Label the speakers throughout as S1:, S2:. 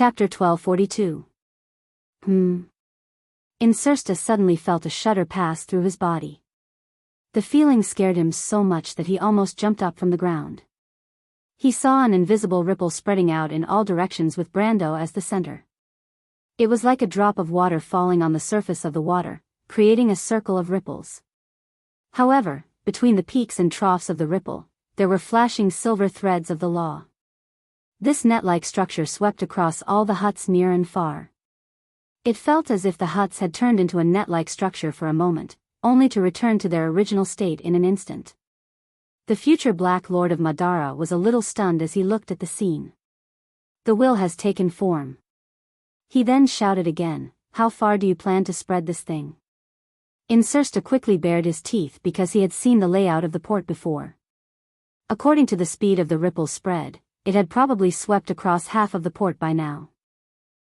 S1: Chapter 1242. Insursta suddenly felt a shudder pass through his body. The feeling scared him so much that he almost jumped up from the ground. He saw an invisible ripple spreading out in all directions with Brando as the center. It was like a drop of water falling on the surface of the water, creating a circle of ripples. However, between the peaks and troughs of the ripple, there were flashing silver threads of the law. This net-like structure swept across all the huts near and far. It felt as if the huts had turned into a net-like structure for a moment, only to return to their original state in an instant. The future Black Lord of Madara was a little stunned as he looked at the scene. The will has taken form. He then shouted again, "How far do you plan to spread this thing?" Insursta quickly bared his teeth because he had seen the layout of the port before. According to the speed of the ripple's spread, it had probably swept across half of the port by now.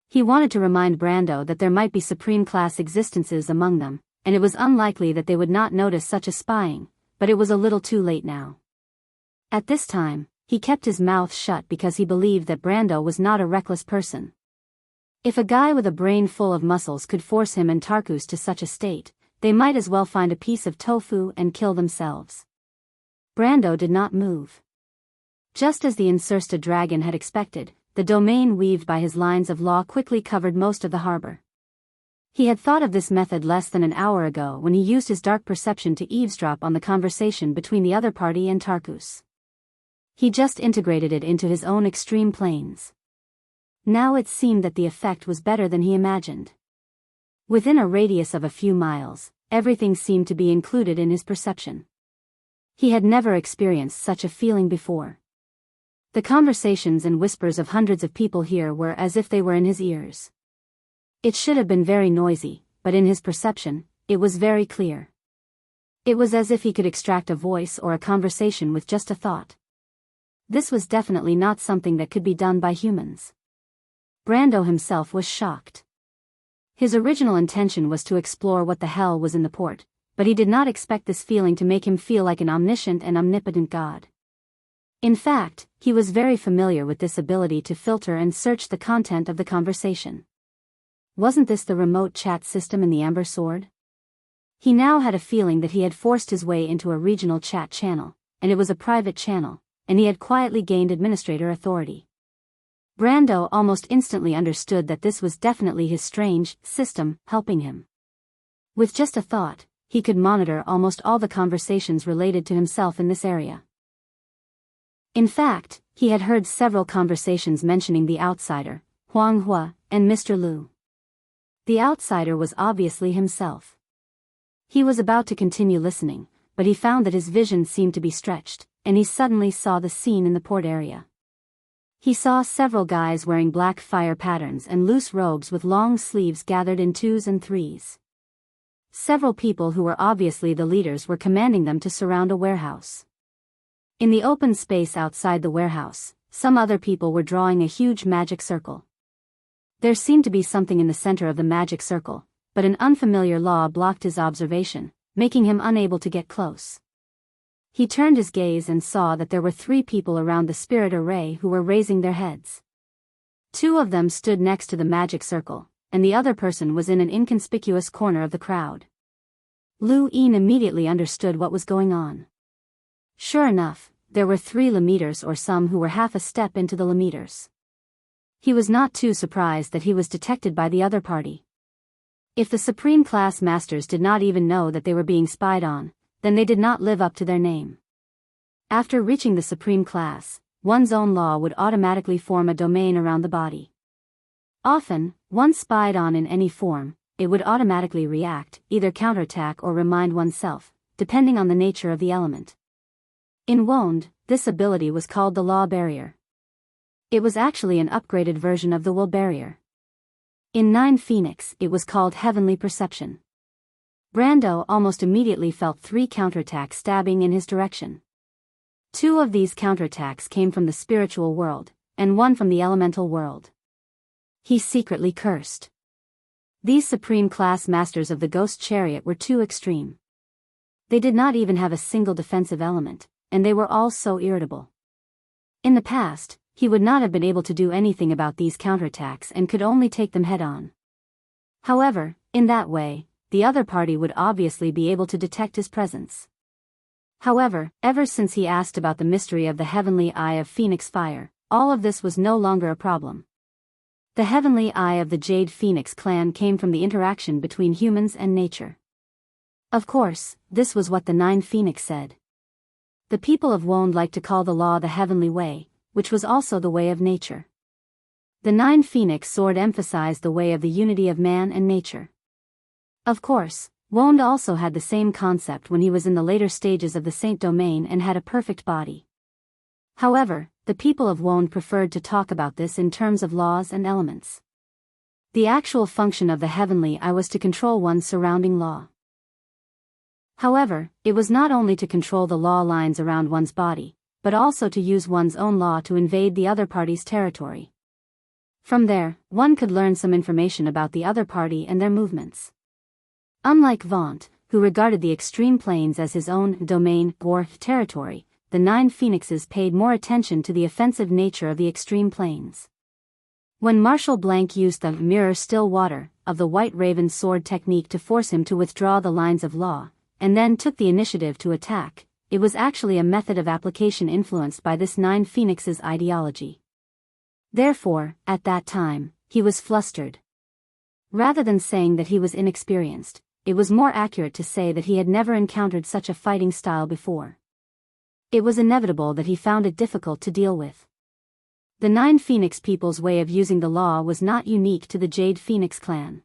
S1: He wanted to remind Brando that there might be supreme-class existences among them, and it was unlikely that they would not notice such a spying, but it was a little too late now. At this time, he kept his mouth shut because he believed that Brando was not a reckless person. If a guy with a brain full of muscles could force him and Tarkus to such a state, they might as well find a piece of tofu and kill themselves. Brando did not move. Just as the Insursta dragon had expected, the domain weaved by his lines of law quickly covered most of the harbor. He had thought of this method less than an hour ago when he used his dark perception to eavesdrop on the conversation between the other party and Tarkus. He just integrated it into his own extreme planes. Now it seemed that the effect was better than he imagined. Within a radius of a few miles, everything seemed to be included in his perception. He had never experienced such a feeling before. The conversations and whispers of hundreds of people here were as if they were in his ears. It should have been very noisy, but in his perception, it was very clear. It was as if he could extract a voice or a conversation with just a thought. This was definitely not something that could be done by humans. Brando himself was shocked. His original intention was to explore what the hell was in the port, but he did not expect this feeling to make him feel like an omniscient and omnipotent god. In fact, he was very familiar with this ability to filter and search the content of the conversation. Wasn't this the remote chat system in the Amber Sword? He now had a feeling that he had forced his way into a regional chat channel, and it was a private channel, and he had quietly gained administrator authority. Brando almost instantly understood that this was definitely his strange system helping him. With just a thought, he could monitor almost all the conversations related to himself in this area. In fact, he had heard several conversations mentioning the outsider, Huang Hua, and Mr. Liu. The outsider was obviously himself. He was about to continue listening, but he found that his vision seemed to be stretched, and he suddenly saw the scene in the port area. He saw several guys wearing black fire patterns and loose robes with long sleeves gathered in 2s and 3s. Several people who were obviously the leaders were commanding them to surround a warehouse. In the open space outside the warehouse, some other people were drawing a huge magic circle. There seemed to be something in the center of the magic circle, but an unfamiliar law blocked his observation, making him unable to get close. He turned his gaze and saw that there were 3 people around the spirit array who were raising their heads. 2 of them stood next to the magic circle, and the other person was in an inconspicuous corner of the crowd. Lu Yin immediately understood what was going on. Sure enough, there were 3 Lameters or some who were half a step into the Lameters. He was not too surprised that he was detected by the other party. If the Supreme Class Masters did not even know that they were being spied on, then they did not live up to their name. After reaching the Supreme Class, one's own law would automatically form a domain around the body. Often, once spied on in any form, it would automatically react, either counterattack or remind oneself, depending on the nature of the element. In Wond, this ability was called the Law Barrier. It was actually an upgraded version of the Will Barrier. In 9 Phoenix, it was called Heavenly Perception. Brando almost immediately felt 3 counterattacks stabbing in his direction. 2 of these counterattacks came from the spiritual world, and 1 from the elemental world. He secretly cursed. These Supreme Class Masters of the Ghost Chariot were too extreme. They did not even have a single defensive element, and they were all so irritable. In the past, he would not have been able to do anything about these counterattacks and could only take them head-on. However, in that way, the other party would obviously be able to detect his presence. However, ever since he asked about the mystery of the heavenly eye of Phoenix Fire, all of this was no longer a problem. The heavenly eye of the Jade Phoenix clan came from the interaction between humans and nature. Of course, this was what the Nine Phoenix said. The people of Wonde liked to call the law the heavenly way, which was also the way of nature. The Nine Phoenix sword emphasized the way of the unity of man and nature. Of course, Wonde also had the same concept when he was in the later stages of the Saint Domain and had a perfect body. However, the people of Wonde preferred to talk about this in terms of laws and elements. The actual function of the heavenly eye was to control one's surrounding law. However, it was not only to control the law lines around one's body, but also to use one's own law to invade the other party's territory. From there, one could learn some information about the other party and their movements. Unlike Vaunt, who regarded the extreme plains as his own domain or territory, the Nine Phoenixes paid more attention to the offensive nature of the extreme plains. When Marshal Blank used the mirror still water of the White Raven sword technique to force him to withdraw the lines of law, and then took the initiative to attack, it was actually a method of application influenced by this Nine Phoenixes ideology. Therefore, at that time, he was flustered. Rather than saying that he was inexperienced, it was more accurate to say that he had never encountered such a fighting style before. It was inevitable that he found it difficult to deal with. The Nine Phoenix people's way of using the law was not unique to the Jade Phoenix clan.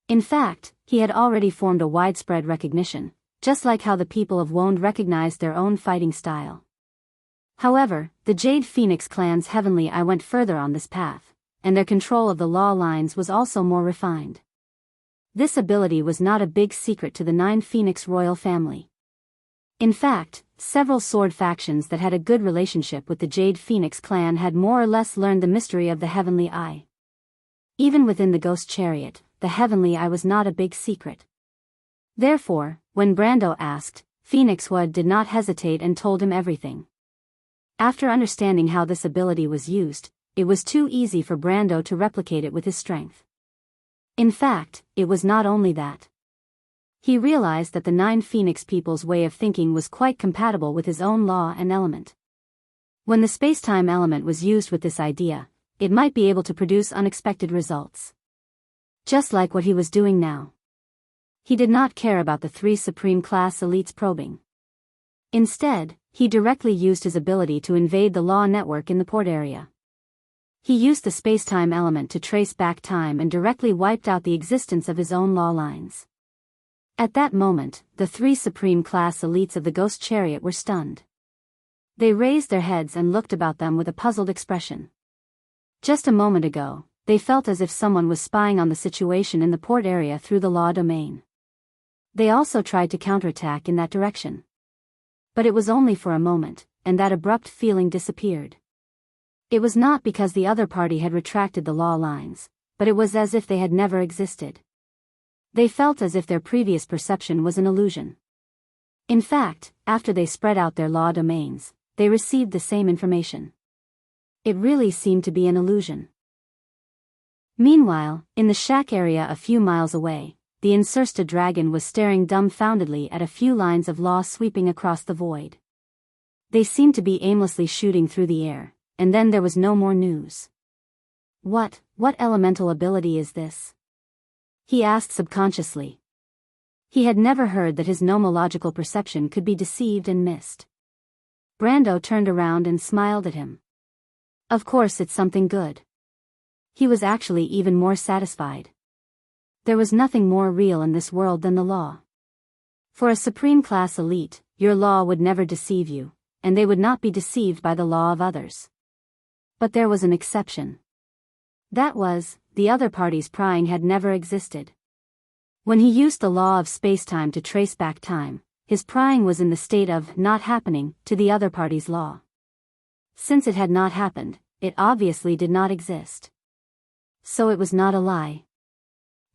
S1: In fact, he had already formed a widespread recognition, just like how the people of Wonde recognized their own fighting style. However, the Jade Phoenix clan's heavenly eye went further on this path, and their control of the law lines was also more refined. This ability was not a big secret to the Nine Phoenix royal family. In fact, several sword factions that had a good relationship with the Jade Phoenix clan had more or less learned the mystery of the heavenly eye. Even within the Ghost Chariot, the heavenly eye was not a big secret. Therefore, when Brando asked, Phoenix Wood did not hesitate and told him everything. After understanding how this ability was used, it was too easy for Brando to replicate it with his strength. In fact, it was not only that. He realized that the Nine Phoenix people's way of thinking was quite compatible with his own law and element. When the space-time element was used with this idea, it might be able to produce unexpected results. Just like what he was doing now. He did not care about the 3 Supreme Class Elites probing. Instead, he directly used his ability to invade the law network in the port area. He used the space-time element to trace back time and directly wiped out the existence of his own law lines. At that moment, the 3 Supreme Class Elites of the Ghost Chariot were stunned. They raised their heads and looked about them with a puzzled expression. Just a moment ago, they felt as if someone was spying on the situation in the port area through the law domain. They also tried to counterattack in that direction. But it was only for a moment, and that abrupt feeling disappeared. It was not because the other party had retracted the law lines, but it was as if they had never existed. They felt as if their previous perception was an illusion. In fact, after they spread out their law domains, they received the same information. It really seemed to be an illusion. Meanwhile, in the shack area a few miles away, the Insursta dragon was staring dumbfoundedly at a few lines of law sweeping across the void. They seemed to be aimlessly shooting through the air, and then there was no more news. What elemental ability is this? He asked subconsciously. He had never heard that his nomological perception could be deceived and missed. Brando turned around and smiled at him. Of course it's something good. He was actually even more satisfied. There was nothing more real in this world than the law. For a supreme class elite, your law would never deceive you, and they would not be deceived by the law of others. But there was an exception. That was, the other party's prying had never existed. When he used the law of spacetime to trace back time, his prying was in the state of not happening to the other party's law. Since it had not happened, it obviously did not exist. So it was not a lie.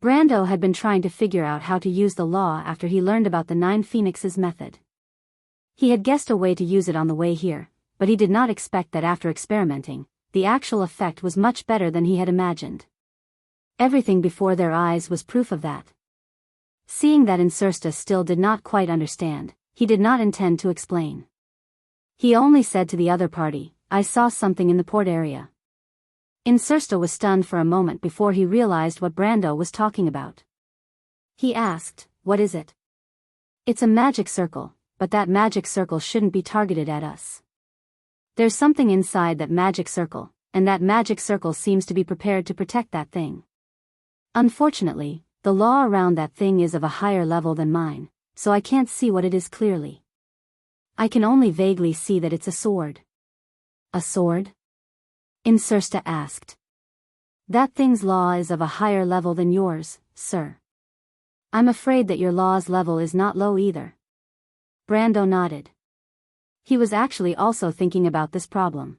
S1: Brando had been trying to figure out how to use the law after he learned about the Nine Phoenixes method. He had guessed a way to use it on the way here, but he did not expect that after experimenting, the actual effect was much better than he had imagined. Everything before their eyes was proof of that. Seeing that Insursta still did not quite understand, he did not intend to explain. He only said to the other party, "I saw something in the port area." Insursta was stunned for a moment before he realized what Brando was talking about. He asked, "What is it?" "It's a magic circle, but that magic circle shouldn't be targeted at us. There's something inside that magic circle, and that magic circle seems to be prepared to protect that thing. Unfortunately, the law around that thing is of a higher level than mine, so I can't see what it is clearly. I can only vaguely see that it's a sword." "A sword?" Insursta asked. "That thing's law is of a higher level than yours, sir." "I'm afraid that your law's level is not low either." Brando nodded. He was actually also thinking about this problem.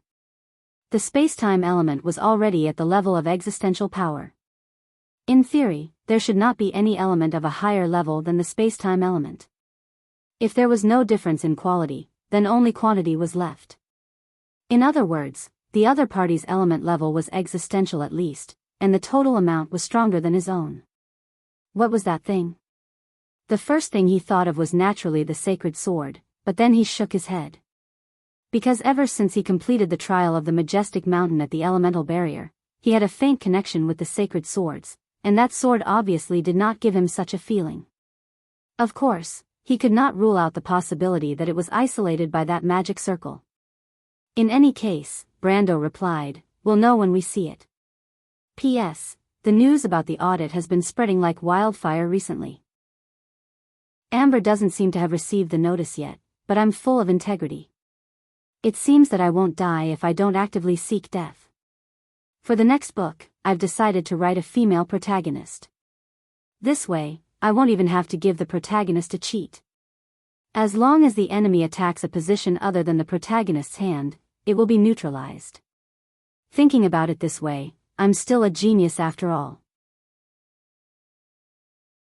S1: The space-time element was already at the level of existential power. In theory, there should not be any element of a higher level than the space-time element. If there was no difference in quality, then only quantity was left. In other words, the other party's element level was existential at least, and the total amount was stronger than his own. What was that thing? The first thing he thought of was naturally the sacred sword, but then he shook his head. Because ever since he completed the trial of the majestic mountain at the elemental barrier, he had a faint connection with the sacred swords, and that sword obviously did not give him such a feeling. Of course, he could not rule out the possibility that it was isolated by that magic circle. "In any case," Brando replied, "we'll know when we see it. P.S. The news about the audit has been spreading like wildfire recently. Amber doesn't seem to have received the notice yet, but I'm full of integrity. It seems that I won't die if I don't actively seek death. For the next book, I've decided to write a female protagonist. This way, I won't even have to give the protagonist a cheat. As long as the enemy attacks a position other than the protagonist's hand, it will be neutralized. Thinking about it this way, I'm still a genius after all."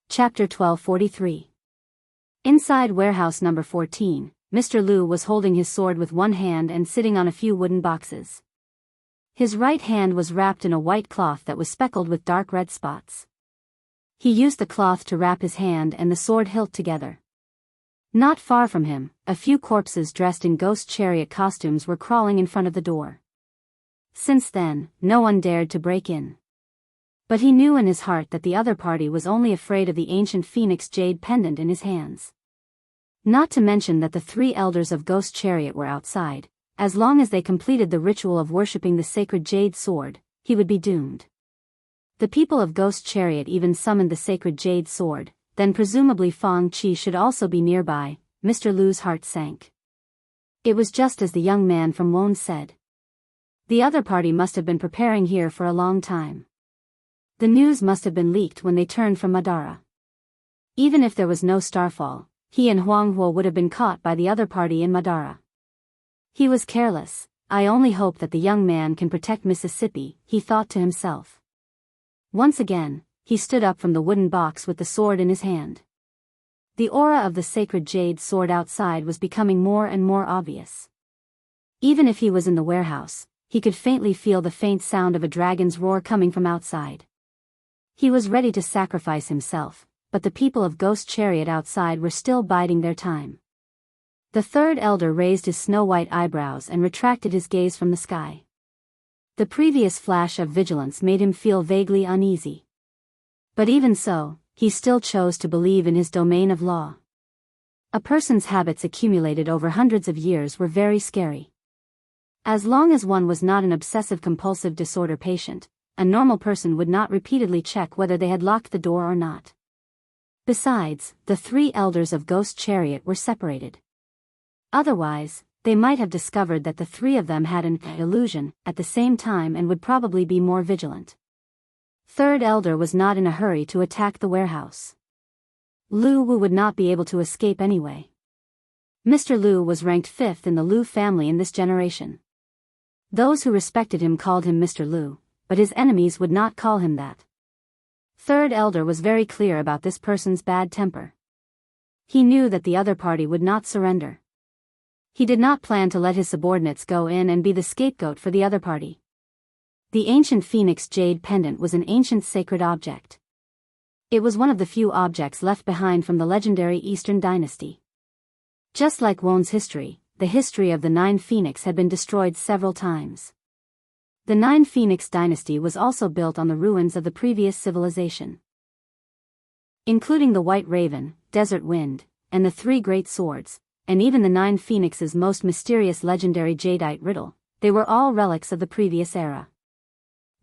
S1: Chapter 1243. Inside warehouse number 14, Mr. Liu was holding his sword with one hand and sitting on a few wooden boxes. His right hand was wrapped in a white cloth that was speckled with dark red spots. He used the cloth to wrap his hand and the sword hilt together. Not far from him, a few corpses dressed in ghost chariot costumes were crawling in front of the door. Since then, no one dared to break in. But he knew in his heart that the other party was only afraid of the ancient phoenix jade pendant in his hands. Not to mention that the 3 elders of Ghost Chariot were outside. As long as they completed the ritual of worshipping the sacred jade sword, he would be doomed. The people of Ghost Chariot even summoned the sacred jade sword, then presumably Fang Qi should also be nearby. Mr. Liu's heart sank. It was just as the young man from Won said. The other party must have been preparing here for a long time. The news must have been leaked when they turned from Madara. Even if there was no starfall, he and Huang Huo would have been caught by the other party in Madara. He was careless. "I only hope that the young man can protect Mississippi," he thought to himself. Once again, he stood up from the wooden box with the sword in his hand. The aura of the sacred jade sword outside was becoming more and more obvious. Even if he was in the warehouse, he could faintly feel the faint sound of a dragon's roar coming from outside. He was ready to sacrifice himself, but the people of Ghost Chariot outside were still biding their time. The 3rd elder raised his snow-white eyebrows and retracted his gaze from the sky. The previous flash of vigilance made him feel vaguely uneasy. But even so, he still chose to believe in his domain of law. A person's habits accumulated over hundreds of years were very scary. As long as one was not an obsessive-compulsive disorder patient, a normal person would not repeatedly check whether they had locked the door or not. Besides, the 3 elders of Ghost Chariot were separated. Otherwise, they might have discovered that the 3 of them had an illusion at the same time and would probably be more vigilant. 3rd elder was not in a hurry to attack the warehouse. Lu Wu would not be able to escape anyway. Mr. Liu was ranked 5th in the Liu family in this generation. Those who respected him called him Mr. Liu, but his enemies would not call him that. 3rd elder was very clear about this person's bad temper. He knew that the other party would not surrender. He did not plan to let his subordinates go in and be the scapegoat for the other party. The ancient phoenix jade pendant was an ancient sacred object. It was one of the few objects left behind from the legendary Eastern dynasty. Just like Won's history, the history of the Nine Phoenix had been destroyed several times. The Nine Phoenix dynasty was also built on the ruins of the previous civilization. Including the White Raven, Desert Wind, and the Three Great Swords, and even the Nine Phoenix's most mysterious legendary jadeite riddle, they were all relics of the previous era.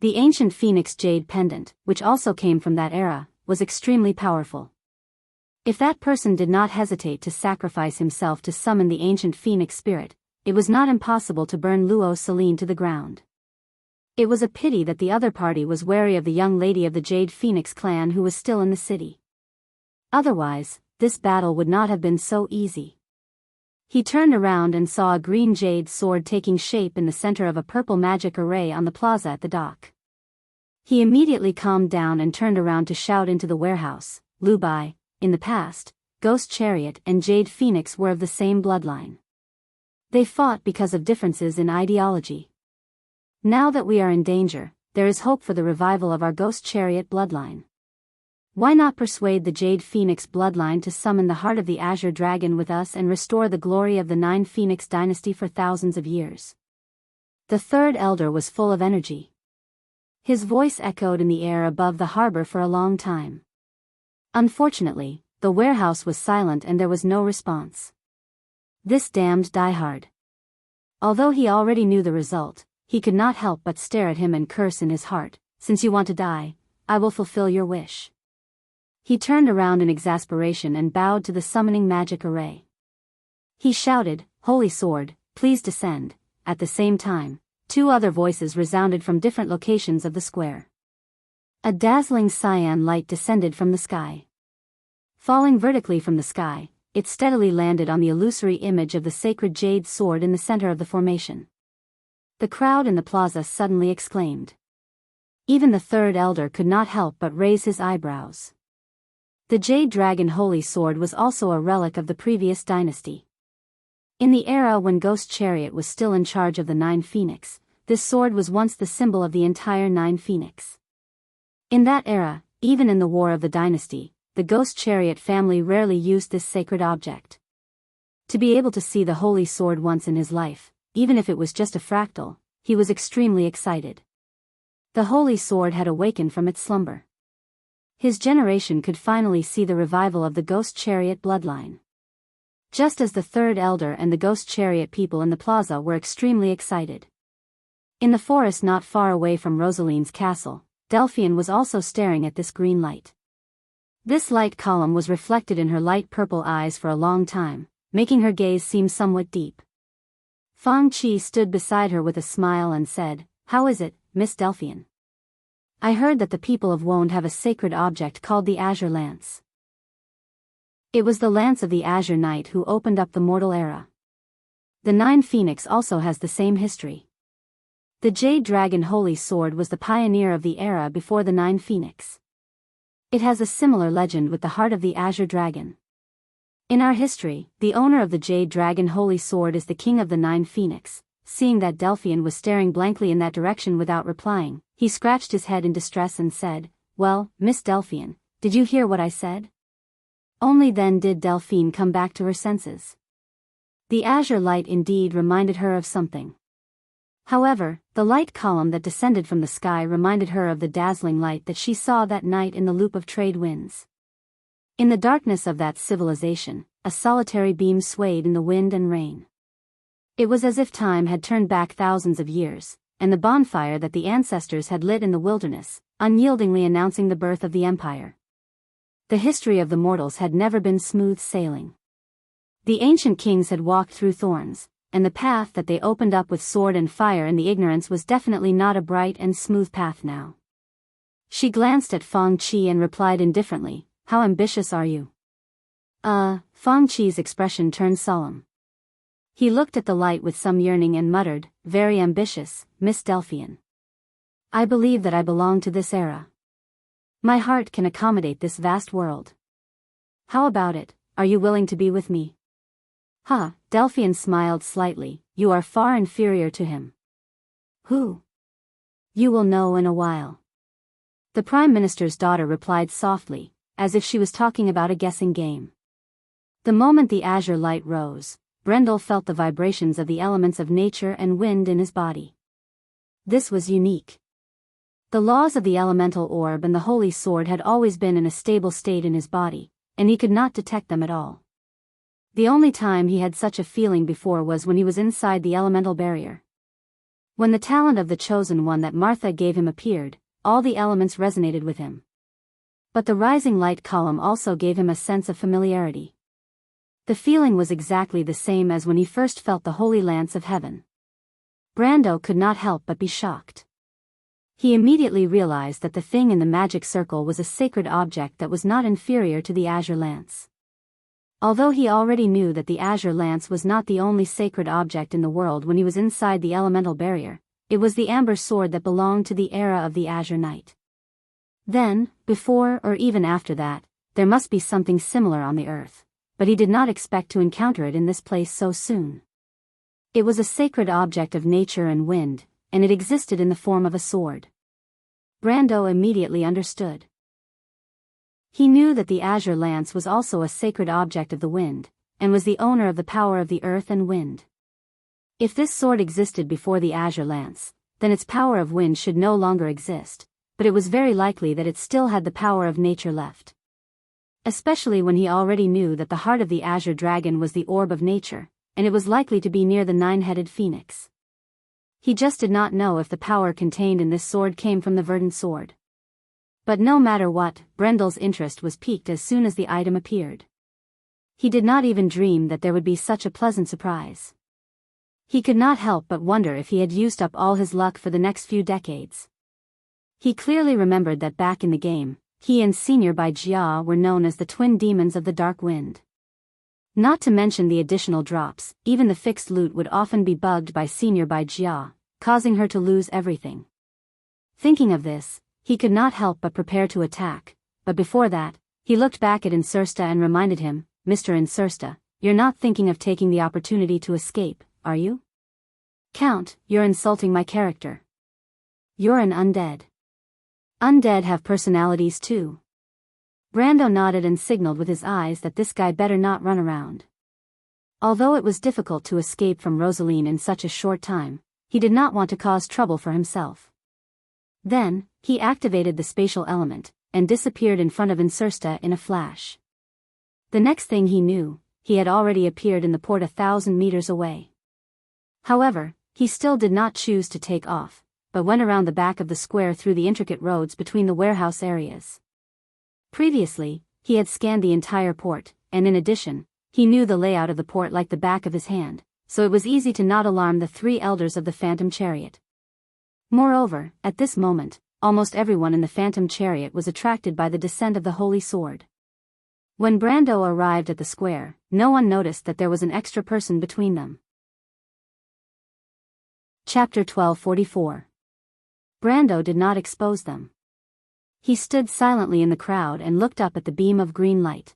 S1: The ancient phoenix jade pendant, which also came from that era, was extremely powerful. If that person did not hesitate to sacrifice himself to summon the ancient phoenix spirit, it was not impossible to burn Luo Celine to the ground. It was a pity that the other party was wary of the young lady of the Jade Phoenix clan who was still in the city. Otherwise, this battle would not have been so easy. He turned around and saw a green jade sword taking shape in the center of a purple magic array on the plaza at the dock. He immediately calmed down and turned around to shout into the warehouse, "Lu Bai, in the past, Ghost Chariot and Jade Phoenix were of the same bloodline. They fought because of differences in ideology. Now that we are in danger, there is hope for the revival of our Ghost Chariot bloodline. Why not persuade the Jade Phoenix bloodline to summon the heart of the Azure Dragon with us and restore the glory of the Nine Phoenix dynasty for thousands of years?" The third elder was full of energy. His voice echoed in the air above the harbor for a long time. Unfortunately, the warehouse was silent and there was no response. This damned diehard. Although he already knew the result, he could not help but stare at him and curse in his heart, "Since you want to die, I will fulfill your wish." He turned around in exasperation and bowed to the summoning magic array. He shouted, "Holy Sword, please descend." At the same time, two other voices resounded from different locations of the square. A dazzling cyan light descended from the sky. Falling vertically from the sky, it steadily landed on the illusory image of the sacred jade sword in the center of the formation. The crowd in the plaza suddenly exclaimed. Even the third elder could not help but raise his eyebrows. The Jade Dragon Holy Sword was also a relic of the previous dynasty. In the era when Ghost Chariot was still in charge of the Nine Phoenix, this sword was once the symbol of the entire Nine Phoenix. In that era, even in the War of the Dynasty, the Ghost Chariot family rarely used this sacred object. To be able to see the Holy Sword once in his life, even if it was just a fractal, he was extremely excited. The Holy Sword had awakened from its slumber. His generation could finally see the revival of the Ghost Chariot bloodline. Just as the third elder and the Ghost Chariot people in the plaza were extremely excited. In the forest not far away from Rosaline's castle, Delphian was also staring at this green light. This light column was reflected in her light purple eyes for a long time, making her gaze seem somewhat deep. Fang Qi stood beside her with a smile and said, "How is it, Miss Delphian? I heard that the people of Wonde have a sacred object called the Azure Lance." It was the lance of the Azure Knight who opened up the mortal era. The Nine Phoenix also has the same history. The Jade Dragon Holy Sword was the pioneer of the era before the Nine Phoenix. It has a similar legend with the heart of the Azure Dragon. In our history, the owner of the Jade Dragon Holy Sword is the king of the Nine Phoenix. Seeing that Delphian was staring blankly in that direction without replying, he scratched his head in distress and said, "Well, Miss Delphian, did you hear what I said?" Only then did Delphine come back to her senses. The azure light indeed reminded her of something. However, the light column that descended from the sky reminded her of the dazzling light that she saw that night in the loop of trade winds. In the darkness of that civilization, a solitary beam swayed in the wind and rain. It was as if time had turned back thousands of years, and the bonfire that the ancestors had lit in the wilderness, unyieldingly announcing the birth of the empire. The history of the mortals had never been smooth sailing. The ancient kings had walked through thorns, and the path that they opened up with sword and fire in the ignorance was definitely not a bright and smooth path now. She glanced at Fang Qi and replied indifferently, "How ambitious are you?" Fang Qi's expression turned solemn. He looked at the light with some yearning and muttered, "Very ambitious, Miss Delphian. I believe that I belong to this era. My heart can accommodate this vast world. How about it, are you willing to be with me?" Ha, Delphian smiled slightly, you are far inferior to him. Who? You will know in a while. The Prime Minister's daughter replied softly, as if she was talking about a guessing game. The moment the azure light rose, Brendel felt the vibrations of the elements of nature and wind in his body. This was unique. The laws of the elemental orb and the holy sword had always been in a stable state in his body, and he could not detect them at all. The only time he had such a feeling before was when he was inside the elemental barrier. When the talent of the chosen one that Martha gave him appeared, all the elements resonated with him. But the rising light column also gave him a sense of familiarity. The feeling was exactly the same as when he first felt the holy lance of heaven. Brando could not help but be shocked. He immediately realized that the thing in the magic circle was a sacred object that was not inferior to the azure lance. Although he already knew that the azure lance was not the only sacred object in the world when he was inside the elemental barrier, it was the amber sword that belonged to the era of the Azure Knight. Then, before or even after that, there must be something similar on the earth, but he did not expect to encounter it in this place so soon. It was a sacred object of nature and wind, and it existed in the form of a sword. Brando immediately understood. He knew that the azure lance was also a sacred object of the wind, and was the owner of the power of the earth and wind. If this sword existed before the azure lance, then its power of wind should no longer exist, but it was very likely that it still had the power of nature left. Especially when he already knew that the heart of the azure dragon was the orb of nature, and it was likely to be near the nine-headed phoenix. He just did not know if the power contained in this sword came from the verdant sword. But no matter what, Brendel's interest was piqued as soon as the item appeared. He did not even dream that there would be such a pleasant surprise. He could not help but wonder if he had used up all his luck for the next few decades. He clearly remembered that back in the game, he and Senior Bai Jia were known as the twin demons of the dark wind. Not to mention the additional drops, even the fixed loot would often be bugged by Senior Bai Jia, causing her to lose everything. Thinking of this, he could not help but prepare to attack, but before that, he looked back at Insursta and reminded him, Mr. Insursta, you're not thinking of taking the opportunity to escape, are you? Count, you're insulting my character. You're an undead. Undead have personalities too. Brando nodded and signaled with his eyes that this guy better not run around. Although it was difficult to escape from Rosaline in such a short time, he did not want to cause trouble for himself. Then, he activated the spatial element, and disappeared in front of Insursta in a flash. The next thing he knew, he had already appeared in the port 1,000 meters away. However, he still did not choose to take off, but went around the back of the square through the intricate roads between the warehouse areas. Previously, he had scanned the entire port, and in addition, he knew the layout of the port like the back of his hand, so it was easy to not alarm the three elders of the Phantom Chariot. Moreover, at this moment, almost everyone in the Phantom Chariot was attracted by the descent of the Holy Sword. When Brando arrived at the square, no one noticed that there was an extra person between them. Chapter 1244. Brando did not expose them. He stood silently in the crowd and looked up at the beam of green light.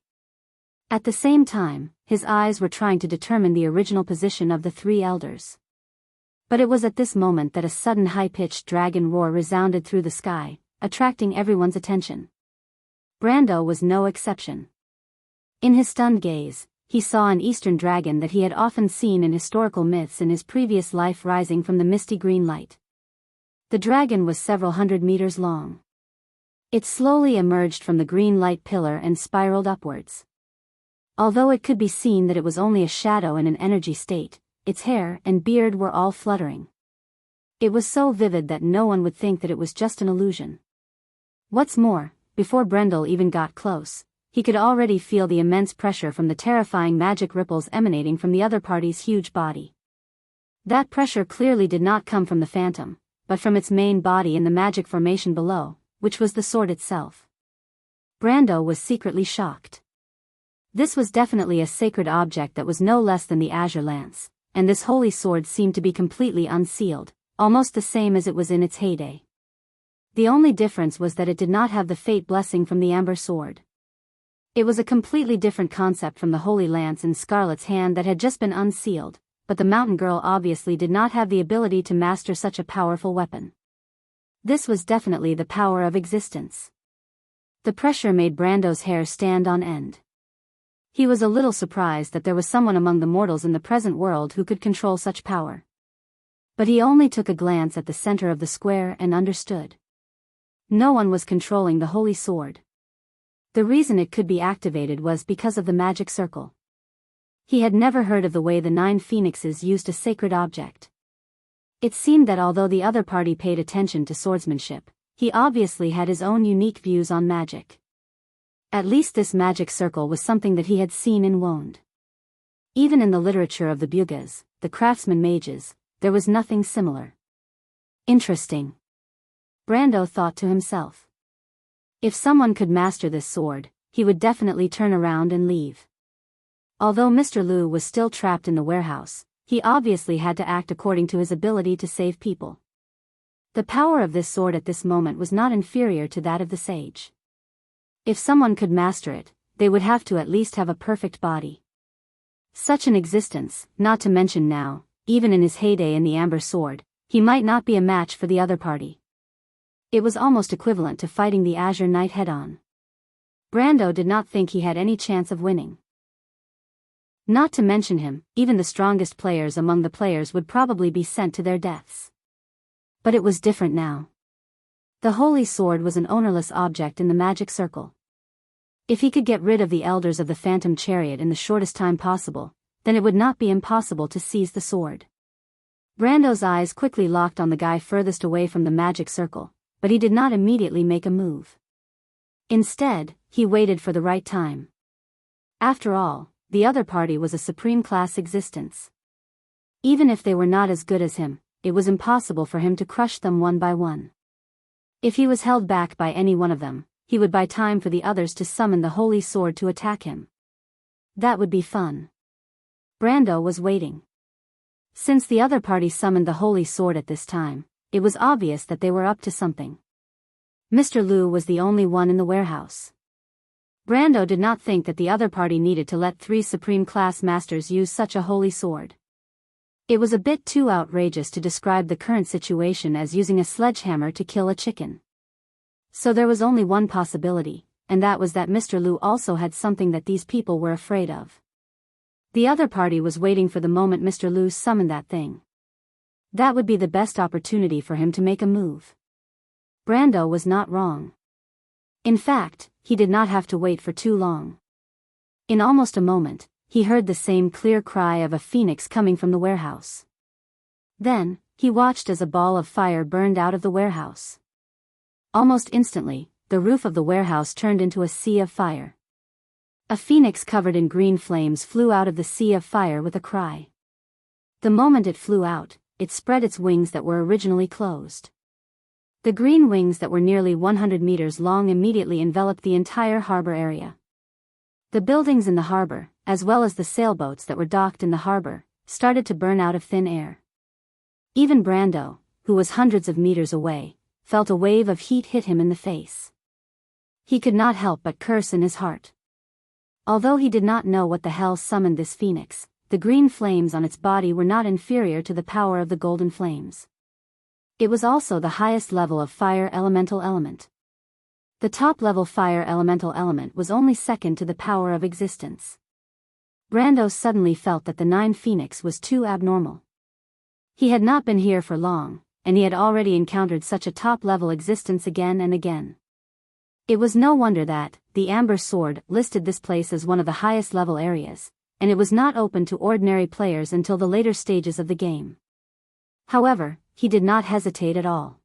S1: At the same time, his eyes were trying to determine the original position of the three elders. But it was at this moment that a sudden high-pitched dragon roar resounded through the sky, attracting everyone's attention. Brando was no exception. In his stunned gaze, he saw an eastern dragon that he had often seen in historical myths in his previous life rising from the misty green light. The dragon was several hundred meters long. It slowly emerged from the green light pillar and spiraled upwards. Although it could be seen that it was only a shadow in an energy state, its hair and beard were all fluttering. It was so vivid that no one would think that it was just an illusion. What's more, before Brendel even got close, he could already feel the immense pressure from the terrifying magic ripples emanating from the other party's huge body. That pressure clearly did not come from the phantom, but from its main body in the magic formation below, which was the sword itself. Brando was secretly shocked. This was definitely a sacred object that was no less than the azure lance, and this holy sword seemed to be completely unsealed, almost the same as it was in its heyday. The only difference was that it did not have the fate blessing from the amber sword. It was a completely different concept from the holy lance in Scarlet's hand that had just been unsealed, but the mountain girl obviously did not have the ability to master such a powerful weapon. This was definitely the power of existence. The pressure made Brando's hair stand on end. He was a little surprised that there was someone among the mortals in the present world who could control such power. But he only took a glance at the center of the square and understood. No one was controlling the holy sword. The reason it could be activated was because of the magic circle. He had never heard of the way the 9 phoenixes used a sacred object. It seemed that although the other party paid attention to swordsmanship, he obviously had his own unique views on magic. At least this magic circle was something that he had seen in Wonde. Even in the literature of the Bugas, the craftsman mages, there was nothing similar. Interesting. Brando thought to himself. If someone could master this sword, he would definitely turn around and leave. Although Mr. Liu was still trapped in the warehouse, he obviously had to act according to his ability to save people. The power of this sword at this moment was not inferior to that of the sage. If someone could master it, they would have to at least have a perfect body. Such an existence, not to mention now, even in his heyday in the Amber Sword, he might not be a match for the other party. It was almost equivalent to fighting the Azure Knight head-on. Brando did not think he had any chance of winning. Not to mention him, even the strongest players among the players would probably be sent to their deaths. But it was different now. The holy sword was an ownerless object in the magic circle. If he could get rid of the elders of the Phantom Chariot in the shortest time possible, then it would not be impossible to seize the sword. Brando's eyes quickly locked on the guy furthest away from the magic circle, but he did not immediately make a move. Instead, he waited for the right time. After all, the other party was a supreme-class existence. Even if they were not as good as him, it was impossible for him to crush them one by one. If he was held back by any one of them, he would buy time for the others to summon the holy sword to attack him. That would be fun. Brando was waiting. Since the other party summoned the holy sword at this time, it was obvious that they were up to something. Mr. Liu was the only one in the warehouse. Brando did not think that the other party needed to let 3 supreme-class masters use such a holy sword. It was a bit too outrageous to describe the current situation as using a sledgehammer to kill a chicken. So there was only one possibility, and that was that Mr. Liu also had something that these people were afraid of. The other party was waiting for the moment Mr. Liu summoned that thing. That would be the best opportunity for him to make a move. Brando was not wrong. In fact, he did not have to wait for too long. In almost a moment, he heard the same clear cry of a phoenix coming from the warehouse. Then, he watched as a ball of fire burned out of the warehouse. Almost instantly, the roof of the warehouse turned into a sea of fire. A phoenix covered in green flames flew out of the sea of fire with a cry. The moment it flew out, it spread its wings that were originally closed. The green wings that were nearly 100 meters long immediately enveloped the entire harbor area. The buildings in the harbor, as well as the sailboats that were docked in the harbor, started to burn out of thin air. Even Brando, who was hundreds of meters away, felt a wave of heat hit him in the face. He could not help but curse in his heart. Although he did not know what the hell summoned this phoenix, the green flames on its body were not inferior to the power of the golden flames. It was also the highest level of fire elemental element. The top-level fire elemental element was only second to the power of existence. Brando suddenly felt that the 9 Phoenix was too abnormal. He had not been here for long, and he had already encountered such a top-level existence again and again. It was no wonder that the Amber Sword listed this place as one of the highest-level areas, and it was not open to ordinary players until the later stages of the game. However, he did not hesitate at all.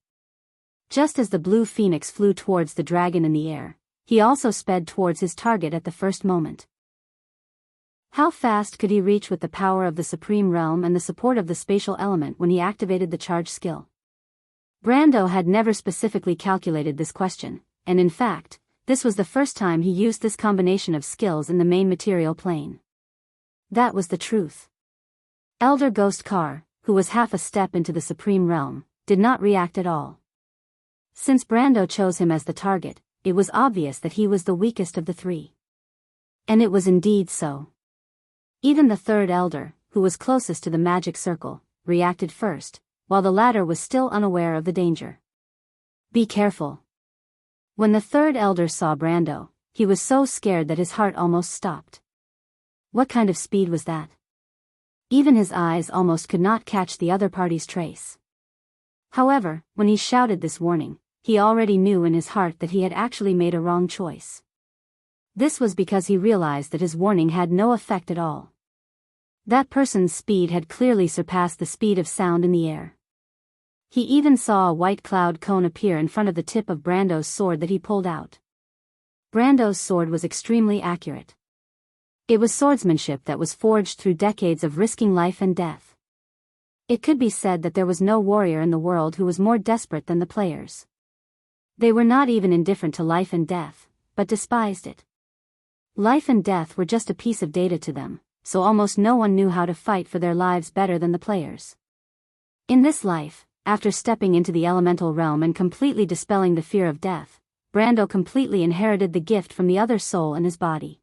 S1: Just as the blue phoenix flew towards the dragon in the air, he also sped towards his target at the first moment. How fast could he reach with the power of the Supreme Realm and the support of the spatial element when he activated the charge skill? Brando had never specifically calculated this question, and in fact, this was the first time he used this combination of skills in the main material plane. That was the truth. Elder Ghost Kar, who was half a step into the Supreme Realm, did not react at all. Since Brando chose him as the target, it was obvious that he was the weakest of the 3. And it was indeed so. Even the third elder, who was closest to the magic circle, reacted first, while the latter was still unaware of the danger. Be careful. When the third elder saw Brando, he was so scared that his heart almost stopped. What kind of speed was that? Even his eyes almost could not catch the other party's trace. However, when he shouted this warning, he already knew in his heart that he had actually made a wrong choice. This was because he realized that his warning had no effect at all. That person's speed had clearly surpassed the speed of sound in the air. He even saw a white cloud cone appear in front of the tip of Brando's sword that he pulled out. Brando's sword was extremely accurate. It was swordsmanship that was forged through decades of risking life and death. It could be said that there was no warrior in the world who was more desperate than the players. They were not even indifferent to life and death, but despised it. Life and death were just a piece of data to them, so almost no one knew how to fight for their lives better than the players. In this life, after stepping into the elemental realm and completely dispelling the fear of death, Brando completely inherited the gift from the other soul in his body.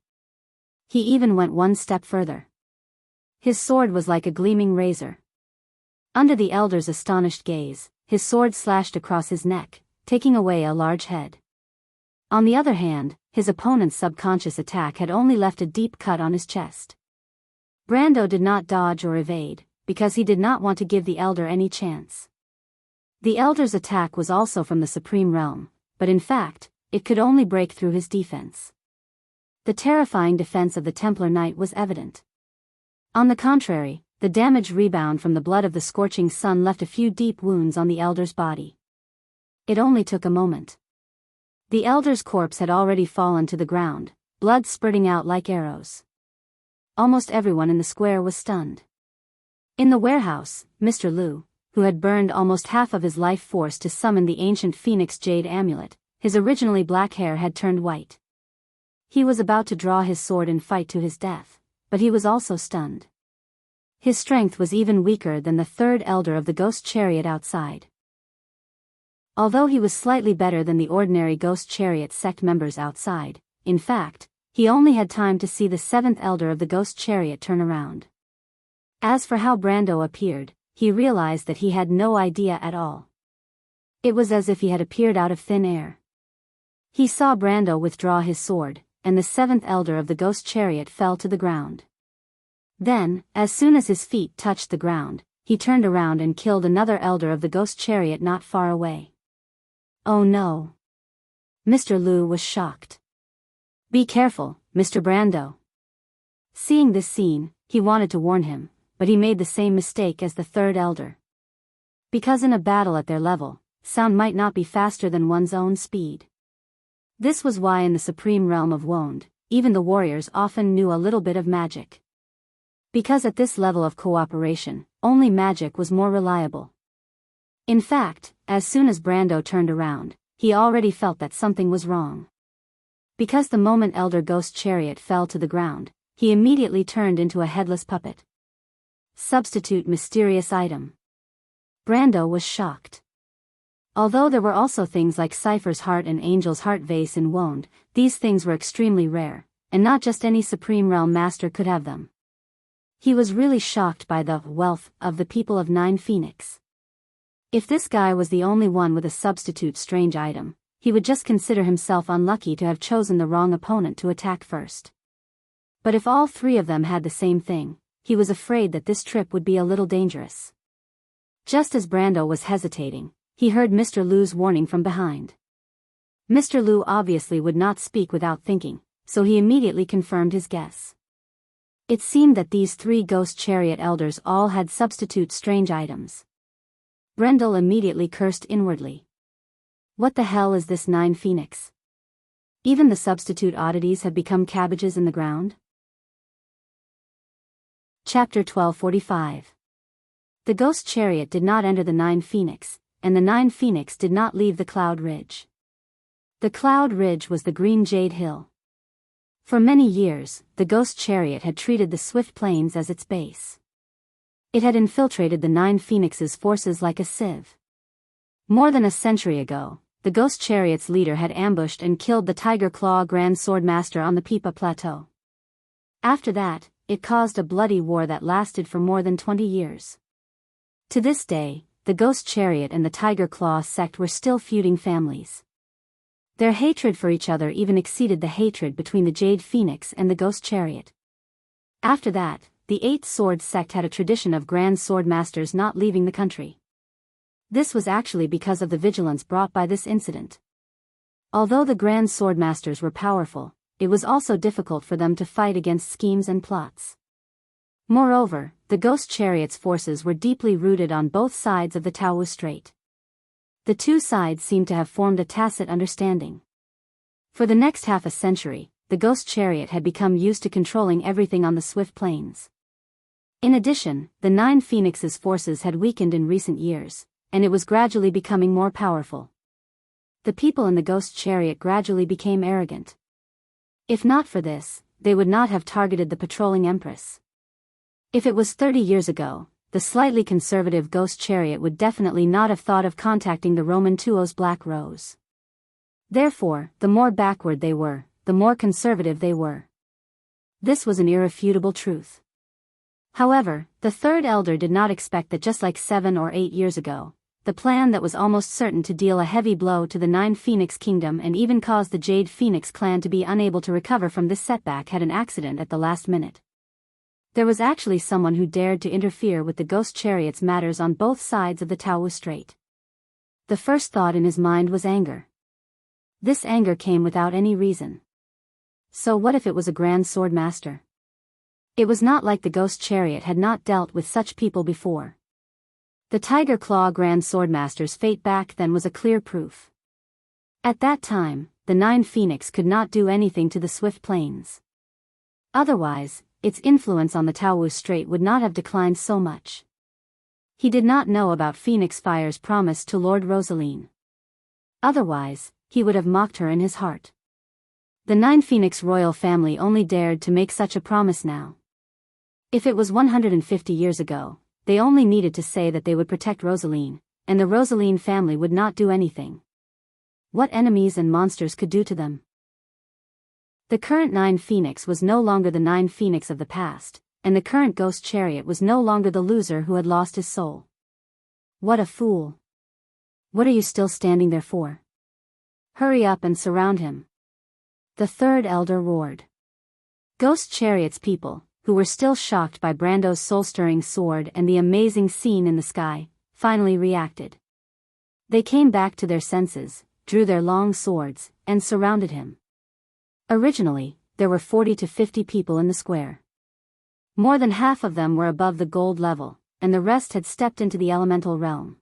S1: He even went one step further. His sword was like a gleaming razor. Under the elder's astonished gaze, his sword slashed across his neck, taking away a large head. On the other hand, his opponent's subconscious attack had only left a deep cut on his chest. Brando did not dodge or evade, because he did not want to give the elder any chance. The elder's attack was also from the Supreme Realm, but in fact, it could only break through his defense. The terrifying defense of the Templar Knight was evident. On the contrary, the damage rebound from the blood of the scorching sun left a few deep wounds on the elder's body. It only took a moment. The elder's corpse had already fallen to the ground, blood spurting out like arrows. Almost everyone in the square was stunned. In the warehouse, Mr. Liu, who had burned almost half of his life force to summon the ancient Phoenix Jade Amulet, his originally black hair had turned white. He was about to draw his sword and fight to his death, but he was also stunned. His strength was even weaker than the third elder of the ghost chariot outside. Although he was slightly better than the ordinary ghost chariot sect members outside, in fact, he only had time to see the seventh elder of the ghost chariot turn around. As for how Brando appeared, he realized that he had no idea at all. It was as if he had appeared out of thin air. He saw Brando withdraw his sword, and the seventh elder of the ghost chariot fell to the ground. Then, as soon as his feet touched the ground, he turned around and killed another elder of the ghost chariot not far away. Oh no! Mr. Liu was shocked. Be careful, Mr. Brando. Seeing this scene, he wanted to warn him, but he made the same mistake as the third elder. Because in a battle at their level, sound might not be faster than one's own speed. This was why in the supreme realm of Wond, even the warriors often knew a little bit of magic. Because at this level of cooperation, only magic was more reliable. In fact, as soon as Brando turned around, he already felt that something was wrong. Because the moment Elder Ghost Chariot fell to the ground, he immediately turned into a headless puppet. Substitute mysterious item. Brando was shocked. Although there were also things like Cypher's heart and Angel's heart vase in Wond, these things were extremely rare, and not just any Supreme Realm Master could have them. He was really shocked by the wealth of the people of Nine Phoenix. If this guy was the only one with a substitute strange item, he would just consider himself unlucky to have chosen the wrong opponent to attack first. But if all three of them had the same thing, he was afraid that this trip would be a little dangerous. Just as Brando was hesitating, he heard Mr. Liu's warning from behind. Mr. Liu obviously would not speak without thinking, so he immediately confirmed his guess. It seemed that these three ghost chariot elders all had substitute strange items. Brendel immediately cursed inwardly. What the hell is this Nine Phoenix? Even the substitute oddities have become cabbages in the ground? Chapter 1245. The ghost chariot did not enter the Nine Phoenix, and the Nine Phoenix did not leave the Cloud Ridge. The Cloud Ridge was the Green Jade Hill. For many years, the ghost chariot had treated the Swift Plains as its base. It had infiltrated the Nine Phoenix's forces like a sieve. More than a century ago, the ghost chariot's leader had ambushed and killed the Tiger Claw Grand Sword Master on the Pipa Plateau. After that, it caused a bloody war that lasted for more than 20 years. To this day, the Ghost Chariot and the Tiger Claw sect were still feuding families. Their hatred for each other even exceeded the hatred between the Jade Phoenix and the Ghost Chariot. After that, the Eight Swords sect had a tradition of Grand Sword Masters not leaving the country. This was actually because of the vigilance brought by this incident. Although the Grand Sword Masters were powerful, it was also difficult for them to fight against schemes and plots. Moreover, the Ghost Chariot's forces were deeply rooted on both sides of the Taoist Strait. The two sides seemed to have formed a tacit understanding. For the next half a century, the Ghost Chariot had become used to controlling everything on the swift plains. In addition, the Nine Phoenixes' forces had weakened in recent years, and it was gradually becoming more powerful. The people in the Ghost Chariot gradually became arrogant. If not for this, they would not have targeted the patrolling Empress. If it was 30 years ago, the slightly conservative Ghost Chariot would definitely not have thought of contacting the Roman Tuo's Black Rose. Therefore, the more backward they were, the more conservative they were. This was an irrefutable truth. However, the third elder did not expect that just like 7 or 8 years ago, the plan that was almost certain to deal a heavy blow to the Nine Phoenix Kingdom and even cause the Jade Phoenix clan to be unable to recover from this setback had an accident at the last minute. There was actually someone who dared to interfere with the Ghost Chariot's matters on both sides of the Taoist Strait. The first thought in his mind was anger. This anger came without any reason. So what if it was a Grand Sword Master? It was not like the Ghost Chariot had not dealt with such people before. The Tiger Claw Grand Sword Master's fate back then was a clear proof. At that time, the Nine Phoenix could not do anything to the swift plains. Otherwise, its influence on the Taoist Strait would not have declined so much. He did not know about Phoenix Fire's promise to Lord Rosaline. Otherwise, he would have mocked her in his heart. The Nine Phoenix royal family only dared to make such a promise now. If it was 150 years ago, they only needed to say that they would protect Rosaline, and the Rosaline family would not do anything. What enemies and monsters could do to them? The current Nine Phoenix was no longer the Nine Phoenix of the past, and the current Ghost Chariot was no longer the loser who had lost his soul. What a fool. What are you still standing there for? Hurry up and surround him. The third elder roared. Ghost Chariot's people, who were still shocked by Brando's soul-stirring sword and the amazing scene in the sky, finally reacted. They came back to their senses, drew their long swords, and surrounded him. Originally, there were 40 to 50 people in the square. More than half of them were above the gold level, and the rest had stepped into the elemental realm.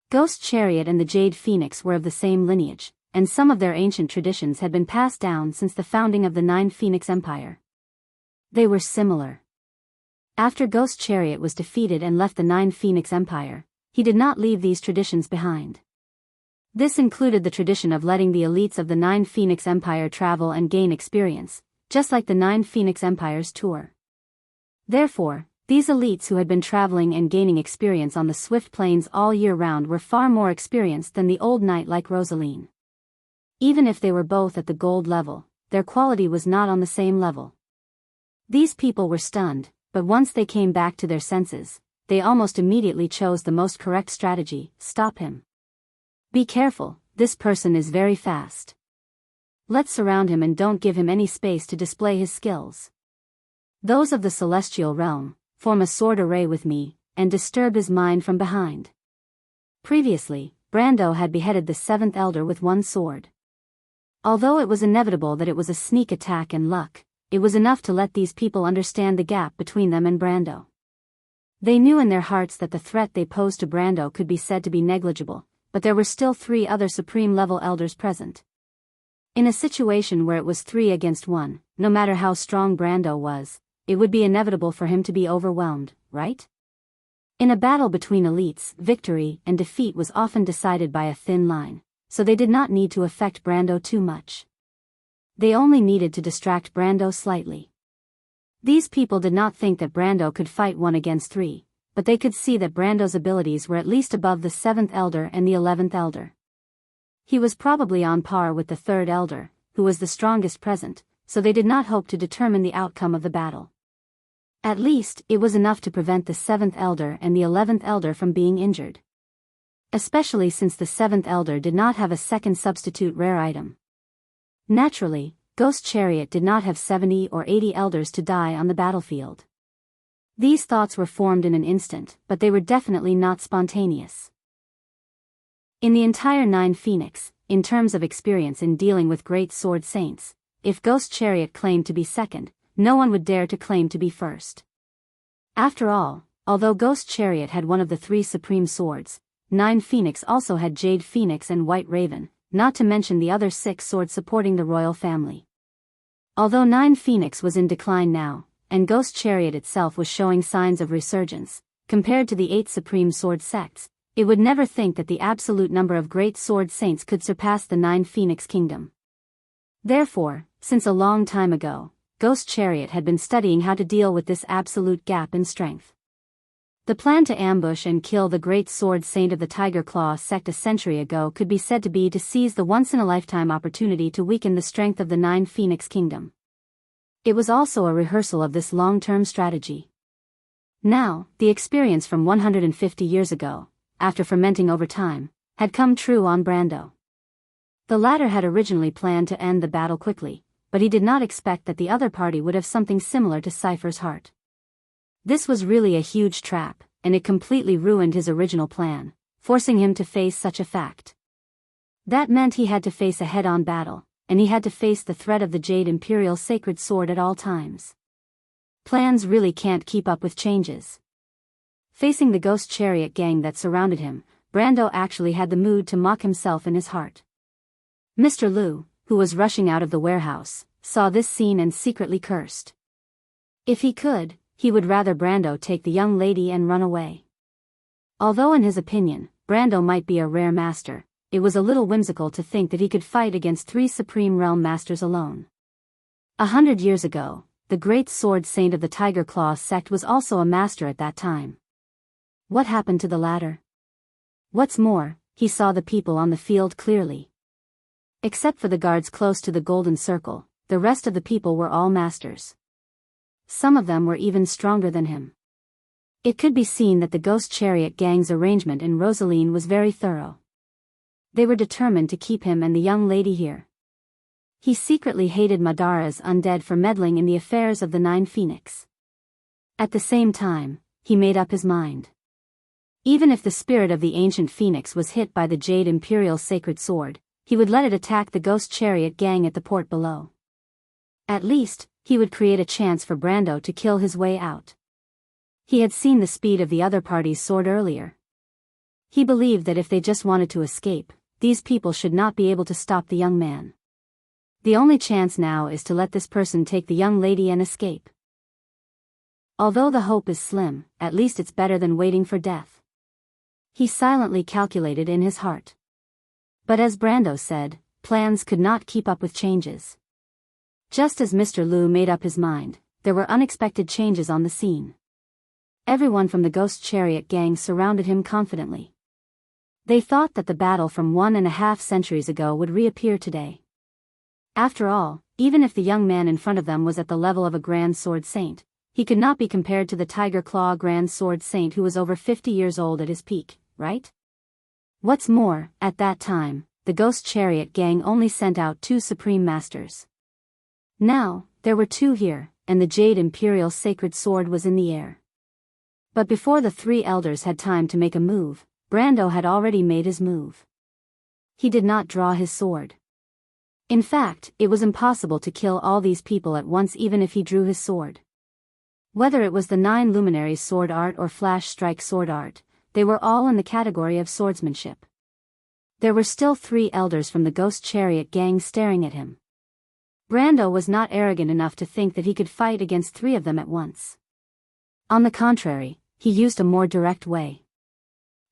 S1: Ghost Chariot and the Jade Phoenix were of the same lineage, and some of their ancient traditions had been passed down since the founding of the Nine Phoenix Empire. They were similar. After Ghost Chariot was defeated and left the Nine Phoenix Empire, he did not leave these traditions behind. This included the tradition of letting the elites of the Nine Phoenix Empire travel and gain experience, just like the Nine Phoenix Empire's tour. Therefore, these elites who had been traveling and gaining experience on the swift plains all year round were far more experienced than the old knight like Rosaline. Even if they were both at the gold level, their quality was not on the same level. These people were stunned, but once they came back to their senses, they almost immediately chose the most correct strategy: stop him. Be careful, this person is very fast. Let's surround him and don't give him any space to display his skills. Those of the celestial realm, form a sword array with me, and disturb his mind from behind. Previously, Brando had beheaded the seventh elder with one sword. Although it was inevitable that it was a sneak attack and luck, it was enough to let these people understand the gap between them and Brando. They knew in their hearts that the threat they posed to Brando could be said to be negligible, but there were still 3 other supreme-level elders present. In a situation where it was 3 against 1, no matter how strong Brando was, it would be inevitable for him to be overwhelmed, right? In a battle between elites, victory and defeat was often decided by a thin line, so they did not need to affect Brando too much. They only needed to distract Brando slightly. These people did not think that Brando could fight 1 against 3, but they could see that Brando's abilities were at least above the 7th elder and the 11th elder. He was probably on par with the 3rd elder, who was the strongest present, so they did not hope to determine the outcome of the battle. At least, it was enough to prevent the 7th Elder and the 11th Elder from being injured. Especially since the 7th Elder did not have a second substitute rare item. Naturally, Ghost Chariot did not have 70 or 80 elders to die on the battlefield. These thoughts were formed in an instant, but they were definitely not spontaneous. In the entire 9 Phoenix, in terms of experience in dealing with great sword saints, if Ghost Chariot claimed to be second, no one would dare to claim to be first. After all, although Ghost Chariot had one of the 3 supreme swords, 9 Phoenix also had Jade Phoenix and White Raven, not to mention the other 6 swords supporting the royal family. Although 9 Phoenix was in decline now, and Ghost Chariot itself was showing signs of resurgence, compared to the 8 supreme sword sects, it would never think that the absolute number of great sword saints could surpass the 9 Phoenix kingdom. Therefore, since a long time ago, Ghost Chariot had been studying how to deal with this absolute gap in strength. The plan to ambush and kill the great sword saint of the Tiger Claw sect a century ago could be said to be to seize the once-in-a-lifetime opportunity to weaken the strength of the 9 Phoenix kingdom. It was also a rehearsal of this long-term strategy. Now, the experience from 150 years ago, after fermenting over time, had come true on Brando. The latter had originally planned to end the battle quickly, but he did not expect that the other party would have something similar to Cypher's heart. This was really a huge trap, and it completely ruined his original plan, forcing him to face such a fact. That meant he had to face a head-on battle, and he had to face the threat of the Jade Imperial Sacred Sword at all times. Plans really can't keep up with changes. Facing the Ghost Chariot gang that surrounded him, Brando actually had the mood to mock himself in his heart. Mr. Liu, who was rushing out of the warehouse, saw this scene and secretly cursed. If he could, he would rather Brando take the young lady and run away. Although in his opinion, Brando might be a rare master, it was a little whimsical to think that he could fight against 3 Supreme Realm Masters alone. 100 years ago, the great sword saint of the Tiger Claw sect was also a master at that time. What happened to the latter? What's more, he saw the people on the field clearly. Except for the guards close to the Golden Circle, the rest of the people were all masters. Some of them were even stronger than him. It could be seen that the Ghost Chariot gang's arrangement in Rosaline was very thorough. They were determined to keep him and the young lady here. He secretly hated Madara's undead for meddling in the affairs of the 9 Phoenix. At the same time, he made up his mind. Even if the spirit of the ancient Phoenix was hit by the Jade Imperial Sacred Sword, he would let it attack the Ghost Chariot gang at the port below. At least, he would create a chance for Brando to kill his way out. He had seen the speed of the other party's sword earlier. He believed that if they just wanted to escape, these people should not be able to stop the young man. The only chance now is to let this person take the young lady and escape. Although the hope is slim, at least it's better than waiting for death. He silently calculated in his heart. But as Brando said, plans could not keep up with changes. Just as Mr. Liu made up his mind, there were unexpected changes on the scene. Everyone from the Ghost Chariot gang surrounded him confidently. They thought that the battle from 1.5 centuries ago would reappear today. After all, even if the young man in front of them was at the level of a Grand Sword Saint, he could not be compared to the Tiger Claw Grand Sword Saint who was over 50 years old at his peak, right? What's more, at that time, the Ghost Chariot gang only sent out 2 Supreme Masters. Now, there were 2 here, and the Jade Imperial Sacred Sword was in the air. But before the 3 elders had time to make a move, Brando had already made his move. He did not draw his sword. In fact, it was impossible to kill all these people at once even if he drew his sword. Whether it was the 9 Luminaries sword art or Flash Strike sword art, they were all in the category of swordsmanship. There were still 3 elders from the Ghost Chariot gang staring at him. Brando was not arrogant enough to think that he could fight against 3 of them at once. On the contrary, he used a more direct way.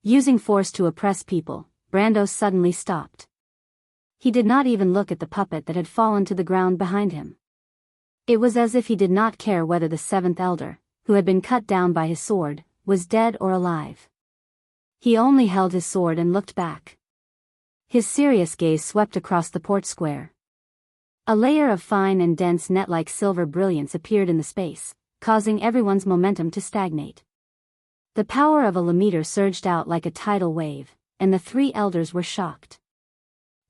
S1: Using force to oppress people, Brando suddenly stopped. He did not even look at the puppet that had fallen to the ground behind him. It was as if he did not care whether the 7th elder, who had been cut down by his sword, was dead or alive. He only held his sword and looked back. His serious gaze swept across the port square. A layer of fine and dense net-like silver brilliance appeared in the space, causing everyone's momentum to stagnate. The power of a Lammeter surged out like a tidal wave, and the three elders were shocked.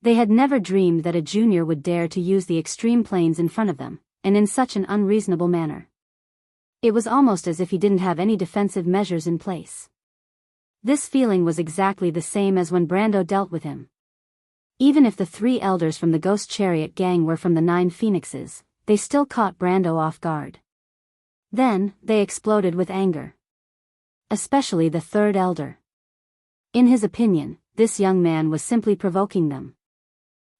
S1: They had never dreamed that a junior would dare to use the extreme planes in front of them, and in such an unreasonable manner. It was almost as if he didn't have any defensive measures in place. This feeling was exactly the same as when Brando dealt with him. Even if the three elders from the Ghost Chariot gang were from the 9 Phoenixes, they still caught Brando off guard. Then, they exploded with anger. Especially the third elder. In his opinion, this young man was simply provoking them.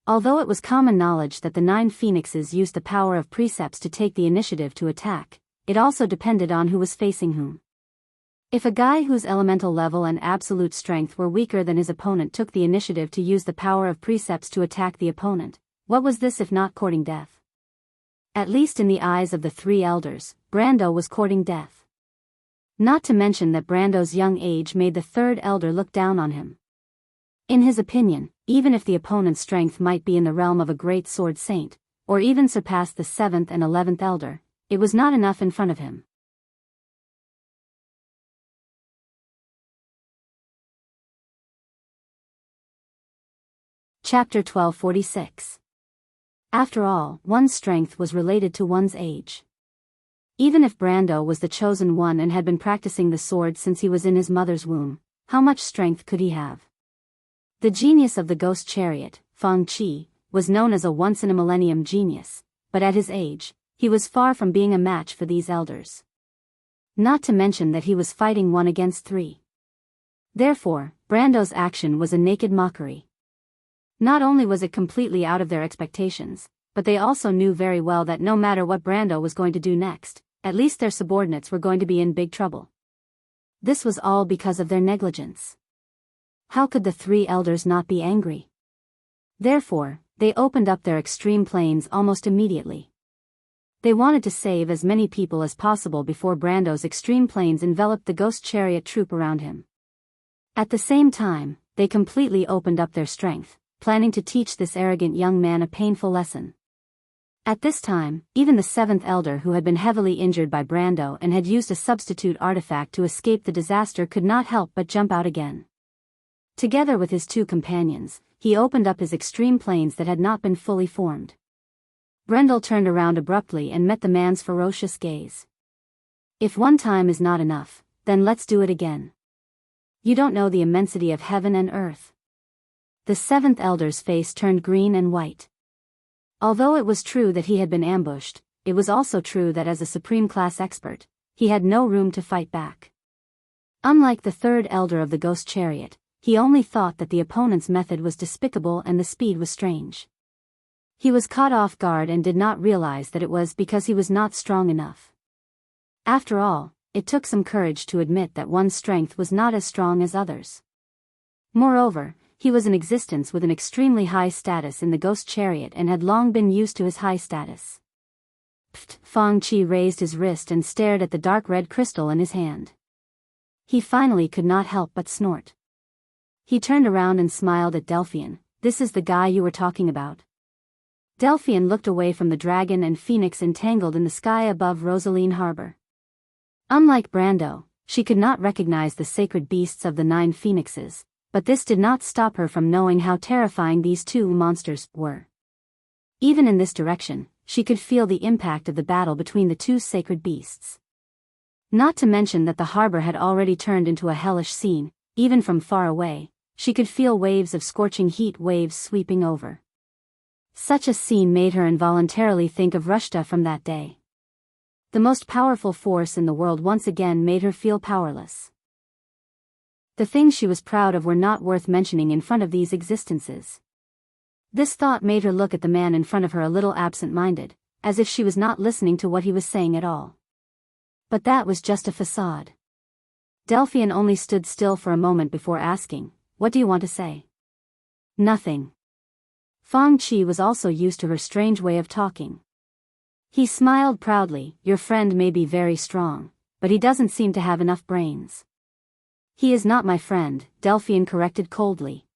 S1: Although it was common knowledge that the 9 Phoenixes used the power of precepts to take the initiative to attack, it also depended on who was facing whom. If a guy whose elemental level and absolute strength were weaker than his opponent took the initiative to use the power of precepts to attack the opponent, what was this if not courting death? At least in the eyes of the three elders, Brando was courting death. Not to mention that Brando's young age made the third elder look down on him. In his opinion, even if the opponent's strength might be in the realm of a great sword saint, or even surpass the 7th and 11th elder, it was not enough in front of him. Chapter 1246. After all, one's strength was related to one's age. Even if Brando was the chosen one and had been practicing the sword since he was in his mother's womb, how much strength could he have? The genius of the Ghost Chariot, Feng Qi, was known as a once-in-a-millennium genius, but at his age, he was far from being a match for these elders. Not to mention that he was fighting 1 against 3. Therefore, Brando's action was a naked mockery. Not only was it completely out of their expectations, but they also knew very well that no matter what Brando was going to do next, at least their subordinates were going to be in big trouble. This was all because of their negligence. How could the three elders not be angry? Therefore, they opened up their extreme planes almost immediately. They wanted to save as many people as possible before Brando's extreme planes enveloped the Ghost Chariot troop around him. At the same time, they completely opened up their strength, planning to teach this arrogant young man a painful lesson. At this time, even the 7th elder who had been heavily injured by Brando and had used a substitute artifact to escape the disaster could not help but jump out again. Together with his 2 companions, he opened up his extreme planes that had not been fully formed. Brendel turned around abruptly and met the man's ferocious gaze. If one time is not enough, then let's do it again. You don't know the immensity of heaven and earth. The 7th elder's face turned green and white. Although it was true that he had been ambushed, it was also true that as a supreme class expert, he had no room to fight back. Unlike the third elder of the Ghost Chariot, he only thought that the opponent's method was despicable and the speed was strange. He was caught off guard and did not realize that it was because he was not strong enough. After all, it took some courage to admit that one's strength was not as strong as others. Moreover, he was in existence with an extremely high status in the Ghost Chariot and had long been used to his high status. Feng Qi raised his wrist and stared at the dark red crystal in his hand. He finally could not help but snort. He turned around and smiled at Delphian. This is the guy you were talking about. Delphian looked away from the dragon and phoenix entangled in the sky above Rosaline Harbor. Unlike Brando, she could not recognize the sacred beasts of the 9 phoenixes, but this did not stop her from knowing how terrifying these 2 monsters were. Even in this direction, she could feel the impact of the battle between the 2 sacred beasts. Not to mention that the harbor had already turned into a hellish scene. Even from far away, she could feel waves of scorching heat waves sweeping over. Such a scene made her involuntarily think of Rushta from that day. The most powerful force in the world once again made her feel powerless. The things she was proud of were not worth mentioning in front of these existences. This thought made her look at the man in front of her a little absent-minded, as if she was not listening to what he was saying at all. But that was just a facade. Delphian only stood still for a moment before asking, "What do you want to say?" "Nothing." Feng Qi was also used to her strange way of talking. He smiled proudly. "Your friend may be very strong, but he doesn't seem to have enough brains." "He is not my friend," Delphian corrected coldly.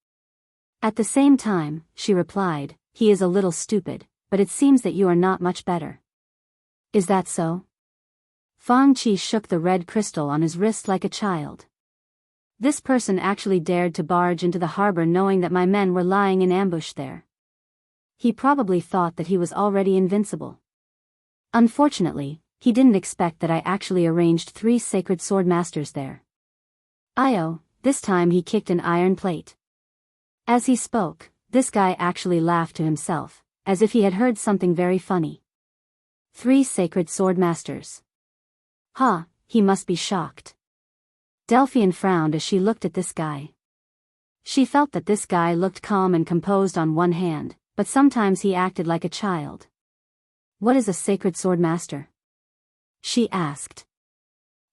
S1: "At the same time," she replied, "he is a little stupid, but it seems that you are not much better. Is that so? Fang Qi shook the red crystal on his wrist like a child. This person actually dared to barge into the harbor knowing that my men were lying in ambush there. He probably thought that he was already invincible. Unfortunately, he didn't expect that I actually arranged 3 sacred sword masters there. This time he kicked an iron plate. As he spoke, this guy actually laughed to himself, as if he had heard something very funny. 3 sacred sword masters. He must be shocked. Delphian frowned as she looked at this guy. She felt that this guy looked calm and composed on one hand, but sometimes he acted like a child. What is a sacred sword master? She asked.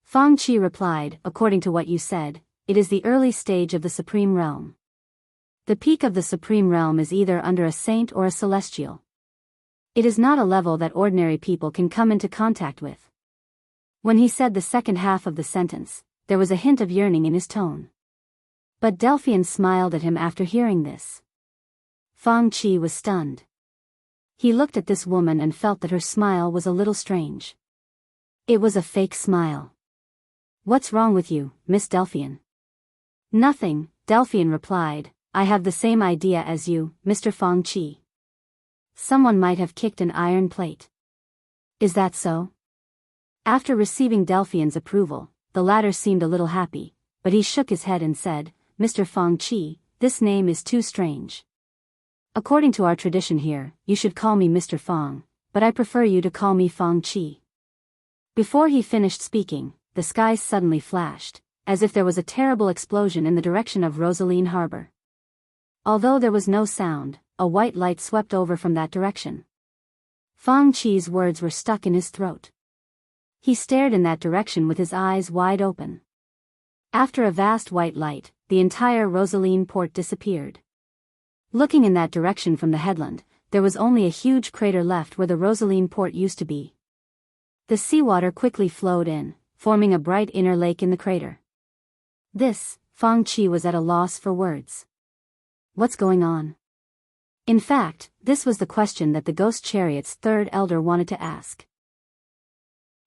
S1: Fang Qi replied, according to what you said, it is the early stage of the Supreme Realm. The peak of the Supreme Realm is either under a saint or a celestial. It is not a level that ordinary people can come into contact with. When he said the second half of the sentence, there was a hint of yearning in his tone. But Delphian smiled at him after hearing this. Fang Qi was stunned. He looked at this woman and felt that her smile was a little strange. It was a fake smile. What's wrong with you, Miss Delphian? Nothing, Delphian replied, I have the same idea as you, Mr. Fang Qi. Someone might have kicked an iron plate. Is that so? After receiving Delphian's approval, the latter seemed a little happy, but he shook his head and said, Mr. Fang Qi, this name is too strange. According to our tradition here, you should call me Mr. Fang, but I prefer you to call me Fang Qi. Before he finished speaking, the sky suddenly flashed, as if there was a terrible explosion in the direction of Rosaline Harbor. Although there was no sound, a white light swept over from that direction. Fang Qi's words were stuck in his throat. He stared in that direction with his eyes wide open. After a vast white light, the entire Rosaline port disappeared. Looking in that direction from the headland, there was only a huge crater left where the Rosaline port used to be. The seawater quickly flowed in, forming a bright inner lake in the crater. Fang Qi was at a loss for words. What's going on? In fact, this was the question that the ghost chariot's 3rd elder wanted to ask.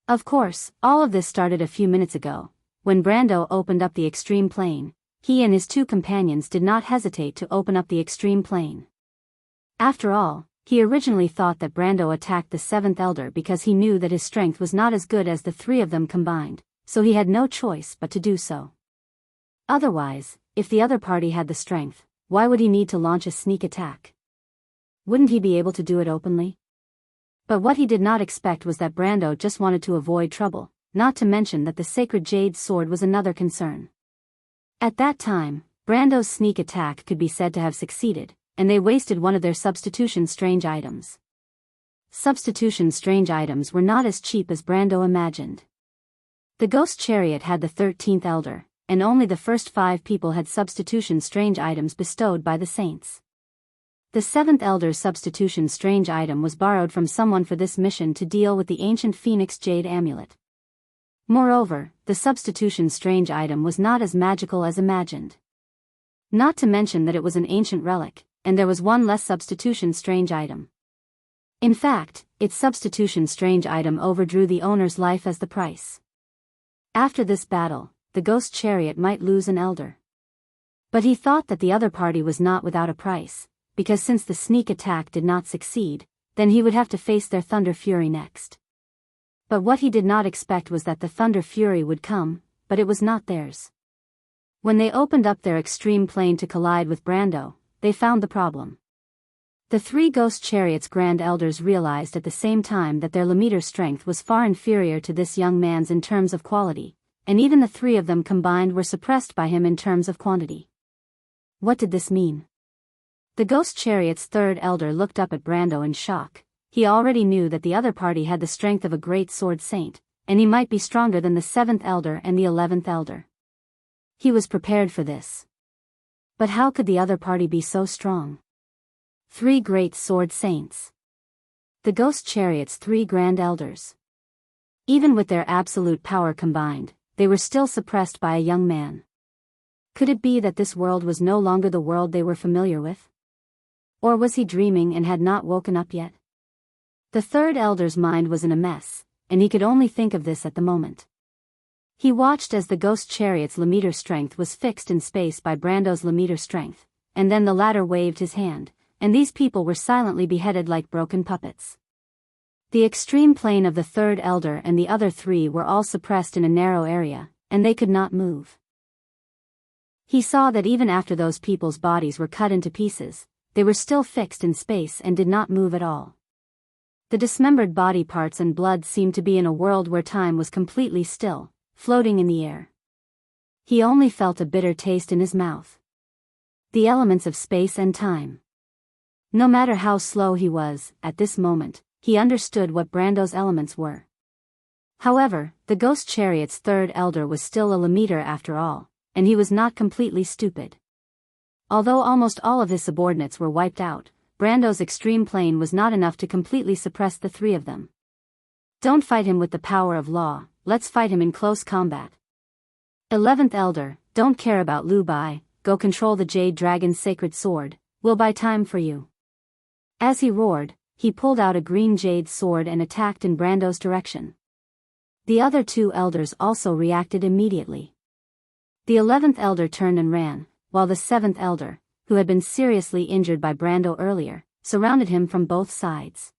S1: Of course, all of this started a few minutes ago. When Brando opened up the extreme plane, he and his 2 companions did not hesitate to open up the extreme plane. After all, he originally thought that Brando attacked the 7th elder because he knew that his strength was not as good as the 3 of them combined, so he had no choice but to do so. Otherwise, if the other party had the strength, why would he need to launch a sneak attack? Wouldn't he be able to do it openly? But what he did not expect was that Brando just wanted to avoid trouble, not to mention that the sacred jade sword was another concern. At that time, Brando's sneak attack could be said to have succeeded, and they wasted one of their substitution strange items. Substitution strange items were not as cheap as Brando imagined. The ghost chariot had the 13th elder, and only the first 5 people had substitution strange items bestowed by the saints. The 7th elder's substitution strange item was borrowed from someone for this mission to deal with the ancient Phoenix Jade amulet. Moreover, the substitution strange item was not as magical as imagined. Not to mention that it was an ancient relic, and there was one less substitution strange item. In fact, its substitution strange item overdrew the owner's life as the price. After this battle, the ghost chariot might lose an elder. But he thought that the other party was not without a price, because since the sneak attack did not succeed, then he would have to face their Thunder Fury next. But what he did not expect was that the Thunder Fury would come, but it was not theirs. When they opened up their extreme plane to collide with Brando, they found the problem. The 3 ghost chariots' grand elders realized at the same time that their Lemiter strength was far inferior to this young man's in terms of quality, and even the 3 of them combined were suppressed by him in terms of quantity. What did this mean? The ghost chariot's 3rd elder looked up at Brando in shock. He already knew that the other party had the strength of a great sword saint, and he might be stronger than the 7th elder and the 11th elder. He was prepared for this. But how could the other party be so strong? 3 great sword saints. The ghost chariot's 3 grand elders. Even with their absolute power combined, they were still suppressed by a young man. Could it be that this world was no longer the world they were familiar with? Or was he dreaming and had not woken up yet? The third elder's mind was in a mess, and he could only think of this at the moment. He watched as the ghost chariot's Lemeter strength was fixed in space by Brando's Lemeter strength, and then the latter waved his hand, and these people were silently beheaded like broken puppets. The extreme plane of the third elder and the other three were all suppressed in a narrow area, and they could not move. He saw that even after those people's bodies were cut into pieces, they were still fixed in space and did not move at all. The dismembered body parts and blood seemed to be in a world where time was completely still, floating in the air. He only felt a bitter taste in his mouth. The elements of space and time. No matter how slow he was, at this moment, he understood what Brando's elements were. However, the ghost chariot's third elder was still a Lemeter after all, and he was not completely stupid. Although almost all of his subordinates were wiped out, Brando's extreme plane was not enough to completely suppress the three of them. Don't fight him with the power of law, let's fight him in close combat. 11th Elder, don't care about Lu Bai, go control the Jade Dragon's sacred sword, we'll buy time for you. As he roared, he pulled out a green jade sword and attacked in Brando's direction. The other two elders also reacted immediately. The 11th Elder turned and ran, while the 7th Elder, who had been seriously injured by Brando earlier, surrounded him from both sides.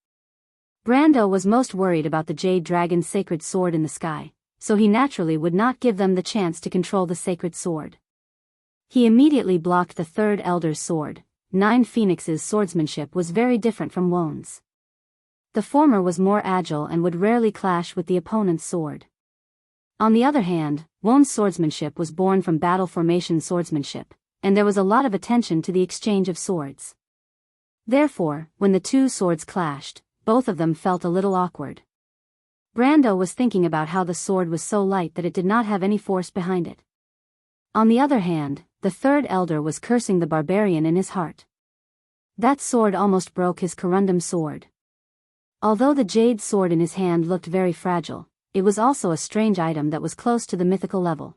S1: Brando was most worried about the Jade Dragon's sacred sword in the sky, so he naturally would not give them the chance to control the sacred sword. He immediately blocked the third elder's sword. Nine Phoenix's swordsmanship was very different from Won's. The former was more agile and would rarely clash with the opponent's sword. On the other hand, Won's swordsmanship was born from battle formation swordsmanship, and there was a lot of attention to the exchange of swords. Therefore, when the two swords clashed, both of them felt a little awkward. Brando was thinking about how the sword was so light that it did not have any force behind it. On the other hand, the third elder was cursing the barbarian in his heart. That sword almost broke his corundum sword. Although the jade sword in his hand looked very fragile, it was also a strange item that was close to the mythical level.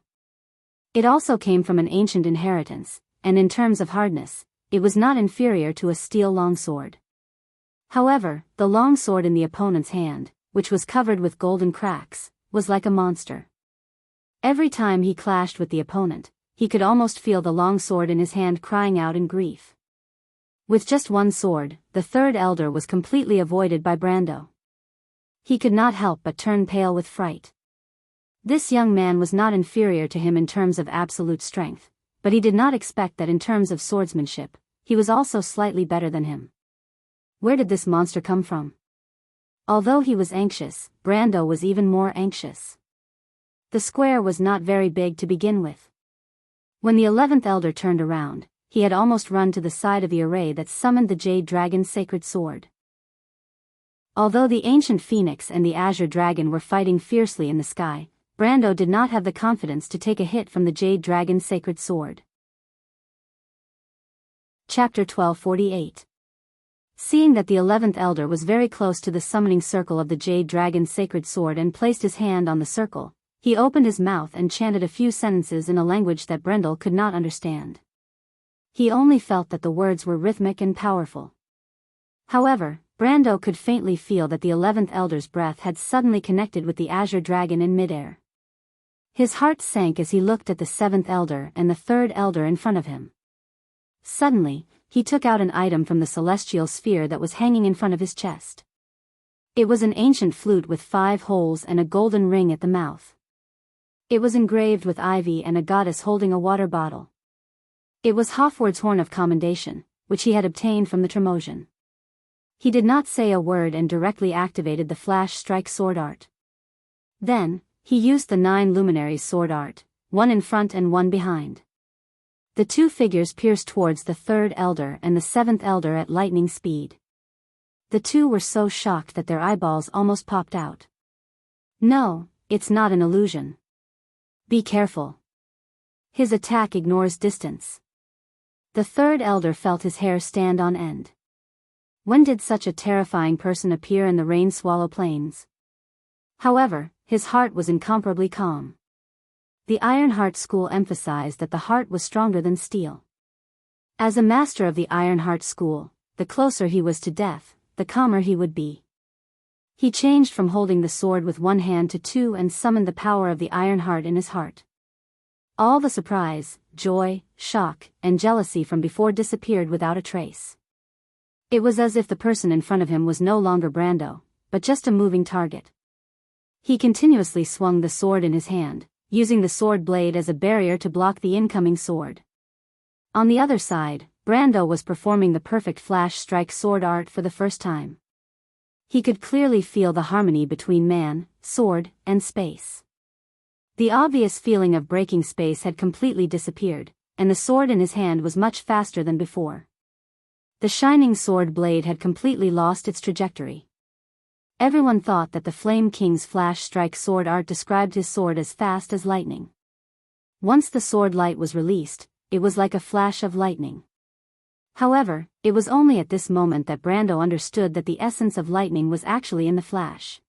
S1: It also came from an ancient inheritance, and in terms of hardness, it was not inferior to a steel longsword. However, the longsword in the opponent's hand, which was covered with golden cracks, was like a monster. Every time he clashed with the opponent, he could almost feel the longsword in his hand crying out in grief. With just one sword, the third elder was completely avoided by Brando. He could not help but turn pale with fright. This young man was not inferior to him in terms of absolute strength, but he did not expect that in terms of swordsmanship, he was also slightly better than him. Where did this monster come from? Although he was anxious, Brando was even more anxious. The square was not very big to begin with. When the 11th Elder turned around, he had almost run to the side of the array that summoned the Jade Dragon's sacred sword. Although the ancient Phoenix and the Azure Dragon were fighting fiercely in the sky, Brando did not have the confidence to take a hit from the Jade Dragon's sacred sword. Chapter 1248. Seeing that the 11th Elder was very close to the summoning circle of the Jade Dragon's sacred sword and placed his hand on the circle, he opened his mouth and chanted a few sentences in a language that Brendel could not understand. He only felt that the words were rhythmic and powerful. However, Brando could faintly feel that the 11th Elder's breath had suddenly connected with the Azure Dragon in midair. His heart sank as he looked at the 7th Elder and the 3rd Elder in front of him. Suddenly, he took out an item from the celestial sphere that was hanging in front of his chest. It was an ancient flute with 5 holes and a golden ring at the mouth. It was engraved with ivy and a goddess holding a water bottle. It was Hofward's horn of commendation, which he had obtained from the Tremosian. He did not say a word and directly activated the flash strike sword art. Then, he used the 9 luminaries sword art, one in front and one behind. The 2 figures pierced towards the 3rd Elder and the 7th Elder at lightning speed. The 2 were so shocked that their eyeballs almost popped out. No, it's not an illusion. Be careful. His attack ignores distance. The 3rd Elder felt his hair stand on end. When did such a terrifying person appear in the rain-swallow plains? However, his heart was incomparably calm. The Ironheart school emphasized that the heart was stronger than steel. As a master of the Ironheart school, the closer he was to death, the calmer he would be. He changed from holding the sword with one hand to two and summoned the power of the iron heart in his heart. All the surprise, joy, shock, and jealousy from before disappeared without a trace. It was as if the person in front of him was no longer Brando, but just a moving target. He continuously swung the sword in his hand, using the sword blade as a barrier to block the incoming sword. On the other side, Brando was performing the perfect flash strike sword art for the first time. He could clearly feel the harmony between man, sword, and space. The obvious feeling of breaking space had completely disappeared, and the sword in his hand was much faster than before. The shining sword blade had completely lost its trajectory. Everyone thought that the Flame King's flash strike sword art described his sword as fast as lightning. Once the sword light was released, it was like a flash of lightning. However, it was only at this moment that Brando understood that the essence of lightning was actually in the flash.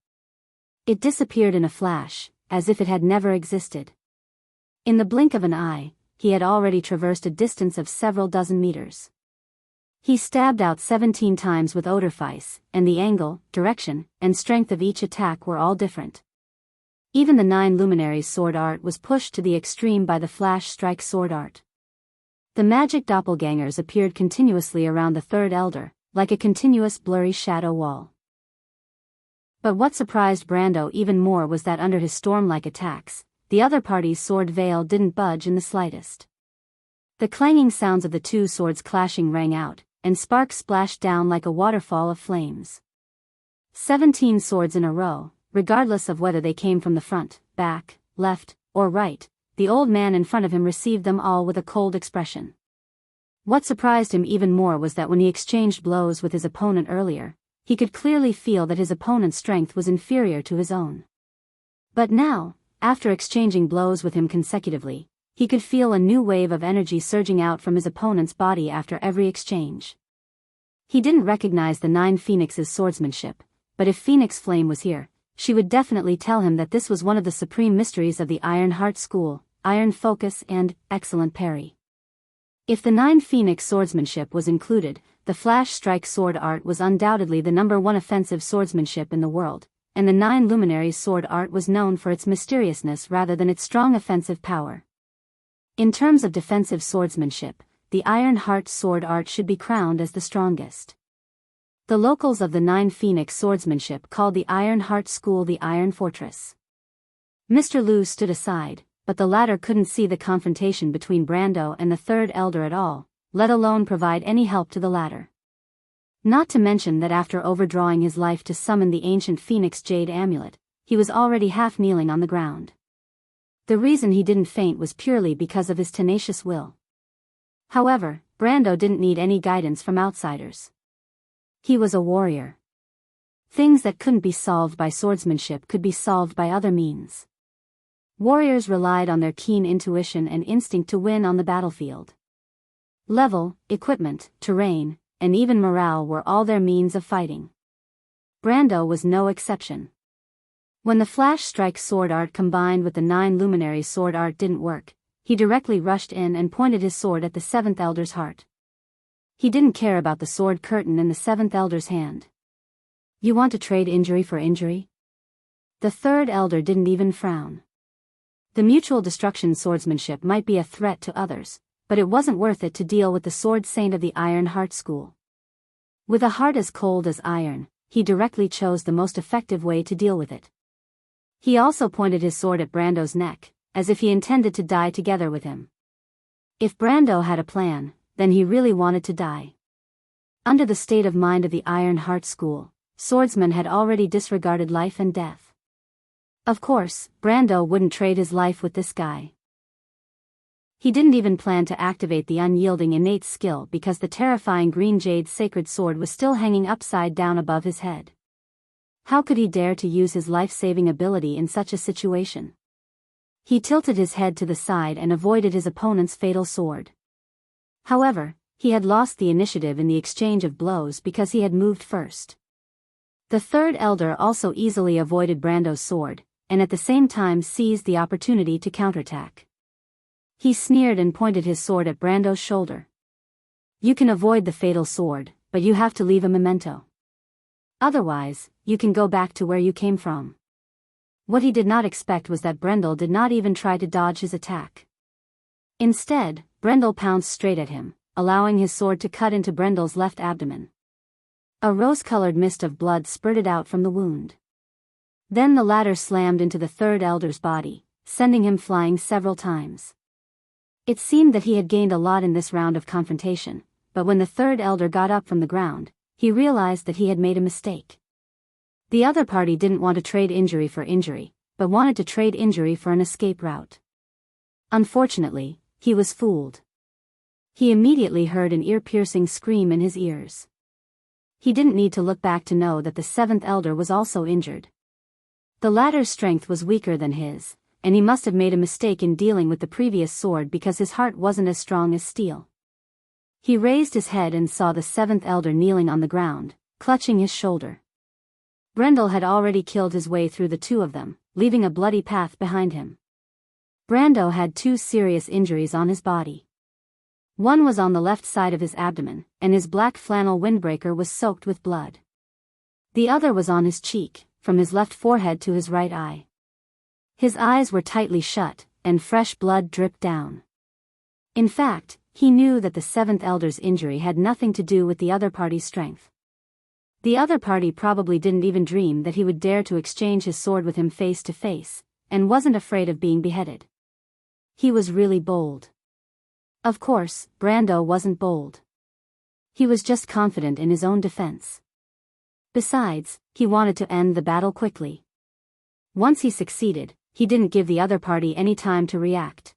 S1: It disappeared in a flash, as if it had never existed. In the blink of an eye, he had already traversed a distance of several dozen meters. He stabbed out 17 times with Odorfice, and the angle, direction, and strength of each attack were all different. Even the 9 luminaries' sword art was pushed to the extreme by the flash strike sword art. The magic doppelgangers appeared continuously around the third elder, like a continuous blurry shadow wall. But what surprised Brando even more was that under his storm-like attacks, the other party's sword veil didn't budge in the slightest. The clanging sounds of the two swords clashing rang out, and sparks splashed down like a waterfall of flames. 17 swords in a row, regardless of whether they came from the front, back, left, or right, the old man in front of him received them all with a cold expression. What surprised him even more was that when he exchanged blows with his opponent earlier, he could clearly feel that his opponent's strength was inferior to his own. But now, after exchanging blows with him consecutively, he could feel a new wave of energy surging out from his opponent's body after every exchange. He didn't recognize the 9 Phoenix's swordsmanship, but if Phoenix Flame was here, she would definitely tell him that this was one of the supreme mysteries of the Iron Heart School, iron focus and excellent parry. If the 9 Phoenix swordsmanship was included, the flash strike sword art was undoubtedly the #1 offensive swordsmanship in the world, and the 9 luminaries sword art was known for its mysteriousness rather than its strong offensive power. In terms of defensive swordsmanship, the Iron Heart sword art should be crowned as the strongest. The locals of the 9 Phoenix swordsmanship called the Iron Heart School the Iron Fortress. Mr. Liu stood aside, but the latter couldn't see the confrontation between Brando and the third elder at all, let alone provide any help to the latter. Not to mention that after overdrawing his life to summon the ancient Phoenix Jade Amulet, he was already half kneeling on the ground. The reason he didn't faint was purely because of his tenacious will. However, Brando didn't need any guidance from outsiders. He was a warrior. Things that couldn't be solved by swordsmanship could be solved by other means. Warriors relied on their keen intuition and instinct to win on the battlefield. Level, equipment, terrain, and even morale were all their means of fighting. Brando was no exception. When the flash strike sword art combined with the 9 luminary sword art didn't work, he directly rushed in and pointed his sword at the 7th elder's heart. He didn't care about the sword curtain in the 7th elder's hand. You want to trade injury for injury? The 3rd elder didn't even frown. The mutual destruction swordsmanship might be a threat to others, but it wasn't worth it to deal with the sword saint of the Iron Heart School. With a heart as cold as iron, he directly chose the most effective way to deal with it. He also pointed his sword at Brando's neck, as if he intended to die together with him. If Brando had a plan, then he really wanted to die. Under the state of mind of the Iron Heart School, swordsmen had already disregarded life and death. Of course, Brando wouldn't trade his life with this guy. He didn't even plan to activate the unyielding innate skill because the terrifying green jade sacred sword was still hanging upside down above his head. How could he dare to use his life-saving ability in such a situation? He tilted his head to the side and avoided his opponent's fatal sword. However, he had lost the initiative in the exchange of blows because he had moved first. The 3rd elder also easily avoided Brando's sword, and at the same time seized the opportunity to counterattack. He sneered and pointed his sword at Brando's shoulder. You can avoid the fatal sword, but you have to leave a memento. Otherwise, you can go back to where you came from. What he did not expect was that Brendel did not even try to dodge his attack. Instead, Brendel pounced straight at him, allowing his sword to cut into Brendel's left abdomen. A rose-colored mist of blood spurted out from the wound. Then the latter slammed into the third elder's body, sending him flying several times. It seemed that he had gained a lot in this round of confrontation, but when the third elder got up from the ground, he realized that he had made a mistake. The other party didn't want to trade injury for injury, but wanted to trade injury for an escape route. Unfortunately, he was fooled. He immediately heard an ear-piercing scream in his ears. He didn't need to look back to know that the seventh elder was also injured. The latter's strength was weaker than his, and he must have made a mistake in dealing with the previous sword because his heart wasn't as strong as steel. He raised his head and saw the seventh elder kneeling on the ground, clutching his shoulder. Brendel had already killed his way through the two of them, leaving a bloody path behind him. Brando had two serious injuries on his body. One was on the left side of his abdomen, and his black flannel windbreaker was soaked with blood. The other was on his cheek, from his left forehead to his right eye. His eyes were tightly shut, and fresh blood dripped down. In fact, he knew that the seventh elder's injury had nothing to do with the other party's strength. The other party probably didn't even dream that he would dare to exchange his sword with him face to face, and wasn't afraid of being beheaded. He was really bold. Of course, Brando wasn't bold. He was just confident in his own defense. Besides, he wanted to end the battle quickly. Once he succeeded, he didn't give the other party any time to react.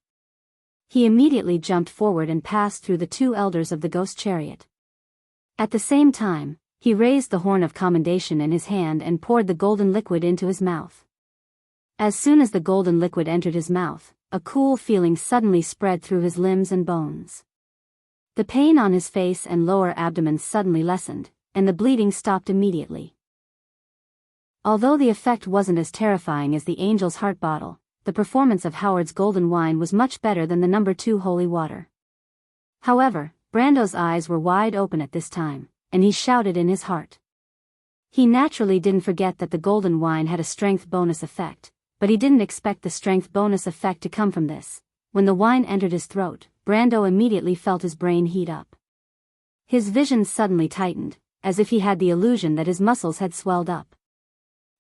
S1: He immediately jumped forward and passed through the two elders of the ghost chariot. At the same time, he raised the horn of commendation in his hand and poured the golden liquid into his mouth. As soon as the golden liquid entered his mouth, a cool feeling suddenly spread through his limbs and bones. The pain on his face and lower abdomen suddenly lessened, and the bleeding stopped immediately. Although the effect wasn't as terrifying as the angel's heart bottle, the performance of Howard's golden wine was much better than the number 2 holy water. However, Brando's eyes were wide open at this time, and he shouted in his heart. He naturally didn't forget that the golden wine had a strength bonus effect, but he didn't expect the strength bonus effect to come from this. When the wine entered his throat, Brando immediately felt his brain heat up. His vision suddenly tightened, as if he had the illusion that his muscles had swelled up.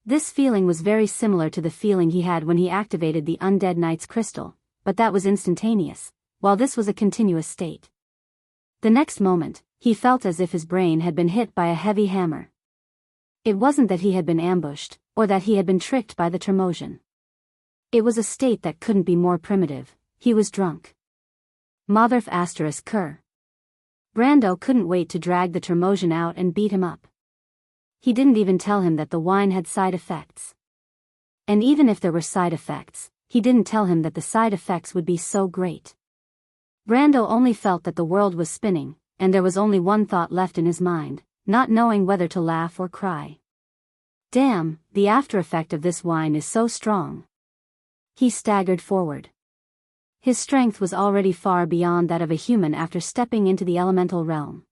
S1: This feeling was very similar to the feeling he had when he activated the Undead Knight's crystal, but that was instantaneous, while this was a continuous state. The next moment, he felt as if his brain had been hit by a heavy hammer. It wasn't that he had been ambushed, or that he had been tricked by the Termosian. It was a state that couldn't be more primitive. He was drunk. Motherf *****. Brando couldn't wait to drag the Termosian out and beat him up. He didn't even tell him that the wine had side effects. And even if there were side effects, he didn't tell him that the side effects would be so great. Brando only felt that the world was spinning, and there was only one thought left in his mind, not knowing whether to laugh or cry. Damn, the after effect of this wine is so strong. He staggered forward. His strength was already far beyond that of a human after stepping into the elemental realm.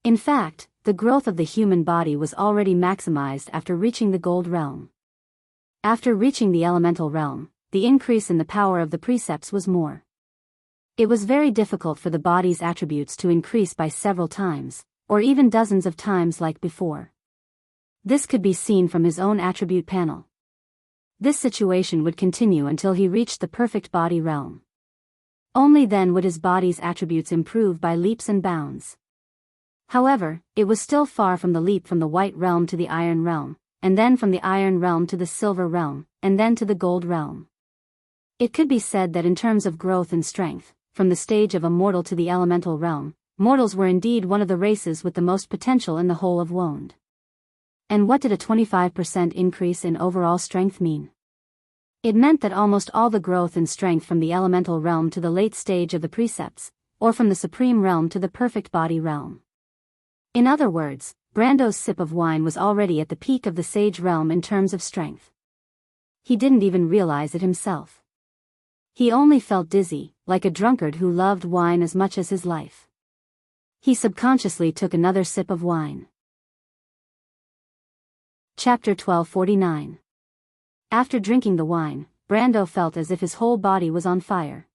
S1: In fact, the growth of the human body was already maximized after reaching the gold realm. After reaching the elemental realm, the increase in the power of the precepts was more. It was very difficult for the body's attributes to increase by several times, or even dozens of times like before. This could be seen from his own attribute panel. This situation would continue until he reached the perfect body realm. Only then would his body's attributes improve by leaps and bounds. However, it was still far from the leap from the white realm to the iron realm, and then from the iron realm to the silver realm, and then to the gold realm. It could be said that in terms of growth and strength, from the stage of a mortal to the elemental realm, mortals were indeed one of the races with the most potential in the whole of Wond. And what did a 25% increase in overall strength mean? It meant that almost all the growth and strength from the elemental realm to the late stage of the precepts, or from the supreme realm to the perfect body realm. In other words, Brando's sip of wine was already at the peak of the sage realm in terms of strength. He didn't even realize it himself. He only felt dizzy, like a drunkard who loved wine as much as his life. He subconsciously took another sip of wine. Chapter 1249. After drinking the wine, Brando felt as if his whole body was on fire.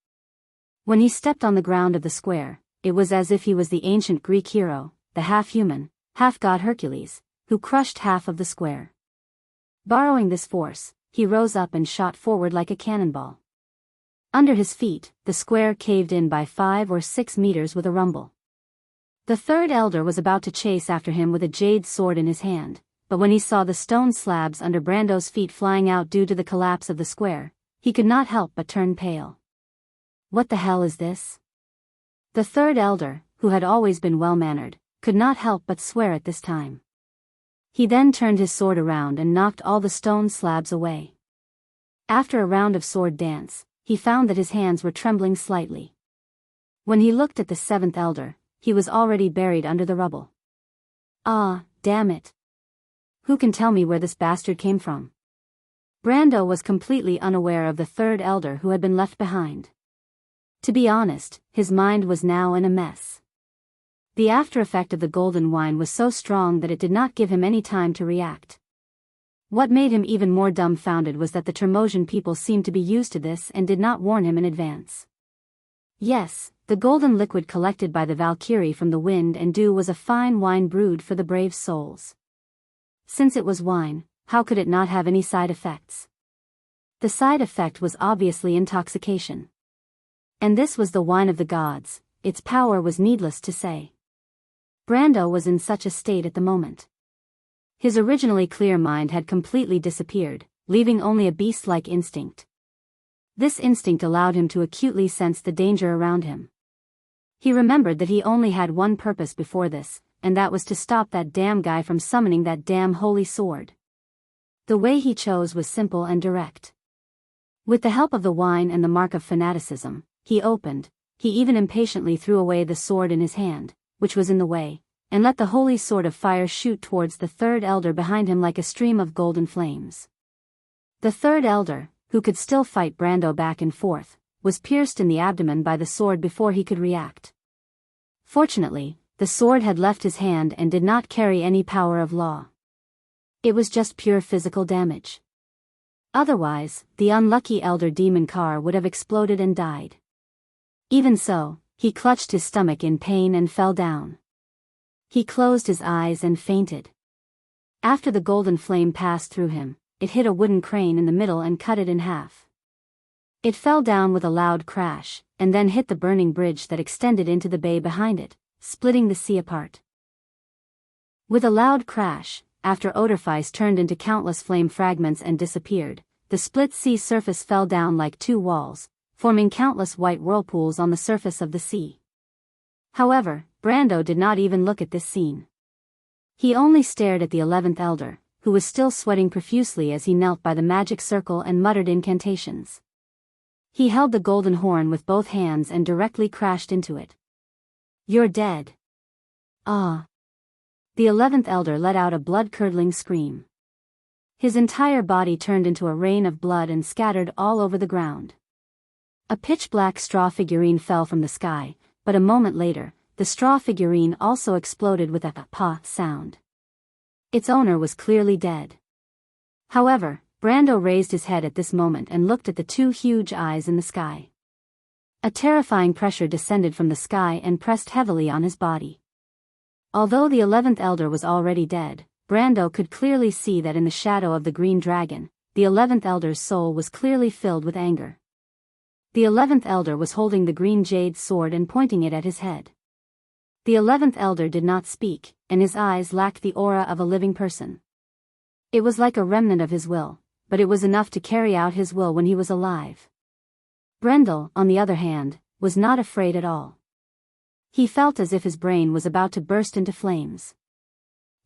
S1: When he stepped on the ground of the square, it was as if he was the ancient Greek hero, the half-human, half-god Hercules, who crushed half of the square. Borrowing this force, he rose up and shot forward like a cannonball. Under his feet, the square caved in by 5 or 6 meters with a rumble. The third elder was about to chase after him with a jade sword in his hand, but when he saw the stone slabs under Brando's feet flying out due to the collapse of the square, he could not help but turn pale. What the hell is this? The third elder, who had always been well-mannered, could not help but swear at this time. He then turned his sword around and knocked all the stone slabs away. After a round of sword dance, he found that his hands were trembling slightly. When he looked at the seventh elder, he was already buried under the rubble. Ah, damn it. Who can tell me where this bastard came from? Brando was completely unaware of the third elder who had been left behind. To be honest, his mind was now in a mess. The after-effect of the golden wine was so strong that it did not give him any time to react. What made him even more dumbfounded was that the Termosian people seemed to be used to this and did not warn him in advance. Yes, the golden liquid collected by the Valkyrie from the wind and dew was a fine wine brewed for the brave souls. Since it was wine, how could it not have any side effects? The side effect was obviously intoxication. And this was the wine of the gods, its power was needless to say. Brando was in such a state at the moment. His originally clear mind had completely disappeared, leaving only a beast-like instinct. This instinct allowed him to acutely sense the danger around him. He remembered that he only had one purpose before this, and that was to stop that damn guy from summoning that damn holy sword. The way he chose was simple and direct. With the help of the wine and the mark of fanaticism, he even impatiently threw away the sword in his hand, which was in the way, and let the holy sword of fire shoot towards the third elder behind him like a stream of golden flames. The third elder, who could still fight Brando back and forth, was pierced in the abdomen by the sword before he could react. Fortunately, the sword had left his hand and did not carry any power of law. It was just pure physical damage. Otherwise, the unlucky elder demon car would have exploded and died. Even so, he clutched his stomach in pain and fell down. He closed his eyes and fainted. After the golden flame passed through him, it hit a wooden crane in the middle and cut it in half. It fell down with a loud crash, and then hit the burning bridge that extended into the bay behind it, splitting the sea apart. With a loud crash, after Oderfeis turned into countless flame fragments and disappeared, the split sea surface fell down like 2 walls, forming countless white whirlpools on the surface of the sea. However, Brando did not even look at this scene. He only stared at the 11th elder, who was still sweating profusely as he knelt by the magic circle and muttered incantations. He held the golden horn with both hands and directly crashed into it. "You're dead." Ah. The 11th elder let out a blood-curdling scream. His entire body turned into a rain of blood and scattered all over the ground. A pitch-black straw figurine fell from the sky, but a moment later, the straw figurine also exploded with a "pa" sound. Its owner was clearly dead. However, Brando raised his head at this moment and looked at the 2 huge eyes in the sky. A terrifying pressure descended from the sky and pressed heavily on his body. Although the 11th elder was already dead, Brando could clearly see that in the shadow of the green dragon, the 11th elder's soul was clearly filled with anger. The 11th elder was holding the green jade sword and pointing it at his head. The 11th elder did not speak, and his eyes lacked the aura of a living person. It was like a remnant of his will, but it was enough to carry out his will when he was alive. Brendel, on the other hand, was not afraid at all. He felt as if his brain was about to burst into flames.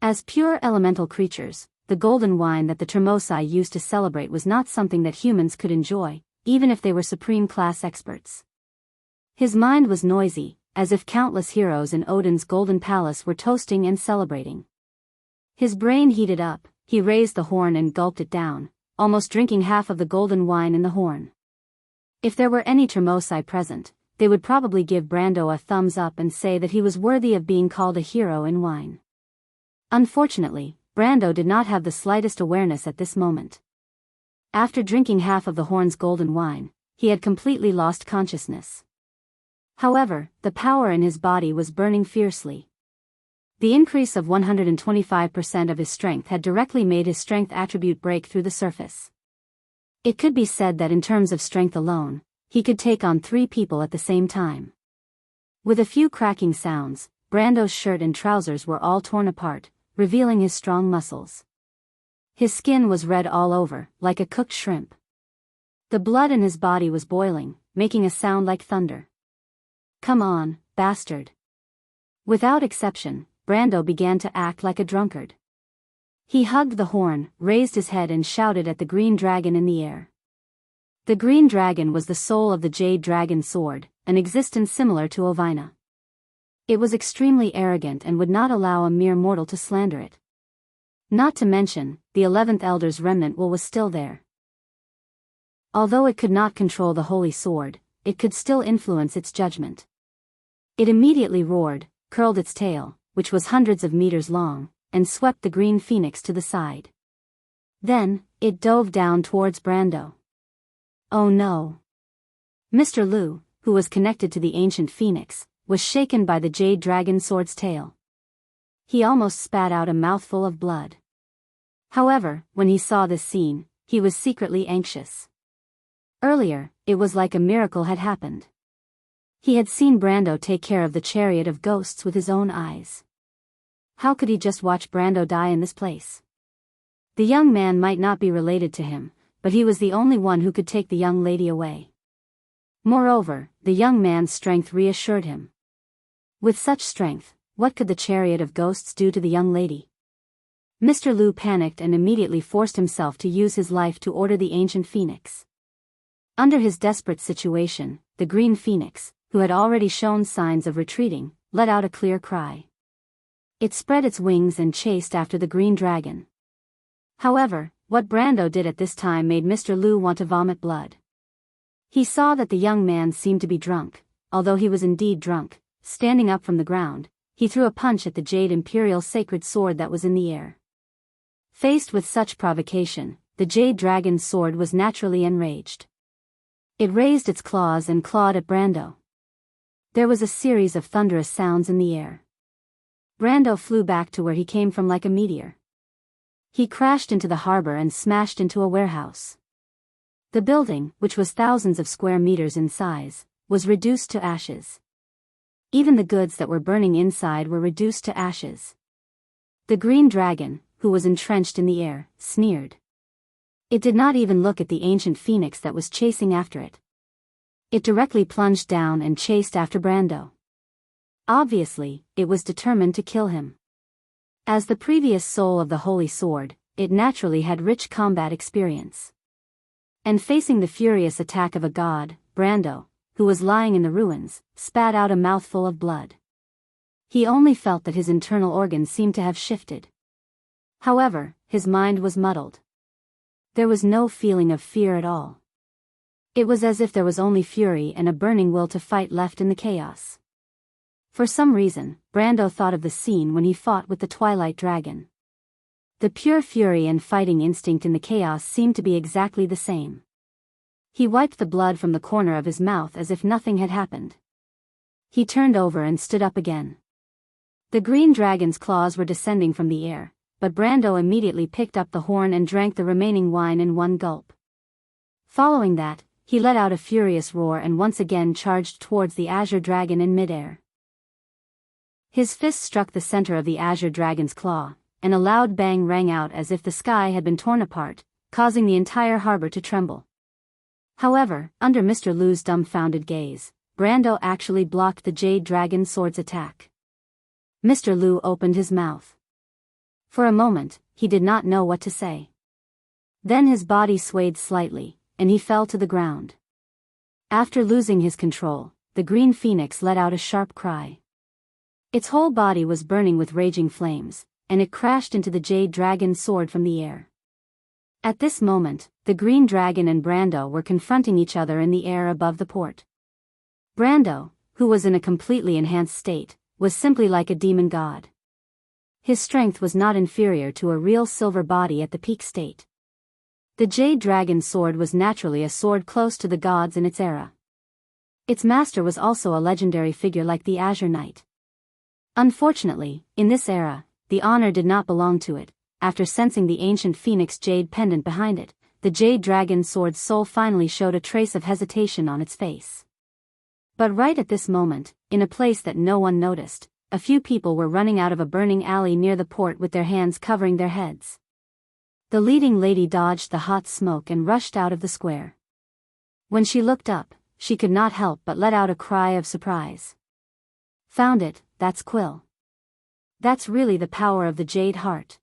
S1: As pure elemental creatures, the golden wine that the Termosi used to celebrate was not something that humans could enjoy, even if they were supreme class experts. His mind was noisy, as if countless heroes in Odin's golden palace were toasting and celebrating. His brain heated up, he raised the horn and gulped it down, almost drinking half of the golden wine in the horn. If there were any Termosi present, they would probably give Brando a thumbs up and say that he was worthy of being called a hero in wine. Unfortunately, Brando did not have the slightest awareness at this moment. After drinking half of the horn's golden wine, he had completely lost consciousness. However, the power in his body was burning fiercely. The increase of 125% of his strength had directly made his strength attribute break through the surface. It could be said that in terms of strength alone, he could take on 3 people at the same time. With a few cracking sounds, Brando's shirt and trousers were all torn apart, revealing his strong muscles. His skin was red all over, like a cooked shrimp. The blood in his body was boiling, making a sound like thunder. "Come on, bastard." Without exception, Brando began to act like a drunkard. He hugged the horn, raised his head and shouted at the green dragon in the air. The green dragon was the soul of the jade dragon sword, an existence similar to Ovina. It was extremely arrogant and would not allow a mere mortal to slander it. Not to mention, the 11th Elder's remnant will was still there. Although it could not control the holy sword, it could still influence its judgment. It immediately roared, curled its tail, which was hundreds of meters long, and swept the green phoenix to the side. Then, it dove down towards Brando. Oh no! Mr. Liu, who was connected to the ancient phoenix, was shaken by the jade dragon sword's tail. He almost spat out a mouthful of blood. However, when he saw this scene, he was secretly anxious. Earlier, it was like a miracle had happened. He had seen Brando take care of the chariot of ghosts with his own eyes. How could he just watch Brando die in this place? The young man might not be related to him, but he was the only one who could take the young lady away. Moreover, the young man's strength reassured him. With such strength, what could the chariot of ghosts do to the young lady? Mr. Liu panicked and immediately forced himself to use his life to order the ancient phoenix. Under his desperate situation, the green phoenix, who had already shown signs of retreating, let out a clear cry. It spread its wings and chased after the green dragon. However, what Brando did at this time made Mr. Liu want to vomit blood. He saw that the young man seemed to be drunk, although he was indeed drunk. Standing up from the ground, he threw a punch at the jade imperial sacred sword that was in the air. Faced with such provocation, the jade dragon's sword was naturally enraged. It raised its claws and clawed at Brando. There was a series of thunderous sounds in the air. Brando flew back to where he came from like a meteor. He crashed into the harbor and smashed into a warehouse. The building, which was thousands of square meters in size, was reduced to ashes. Even the goods that were burning inside were reduced to ashes. The green dragon, who was entrenched in the air, sneered. It did not even look at the ancient phoenix that was chasing after it. It directly plunged down and chased after Brando. Obviously, it was determined to kill him. As the previous soul of the holy sword, it naturally had rich combat experience. And facing the furious attack of a god, Brando, who was lying in the ruins, spat out a mouthful of blood. He only felt that his internal organs seemed to have shifted. However, his mind was muddled. There was no feeling of fear at all. It was as if there was only fury and a burning will to fight left in the chaos. For some reason, Brando thought of the scene when he fought with the Twilight Dragon. The pure fury and fighting instinct in the chaos seemed to be exactly the same. He wiped the blood from the corner of his mouth as if nothing had happened. He turned over and stood up again. The green dragon's claws were descending from the air, but Brando immediately picked up the horn and drank the remaining wine in one gulp. Following that, he let out a furious roar and once again charged towards the azure dragon in midair. His fist struck the center of the azure dragon's claw, and a loud bang rang out as if the sky had been torn apart, causing the entire harbor to tremble. However, under Mr. Liu's dumbfounded gaze, Brando actually blocked the jade dragon sword's attack. Mr. Liu opened his mouth. For a moment, he did not know what to say. Then his body swayed slightly, and he fell to the ground. After losing his control, the green phoenix let out a sharp cry. Its whole body was burning with raging flames, and it crashed into the jade dragon's sword from the air. At this moment, the green dragon and Brando were confronting each other in the air above the port. Brando, who was in a completely enhanced state, was simply like a demon god. His strength was not inferior to a real silver body at the peak state. The Jade Dragon sword was naturally a sword close to the gods in its era. Its master was also a legendary figure like the Azure Knight. Unfortunately, in this era, the honor did not belong to it. After sensing the ancient phoenix jade pendant behind it, the Jade Dragon sword's soul finally showed a trace of hesitation on its face. But right at this moment, in a place that no one noticed, a few people were running out of a burning alley near the port with their hands covering their heads. The leading lady dodged the hot smoke and rushed out of the square. When she looked up, she could not help but let out a cry of surprise. Found it, that's Quill. That's really the power of the Jade Heart.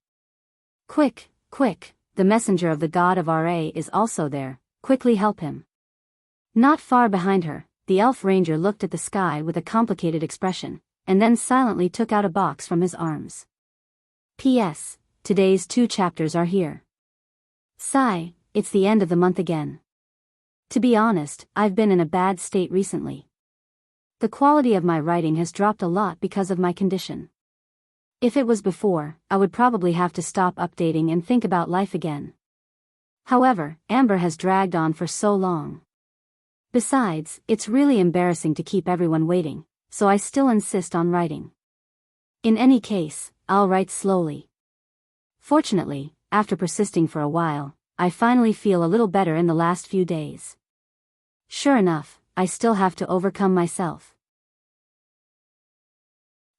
S1: Quick, quick, the messenger of the god of Ra is also there, quickly help him. Not far behind her, the elf ranger looked at the sky with a complicated expression, and then silently took out a box from his arms. P.S. Today's 2 chapters are here. Sigh, it's the end of the month again. To be honest, I've been in a bad state recently. The quality of my writing has dropped a lot because of my condition. If it was before, I would probably have to stop updating and think about life again. However, Amber has dragged on for so long. Besides, it's really embarrassing to keep everyone waiting, so I still insist on writing. In any case, I'll write slowly. Fortunately, after persisting for a while, I finally feel a little better in the last few days. Sure enough, I still have to overcome myself.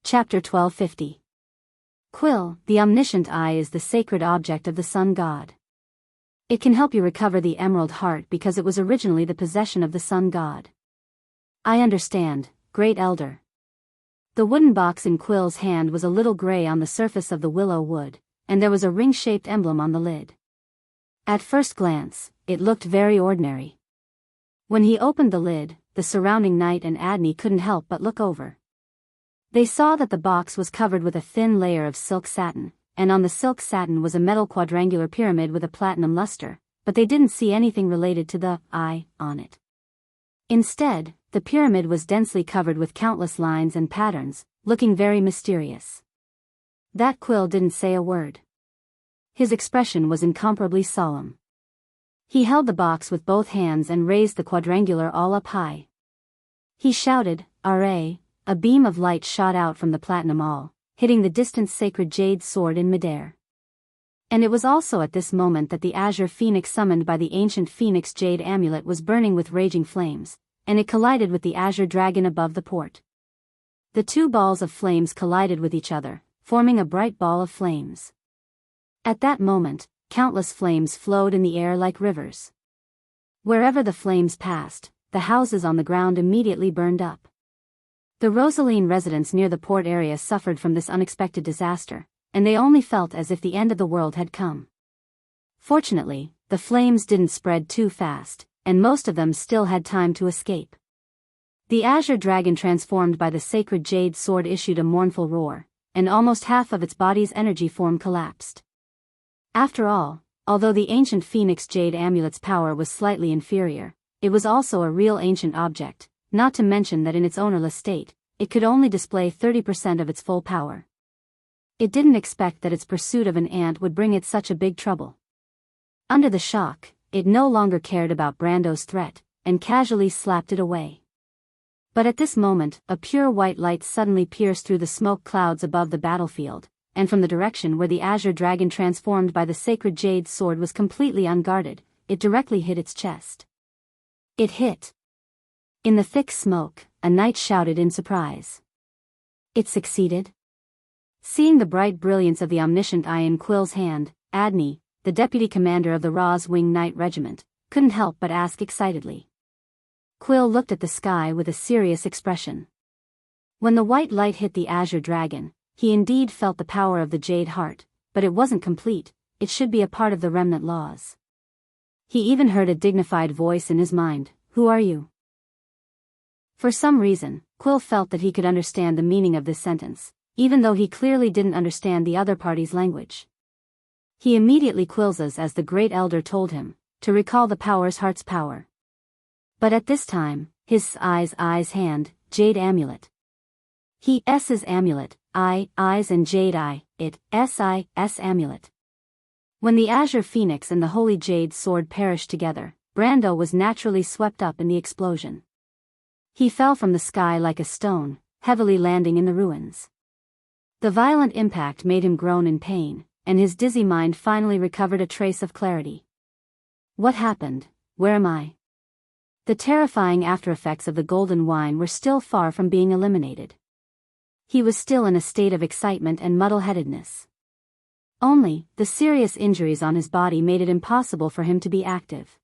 S1: Chapter 1250. Quill, the omniscient eye is the sacred object of the sun god. It can help you recover the emerald heart because it was originally the possession of the sun god. I understand, great elder. The wooden box in Quill's hand was a little gray on the surface of the willow wood, and there was a ring-shaped emblem on the lid. At first glance, it looked very ordinary. When he opened the lid, the surrounding knight and Adney couldn't help but look over. They saw that the box was covered with a thin layer of silk satin, and on the silk satin was a metal quadrangular pyramid with a platinum luster, but they didn't see anything related to the eye on it. Instead, the pyramid was densely covered with countless lines and patterns, looking very mysterious. That Quill didn't say a word. His expression was incomparably solemn. He held the box with both hands and raised the quadrangular all up high. He shouted, "Array!" A beam of light shot out from the platinum awl, hitting the distant sacred jade sword in midair. And it was also at this moment that the azure phoenix summoned by the ancient phoenix jade amulet was burning with raging flames, and it collided with the azure dragon above the port. The 2 balls of flames collided with each other, forming a bright ball of flames. At that moment, countless flames flowed in the air like rivers. Wherever the flames passed, the houses on the ground immediately burned up. The Rosaline residents near the port area suffered from this unexpected disaster, and they only felt as if the end of the world had come. Fortunately, the flames didn't spread too fast, and most of them still had time to escape. The azure dragon transformed by the sacred jade sword issued a mournful roar, and almost half of its body's energy form collapsed. After all, although the ancient phoenix jade amulet's power was slightly inferior, it was also a real ancient object, not to mention that in its ownerless state, it could only display 30% of its full power. It didn't expect that its pursuit of an ant would bring it such a big trouble. Under the shock, it no longer cared about Brando's threat, and casually slapped it away. But at this moment, a pure white light suddenly pierced through the smoke clouds above the battlefield, and from the direction where the azure dragon transformed by the sacred jade sword was completely unguarded, it directly hit its chest. It hit. In the thick smoke, a knight shouted in surprise. It succeeded? Seeing the bright brilliance of the omniscient eye in Quill's hand, Adney, the deputy commander of the Ra's Wing Knight Regiment, couldn't help but ask excitedly. Quill looked at the sky with a serious expression. When the white light hit the azure dragon, he indeed felt the power of the jade heart, but it wasn't complete, it should be a part of the remnant laws. He even heard a dignified voice in his mind, "Who are you?" For some reason, Quill felt that he could understand the meaning of this sentence, even though he clearly didn't understand the other party's language. He immediately quills as the great elder told him, to recall the power's heart's power. But at this time, his eyes hand, jade amulet. He S's amulet, eyes and jade eye, its amulet. When the Azure Phoenix and the Holy Jade Sword perished together, Brando was naturally swept up in the explosion. He fell from the sky like a stone, heavily landing in the ruins. The violent impact made him groan in pain, and his dizzy mind finally recovered a trace of clarity. What happened? Where am I? The terrifying aftereffects of the golden wine were still far from being eliminated. He was still in a state of excitement and muddle-headedness. Only, the serious injuries on his body made it impossible for him to be active.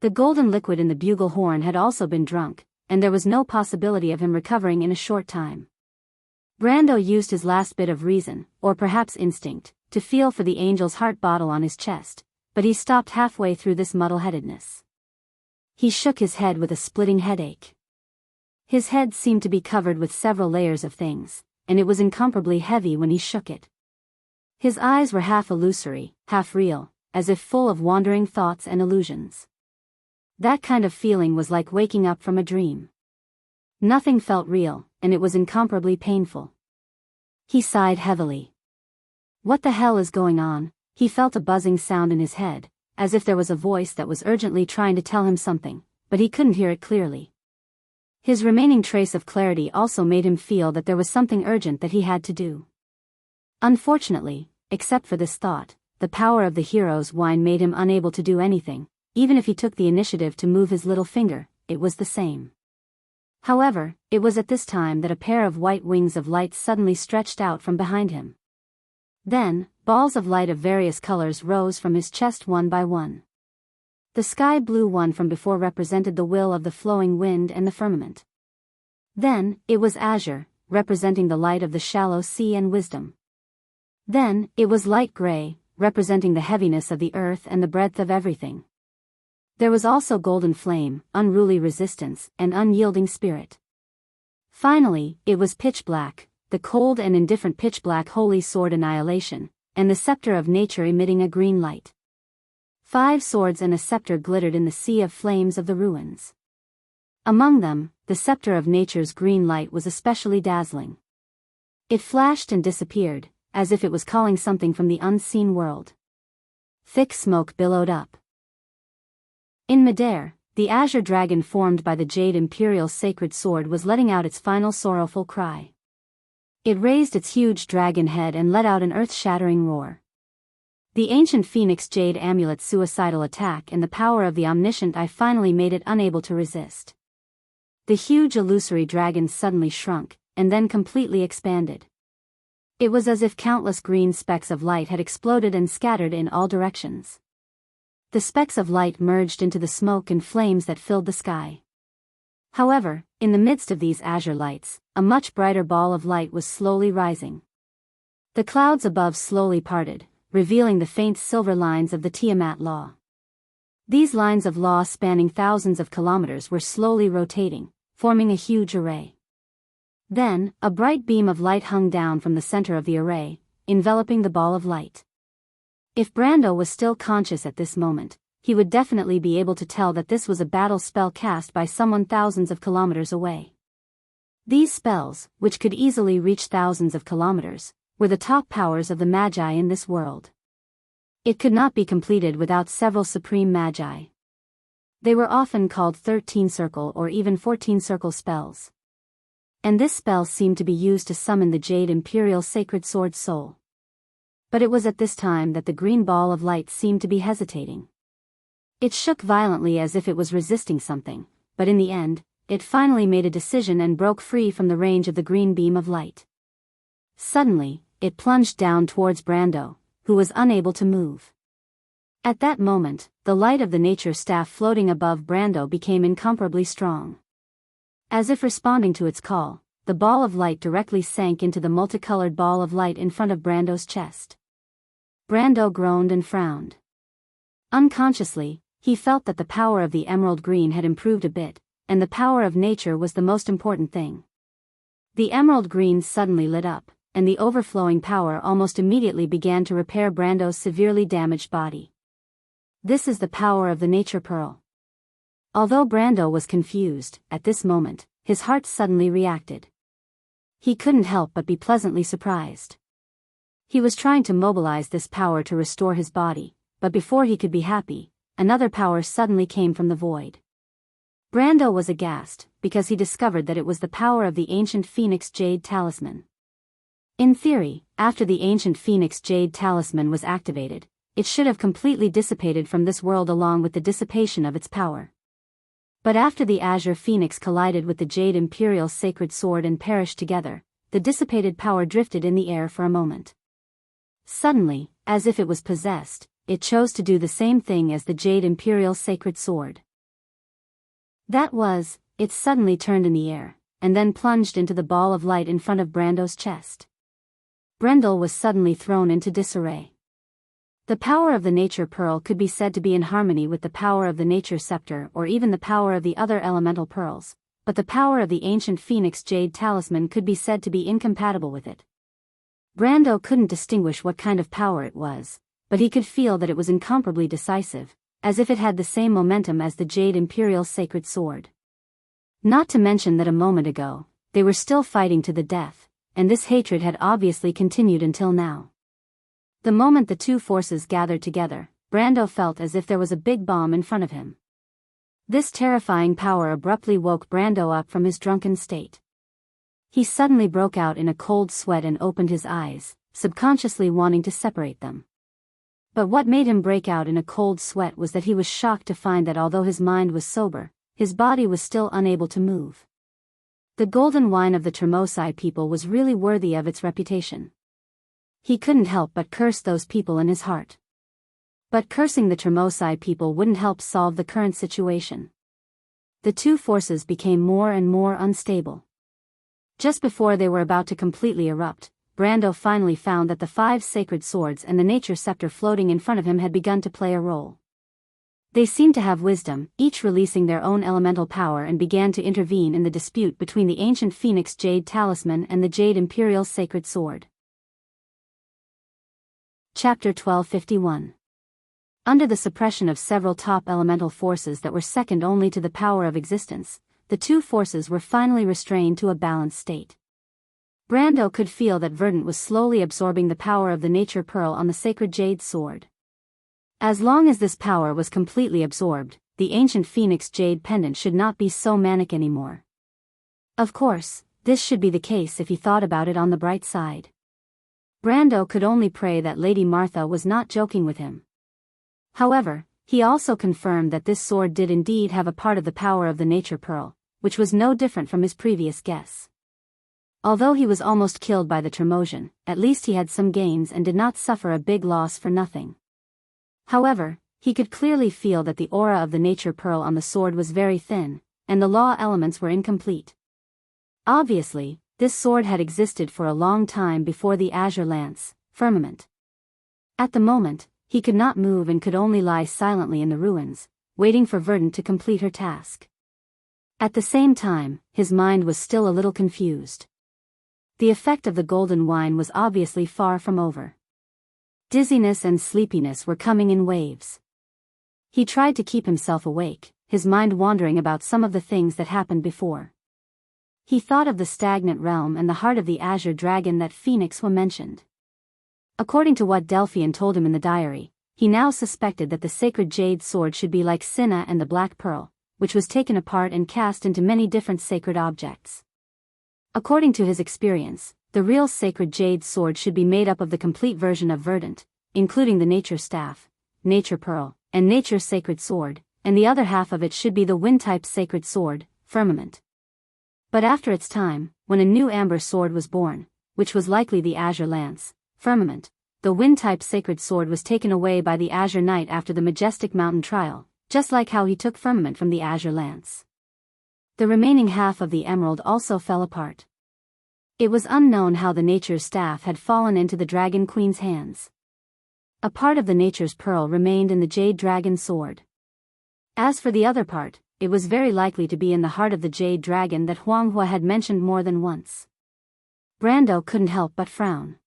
S1: The golden liquid in the bugle horn had also been drunk, and there was no possibility of him recovering in a short time. Brando used his last bit of reason, or perhaps instinct, to feel for the angel's heart bottle on his chest, but he stopped halfway through this muddle-headedness. He shook his head with a splitting headache. His head seemed to be covered with several layers of things, and it was incomparably heavy when he shook it. His eyes were half illusory, half real, as if full of wandering thoughts and illusions. That kind of feeling was like waking up from a dream. Nothing felt real, and it was incomparably painful. He sighed heavily. What the hell is going on? He felt a buzzing sound in his head, as if there was a voice that was urgently trying to tell him something, but he couldn't hear it clearly. His remaining trace of clarity also made him feel that there was something urgent that he had to do. Unfortunately, except for this thought, the power of the hero's wine made him unable to do anything. Even if he took the initiative to move his little finger, it was the same. However, it was at this time that a pair of white wings of light suddenly stretched out from behind him. Then, balls of light of various colors rose from his chest one by one. The sky blue one from before represented the will of the flowing wind and the firmament. Then, it was azure, representing the light of the shallow sea and wisdom. Then, it was light gray, representing the heaviness of the earth and the breadth of everything. There was also golden flame, unruly resistance, and unyielding spirit. Finally, it was pitch black, the cold and indifferent pitch black holy sword annihilation, and the scepter of nature emitting a green light. 5 swords and a scepter glittered in the sea of flames of the ruins. Among them, the scepter of nature's green light was especially dazzling. It flashed and disappeared, as if it was calling something from the unseen world. Thick smoke billowed up. In midair, the azure dragon formed by the Jade Imperial's sacred sword was letting out its final sorrowful cry. It raised its huge dragon head and let out an earth-shattering roar. The ancient Phoenix Jade Amulet's suicidal attack and the power of the omniscient Eye finally made it unable to resist. The huge illusory dragon suddenly shrunk, and then completely expanded. It was as if countless green specks of light had exploded and scattered in all directions. The specks of light merged into the smoke and flames that filled the sky. However, in the midst of these azure lights, a much brighter ball of light was slowly rising. The clouds above slowly parted, revealing the faint silver lines of the Tiamat Law. These lines of law spanning thousands of kilometers were slowly rotating, forming a huge array. Then, a bright beam of light hung down from the center of the array, enveloping the ball of light. If Brando was still conscious at this moment, he would definitely be able to tell that this was a battle spell cast by someone thousands of kilometers away. These spells, which could easily reach thousands of kilometers, were the top powers of the Magi in this world. It could not be completed without several supreme Magi. They were often called 13-circle or even 14-circle spells. And this spell seemed to be used to summon the Jade Imperial Sacred Sword soul. But it was at this time that the green ball of light seemed to be hesitating. It shook violently as if it was resisting something, but in the end, it finally made a decision and broke free from the range of the green beam of light. Suddenly, it plunged down towards Brando, who was unable to move. At that moment, the light of the nature staff floating above Brando became incomparably strong. As if responding to its call, the ball of light directly sank into the multicolored ball of light in front of Brando's chest. Brando groaned and frowned. Unconsciously, he felt that the power of the emerald green had improved a bit, and the power of nature was the most important thing. The emerald green suddenly lit up, and the overflowing power almost immediately began to repair Brando's severely damaged body. This is the power of the nature pearl. Although Brando was confused, at this moment, his heart suddenly reacted. He couldn't help but be pleasantly surprised. He was trying to mobilize this power to restore his body, but before he could be happy, another power suddenly came from the void. Brando was aghast, because he discovered that it was the power of the ancient Phoenix Jade Talisman. In theory, after the ancient Phoenix Jade Talisman was activated, it should have completely dissipated from this world along with the dissipation of its power. But after the Azure Phoenix collided with the Jade Imperial Sacred Sword and perished together, the dissipated power drifted in the air for a moment. Suddenly, as if it was possessed, it chose to do the same thing as the Jade Imperial Sacred Sword. That was, it suddenly turned in the air, and then plunged into the ball of light in front of Brando's chest. Brendel was suddenly thrown into disarray. The power of the Nature Pearl could be said to be in harmony with the power of the Nature Scepter or even the power of the other elemental pearls, but the power of the ancient Phoenix Jade Talisman could be said to be incompatible with it. Brando couldn't distinguish what kind of power it was, but he could feel that it was incomparably decisive, as if it had the same momentum as the Jade Imperial Sacred Sword. Not to mention that a moment ago, they were still fighting to the death, and this hatred had obviously continued until now. The moment the two forces gathered together, Brando felt as if there was a big bomb in front of him. This terrifying power abruptly woke Brando up from his drunken state. He suddenly broke out in a cold sweat and opened his eyes, subconsciously wanting to separate them. But what made him break out in a cold sweat was that he was shocked to find that although his mind was sober, his body was still unable to move. The golden wine of the Tremosai people was really worthy of its reputation. He couldn't help but curse those people in his heart. But cursing the Tremosai people wouldn't help solve the current situation. The two forces became more and more unstable. Just before they were about to completely erupt, Brando finally found that the 5 sacred swords and the nature scepter floating in front of him had begun to play a role. They seemed to have wisdom, each releasing their own elemental power, and began to intervene in the dispute between the ancient Phoenix Jade Talisman and the Jade Imperial Sacred Sword. Chapter 1251. Under the suppression of several top elemental forces that were second only to the power of existence, the two forces were finally restrained to a balanced state. Brando could feel that Verdant was slowly absorbing the power of the Nature Pearl on the sacred Jade Sword. As long as this power was completely absorbed, the ancient Phoenix Jade Pendant should not be so manic anymore. Of course, this should be the case if he thought about it on the bright side. Brando could only pray that Lady Martha was not joking with him. However, he also confirmed that this sword did indeed have a part of the power of the Nature Pearl, which was no different from his previous guess. Although he was almost killed by the Tremosian, at least he had some gains and did not suffer a big loss for nothing. However, he could clearly feel that the aura of the Nature Pearl on the sword was very thin, and the law elements were incomplete. Obviously, this sword had existed for a long time before the Azure Lance, Firmament. At the moment, he could not move and could only lie silently in the ruins, waiting for Verdant to complete her task. At the same time, his mind was still a little confused. The effect of the golden wine was obviously far from over. Dizziness and sleepiness were coming in waves. He tried to keep himself awake, his mind wandering about some of the things that happened before. He thought of the stagnant realm and the heart of the azure dragon that Phoenix mentioned. According to what Delphian told him in the diary, he now suspected that the sacred jade sword should be like Cinna and the Black Pearl, which was taken apart and cast into many different sacred objects. According to his experience, the real sacred jade sword should be made up of the complete version of Verdant, including the Nature Staff, Nature Pearl, and Nature Sacred Sword, and the other half of it should be the Wind-type Sacred Sword, Firmament. But after its time, when a new Amber Sword was born, which was likely the Azure Lance, Firmament, the Wind-type Sacred Sword was taken away by the Azure Knight after the Majestic Mountain trial, just like how he took Firmament from the Azure Lance. The remaining half of the emerald also fell apart. It was unknown how the Nature's Staff had fallen into the Dragon Queen's hands. A part of the Nature's Pearl remained in the Jade Dragon Sword. As for the other part, it was very likely to be in the heart of the Jade Dragon that Huanghua had mentioned more than once. Brando couldn't help but frown.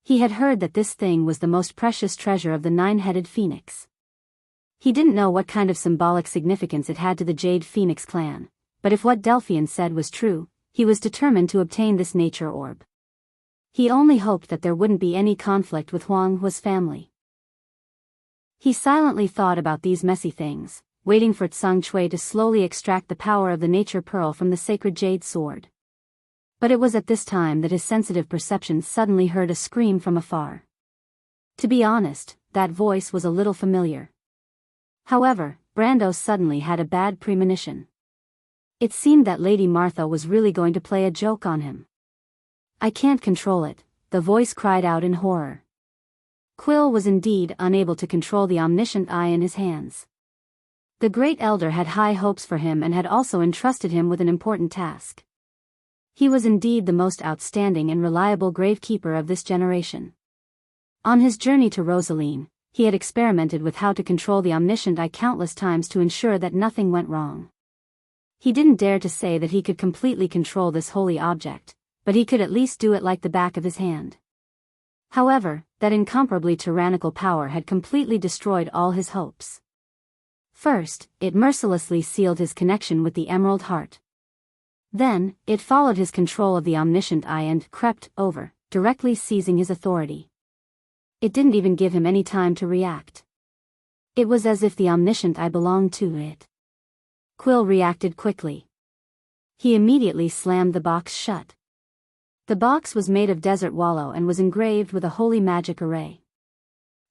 S1: He had heard that this thing was the most precious treasure of the nine-headed phoenix. He didn't know what kind of symbolic significance it had to the Jade Phoenix clan, but if what Delphian said was true, he was determined to obtain this nature orb. He only hoped that there wouldn't be any conflict with Huang Hua's family. He silently thought about these messy things, waiting for Tsang Chui to slowly extract the power of the nature pearl from the sacred jade sword. But it was at this time that his sensitive perception suddenly heard a scream from afar. To be honest, that voice was a little familiar. However, Brando suddenly had a bad premonition. It seemed that Lady Martha was really going to play a joke on him. "I can't control it," the voice cried out in horror. Quill was indeed unable to control the omniscient eye in his hands. The great elder had high hopes for him and had also entrusted him with an important task. He was indeed the most outstanding and reliable gravekeeper of this generation. On his journey to Rosaline, he had experimented with how to control the omniscient eye countless times to ensure that nothing went wrong. He didn't dare to say that he could completely control this holy object, but he could at least do it like the back of his hand. However, that incomparably tyrannical power had completely destroyed all his hopes. First, it mercilessly sealed his connection with the Emerald Heart. Then, it followed his control of the omniscient eye and crept over, directly seizing his authority. It didn't even give him any time to react. It was as if the omniscient eye belonged to it. Quill reacted quickly. He immediately slammed the box shut. The box was made of desert wallow and was engraved with a holy magic array.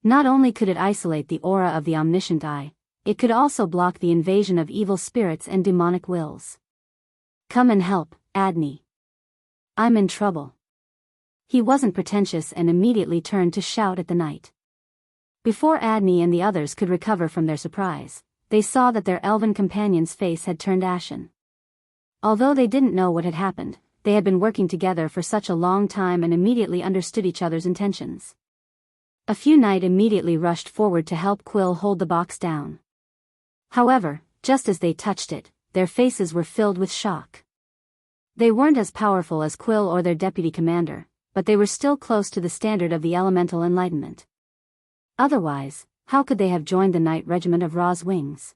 S1: Not only could it isolate the aura of the omniscient eye, it could also block the invasion of evil spirits and demonic wills. "Come and help, Adney. I'm in trouble." He wasn't pretentious and immediately turned to shout at the knight. Before Adney and the others could recover from their surprise, they saw that their elven companion's face had turned ashen. Although they didn't know what had happened, they had been working together for such a long time and immediately understood each other's intentions. A few knights immediately rushed forward to help Quill hold the box down. However, just as they touched it, their faces were filled with shock. They weren't as powerful as Quill or their deputy commander, but they were still close to the standard of the elemental enlightenment. Otherwise, how could they have joined the Knight Regiment of Ra's Wings?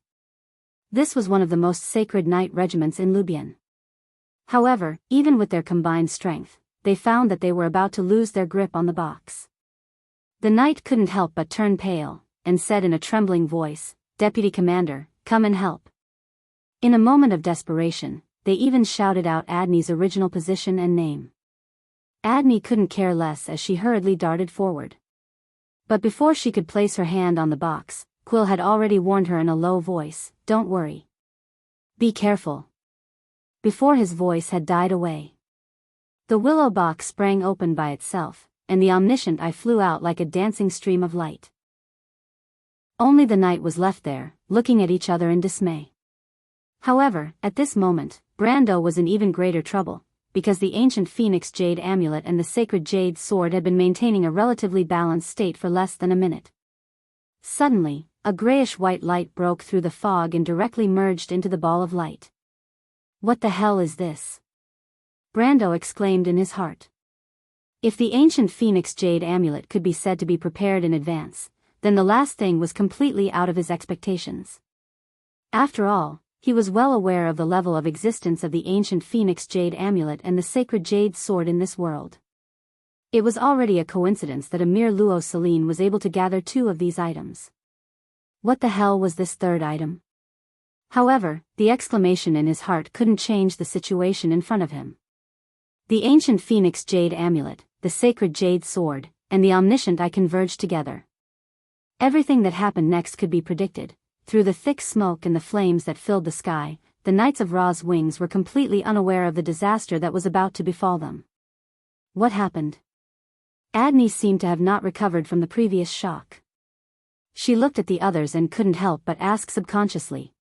S1: This was one of the most sacred knight regiments in Lubian. However, even with their combined strength, they found that they were about to lose their grip on the box. The knight couldn't help but turn pale, and said in a trembling voice, "Deputy Commander, come and help." In a moment of desperation, they even shouted out Adney's original position and name. Adney couldn't care less as she hurriedly darted forward. But before she could place her hand on the box, Quill had already warned her in a low voice, "Don't worry. Be careful." Before his voice had died away, the willow box sprang open by itself, and the omniscient eye flew out like a dancing stream of light. Only the knight was left there, looking at each other in dismay. However, at this moment, Brando was in even greater trouble, because the ancient Phoenix Jade Amulet and the sacred Jade Sword had been maintaining a relatively balanced state for less than a minute. Suddenly, a grayish-white light broke through the fog and directly merged into the ball of light. "What the hell is this?" Brando exclaimed in his heart. If the ancient Phoenix Jade Amulet could be said to be prepared in advance, then the last thing was completely out of his expectations. After all, he was well aware of the level of existence of the ancient Phoenix Jade Amulet and the sacred Jade Sword in this world. It was already a coincidence that a mere Luo Celine was able to gather two of these items. What the hell was this third item? However, the exclamation in his heart couldn't change the situation in front of him. The ancient Phoenix Jade Amulet, the sacred Jade Sword, and the omniscient eye converged together. Everything that happened next could be predicted. Through the thick smoke and the flames that filled the sky, the Knights of Ra's Wings were completely unaware of the disaster that was about to befall them. What happened? Adney seemed to have not recovered from the previous shock. She looked at the others and couldn't help but ask subconsciously.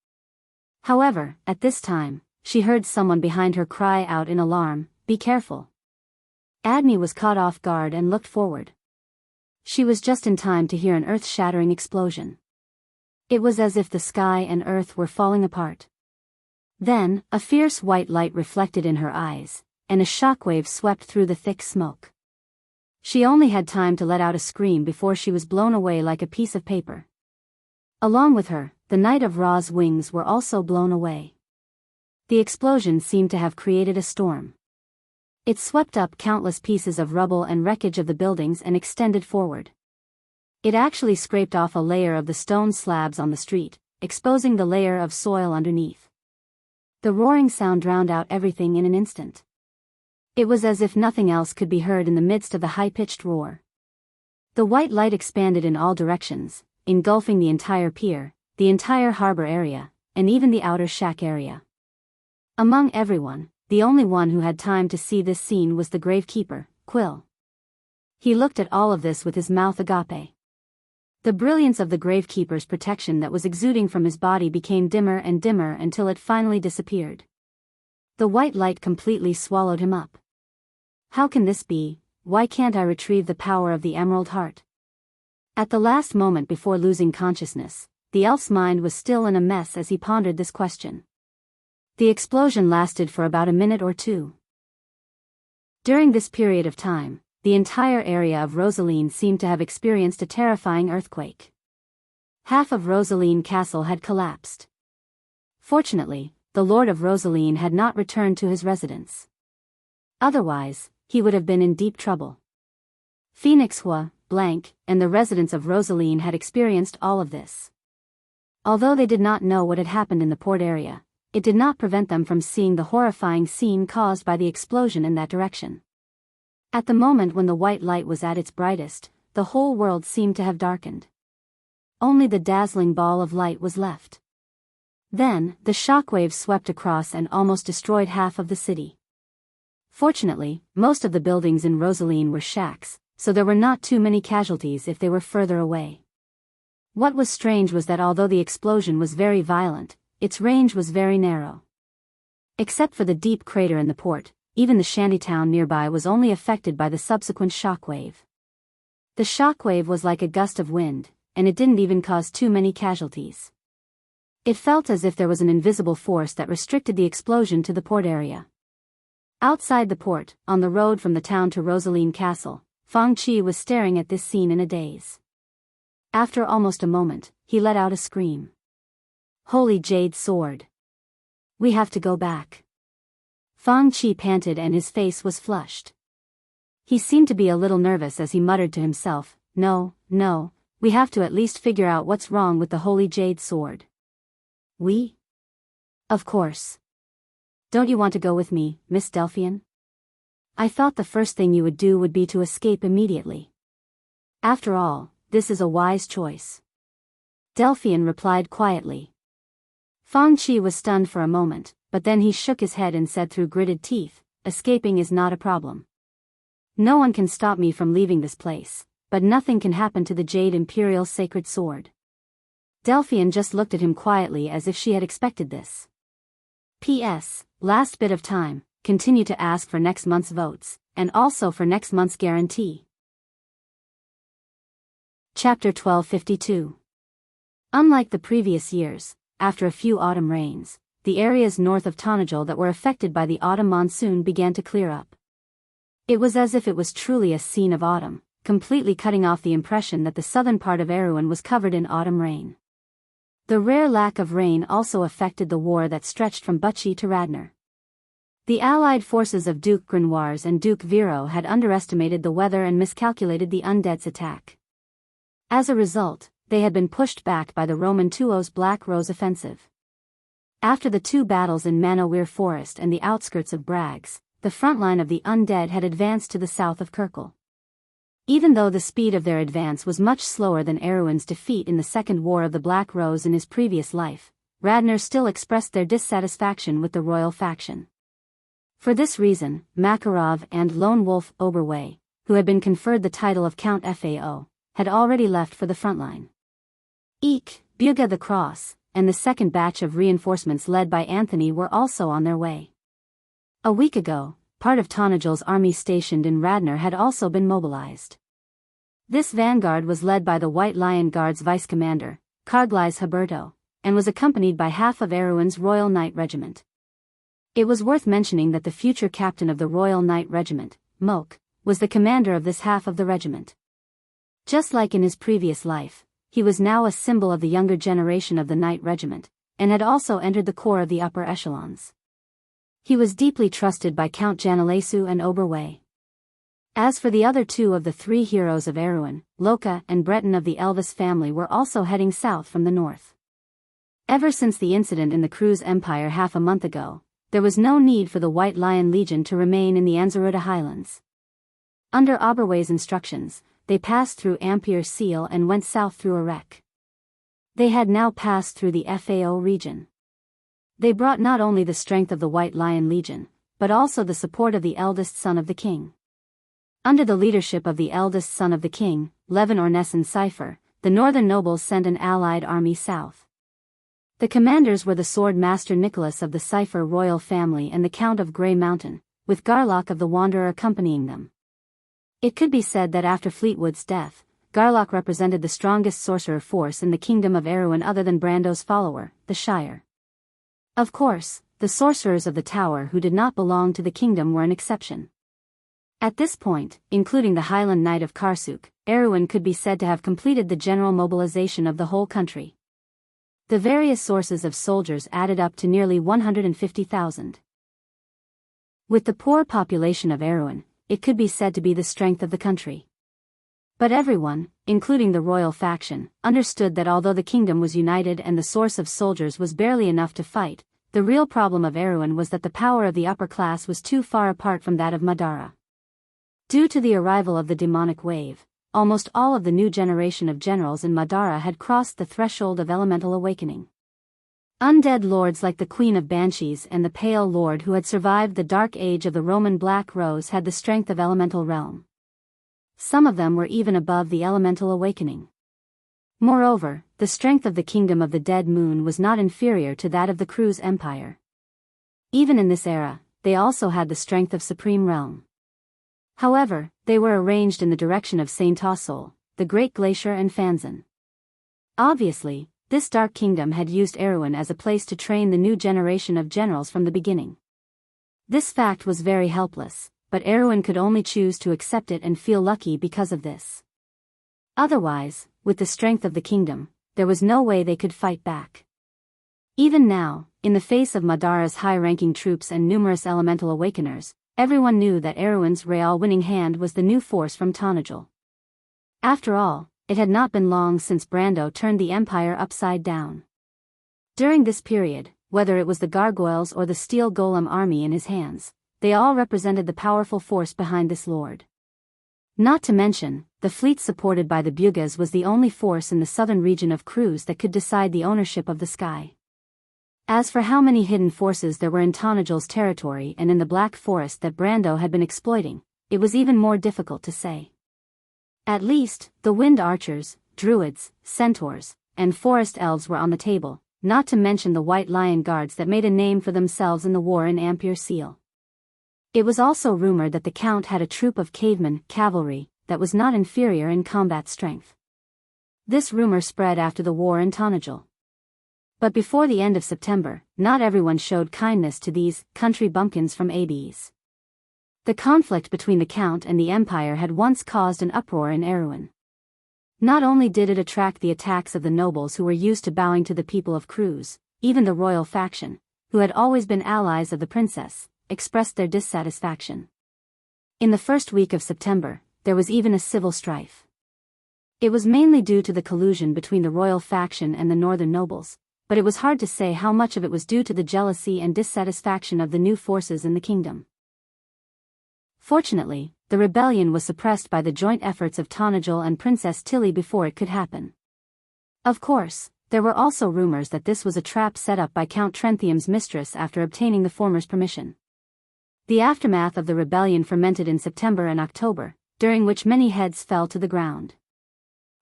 S1: However, at this time, she heard someone behind her cry out in alarm, "Be careful." Adney was caught off guard and looked forward. She was just in time to hear an earth-shattering explosion. It was as if the sky and earth were falling apart. Then, a fierce white light reflected in her eyes, and a shockwave swept through the thick smoke. She only had time to let out a scream before she was blown away like a piece of paper. Along with her, the Knight of Ra's Wings were also blown away. The explosion seemed to have created a storm. It swept up countless pieces of rubble and wreckage of the buildings and extended forward. It actually scraped off a layer of the stone slabs on the street, exposing the layer of soil underneath. The roaring sound drowned out everything in an instant. It was as if nothing else could be heard in the midst of the high-pitched roar. The white light expanded in all directions, engulfing the entire pier, the entire harbor area, and even the outer shack area. Among everyone, the only one who had time to see this scene was the gravekeeper, Quill. He looked at all of this with his mouth agape. The brilliance of the gravekeeper's protection that was exuding from his body became dimmer and dimmer until it finally disappeared. The white light completely swallowed him up. How can this be? Why can't I retrieve the power of the Emerald Heart? At the last moment before losing consciousness, the elf's mind was still in a mess as he pondered this question. The explosion lasted for about a minute or two. During this period of time, the entire area of Rosaline seemed to have experienced a terrifying earthquake. Half of Rosaline Castle had collapsed. Fortunately, the Lord of Rosaline had not returned to his residence. Otherwise, he would have been in deep trouble. Phoenix Hua, Blank, and the residents of Rosaline had experienced all of this. Although they did not know what had happened in the port area, it did not prevent them from seeing the horrifying scene caused by the explosion in that direction. At the moment when the white light was at its brightest, the whole world seemed to have darkened. Only the dazzling ball of light was left. Then, the shockwave swept across and almost destroyed half of the city. Fortunately, most of the buildings in Rosaline were shacks, so there were not too many casualties if they were further away. What was strange was that although the explosion was very violent, its range was very narrow. Except for the deep crater in the port, even the shantytown nearby was only affected by the subsequent shockwave. The shockwave was like a gust of wind, and it didn't even cause too many casualties. It felt as if there was an invisible force that restricted the explosion to the port area. Outside the port, on the road from the town to Rosaline Castle, Fang Qi was staring at this scene in a daze. After almost a moment, he let out a scream. Holy Jade Sword! We have to go back. Fang Qi panted and his face was flushed. He seemed to be a little nervous as he muttered to himself, No, we have to at least figure out what's wrong with the Holy Jade Sword. We? Of course. Don't you want to go with me, Miss Delphian? I thought the first thing you would do would be to escape immediately. After all, this is a wise choice. Delphian replied quietly. Fang Qi was stunned for a moment, but then he shook his head and said through gritted teeth, escaping is not a problem. No one can stop me from leaving this place, but nothing can happen to the Jade Imperial Sacred Sword. Delphian just looked at him quietly as if she had expected this. P.S. Last bit of time, continue to ask for next month's votes, and also for next month's guarantee. Chapter 1252. Unlike the previous years, after a few autumn rains, the areas north of Tanajul that were affected by the autumn monsoon began to clear up. It was as if it was truly a scene of autumn, completely cutting off the impression that the southern part of Erewhon was covered in autumn rain. The rare lack of rain also affected the war that stretched from Buchi to Radnor. The allied forces of Duke Grenoires and Duke Vero had underestimated the weather and miscalculated the undead's attack. As a result, they had been pushed back by the Roman Tuo's Black Rose offensive. After the two battles in Manowir Forest and the outskirts of Braggs, the front line of the undead had advanced to the south of Kirkle. Even though the speed of their advance was much slower than Erewhon's defeat in the Second War of the Black Rose in his previous life, Radnor still expressed their dissatisfaction with the royal faction. For this reason, Makarov and Lone Wolf Oberway, who had been conferred the title of Count Fao, had already left for the front line. Eek, Buga the Cross, and the second batch of reinforcements led by Anthony were also on their way. A week ago, part of Tanajul's army stationed in Radnor had also been mobilized. This vanguard was led by the White Lion Guard's vice-commander, Carglais Huberto, and was accompanied by half of Erewhon's Royal Knight Regiment. It was worth mentioning that the future captain of the Royal Knight Regiment, Moke, was the commander of this half of the regiment. Just like in his previous life, he was now a symbol of the younger generation of the Knight Regiment, and had also entered the corps of the upper echelons. He was deeply trusted by Count Janalesu and Oberwei. As for the other two of the three heroes of Erewhon, Loka and Breton of the Elvis family were also heading south from the north. Ever since the incident in the Cruz Empire half a month ago, there was no need for the White Lion Legion to remain in the Anzaruda Highlands. Under Oberwei's instructions, they passed through Ampere Seal and went south through Erek. They had now passed through the FAO region. They brought not only the strength of the White Lion Legion, but also the support of the eldest son of the king. Under the leadership of the eldest son of the king, Levin Ornessen Cipher, the northern nobles sent an allied army south. The commanders were the sword master Nicholas of the Cipher royal family and the Count of Grey Mountain, with Garlock of the Wanderer accompanying them. It could be said that after Fleetwood's death, Garlock represented the strongest sorcerer force in the kingdom of Erewhon other than Brando's follower, the Shire. Of course, the sorcerers of the Tower who did not belong to the kingdom were an exception. At this point, including the Highland Knight of Karsuk, Erewhon could be said to have completed the general mobilization of the whole country. The various sources of soldiers added up to nearly 150,000. With the poor population of Erewhon, it could be said to be the strength of the country. But everyone, including the royal faction, understood that although the kingdom was united and the source of soldiers was barely enough to fight, the real problem of Erewhon was that the power of the upper class was too far apart from that of Madara. Due to the arrival of the demonic wave, almost all of the new generation of generals in Madara had crossed the threshold of elemental awakening. Undead lords like the Queen of Banshees and the Pale Lord who had survived the dark age of the Roman Black Rose had the strength of elemental realm. Some of them were even above the elemental awakening. Moreover, the strength of the Kingdom of the Dead Moon was not inferior to that of the Cruz Empire. Even in this era, they also had the strength of Supreme Realm. However, they were arranged in the direction of Saint Tassol, the Great Glacier and Fanzan. Obviously, this Dark Kingdom had used Erewhon as a place to train the new generation of generals from the beginning. This fact was very helpless, but Erewhon could only choose to accept it and feel lucky because of this. Otherwise, with the strength of the kingdom, there was no way they could fight back. Even now, in the face of Madara's high-ranking troops and numerous elemental awakeners, everyone knew that Erewhon's Real winning hand was the new force from Tonajul. After all, it had not been long since Brando turned the empire upside down. During this period, whether it was the gargoyles or the steel golem army in his hands, they all represented the powerful force behind this lord. Not to mention, the fleet supported by the Bugas was the only force in the southern region of Cruz that could decide the ownership of the sky. As for how many hidden forces there were in Tonajul's territory and in the Black Forest that Brando had been exploiting, it was even more difficult to say. At least, the Wind Archers, Druids, Centaurs, and Forest Elves were on the table, not to mention the White Lion Guards that made a name for themselves in the war in Ampere Seal. It was also rumored that the Count had a troop of cavemen, cavalry, that was not inferior in combat strength. This rumor spread after the war in Tonajul. But before the end of September, not everyone showed kindness to these country bumpkins from ABs. The conflict between the Count and the Empire had once caused an uproar in Erewhon. Not only did it attract the attacks of the nobles who were used to bowing to the people of Cruz, even the royal faction, who had always been allies of the princess, expressed their dissatisfaction. In the first week of September, there was even a civil strife. It was mainly due to the collusion between the royal faction and the northern nobles, but it was hard to say how much of it was due to the jealousy and dissatisfaction of the new forces in the kingdom. Fortunately, the rebellion was suppressed by the joint efforts of Tonajul and Princess Tilly before it could happen. Of course, there were also rumors that this was a trap set up by Count Trenthium's mistress after obtaining the former's permission. The aftermath of the rebellion fermented in September and October, during which many heads fell to the ground.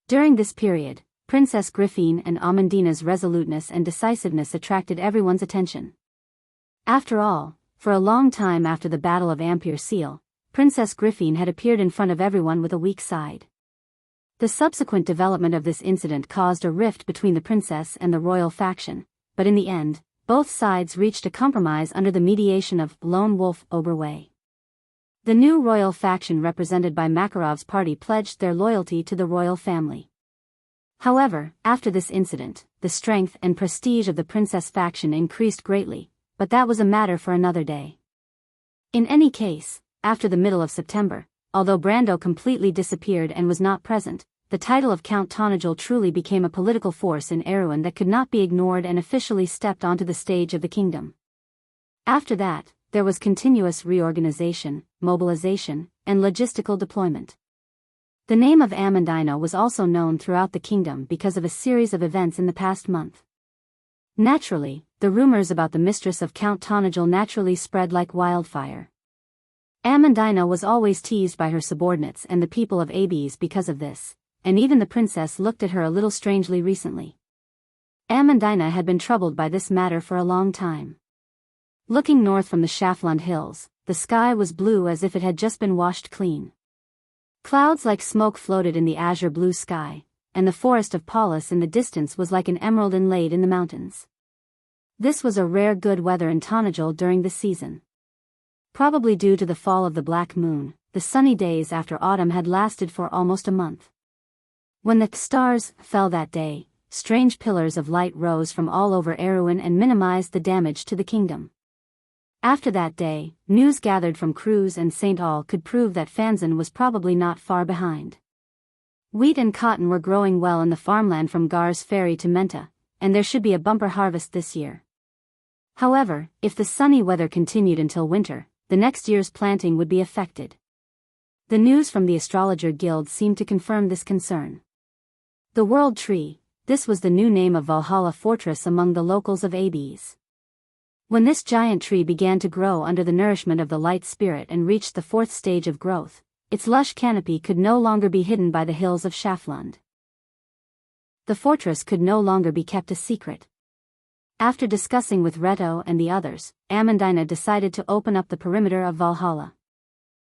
S1: During this period, Princess Griffine and Amandina's resoluteness and decisiveness attracted everyone's attention. After all, for a long time after the Battle of Ampere Seal, Princess Griffine had appeared in front of everyone with a weak side. The subsequent development of this incident caused a rift between the princess and the royal faction, but in the end, both sides reached a compromise under the mediation of Lone Wolf Oberwei. The new royal faction represented by Makarov's party pledged their loyalty to the royal family. However, after this incident, the strength and prestige of the princess faction increased greatly, but that was a matter for another day. In any case, after the middle of September, although Brando completely disappeared and was not present, the title of Count Tonajul truly became a political force in Erewhon that could not be ignored and officially stepped onto the stage of the kingdom. After that, there was continuous reorganization, mobilization, and logistical deployment. The name of Amandina was also known throughout the kingdom because of a series of events in the past month. Naturally, the rumors about the mistress of Count Tonajul naturally spread like wildfire. Amandina was always teased by her subordinates and the people of Abes because of this, and even the princess looked at her a little strangely recently. Amandina had been troubled by this matter for a long time. Looking north from the Schafland hills, the sky was blue as if it had just been washed clean. Clouds like smoke floated in the azure blue sky, and the forest of Paulus in the distance was like an emerald inlaid in the mountains. This was a rare good weather in Tonajul during the season. Probably due to the fall of the black moon, the sunny days after autumn had lasted for almost a month. When the stars fell that day, strange pillars of light rose from all over Erewhon and minimized the damage to the kingdom. After that day, news gathered from Cruz and St. All could prove that Fanzan was probably not far behind. Wheat and cotton were growing well in the farmland from Gar's Ferry to Menta, and there should be a bumper harvest this year. However, if the sunny weather continued until winter, the next year's planting would be affected. The news from the Astrologer Guild seemed to confirm this concern. The World Tree, this was the new name of Valhalla Fortress among the locals of Abes. When this giant tree began to grow under the nourishment of the light spirit and reached the fourth stage of growth, its lush canopy could no longer be hidden by the hills of Schafland. The fortress could no longer be kept a secret. After discussing with Reto and the others, Amandina decided to open up the perimeter of Valhalla.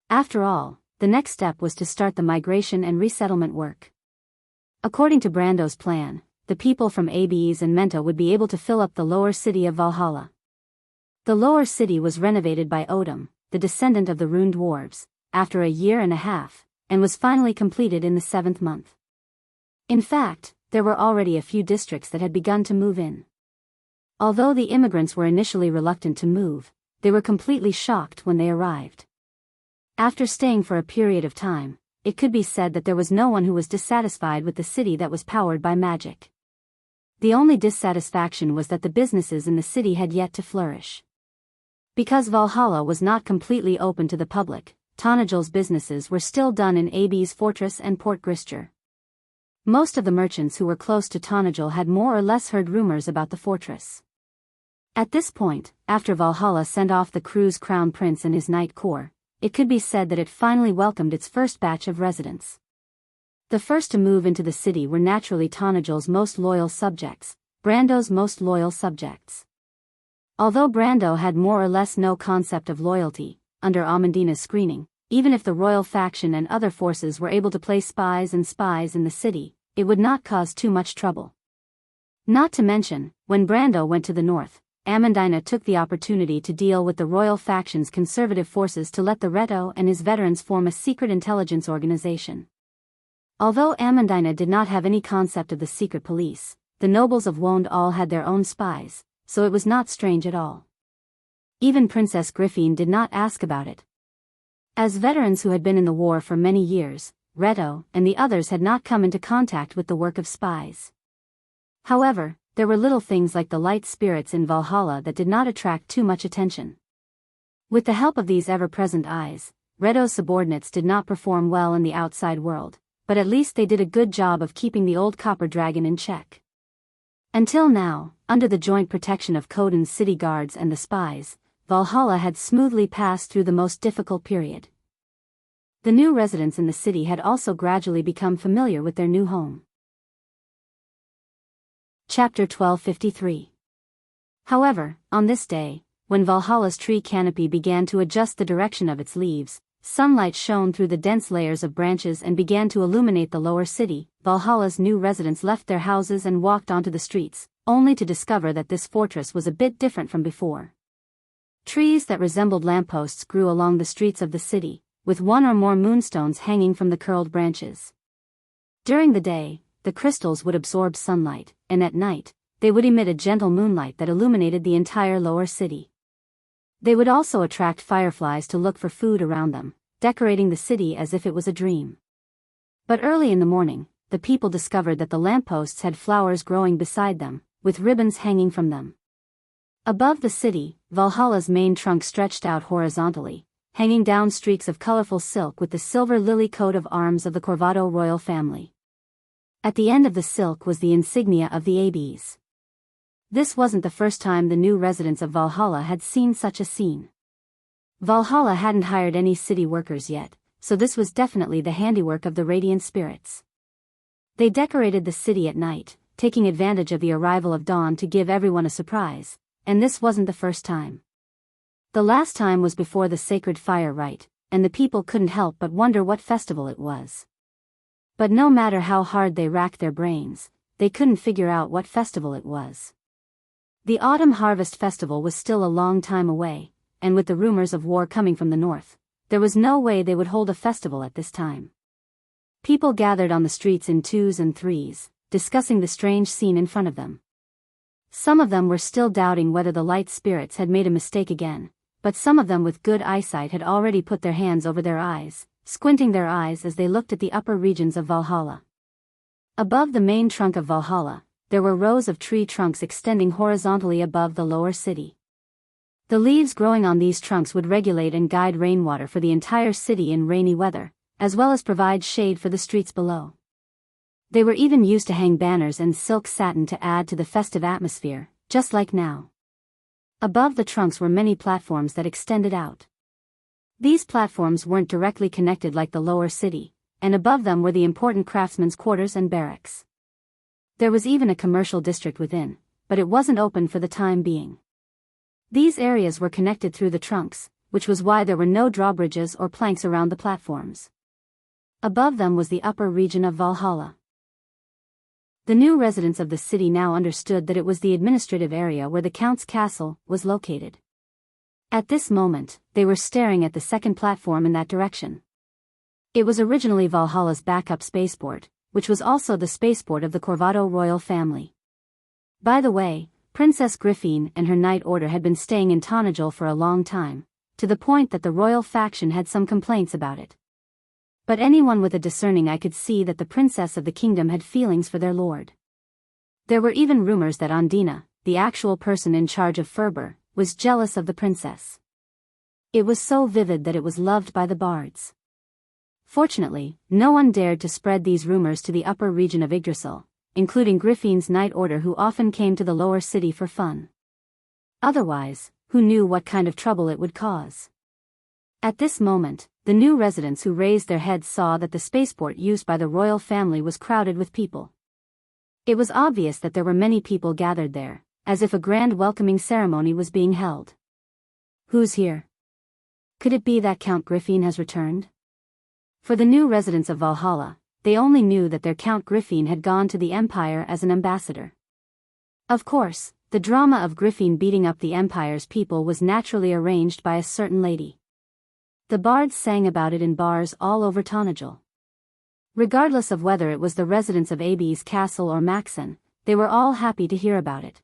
S1: After all, the next step was to start the migration and resettlement work. According to Brando's plan, the people from Abes and Menta would be able to fill up the lower city of Valhalla. The lower city was renovated by Odom, the descendant of the Rune dwarves, after a year and a half, and was finally completed in the 7th month. In fact, there were already a few districts that had begun to move in. Although the immigrants were initially reluctant to move, they were completely shocked when they arrived. After staying for a period of time, it could be said that there was no one who was dissatisfied with the city that was powered by magic. The only dissatisfaction was that the businesses in the city had yet to flourish. Because Valhalla was not completely open to the public, Tonajul's businesses were still done in Abes Fortress and Port Gristur. Most of the merchants who were close to Tonajul had more or less heard rumors about the fortress. At this point, after Valhalla sent off the Cruz Crown Prince and his Knight Corps, it could be said that it finally welcomed its first batch of residents. The first to move into the city were naturally Tonajul's most loyal subjects, Brando's most loyal subjects. Although Brando had more or less no concept of loyalty, under Amandina's screening, even if the royal faction and other forces were able to place spies in the city, it would not cause too much trouble. Not to mention, when Brando went to the north, Amandina took the opportunity to deal with the royal faction's conservative forces to let the Reto and his veterans form a secret intelligence organization. Although Amandina did not have any concept of the secret police, the nobles of Wond all had their own spies, so it was not strange at all. Even Princess Griffine did not ask about it. As veterans who had been in the war for many years, Reto and the others had not come into contact with the work of spies. However, there were little things like the light spirits in Valhalla that did not attract too much attention. With the help of these ever-present eyes, Reto's subordinates did not perform well in the outside world, but at least they did a good job of keeping the old copper dragon in check. Until now, under the joint protection of Coden's city guards and the spies, Valhalla had smoothly passed through the most difficult period. The new residents in the city had also gradually become familiar with their new home. Chapter 1253. However, on this day, when Valhalla's tree canopy began to adjust the direction of its leaves, sunlight shone through the dense layers of branches and began to illuminate the lower city. Valhalla's new residents left their houses and walked onto the streets, only to discover that this fortress was a bit different from before. Trees that resembled lampposts grew along the streets of the city, with one or more moonstones hanging from the curled branches. During the day, the crystals would absorb sunlight, and at night, they would emit a gentle moonlight that illuminated the entire lower city. They would also attract fireflies to look for food around them, decorating the city as if it was a dream. But early in the morning, the people discovered that the lampposts had flowers growing beside them, with ribbons hanging from them. Above the city, Valhalla's main trunk stretched out horizontally, hanging down streaks of colorful silk with the silver lily coat of arms of the Corvado royal family. At the end of the silk was the insignia of the Abbeys. This wasn't the first time the new residents of Valhalla had seen such a scene. Valhalla hadn't hired any city workers yet, so this was definitely the handiwork of the radiant spirits. They decorated the city at night, taking advantage of the arrival of dawn to give everyone a surprise, and this wasn't the first time. The last time was before the sacred fire rite, and the people couldn't help but wonder what festival it was. But no matter how hard they racked their brains, they couldn't figure out what festival it was. The autumn harvest festival was still a long time away, and with the rumors of war coming from the north, there was no way they would hold a festival at this time. People gathered on the streets in twos and threes, discussing the strange scene in front of them. Some of them were still doubting whether the light spirits had made a mistake again, but some of them with good eyesight had already put their hands over their eyes, squinting their eyes as they looked at the upper regions of Valhalla. Above the main trunk of Valhalla, there were rows of tree trunks extending horizontally above the lower city. The leaves growing on these trunks would regulate and guide rainwater for the entire city in rainy weather, as well as provide shade for the streets below. They were even used to hang banners and silk satin to add to the festive atmosphere, just like now. Above the trunks were many platforms that extended out. These platforms weren't directly connected like the lower city, and above them were the important craftsmen's quarters and barracks. There was even a commercial district within, but it wasn't open for the time being. These areas were connected through the trunks, which was why there were no drawbridges or planks around the platforms. Above them was the upper region of Valhalla. The new residents of the city now understood that it was the administrative area where the Count's castle was located. At this moment, they were staring at the second platform in that direction. It was originally Valhalla's backup spaceport, which was also the spaceport of the Corvado royal family. By the way, Princess Griffine and her Knight Order had been staying in Tonajul for a long time, to the point that the royal faction had some complaints about it. But anyone with a discerning eye could see that the princess of the kingdom had feelings for their lord. There were even rumors that Ondina, the actual person in charge of Ferber, was jealous of the princess. It was so vivid that it was loved by the bards. Fortunately, no one dared to spread these rumors to the upper region of Yggdrasil, including Griffine's Knight Order, who often came to the lower city for fun. Otherwise, who knew what kind of trouble it would cause? At this moment, the new residents who raised their heads saw that the spaceport used by the royal family was crowded with people. It was obvious that there were many people gathered there, as if a grand welcoming ceremony was being held. Who's here? Could it be that Count Griffine has returned? For the new residents of Valhalla, they only knew that their Count Griffine had gone to the Empire as an ambassador. Of course, the drama of Griffine beating up the Empire's people was naturally arranged by a certain lady. The bards sang about it in bars all over Tonajul. Regardless of whether it was the residents of Abi's castle or Maxon, they were all happy to hear about it.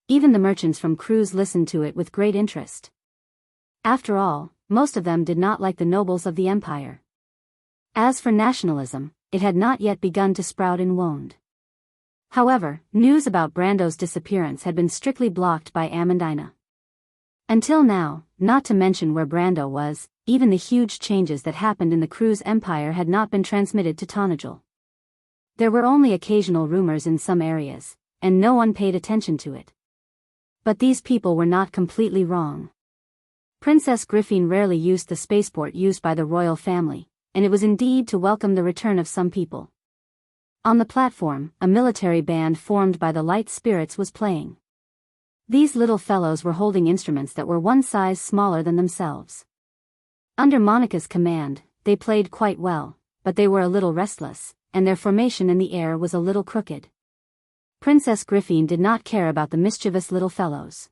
S1: Even the merchants from Cruz listened to it with great interest. After all, most of them did not like the nobles of the Empire. As for nationalism, it had not yet begun to sprout in Wonde. However, news about Brando's disappearance had been strictly blocked by Amandina. Until now, not to mention where Brando was, even the huge changes that happened in the Cruz Empire had not been transmitted to Tonajul. There were only occasional rumors in some areas, and no one paid attention to it. But these people were not completely wrong. Princess Griffine rarely used the spaceport used by the royal family, and it was indeed to welcome the return of some people. On the platform, a military band formed by the light spirits was playing. These little fellows were holding instruments that were one size smaller than themselves. Under Monica's command, they played quite well, but they were a little restless, and their formation in the air was a little crooked. Princess Griffine did not care about the mischievous little fellows.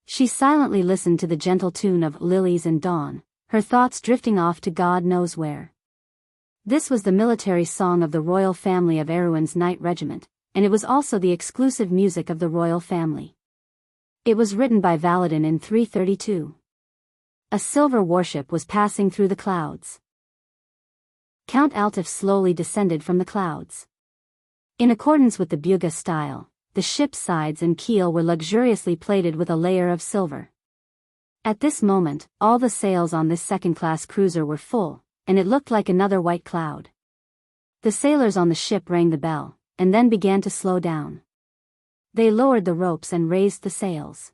S1: She silently listened to the gentle tune of Lilies and Dawn, her thoughts drifting off to God knows where. This was the military song of the royal family of Erwin's Knight Regiment, and it was also the exclusive music of the royal family. It was written by Valadin in 332. A silver warship was passing through the clouds. Count Altif slowly descended from the clouds. In accordance with the Buga style, the ship's sides and keel were luxuriously plated with a layer of silver. At this moment, all the sails on this second-class cruiser were full, and it looked like another white cloud. The sailors on the ship rang the bell, and then began to slow down. They lowered the ropes and raised the sails.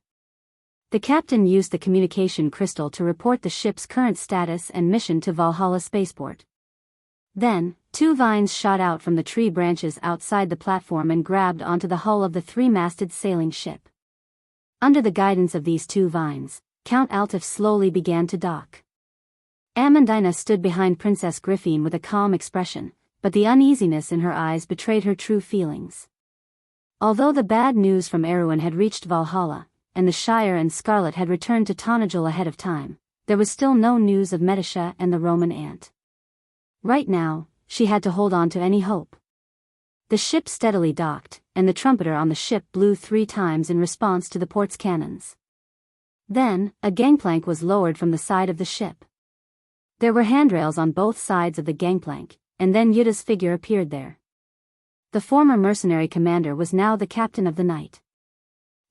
S1: The captain used the communication crystal to report the ship's current status and mission to Valhalla spaceport. Then, two vines shot out from the tree branches outside the platform and grabbed onto the hull of the three-masted sailing ship. Under the guidance of these two vines, Count Altif slowly began to dock. Amandina stood behind Princess Griffine with a calm expression, but the uneasiness in her eyes betrayed her true feelings. Although the bad news from Erewhon had reached Valhalla, and the Shire and Scarlet had returned to Tonajul ahead of time, there was still no news of Medisha and the Roman aunt. Right now, she had to hold on to any hope. The ship steadily docked, and the trumpeter on the ship blew 3 times in response to the port's cannons. Then, a gangplank was lowered from the side of the ship. There were handrails on both sides of the gangplank, and then Yutta's figure appeared there. The former mercenary commander was now the captain of the night.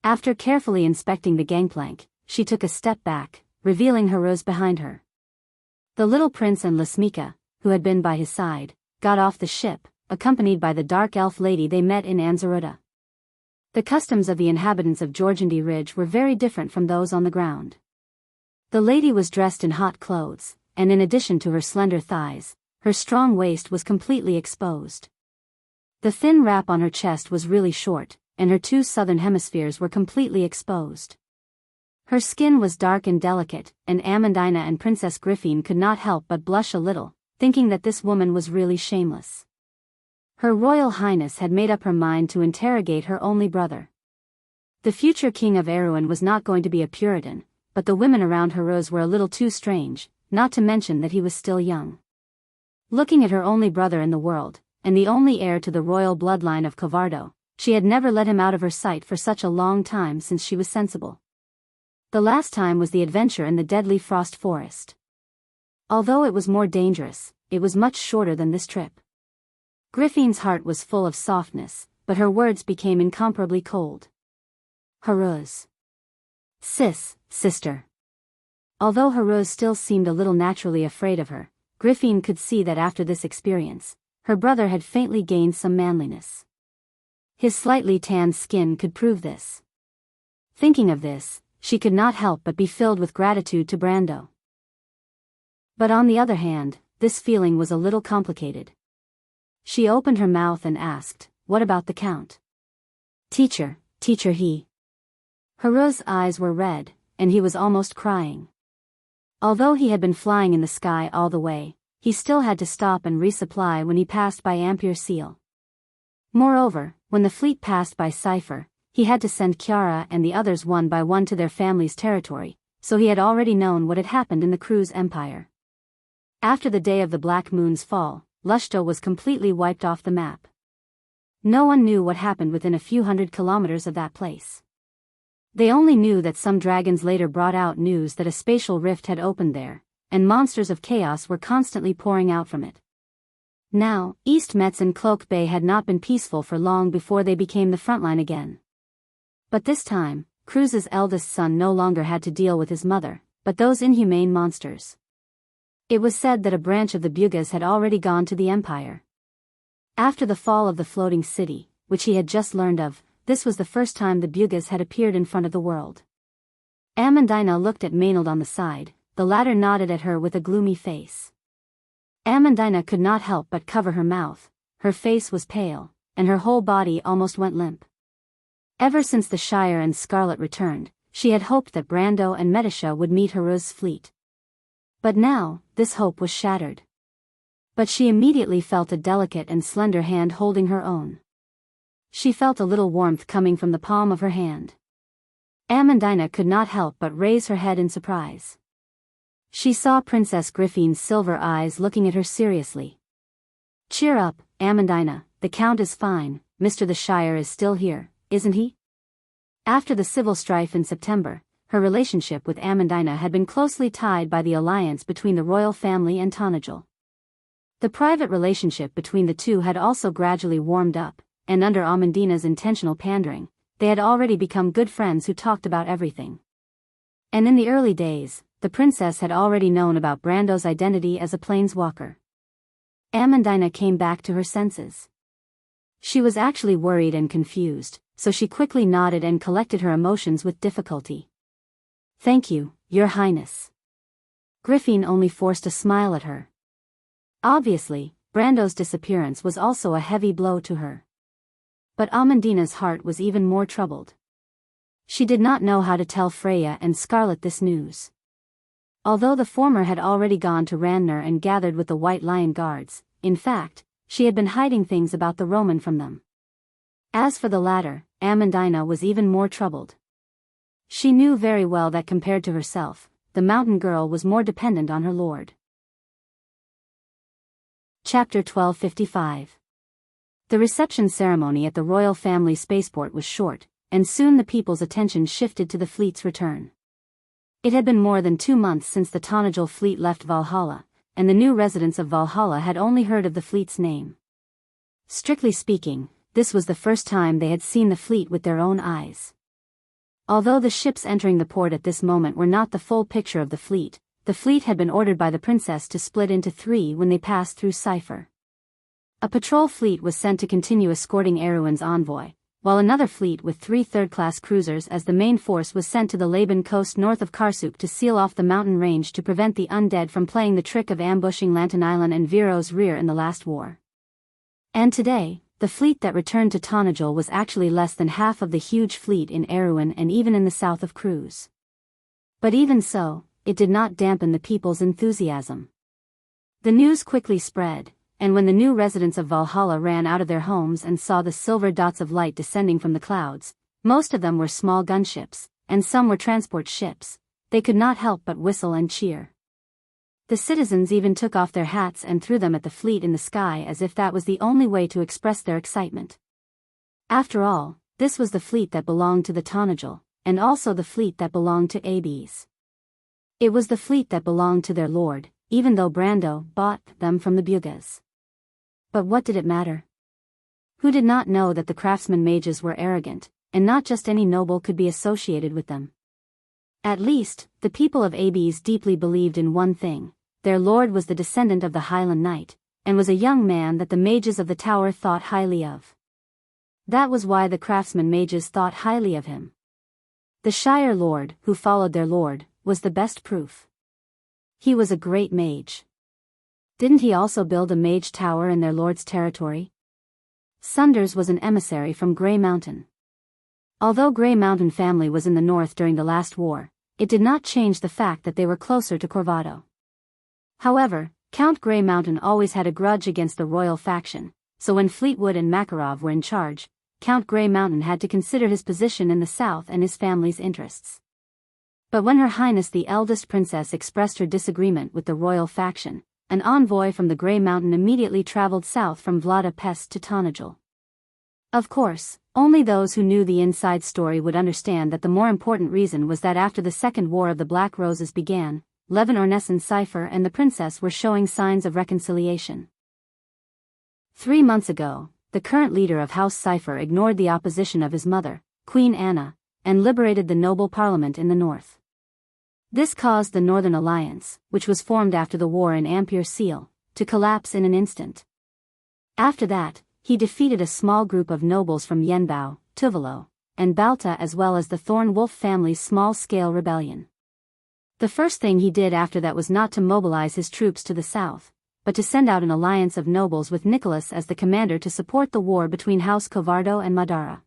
S1: After carefully inspecting the gangplank, she took a step back, revealing Haruz behind her. The little prince and Lasmika, who had been by his side, got off the ship, accompanied by the dark elf lady they met in Anzaruta. The customs of the inhabitants of Jorgandi Ridge were very different from those on the ground. The lady was dressed in hot clothes, and in addition to her slender thighs, her strong waist was completely exposed. The thin wrap on her chest was really short, and her 2 southern hemispheres were completely exposed. Her skin was dark and delicate, and Amandina and Princess Griffine could not help but blush a little, thinking that this woman was really shameless. Her Royal Highness had made up her mind to interrogate her only brother. The future king of Erewhon was not going to be a Puritan, but the women around Haruz were a little too strange, not to mention that he was still young. Looking at her only brother in the world, and the only heir to the royal bloodline of Covardo, she had never let him out of her sight for such a long time since she was sensible. The last time was the adventure in the deadly frost forest. Although it was more dangerous, it was much shorter than this trip. Griffine's heart was full of softness, but her words became incomparably cold. Haruz. Sister. Although Haruz still seemed a little naturally afraid of her, Griffine could see that after this experience, her brother had faintly gained some manliness. His slightly tanned skin could prove this. Thinking of this, she could not help but be filled with gratitude to Brando. But on the other hand, this feeling was a little complicated. She opened her mouth and asked, "What about the Count?" Teacher, he. Haruz's eyes were red, and he was almost crying. Although he had been flying in the sky all the way, he still had to stop and resupply when he passed by Ampere Seal. Moreover, when the fleet passed by Cypher, he had to send Chiara and the others one by one to their family's territory, so he had already known what had happened in the Cruz Empire. After the day of the Black Moon's fall, Lushto was completely wiped off the map. No one knew what happened within a few hundred kilometers of that place. They only knew that some dragons later brought out news that a spatial rift had opened there, and monsters of chaos were constantly pouring out from it. Now, East Metz and Cloak Bay had not been peaceful for long before they became the frontline again. But this time, Cruz's eldest son no longer had to deal with his mother, but those inhumane monsters. It was said that a branch of the Bugas had already gone to the Empire. After the fall of the floating city, which he had just learned of, this was the first time the Bugas had appeared in front of the world. Amandina looked at Maynard on the side, the latter nodded at her with a gloomy face. Amandina could not help but cover her mouth, her face was pale, and her whole body almost went limp. Ever since the Shire and Scarlet returned, she had hoped that Brando and Medisha would meet Haruz's fleet. But now, this hope was shattered. But she immediately felt a delicate and slender hand holding her own. She felt a little warmth coming from the palm of her hand. Amandina could not help but raise her head in surprise. She saw Princess Griffine's silver eyes looking at her seriously. "Cheer up, Amandina, the Count is fine, Mr. the Shire is still here, isn't he?" After the civil strife in September, her relationship with Amandina had been closely tied by the alliance between the royal family and Tranquil. The private relationship between the two had also gradually warmed up, and under Amandina's intentional pandering, they had already become good friends who talked about everything. And in the early days, the princess had already known about Brando's identity as a planeswalker. Amandina came back to her senses. She was actually worried and confused, so she quickly nodded and collected her emotions with difficulty. "Thank you, Your Highness." Griffin only forced a smile at her. Obviously, Brando's disappearance was also a heavy blow to her. But Amandina's heart was even more troubled. She did not know how to tell Freya and Scarlet this news. Although the former had already gone to Ranner and gathered with the White Lion Guards, in fact, she had been hiding things about the Roman from them. As for the latter, Amandina was even more troubled. She knew very well that compared to herself, the mountain girl was more dependent on her lord. Chapter 1255. The reception ceremony at the royal family spaceport was short, and soon the people's attention shifted to the fleet's return. It had been more than 2 months since the Tranquil fleet left Valhalla, and the new residents of Valhalla had only heard of the fleet's name. Strictly speaking, this was the first time they had seen the fleet with their own eyes. Although the ships entering the port at this moment were not the full picture of the fleet had been ordered by the princess to split into 3 when they passed through Cypher. A patrol fleet was sent to continue escorting Erewhon's envoy, while another fleet with 3 third-class cruisers as the main force was sent to the Laban coast north of Karsuk to seal off the mountain range to prevent the undead from playing the trick of ambushing Lantanailan and Viro's rear in the last war. And today, the fleet that returned to Tranquil was actually less than half of the huge fleet in Erewhon and even in the south of Cruz. But even so, it did not dampen the people's enthusiasm. The news quickly spread, and when the new residents of Valhalla ran out of their homes and saw the silver dots of light descending from the clouds, most of them were small gunships, and some were transport ships, they could not help but whistle and cheer. The citizens even took off their hats and threw them at the fleet in the sky as if that was the only way to express their excitement. After all, this was the fleet that belonged to the Tranquil, and also the fleet that belonged to Abes. It was the fleet that belonged to their lord, even though Brando bought them from the Bugas. But what did it matter? Who did not know that the craftsman mages were arrogant, and not just any noble could be associated with them? At least, the people of Abes deeply believed in one thing: their lord was the descendant of the Highland Knight, and was a young man that the mages of the tower thought highly of. That was why the craftsman mages thought highly of him. The Shire Lord, who followed their lord, was the best proof. He was a great mage. Didn't he also build a mage tower in their lord's territory? Sunders was an emissary from Grey Mountain. Although Grey Mountain family was in the north during the last war, it did not change the fact that they were closer to Corvado. However, Count Grey Mountain always had a grudge against the royal faction, so when Fleetwood and Makarov were in charge, Count Grey Mountain had to consider his position in the south and his family's interests. But when Her Highness the eldest princess expressed her disagreement with the royal faction, an envoy from the Grey Mountain immediately traveled south from Vlada Pest to Tranquil. Of course, only those who knew the inside story would understand that the more important reason was that after the Second War of the Black Roses began, Levin Ornesen Cypher and the princess were showing signs of reconciliation. 3 months ago, the current leader of House Cypher ignored the opposition of his mother, Queen Anna, and liberated the noble parliament in the north. This caused the Northern Alliance, which was formed after the war in Ampere Seal, to collapse in an instant. After that, he defeated a small group of nobles from Yenbao, Tuvelo, and Balta as well as the Thorn Wolf family's small-scale rebellion. The first thing he did after that was not to mobilize his troops to the south, but to send out an alliance of nobles with Nicholas as the commander to support the war between House Covardo and Madara.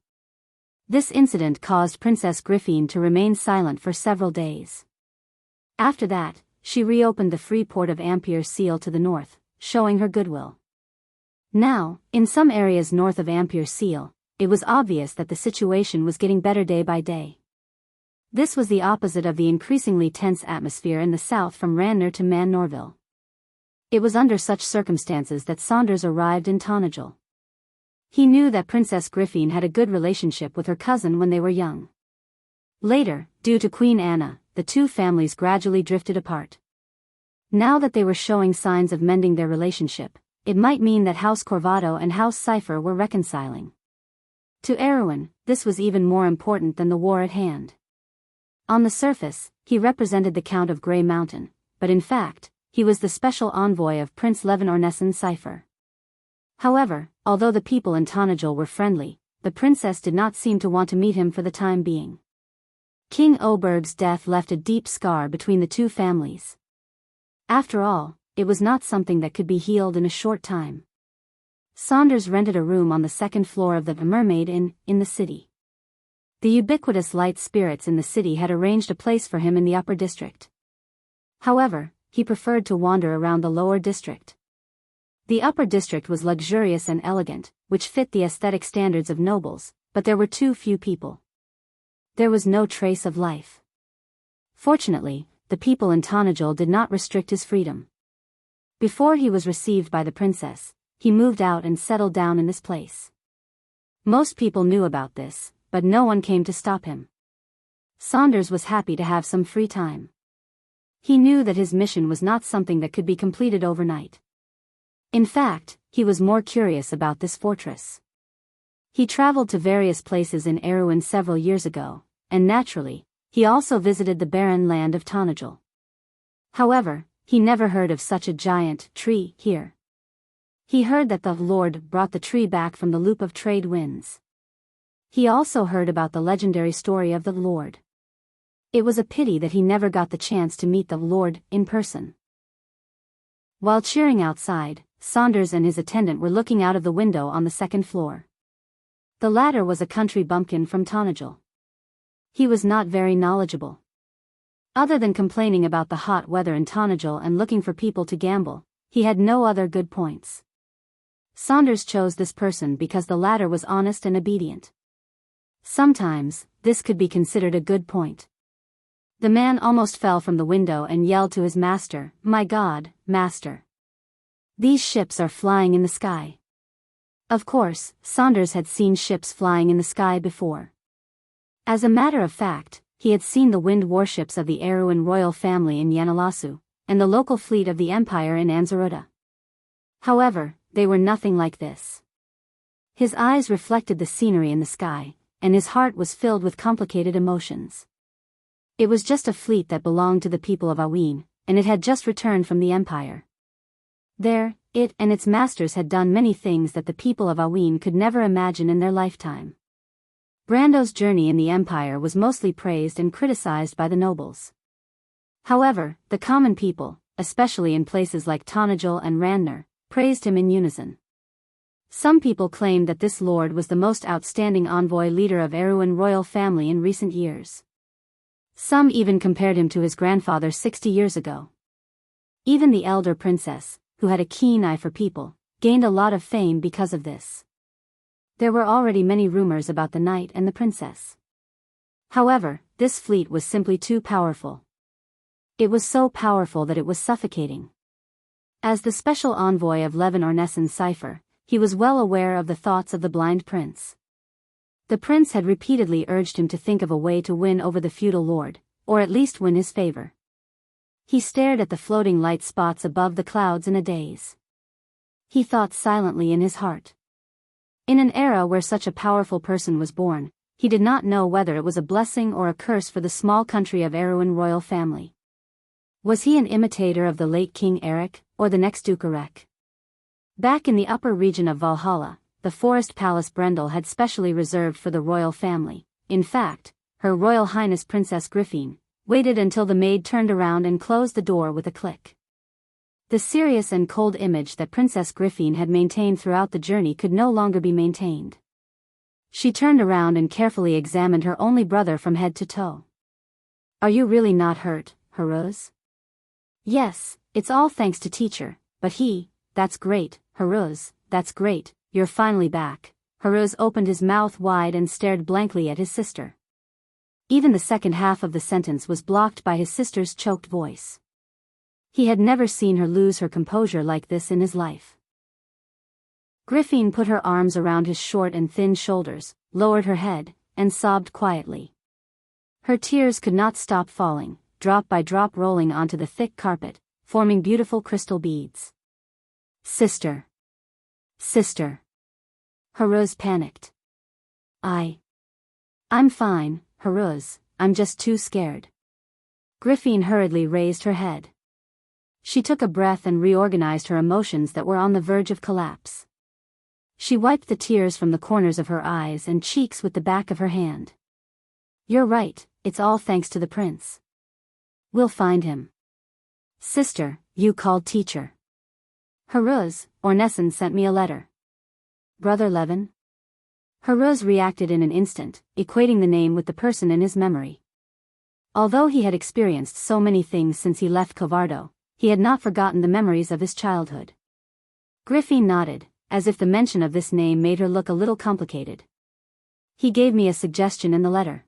S1: This incident caused Princess Griffin to remain silent for several days. After that, she reopened the free port of Ampere Seal to the north, showing her goodwill. Now, in some areas north of Ampere Seal, it was obvious that the situation was getting better day by day. This was the opposite of the increasingly tense atmosphere in the south from Ranner to Man Norville. It was under such circumstances that Saunders arrived in Tranquil. He knew that Princess Griffin had a good relationship with her cousin when they were young. Later, due to Queen Anna, the two families gradually drifted apart. Now that they were showing signs of mending their relationship, it might mean that House Corvado and House Cipher were reconciling. To Erwin, this was even more important than the war at hand. On the surface, he represented the Count of Grey Mountain, but in fact, he was the special envoy of Prince Levin Ornessen Cipher. However, although the people in Tonajul were friendly, the princess did not seem to want to meet him for the time being. King Oberg's death left a deep scar between the two families. After all, it was not something that could be healed in a short time. Saunders rented a room on the second floor of the Mermaid Inn, in the city. The ubiquitous light spirits in the city had arranged a place for him in the upper district. However, he preferred to wander around the lower district. The upper district was luxurious and elegant, which fit the aesthetic standards of nobles, but there were too few people. There was no trace of life. Fortunately, the people in Tonajul did not restrict his freedom. Before he was received by the princess, he moved out and settled down in this place. Most people knew about this, but no one came to stop him. Saunders was happy to have some free time. He knew that his mission was not something that could be completed overnight. In fact, he was more curious about this fortress. He traveled to various places in Erewhon several years ago, and naturally, he also visited the barren land of Tonajul. However, he never heard of such a giant tree here. He heard that the Lord brought the tree back from the loop of trade winds. He also heard about the legendary story of the Lord. It was a pity that he never got the chance to meet the Lord in person. While cheering outside, Saunders and his attendant were looking out of the window on the second floor. The latter was a country bumpkin from Tonajul. He was not very knowledgeable. Other than complaining about the hot weather in Tonajul and looking for people to gamble, he had no other good points. Saunders chose this person because the latter was honest and obedient. Sometimes, this could be considered a good point. The man almost fell from the window and yelled to his master, "My God, master! These ships are flying in the sky." Of course, Saunders had seen ships flying in the sky before. As a matter of fact, he had seen the wind warships of the Erewhon royal family in Yanalasu, and the local fleet of the Empire in Anzaruta. However, they were nothing like this. His eyes reflected the scenery in the sky, and his heart was filled with complicated emotions. It was just a fleet that belonged to the people of Aween, and it had just returned from the Empire. There, it and its masters had done many things that the people of Aween could never imagine in their lifetime. Brando's journey in the Empire was mostly praised and criticized by the nobles. However, the common people, especially in places like Tonajul and Randner, praised him in unison. Some people claimed that this lord was the most outstanding envoy leader of Erewhon royal family in recent years. Some even compared him to his grandfather 60 years ago. Even the elder princess, who had a keen eye for people, gained a lot of fame because of this. There were already many rumors about the knight and the princess. However, this fleet was simply too powerful. It was so powerful that it was suffocating. As the special envoy of Levin Ornessen Cipher, he was well aware of the thoughts of the blind prince. The prince had repeatedly urged him to think of a way to win over the feudal lord, or at least win his favor. He stared at the floating light spots above the clouds in a daze. He thought silently in his heart. In an era where such a powerful person was born, he did not know whether it was a blessing or a curse for the small country of Erewhon royal family. Was he an imitator of the late King Eric, or the next Duke Erek? Back in the upper region of Valhalla, the forest palace Brendel had specially reserved for the royal family. In fact, Her Royal Highness Princess Griffine waited until the maid turned around and closed the door with a click. The serious and cold image that Princess Griffine had maintained throughout the journey could no longer be maintained. She turned around and carefully examined her only brother from head to toe. "Are you really not hurt, Haruz?" "Yes, it's all thanks to teacher, but that's great, Haruz, that's great, you're finally back." Haruz opened his mouth wide and stared blankly at his sister. Even the second half of the sentence was blocked by his sister's choked voice. He had never seen her lose her composure like this in his life. Griffine put her arms around his short and thin shoulders, lowered her head, and sobbed quietly. Her tears could not stop falling, drop by drop rolling onto the thick carpet, forming beautiful crystal beads. Sister. Sister. Haruz panicked. I'm fine, Haruz, I'm just too scared. Griffin hurriedly raised her head. She took a breath and reorganized her emotions that were on the verge of collapse. She wiped the tears from the corners of her eyes and cheeks with the back of her hand. You're right, it's all thanks to the prince. We'll find him. Sister, you called teacher. Haruz, Ornesan sent me a letter. Brother Levin? Haruz reacted in an instant, equating the name with the person in his memory. Although he had experienced so many things since he left Covardo, he had not forgotten the memories of his childhood. Griffin nodded, as if the mention of this name made her look a little complicated. He gave me a suggestion in the letter.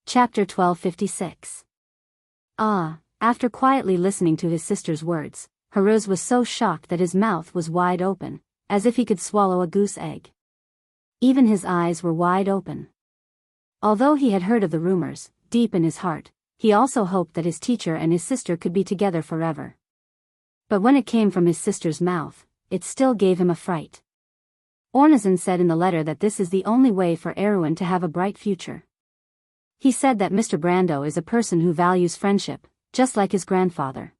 S1: Chapter 1256. After quietly listening to his sister's words, Haruz was so shocked that his mouth was wide open, as if he could swallow a goose egg. Even his eyes were wide open. Although he had heard of the rumors, deep in his heart, he also hoped that his teacher and his sister could be together forever. But when it came from his sister's mouth, it still gave him a fright. Ornesan said in the letter that this is the only way for Erwin to have a bright future. He said that Mr. Brando is a person who values friendship, just like his grandfather.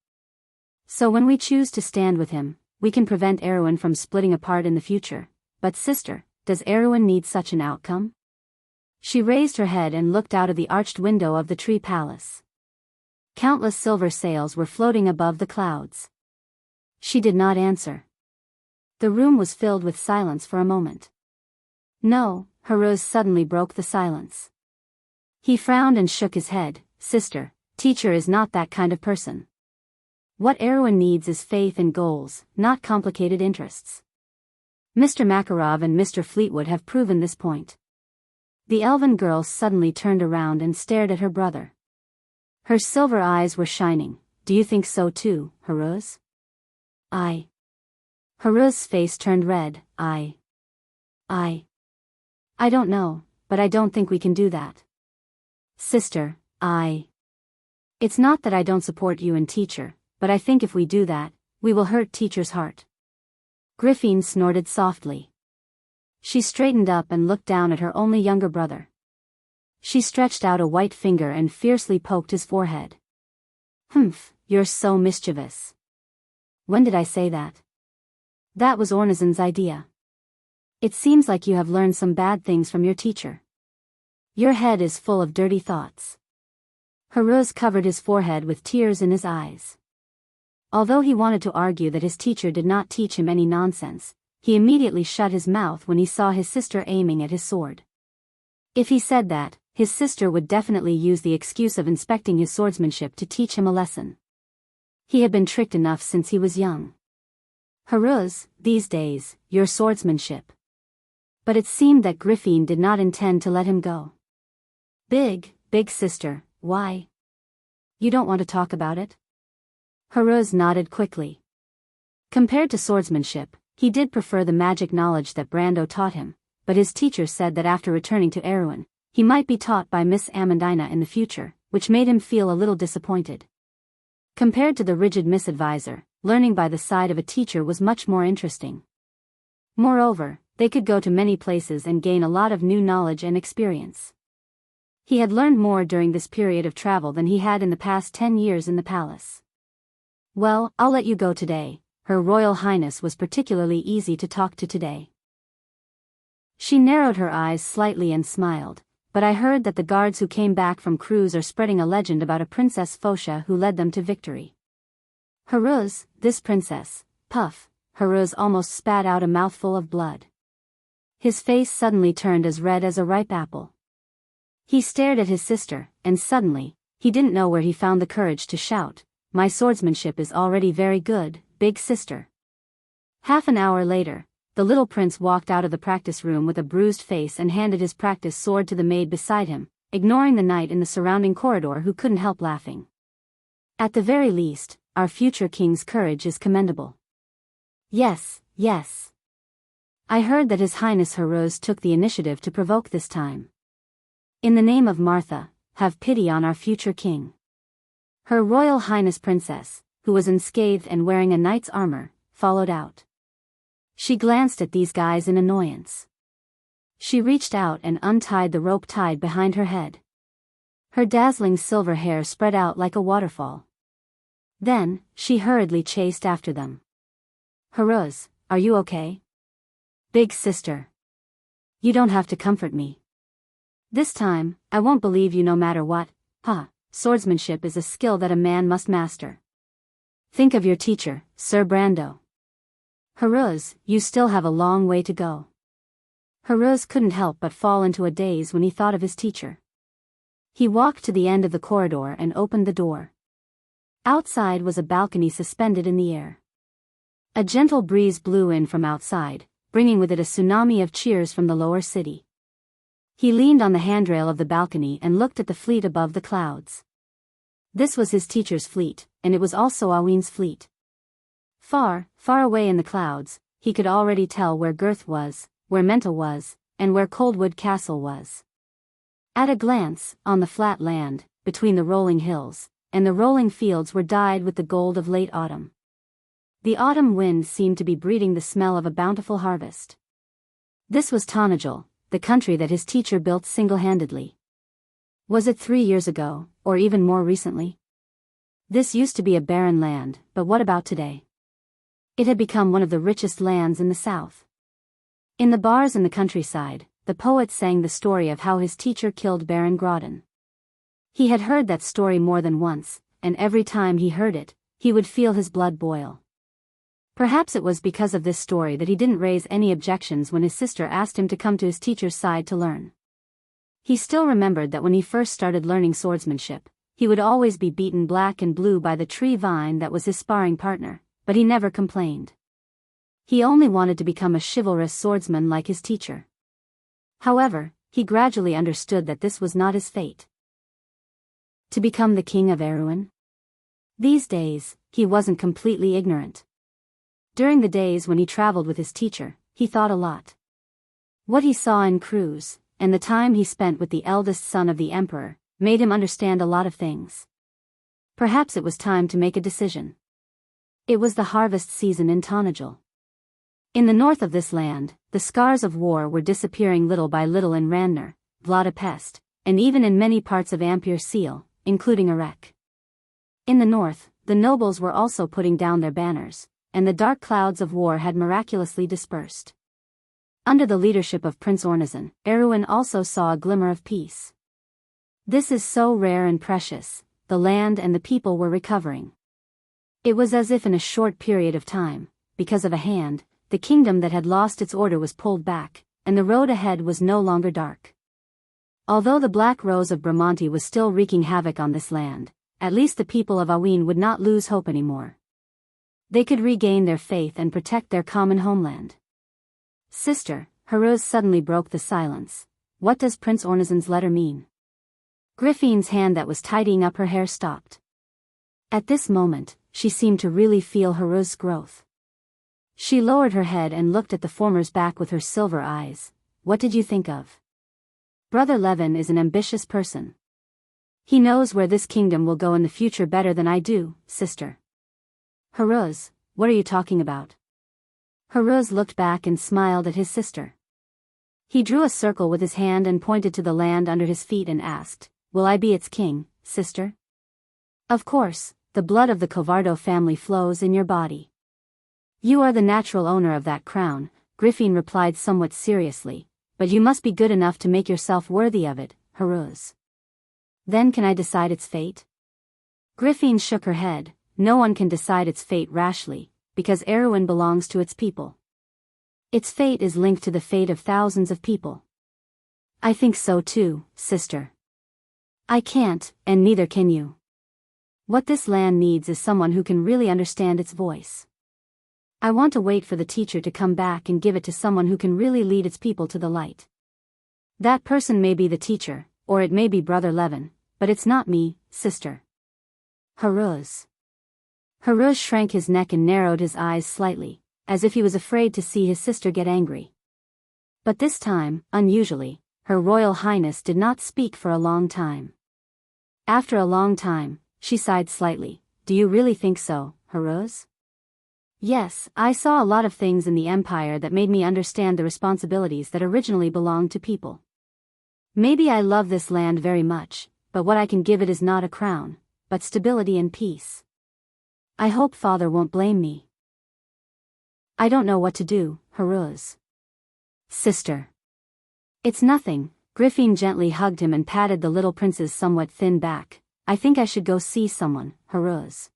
S1: So when we choose to stand with him, we can prevent Erwin from splitting apart in the future. But sister, does Erwin need such an outcome? She raised her head and looked out of the arched window of the tree palace. Countless silver sails were floating above the clouds. She did not answer. The room was filled with silence for a moment. No, Haruz suddenly broke the silence. He frowned and shook his head. Sister, teacher is not that kind of person. What Erwin needs is faith and goals, not complicated interests. Mr. Makarov and Mr. Fleetwood have proven this point. The elven girl suddenly turned around and stared at her brother. Her silver eyes were shining. Do you think so too, Haruz? Haruz's face turned red. I don't know, but I don't think we can do that. Sister, it's not that I don't support you and teacher, but I think if we do that, we will hurt teacher's heart. Griffin snorted softly. She straightened up and looked down at her only younger brother. She stretched out a white finger and fiercely poked his forehead. Humph, you're so mischievous. When did I say that? That was Ornesan's idea. It seems like you have learned some bad things from your teacher. Your head is full of dirty thoughts. Haruz covered his forehead with tears in his eyes. Although he wanted to argue that his teacher did not teach him any nonsense, he immediately shut his mouth when he saw his sister aiming at his sword. If he said that, his sister would definitely use the excuse of inspecting his swordsmanship to teach him a lesson. He had been tricked enough since he was young. Haruz, these days, your swordsmanship. But it seemed that Griffin did not intend to let him go. Big sister, why? You don't want to talk about it? Haruz nodded quickly. Compared to swordsmanship, he did prefer the magic knowledge that Brando taught him, but his teacher said that after returning to Erwin, he might be taught by Miss Amandina in the future, which made him feel a little disappointed. Compared to the rigid Miss Advisor, learning by the side of a teacher was much more interesting. Moreover, they could go to many places and gain a lot of new knowledge and experience. He had learned more during this period of travel than he had in the past 10 years in the palace. Well, I'll let you go today. Her Royal Highness was particularly easy to talk to today. She narrowed her eyes slightly and smiled, but I heard that the guards who came back from cruise are spreading a legend about a Princess Phosha who led them to victory. Haruz, this princess, puff, Haruz almost spat out a mouthful of blood. His face suddenly turned as red as a ripe apple. He stared at his sister, and suddenly, he didn't know where he found the courage to shout, "My swordsmanship is already very good, big sister." Half an hour later, the little prince walked out of the practice room with a bruised face and handed his practice sword to the maid beside him, ignoring the knight in the surrounding corridor who couldn't help laughing. At the very least, our future king's courage is commendable. Yes. I heard that His Highness Haruz took the initiative to provoke this time. In the name of Martha, have pity on our future king. Her Royal Highness Princess, who was unscathed and wearing a knight's armor, followed out. She glanced at these guys in annoyance. She reached out and untied the rope tied behind her head. Her dazzling silver hair spread out like a waterfall. Then, she hurriedly chased after them. Haruz, are you okay? Big sister. You don't have to comfort me. This time, I won't believe you no matter what. Swordsmanship is a skill that a man must master. Think of your teacher, Sir Brando. Haruz, you still have a long way to go. Haruz couldn't help but fall into a daze when he thought of his teacher. He walked to the end of the corridor and opened the door. Outside was a balcony suspended in the air. A gentle breeze blew in from outside, bringing with it a tsunami of cheers from the lower city. He leaned on the handrail of the balcony and looked at the fleet above the clouds. This was his teacher's fleet, and it was also Aween's fleet. Far, far away in the clouds, he could already tell where Girth was, where Menta was, and where Coldwood Castle was. At a glance, on the flat land, between the rolling hills, and the rolling fields were dyed with the gold of late autumn. The autumn wind seemed to be breathing the smell of a bountiful harvest. This was Tanajul, the country that his teacher built single-handedly. Was it 3 years ago, or even more recently? This used to be a barren land, but what about today? It had become one of the richest lands in the south. In the bars in the countryside, the poet sang the story of how his teacher killed Baron Grodin. He had heard that story more than once, and every time he heard it, he would feel his blood boil. Perhaps it was because of this story that he didn't raise any objections when his sister asked him to come to his teacher's side to learn. He still remembered that when he first started learning swordsmanship, he would always be beaten black and blue by the tree vine that was his sparring partner, but he never complained. He only wanted to become a chivalrous swordsman like his teacher. However, he gradually understood that this was not his fate. To become the king of Erewhon? These days, he wasn't completely ignorant. During the days when he traveled with his teacher, he thought a lot. What he saw in Cruz, and the time he spent with the eldest son of the emperor, made him understand a lot of things. Perhaps it was time to make a decision. It was the harvest season in Tanajul. In the north of this land, the scars of war were disappearing little by little in Ranner, Vladapest, and even in many parts of Ampere Seal, including Erech. In the north, the nobles were also putting down their banners, and the dark clouds of war had miraculously dispersed. Under the leadership of Prince Ornazan, Erewhon also saw a glimmer of peace. This is so rare and precious, the land and the people were recovering. It was as if in a short period of time, because of a hand, the kingdom that had lost its order was pulled back, and the road ahead was no longer dark. Although the Black Rose of Bramante was still wreaking havoc on this land, at least the people of Aween would not lose hope anymore. They could regain their faith and protect their common homeland. Sister, Haruz suddenly broke the silence. What does Prince Ornazan's letter mean? Griffin's hand that was tidying up her hair stopped. At this moment, she seemed to really feel Haruz's growth. She lowered her head and looked at the former's back with her silver eyes. What did you think of? Brother Levin is an ambitious person. He knows where this kingdom will go in the future better than I do, sister. Haruz, what are you talking about? Haruz looked back and smiled at his sister. He drew a circle with his hand and pointed to the land under his feet and asked, will I be its king, sister? Of course, the blood of the Covardo family flows in your body. You are the natural owner of that crown, Griffin replied somewhat seriously, but you must be good enough to make yourself worthy of it, Haruz. Then can I decide its fate? Griffin shook her head. No one can decide its fate rashly, because Erewhon belongs to its people. Its fate is linked to the fate of thousands of people. I think so too, sister. I can't, and neither can you. What this land needs is someone who can really understand its voice. I want to wait for the teacher to come back and give it to someone who can really lead its people to the light. That person may be the teacher, or it may be Brother Levin, but it's not me, sister. Haruz. Haruz shrank his neck and narrowed his eyes slightly, as if he was afraid to see his sister get angry. But this time, unusually, Her Royal Highness did not speak for a long time. After a long time, she sighed slightly. Do you really think so, Heruz? Yes, I saw a lot of things in the Empire that made me understand the responsibilities that originally belonged to people. Maybe I love this land very much, but what I can give it is not a crown, but stability and peace. I hope Father won't blame me. I don't know what to do, Heruz. Sister. It's nothing. Griffin gently hugged him and patted the little prince's somewhat thin back. I think I should go see someone, Heruz.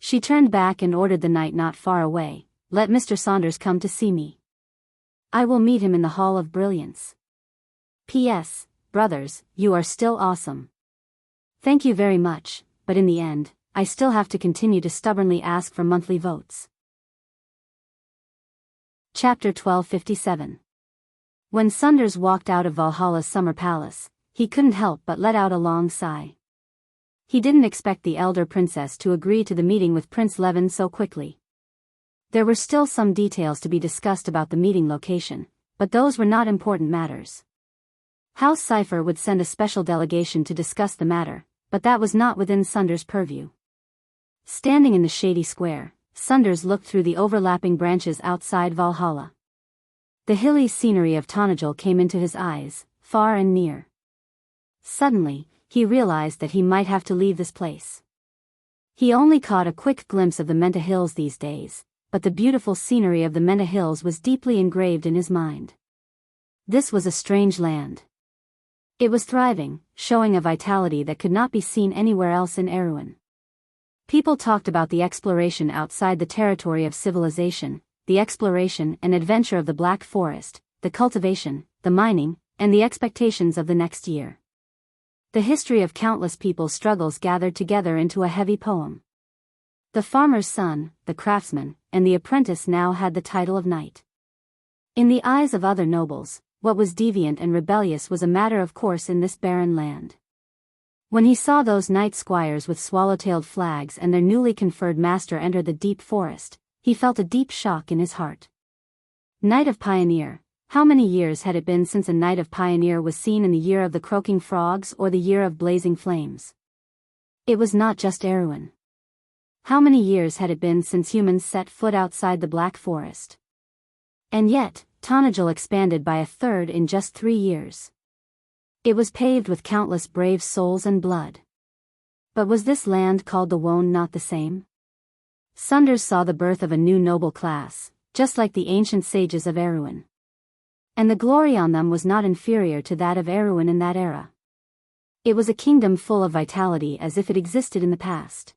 S1: She turned back and ordered the knight not far away. Let Mr. Saunders come to see me. I will meet him in the Hall of Brilliance. P.S. Brothers, you are still awesome. Thank you very much, but in the end, I still have to continue to stubbornly ask for monthly votes. Chapter 1257. When Saunders walked out of Valhalla's summer palace, he couldn't help but let out a long sigh. He didn't expect the elder princess to agree to the meeting with Prince Levin so quickly. There were still some details to be discussed about the meeting location, but those were not important matters. House Cypher would send a special delegation to discuss the matter, but that was not within Saunders' purview. Standing in the shady square, Saunders looked through the overlapping branches outside Valhalla. The hilly scenery of Tranquil came into his eyes, far and near. Suddenly, he realized that he might have to leave this place. He only caught a quick glimpse of the Menta Hills these days, but the beautiful scenery of the Menta Hills was deeply engraved in his mind. This was a strange land. It was thriving, showing a vitality that could not be seen anywhere else in Erewhon. People talked about the exploration outside the territory of civilization, the exploration and adventure of the Black Forest, the cultivation, the mining, and the expectations of the next year. The history of countless people's struggles gathered together into a heavy poem. The farmer's son, the craftsman, and the apprentice now had the title of knight. In the eyes of other nobles, what was deviant and rebellious was a matter of course in this barren land. When he saw those knight squires with swallow-tailed flags and their newly conferred master enter the deep forest, he felt a deep shock in his heart. Knight of Pioneer. How many years had it been since a Knight of Pioneer was seen in the year of the croaking frogs or the year of blazing flames? It was not just Erewhon. How many years had it been since humans set foot outside the Black Forest? And yet, Tranquil expanded by a third in just 3 years. It was paved with countless brave souls and blood. But was this land called the Wone not the same? Saunders saw the birth of a new noble class, just like the ancient sages of Erewhon. And the glory on them was not inferior to that of Erewhon in that era. It was a kingdom full of vitality as if it existed in the past.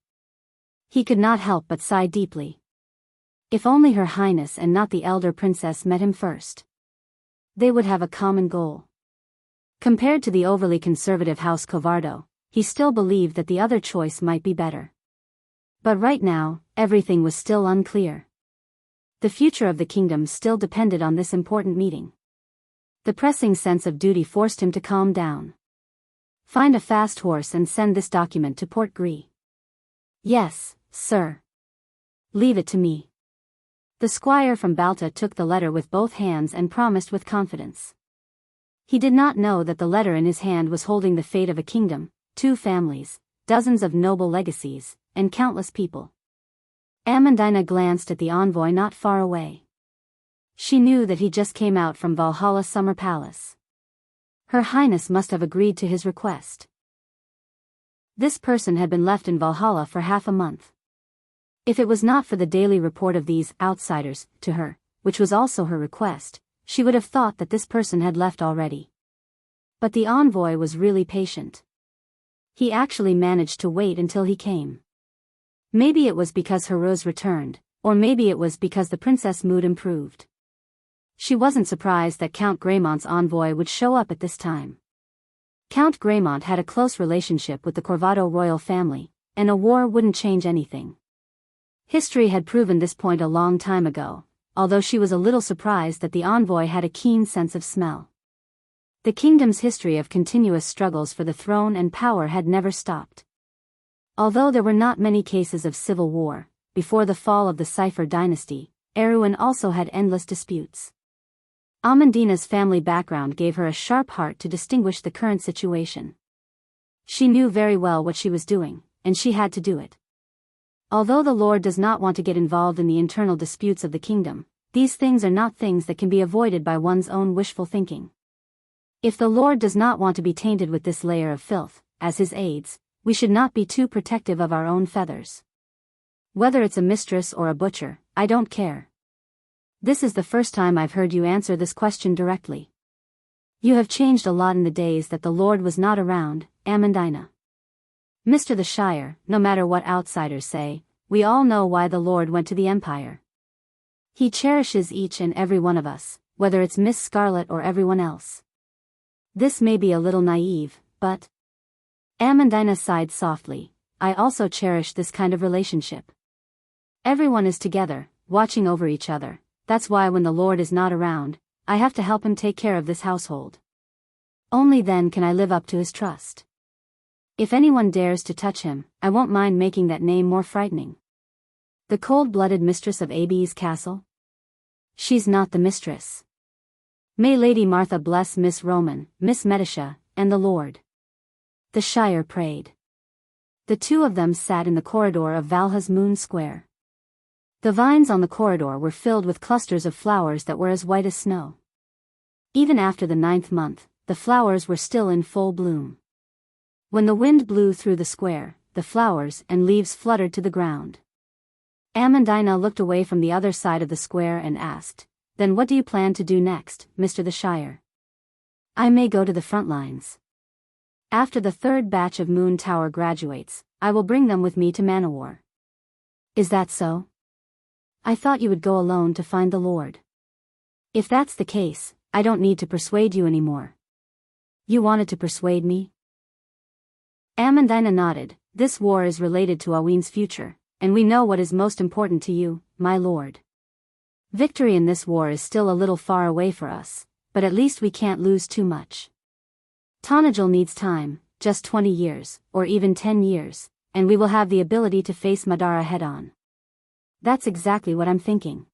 S1: He could not help but sigh deeply. If only Her Highness and not the elder princess met him first. They would have a common goal. Compared to the overly conservative House Covardo, he still believed that the other choice might be better. But right now, everything was still unclear. The future of the kingdom still depended on this important meeting. The pressing sense of duty forced him to calm down. Find a fast horse and send this document to Port Gris. Yes, sir. Leave it to me. The squire from Balta took the letter with both hands and promised with confidence. He did not know that the letter in his hand was holding the fate of a kingdom, 2 families, dozens of noble legacies, and countless people. Amandina glanced at the envoy not far away. She knew that he just came out from Valhalla Summer Palace. Her Highness must have agreed to his request. This person had been left in Valhalla for half a month. If it was not for the daily report of these outsiders to her, which was also her request, she would have thought that this person had left already. But the envoy was really patient. He actually managed to wait until he came. Maybe it was because Heruz returned, or maybe it was because the princess' mood improved. She wasn't surprised that Count Greymont's envoy would show up at this time. Count Greymont had a close relationship with the Corvado royal family, and a war wouldn't change anything. History had proven this point a long time ago, although she was a little surprised that the envoy had a keen sense of smell. The kingdom's history of continuous struggles for the throne and power had never stopped. Although there were not many cases of civil war, before the fall of the Cypher dynasty, Erewhon also had endless disputes. Amandina's family background gave her a sharp heart to distinguish the current situation. She knew very well what she was doing, and she had to do it. Although the Lord does not want to get involved in the internal disputes of the kingdom, these things are not things that can be avoided by one's own wishful thinking. If the Lord does not want to be tainted with this layer of filth, as his aides, we should not be too protective of our own feathers. Whether it's a mistress or a butcher, I don't care. This is the first time I've heard you answer this question directly. You have changed a lot in the days that the Lord was not around, Amandina. Mr. the Shire, no matter what outsiders say, we all know why the Lord went to the Empire. He cherishes each and every one of us, whether it's Miss Scarlet or everyone else. This may be a little naive, but... Amandina sighed softly. I also cherish this kind of relationship. Everyone is together, watching over each other. That's why when the Lord is not around, I have to help him take care of this household. Only then can I live up to his trust. If anyone dares to touch him, I won't mind making that name more frightening. The cold-blooded mistress of AB's castle? She's not the mistress. May Lady Martha bless Miss Roman, Miss Medisha, and the Lord. The Shire prayed. The two of them sat in the corridor of Valha's Moon Square. The vines on the corridor were filled with clusters of flowers that were as white as snow. Even after the 9th month, the flowers were still in full bloom. When the wind blew through the square, the flowers and leaves fluttered to the ground. Amandina looked away from the other side of the square and asked, Then what do you plan to do next, Mr. the Shire? I may go to the front lines. After the 3rd batch of Moon Tower graduates, I will bring them with me to Manowar. Is that so? I thought you would go alone to find the Lord. If that's the case, I don't need to persuade you anymore. You wanted to persuade me? Amandina nodded. This war is related to Aween's future, and we know what is most important to you, my lord. Victory in this war is still a little far away for us, but at least we can't lose too much. Tanajil needs time, just 20 years, or even 10 years, and we will have the ability to face Madara head-on. That's exactly what I'm thinking.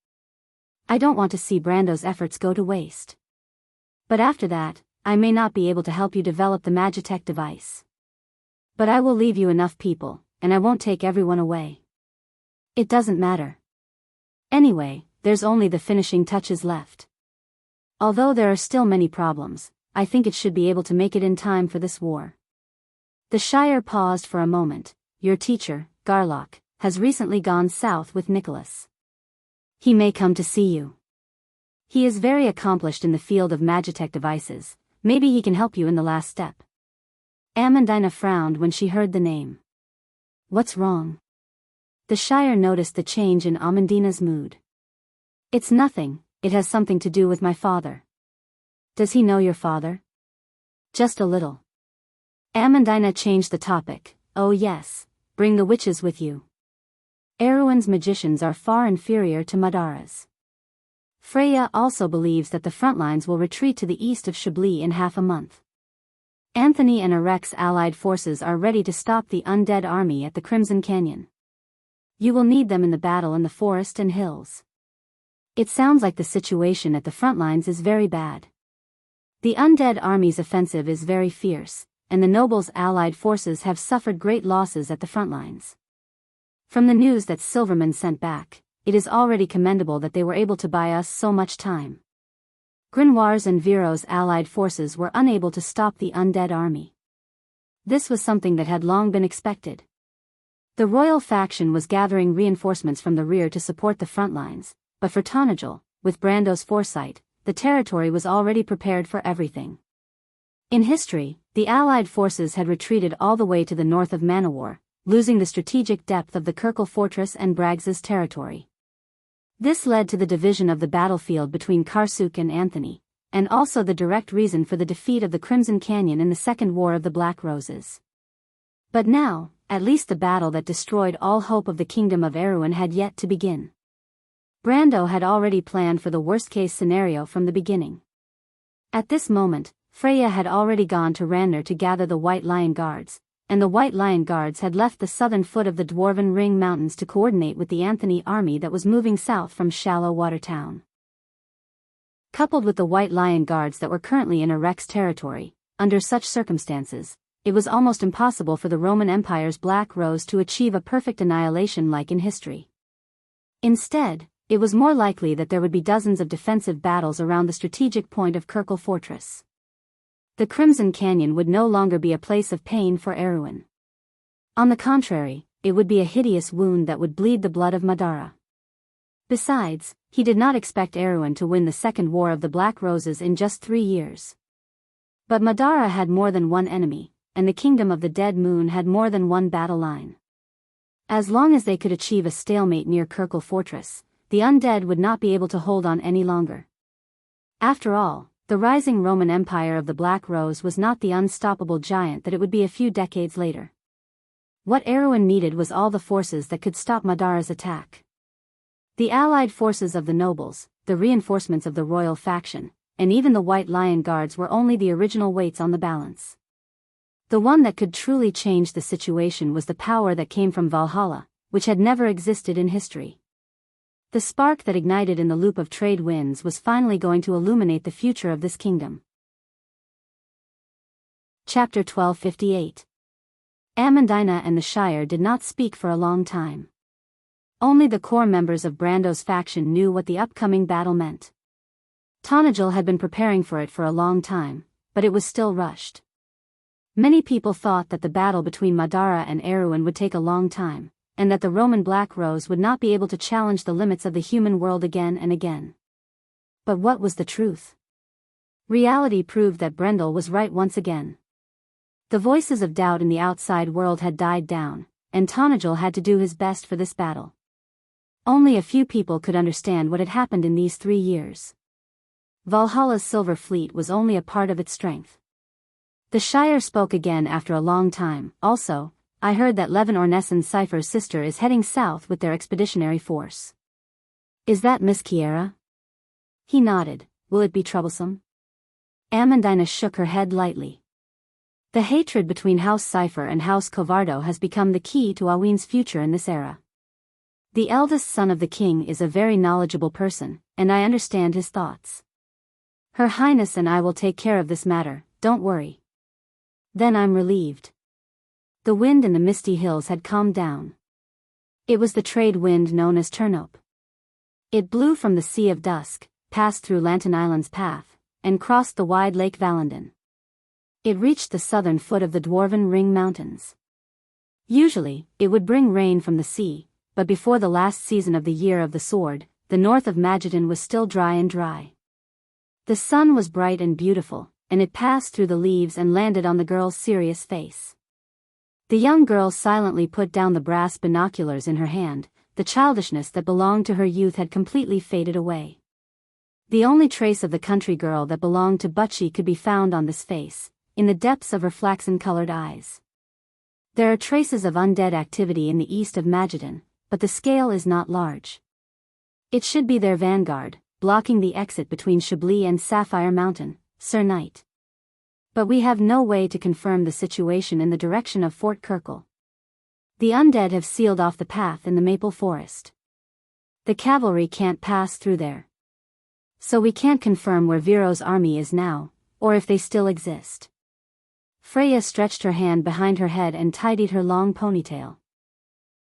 S1: I don't want to see Brando's efforts go to waste. But after that, I may not be able to help you develop the Magitech device. But I will leave you enough people, and I won't take everyone away. It doesn't matter. Anyway, there's only the finishing touches left. Although there are still many problems, I think it should be able to make it in time for this war. The Shire paused for a moment. Your teacher, Garlock, has recently gone south with Nicholas. He may come to see you. He is very accomplished in the field of Magitech devices. Maybe he can help you in the last step. Amandina frowned when she heard the name. What's wrong? The Shire noticed the change in Amandina's mood. It's nothing, it has something to do with my father. Does he know your father? Just a little. Amandina changed the topic. Oh yes, bring the witches with you. Erewhon's magicians are far inferior to Madara's. Freya also believes that the front lines will retreat to the east of Chablis in half a month. Anthony and Arek's allied forces are ready to stop the undead army at the Crimson Canyon. You will need them in the battle in the forest and hills. It sounds like the situation at the front lines is very bad. The undead army's offensive is very fierce, and the nobles' allied forces have suffered great losses at the front lines. From the news that Silverman sent back, it is already commendable that they were able to buy us so much time. Grinoire's and Viro's allied forces were unable to stop the undead army. This was something that had long been expected. The royal faction was gathering reinforcements from the rear to support the front lines, but for Tanajil, with Brando's foresight, the territory was already prepared for everything. In history, the allied forces had retreated all the way to the north of Manowar, losing the strategic depth of the Kirkle fortress and Braggs's territory. This led to the division of the battlefield between Karsuk and Anthony, and also the direct reason for the defeat of the Crimson Canyon in the Second War of the Black Roses. But now, at least the battle that destroyed all hope of the kingdom of Erewhon had yet to begin. Brando had already planned for the worst-case scenario from the beginning. At this moment, Freya had already gone to Ranner to gather the White Lion Guards, and the White Lion Guards had left the southern foot of the Dwarven Ring Mountains to coordinate with the Anthony army that was moving south from Shallow Water Town. Coupled with the White Lion Guards that were currently in Rex territory, under such circumstances, it was almost impossible for the Roman Empire's Black Rose to achieve a perfect annihilation like in history. Instead, it was more likely that there would be dozens of defensive battles around the strategic point of Kirkle Fortress. The Crimson Canyon would no longer be a place of pain for Erewhon. On the contrary, it would be a hideous wound that would bleed the blood of Madara. Besides, he did not expect Erewhon to win the Second War of the Black Roses in just 3 years. But Madara had more than one enemy, and the Kingdom of the Dead Moon had more than one battle line. As long as they could achieve a stalemate near Kirkle Fortress, the undead would not be able to hold on any longer. After all, the rising Roman Empire of the Black Rose was not the unstoppable giant that it would be a few decades later. What Erewhon needed was all the forces that could stop Madara's attack. The allied forces of the nobles, the reinforcements of the royal faction, and even the White Lion Guards were only the original weights on the balance. The one that could truly change the situation was the power that came from Valhalla, which had never existed in history. The spark that ignited in the loop of trade winds was finally going to illuminate the future of this kingdom. Chapter 1258. Amandina and the Shire did not speak for a long time. Only the core members of Brando's faction knew what the upcoming battle meant. Tonajil had been preparing for it for a long time, but it was still rushed. Many people thought that the battle between Madara and Erewhon would take a long time, and that the Roman Black Rose would not be able to challenge the limits of the human world again and again. But what was the truth? Reality proved that Brendel was right once again. The voices of doubt in the outside world had died down, and Tonajil had to do his best for this battle. Only a few people could understand what had happened in these 3 years. Valhalla's silver fleet was only a part of its strength. The Shire spoke again after a long time. Also, I heard that Levin Ornesson Cypher's sister is heading south with their expeditionary force. Is that Miss Kiera? He nodded. Will it be troublesome? Amandina shook her head lightly. The hatred between House Cypher and House Covardo has become the key to Awin's future in this era. The eldest son of the king is a very knowledgeable person, and I understand his thoughts. Her Highness and I will take care of this matter, don't worry. Then I'm relieved. The wind in the misty hills had calmed down. It was the trade wind known as Turnope. It blew from the Sea of Dusk, passed through Lantern Island's path, and crossed the wide Lake Valendon. It reached the southern foot of the Dwarven Ring Mountains. Usually, it would bring rain from the sea, but before the last season of the Year of the Sword, the north of Magadan was still dry and dry. The sun was bright and beautiful, and it passed through the leaves and landed on the girl's serious face. The young girl silently put down the brass binoculars in her hand. The childishness that belonged to her youth had completely faded away. The only trace of the country girl that belonged to Butchie could be found on this face, in the depths of her flaxen-colored eyes. There are traces of undead activity in the east of Magadan, but the scale is not large. It should be their vanguard, blocking the exit between Chablis and Sapphire Mountain, Sir Knight. But we have no way to confirm the situation in the direction of Fort Kirkle. The undead have sealed off the path in the maple forest. The cavalry can't pass through there. So we can't confirm where Viro's army is now, or if they still exist. Freya stretched her hand behind her head and tidied her long ponytail.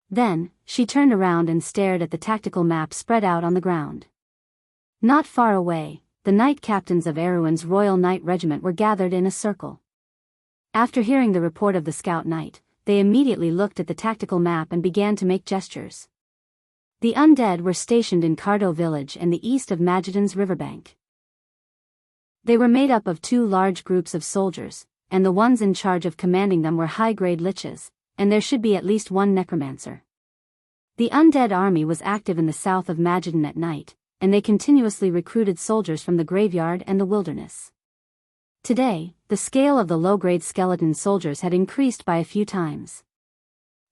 S1: Then, she turned around and stared at the tactical map spread out on the ground. Not far away, the knight captains of Erewhon's Royal Knight Regiment were gathered in a circle. After hearing the report of the scout knight, they immediately looked at the tactical map and began to make gestures. The undead were stationed in Cardo village and the east of Magadan's riverbank. They were made up of 2 large groups of soldiers, and the ones in charge of commanding them were high-grade liches, and there should be at least 1 necromancer. The undead army was active in the south of Magadan at night, and they continuously recruited soldiers from the graveyard and the wilderness. Today, the scale of the low-grade skeleton soldiers had increased by a few times.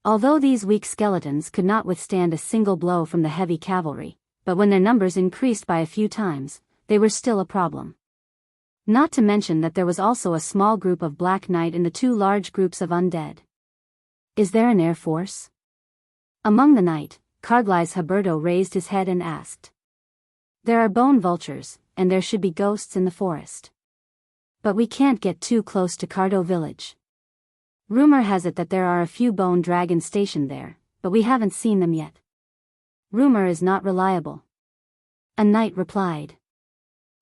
S1: Although these weak skeletons could not withstand a single blow from the heavy cavalry, but when their numbers increased by a few times, they were still a problem. Not to mention that there was also a small group of Black Knight in the 2 large groups of undead. Is there an air force? Among the night, Carglass Haberto raised his head and asked. There are bone vultures, and there should be ghosts in the forest. But we can't get too close to Cardo village. Rumor has it that there are a few bone dragons stationed there, but we haven't seen them yet. Rumor is not reliable. A knight replied.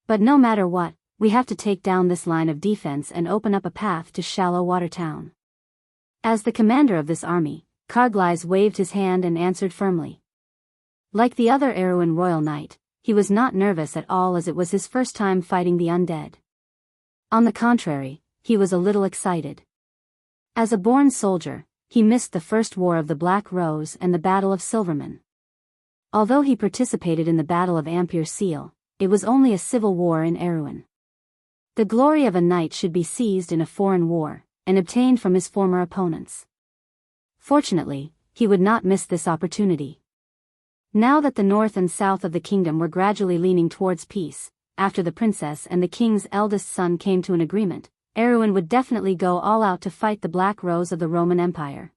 S1: But no matter what, we have to take down this line of defense and open up a path to Shallow Water Town. As the commander of this army, Carglass waved his hand and answered firmly. Like the other Erewhon royal knight, he was not nervous at all as it was his first time fighting the undead. On the contrary, he was a little excited. As a born soldier, he missed the First War of the Black Rose and the Battle of Silverman. Although he participated in the Battle of Ampere Seal, it was only a civil war in Erewhon. The glory of a knight should be seized in a foreign war, and obtained from his former opponents. Fortunately, he would not miss this opportunity. Now that the north and south of the kingdom were gradually leaning towards peace, after the princess and the king's eldest son came to an agreement, Erewhon would definitely go all out to fight the Black Rose of the Roman Empire.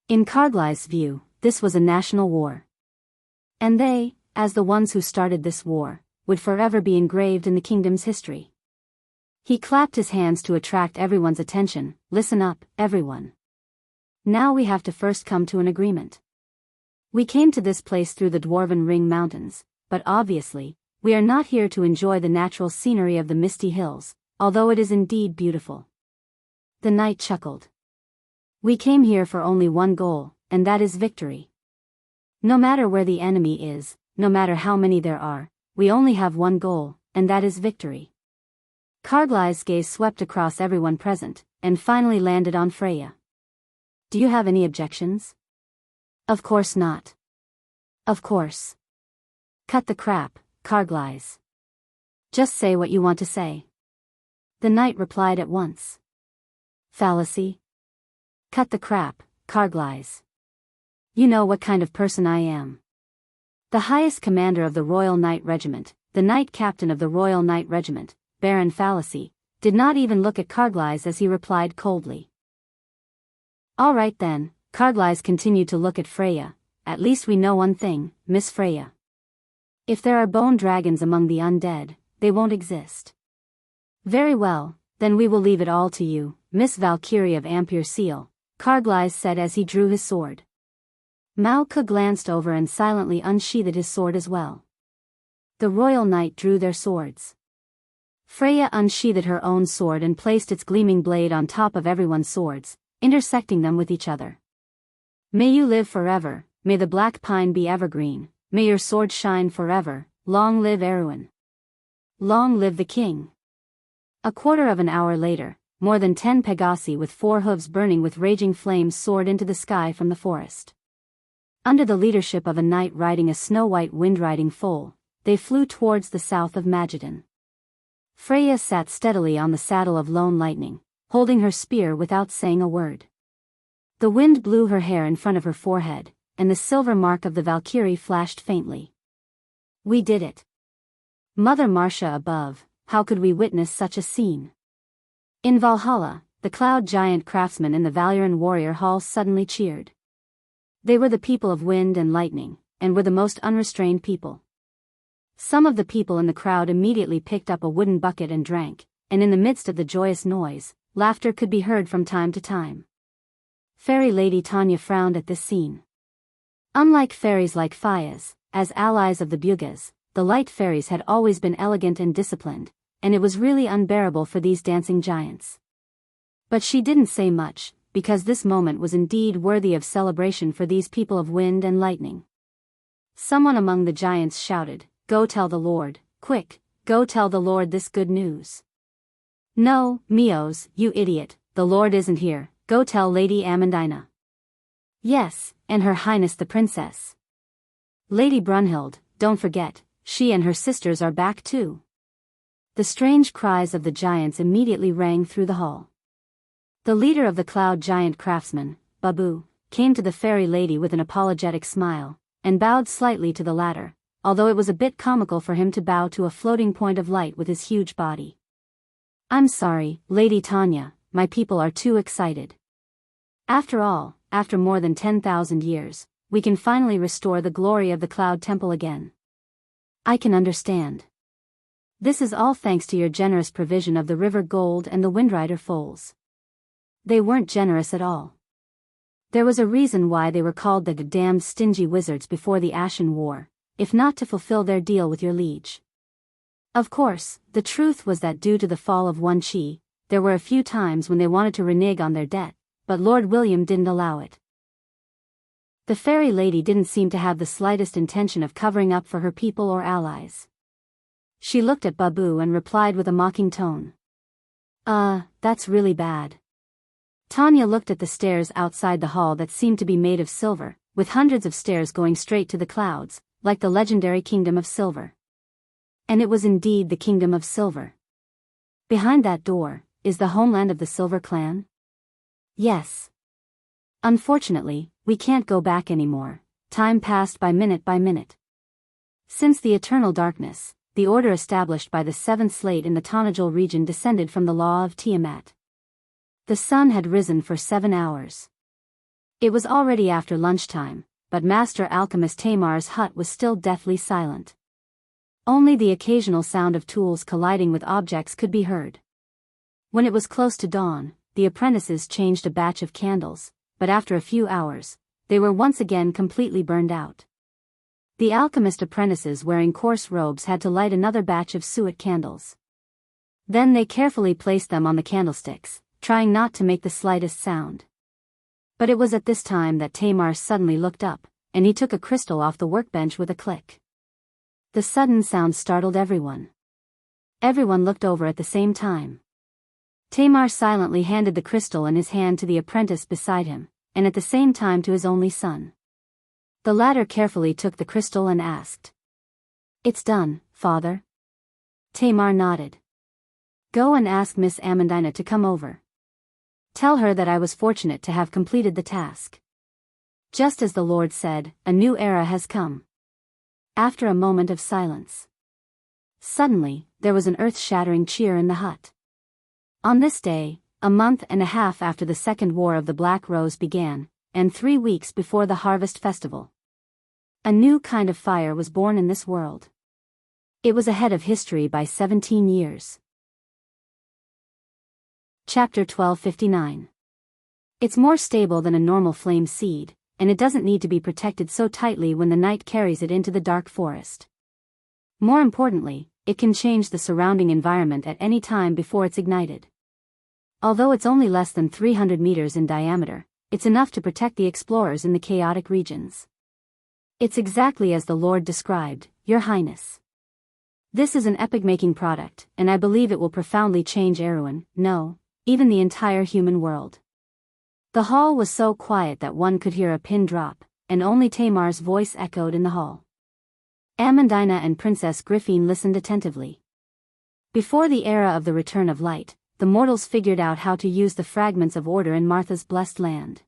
S1: In Carglass's view, this was a national war. And they, as the ones who started this war, would forever be engraved in the kingdom's history. He clapped his hands to attract everyone's attention. Listen up, everyone. Now we have to first come to an agreement. We came to this place through the Dwarven Ring Mountains, but obviously, we are not here to enjoy the natural scenery of the misty hills, although it is indeed beautiful. The knight chuckled. We came here for only one goal, and that is victory. No matter where the enemy is, no matter how many there are, we only have one goal, and that is victory. Carglass's gaze swept across everyone present, and finally landed on Freya. Do you have any objections? Of course not. Of course. Cut the crap, Carglass. Just say what you want to say. The knight replied at once. Fallacy? Cut the crap, Carglass. You know what kind of person I am. The highest commander of the Royal Knight Regiment, the Knight Captain of the Royal Knight Regiment, Baron Fallacy, did not even look at Carglass as he replied coldly. All right then, Carglass continued to look at Freya. At least we know one thing, Miss Freya. If there are bone dragons among the undead, they won't exist. Very well, then we will leave it all to you, Miss Valkyrie of Ampere Seal, Carglass said as he drew his sword. Mauka glanced over and silently unsheathed his sword as well. The royal knight drew their swords. Freya unsheathed her own sword and placed its gleaming blade on top of everyone's swords, intersecting them with each other. May you live forever, may the black pine be evergreen, may your sword shine forever, long live Erewhon. Long live the king. A quarter of an hour later, more than 10 Pegasi with 4 hooves burning with raging flames soared into the sky from the forest. Under the leadership of a knight riding a snow-white wind-riding foal, they flew towards the south of Magedon. Freya sat steadily on the saddle of Lone Lightning, holding her spear without saying a word. The wind blew her hair in front of her forehead, and the silver mark of the Valkyrie flashed faintly. We did it. Mother Marcia above, how could we witness such a scene? In Valhalla, the cloud giant craftsmen in the Valyrian warrior hall suddenly cheered. They were the people of wind and lightning, and were the most unrestrained people. Some of the people in the crowd immediately picked up a wooden bucket and drank, and in the midst of the joyous noise, laughter could be heard from time to time. Fairy Lady Tanya frowned at this scene. Unlike fairies like Fayaz, as allies of the Bugas, the light fairies had always been elegant and disciplined, and it was really unbearable for these dancing giants. But she didn't say much, because this moment was indeed worthy of celebration for these people of wind and lightning. Someone among the giants shouted, "Go tell the Lord, quick, go tell the Lord this good news." "No, Mios, you idiot, the Lord isn't here, go tell Lady Amandina." "Yes, and Her Highness the Princess. Lady Brunhild, don't forget, she and her sisters are back too." The strange cries of the giants immediately rang through the hall. The leader of the cloud giant craftsmen, Babu, came to the fairy lady with an apologetic smile, and bowed slightly to the latter, although it was a bit comical for him to bow to a floating point of light with his huge body. "I'm sorry, Lady Tanya, my people are too excited. After all, after more than 10,000 years, we can finally restore the glory of the Cloud Temple again." "I can understand." This is all thanks to your generous provision of the river gold and the Windrider foals. They weren't generous at all. There was a reason why they were called the damned stingy wizards before the Ashen War, if not to fulfill their deal with your liege. Of course, the truth was that due to the fall of Wen Qi, there were a few times when they wanted to renege on their debt, but Lord William didn't allow it. The fairy lady didn't seem to have the slightest intention of covering up for her people or allies. She looked at Babu and replied with a mocking tone. That's really bad. Tanya looked at the stairs outside the hall that seemed to be made of silver, with hundreds of stairs going straight to the clouds, like the legendary Kingdom of Silver. And it was indeed the Kingdom of Silver. Behind that door, is the homeland of the Silver Clan? Yes. Unfortunately, we can't go back anymore. Time passed by minute. Since the eternal darkness, the order established by the seventh slate in the Tanajul region descended from the law of Tiamat. The sun had risen for 7 hours. It was already after lunchtime, but Master Alchemist Tamar's hut was still deathly silent. Only the occasional sound of tools colliding with objects could be heard. When it was close to dawn, the apprentices changed a batch of candles, but after a few hours, they were once again completely burned out. The alchemist apprentices wearing coarse robes had to light another batch of suet candles. Then they carefully placed them on the candlesticks, trying not to make the slightest sound. But it was at this time that Tamar suddenly looked up, and he took a crystal off the workbench with a click. The sudden sound startled everyone. Everyone looked over at the same time. Tamar silently handed the crystal in his hand to the apprentice beside him, and at the same time to his only son. The latter carefully took the crystal and asked. "It's done, father?" Tamar nodded. "Go and ask Miss Amandina to come over. Tell her that I was fortunate to have completed the task. Just as the Lord said, a new era has come." After a moment of silence, suddenly, there was an earth-shattering cheer in the hut. On this day, a month and a half after the Second War of the Black Rose began, and 3 weeks before the Harvest Festival, a new kind of fire was born in this world. It was ahead of history by 17 years. Chapter 1259. It's more stable than a normal flame seed, and it doesn't need to be protected so tightly when the night carries it into the dark forest. More importantly, it can change the surrounding environment at any time before it's ignited. Although it's only less than 300 meters in diameter, it's enough to protect the explorers in the chaotic regions. It's exactly as the Lord described, Your Highness. This is an epic-making product, and I believe it will profoundly change Erewhon, no, even the entire human world. The hall was so quiet that one could hear a pin drop, and only Tamar's voice echoed in the hall. Amandina and Princess Griffin listened attentively. Before the era of the return of light, the mortals figured out how to use the fragments of order in Martha's blessed land.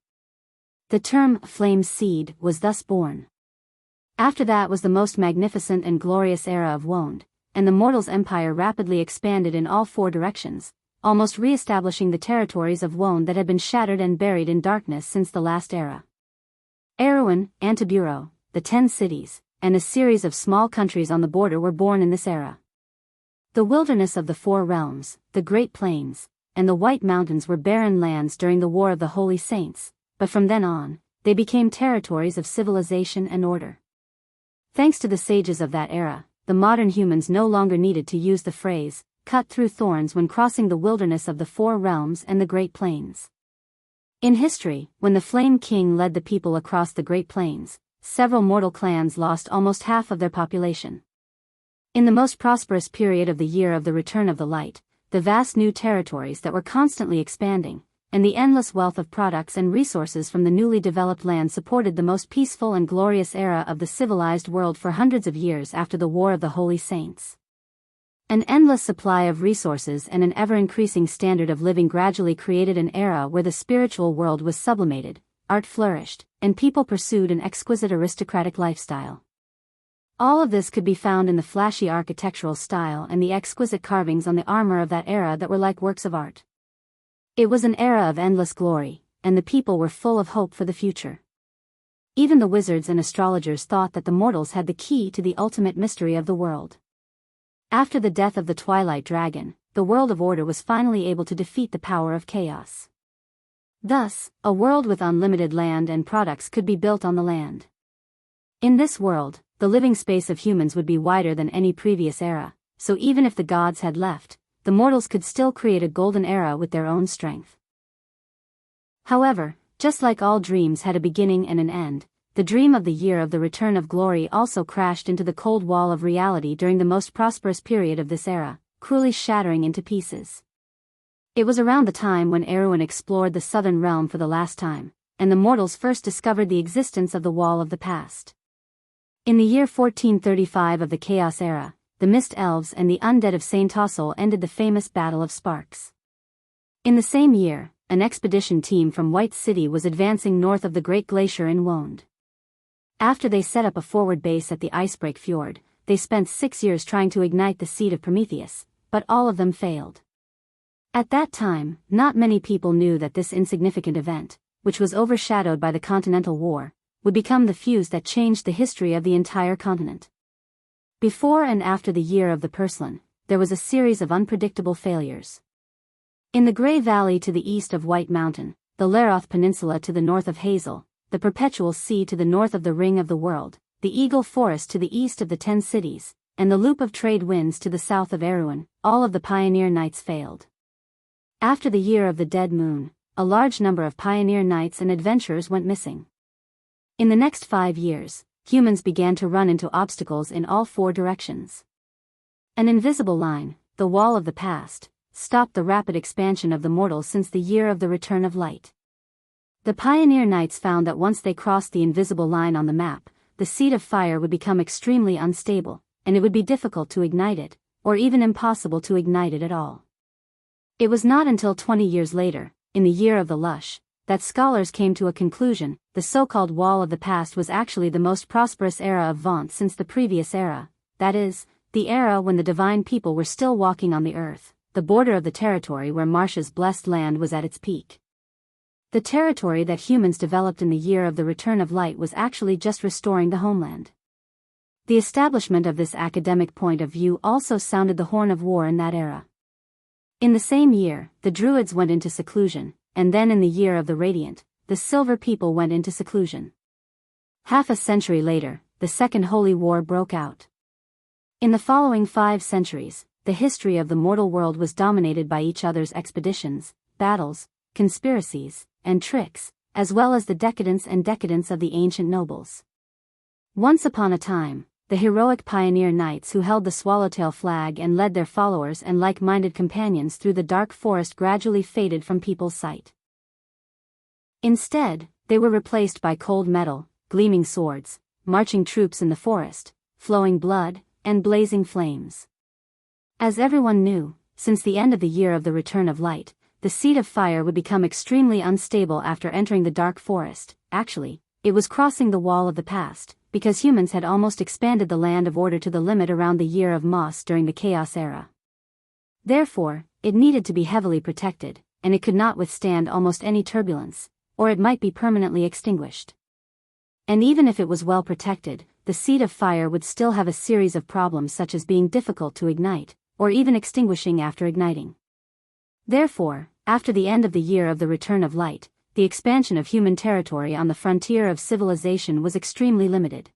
S1: The term flame seed was thus born. After that was the most magnificent and glorious era of Wond, and the mortals' empire rapidly expanded in all 4 directions, almost re-establishing the territories of Wond that had been shattered and buried in darkness since the last era. Erewhon, Antiburo, the 10 cities, and a series of small countries on the border were born in this era. The wilderness of the 4 realms, the Great Plains, and the White Mountains were barren lands during the War of the Holy Saints, but from then on, they became territories of civilization and order. Thanks to the sages of that era, the modern humans no longer needed to use the phrase, cut through thorns when crossing the wilderness of the 4 realms and the Great Plains. In history, when the Flame King led the people across the Great Plains, several mortal clans lost almost half of their population. In the most prosperous period of the year of the return of the light, the vast new territories that were constantly expanding, and the endless wealth of products and resources from the newly developed land supported the most peaceful and glorious era of the civilized world for hundreds of years after the War of the Holy Saints. An endless supply of resources and an ever-increasing standard of living gradually created an era where the spiritual world was sublimated, art flourished, and people pursued an exquisite aristocratic lifestyle. All of this could be found in the flashy architectural style and the exquisite carvings on the armor of that era that were like works of art. It was an era of endless glory, and the people were full of hope for the future. Even the wizards and astrologers thought that the mortals had the key to the ultimate mystery of the world. After the death of the Twilight Dragon, the world of order was finally able to defeat the power of chaos. Thus, a world with unlimited land and products could be built on the land. In this world, the living space of humans would be wider than any previous era, so even if the gods had left, the mortals could still create a golden era with their own strength. However, just like all dreams had a beginning and an end, the dream of the year of the return of glory also crashed into the cold wall of reality during the most prosperous period of this era, cruelly shattering into pieces. It was around the time when Erewhon explored the southern realm for the last time, and the mortals first discovered the existence of the Wall of the Past. In the year 1435 of the Chaos Era, the Mist Elves and the Undead of Saint Tossel ended the famous Battle of Sparks. In the same year, an expedition team from White City was advancing north of the Great Glacier in Wonde. After they set up a forward base at the Icebreak Fjord, they spent 6 years trying to ignite the seed of Prometheus, but all of them failed. At that time, not many people knew that this insignificant event, which was overshadowed by the Continental War, would become the fuse that changed the history of the entire continent. Before and after the year of the Purslane, there was a series of unpredictable failures. In the Grey Valley to the east of White Mountain, the Laroth Peninsula to the north of Hazel, the Perpetual Sea to the north of the Ring of the World, the Eagle Forest to the east of the 10 Cities, and the Loop of Trade Winds to the south of Erewhon, all of the pioneer knights failed. After the year of the Dead Moon, a large number of pioneer knights and adventurers went missing. In the next 5 years, humans began to run into obstacles in all 4 directions. An invisible line, the Wall of the Past, stopped the rapid expansion of the mortals since the year of the return of light. The pioneer knights found that once they crossed the invisible line on the map, the seed of fire would become extremely unstable, and it would be difficult to ignite it, or even impossible to ignite it at all. It was not until 20 years later, in the year of the Lush, that scholars came to a conclusion: the so-called Wall of the Past was actually the most prosperous era of Vaunt since the previous era, that is, the era when the divine people were still walking on the earth, the border of the territory where Marsh's blessed land was at its peak. The territory that humans developed in the year of the return of light was actually just restoring the homeland. The establishment of this academic point of view also sounded the horn of war in that era. In the same year, the Druids went into seclusion, and then in the year of the Radiant, the Silver People went into seclusion. Half a century later, the Second Holy War broke out. In the following 5 centuries, the history of the mortal world was dominated by each other's expeditions, battles, conspiracies, and tricks, as well as the decadence of the ancient nobles. Once upon a time, the heroic pioneer knights who held the swallowtail flag and led their followers and like-minded companions through the dark forest gradually faded from people's sight. Instead, they were replaced by cold metal, gleaming swords, marching troops in the forest, flowing blood, and blazing flames. As everyone knew, since the end of the year of the return of light, the seed of fire would become extremely unstable after entering the dark forest. Actually, it was crossing the Wall of the Past, because humans had almost expanded the land of order to the limit around the year of Moss during the Chaos Era. Therefore, it needed to be heavily protected, and it could not withstand almost any turbulence, or it might be permanently extinguished. And even if it was well protected, the seed of fire would still have a series of problems such as being difficult to ignite, or even extinguishing after igniting. Therefore, after the end of the year of the return of light, the expansion of human territory on the frontier of civilization was extremely limited.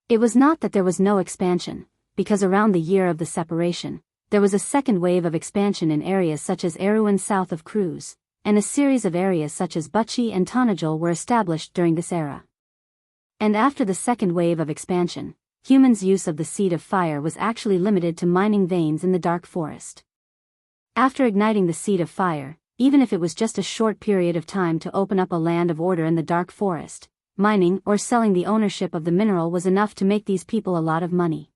S1: It was not that there was no expansion, because around the year of the separation, there was a second wave of expansion in areas such as Erewhon south of Cruz, and a series of areas such as Butchie and Tonajul were established during this era. And after the second wave of expansion, humans' use of the seed of fire was actually limited to mining veins in the dark forest. After igniting the seed of fire, even if it was just a short period of time to open up a land of order in the dark forest, mining or selling the ownership of the mineral was enough to make these people a lot of money.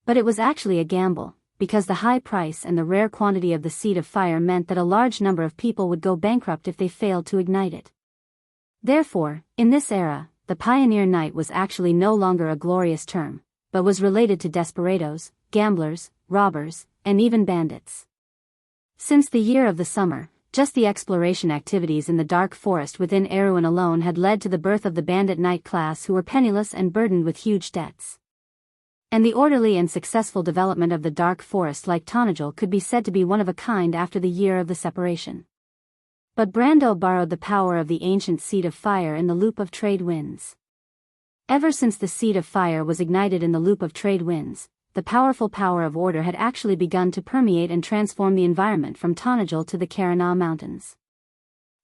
S1: But it was actually a gamble, because the high price and the rare quantity of the seed of fire meant that a large number of people would go bankrupt if they failed to ignite it. Therefore, in this era, the pioneer knight was actually no longer a glorious term, but was related to desperados, gamblers, robbers, and even bandits. Since the year of the summer, just the exploration activities in the dark forest within Erewhon alone had led to the birth of the bandit knight class who were penniless and burdened with huge debts. And the orderly and successful development of the dark forest like Tanajil could be said to be one of a kind after the year of the separation. But Brando borrowed the power of the ancient seed of fire in the loop of trade winds. Ever since the seed of fire was ignited in the loop of trade winds, the powerful power of order had actually begun to permeate and transform the environment from Tanajil to the Karana Mountains.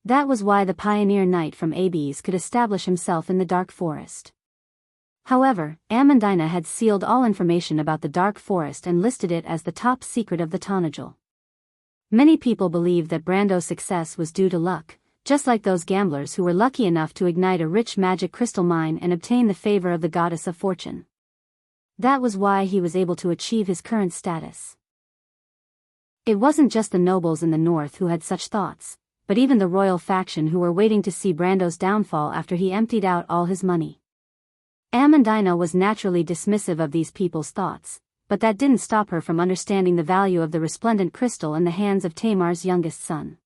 S1: That was why the pioneer knight from Abes could establish himself in the dark forest. However, Amandina had sealed all information about the dark forest and listed it as the top secret of the Tanajil. Many people believe that Brando's success was due to luck, just like those gamblers who were lucky enough to ignite a rich magic crystal mine and obtain the favor of the goddess of fortune. That was why he was able to achieve his current status. It wasn't just the nobles in the north who had such thoughts, but even the royal faction who were waiting to see Brando's downfall after he emptied out all his money. Amandina was naturally dismissive of these people's thoughts, but that didn't stop her from understanding the value of the resplendent crystal in the hands of Tamar's youngest son.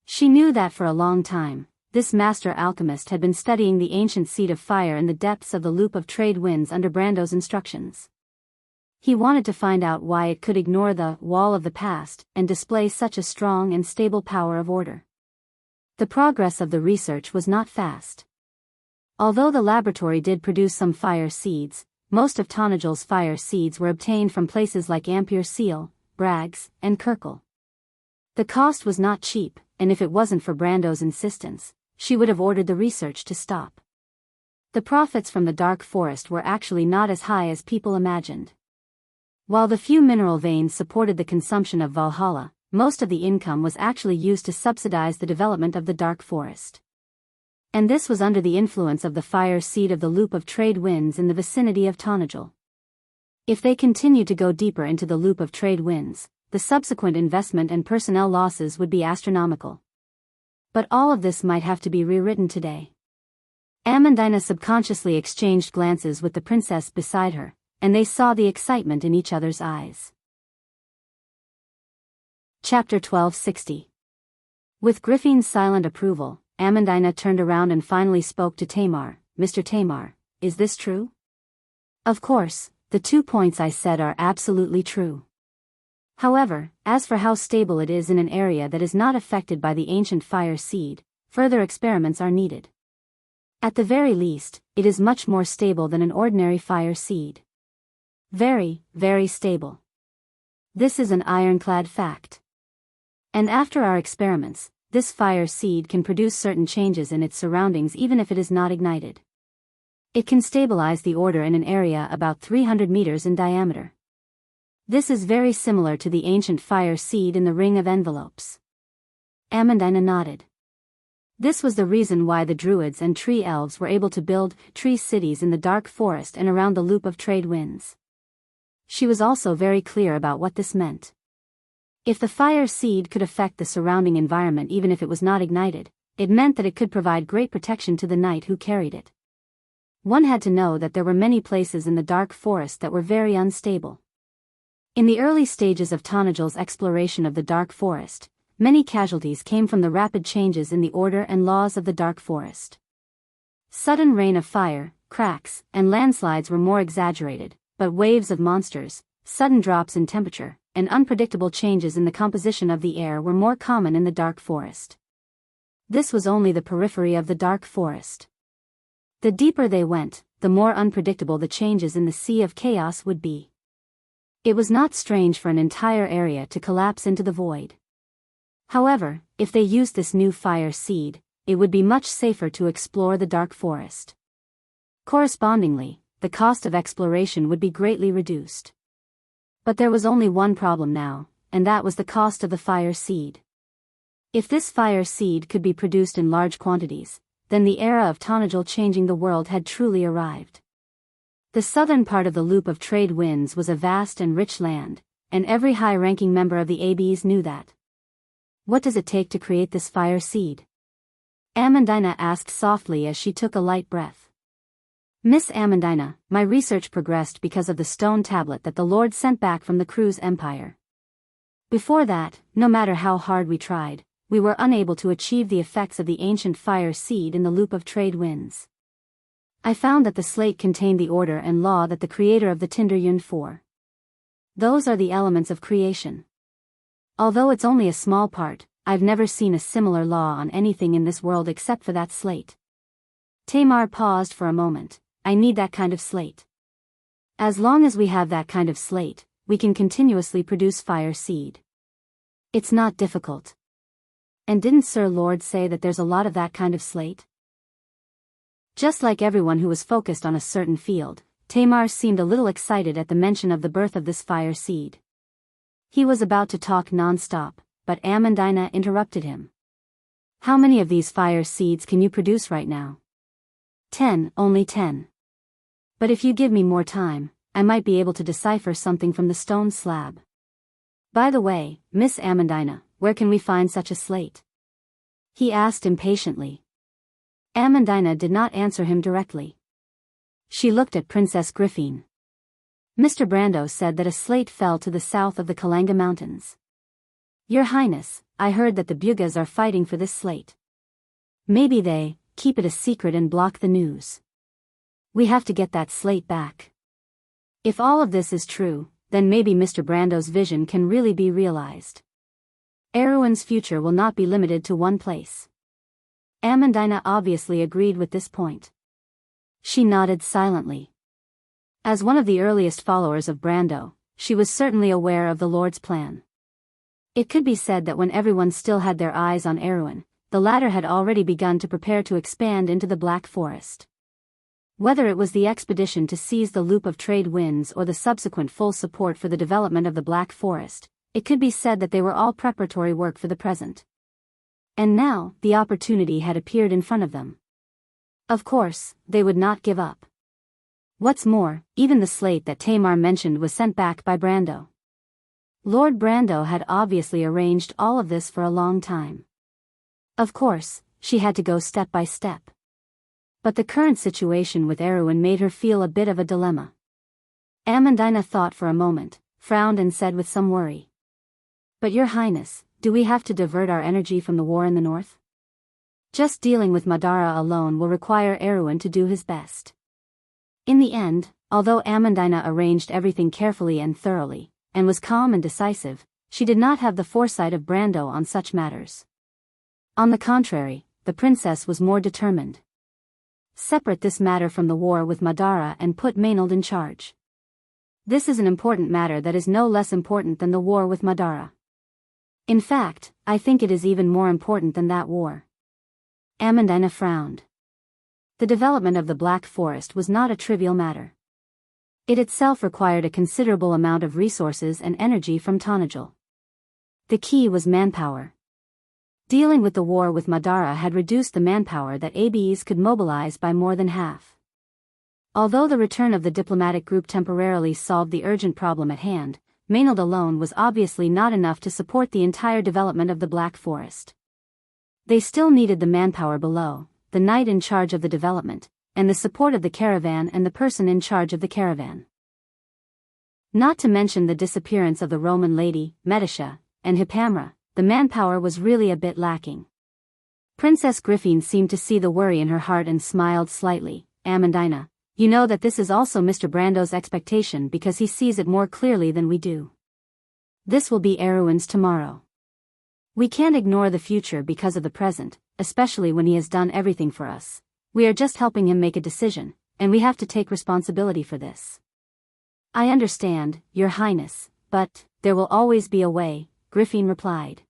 S1: She knew that for a long time, this master alchemist had been studying the ancient seed of fire in the depths of the loop of trade winds under Brando's instructions. He wanted to find out why it could ignore the wall of the past and display such a strong and stable power of order. The progress of the research was not fast. Although the laboratory did produce some fire seeds, most of Tanajil's fire seeds were obtained from places like Ampere Seal, Bragg's, and Kirkle. The cost was not cheap, and if it wasn't for Brando's insistence, she would have ordered the research to stop. The profits from the dark forest were actually not as high as people imagined. While the few mineral veins supported the consumption of Valhalla, most of the income was actually used to subsidize the development of the dark forest. And this was under the influence of the fire seed of the loop of trade winds in the vicinity of Tanajil. If they continued to go deeper into the loop of trade winds, the subsequent investment and personnel losses would be astronomical. But all of this might have to be rewritten today. Amandina subconsciously exchanged glances with the princess beside her, and they saw the excitement in each other's eyes. Chapter 1260. With Griffin's silent approval, Amandina turned around and finally spoke to Tamar. Mr. Tamar, is this true? Of course, the 2 points I said are absolutely true. However, as for how stable it is in an area that is not affected by the ancient fire seed, further experiments are needed. At the very least, it is much more stable than an ordinary fire seed. Very, very stable. This is an ironclad fact. And after our experiments, this fire seed can produce certain changes in its surroundings even if it is not ignited. It can stabilize the order in an area about 300 meters in diameter. This is very similar to the ancient fire seed in the ring of envelopes. Amandina nodded. This was the reason why the druids and tree elves were able to build tree cities in the dark forest and around the loop of trade winds. She was also very clear about what this meant. If the fire seed could affect the surrounding environment even if it was not ignited, it meant that it could provide great protection to the knight who carried it. One had to know that there were many places in the dark forest that were very unstable. In the early stages of Tanajil's exploration of the dark forest, many casualties came from the rapid changes in the order and laws of the dark forest. Sudden rain of fire, cracks, and landslides were more exaggerated, but waves of monsters, sudden drops in temperature, and unpredictable changes in the composition of the air were more common in the dark forest. This was only the periphery of the dark forest. The deeper they went, the more unpredictable the changes in the sea of chaos would be. It was not strange for an entire area to collapse into the void. However, if they used this new fire seed, it would be much safer to explore the dark forest. Correspondingly, the cost of exploration would be greatly reduced. But there was only one problem now, and that was the cost of the fire seed. If this fire seed could be produced in large quantities, then the era of Tanajil changing the world had truly arrived. The southern part of the loop of trade winds was a vast and rich land, and every high-ranking member of the ABs knew that. What does it take to create this fire seed? Amandina asked softly as she took a light breath. Miss Amandina, my research progressed because of the stone tablet that the Lord sent back from the Cruz Empire. Before that, no matter how hard we tried, we were unable to achieve the effects of the ancient fire seed in the loop of trade winds. I found that the slate contained the order and law that the creator of the tinder yearned for. Those are the elements of creation. Although it's only a small part, I've never seen a similar law on anything in this world except for that slate. Tamar paused for a moment. I need that kind of slate. As long as we have that kind of slate, we can continuously produce fire seed. It's not difficult. And didn't Sir Lord say that there's a lot of that kind of slate? Just like everyone who was focused on a certain field, Tamar seemed a little excited at the mention of the birth of this fire seed. He was about to talk non-stop, but Amandina interrupted him. How many of these fire seeds can you produce right now? 10, only 10. But if you give me more time, I might be able to decipher something from the stone slab. By the way, Miss Amandina, where can we find such a slate? He asked impatiently. Amandina did not answer him directly. She looked at Princess Griffin. Mr. Brando said that a slate fell to the south of the Kalanga Mountains. Your Highness, I heard that the Bugas are fighting for this slate. Maybe they keep it a secret and block the news. We have to get that slate back. If all of this is true, then maybe Mr. Brando's vision can really be realized. Erewhon's future will not be limited to one place. Amandina obviously agreed with this point. She nodded silently. As one of the earliest followers of Brando, she was certainly aware of the Lord's plan. It could be said that when everyone still had their eyes on Erewhon, the latter had already begun to prepare to expand into the Black Forest. Whether it was the expedition to seize the loop of trade winds or the subsequent full support for the development of the Black Forest, it could be said that they were all preparatory work for the present. And now, the opportunity had appeared in front of them. Of course, they would not give up. What's more, even the slate that Tamar mentioned was sent back by Brando. Lord Brando had obviously arranged all of this for a long time. Of course, she had to go step by step. But the current situation with Erewhon made her feel a bit of a dilemma. Amandina thought for a moment, frowned and said with some worry. But Your Highness, do we have to divert our energy from the war in the north? Just dealing with Madara alone will require Erewhon to do his best. In the end, although Amandina arranged everything carefully and thoroughly, and was calm and decisive, she did not have the foresight of Brando on such matters. On the contrary, the princess was more determined. Separate this matter from the war with Madara and put Maynard in charge. This is an important matter that is no less important than the war with Madara. In fact, I think it is even more important than that war. Amandina frowned. The development of the Black Forest was not a trivial matter. It itself required a considerable amount of resources and energy from Tonajal. The key was manpower. Dealing with the war with Madara had reduced the manpower that ABEs could mobilize by more than half. Although the return of the diplomatic group temporarily solved the urgent problem at hand, Maynard alone was obviously not enough to support the entire development of the Black Forest. They still needed the manpower below, the knight in charge of the development, and the support of the caravan and the person in charge of the caravan. Not to mention the disappearance of the Roman lady, Medisha, and Hippamra, the manpower was really a bit lacking. Princess Griffin seemed to see the worry in her heart and smiled slightly. Amandina, you know that this is also Mr. Brando's expectation because he sees it more clearly than we do. This will be Erewhon's tomorrow. We can't ignore the future because of the present, especially when he has done everything for us. We are just helping him make a decision, and we have to take responsibility for this. I understand, Your Highness, but there will always be a way, Griffin replied.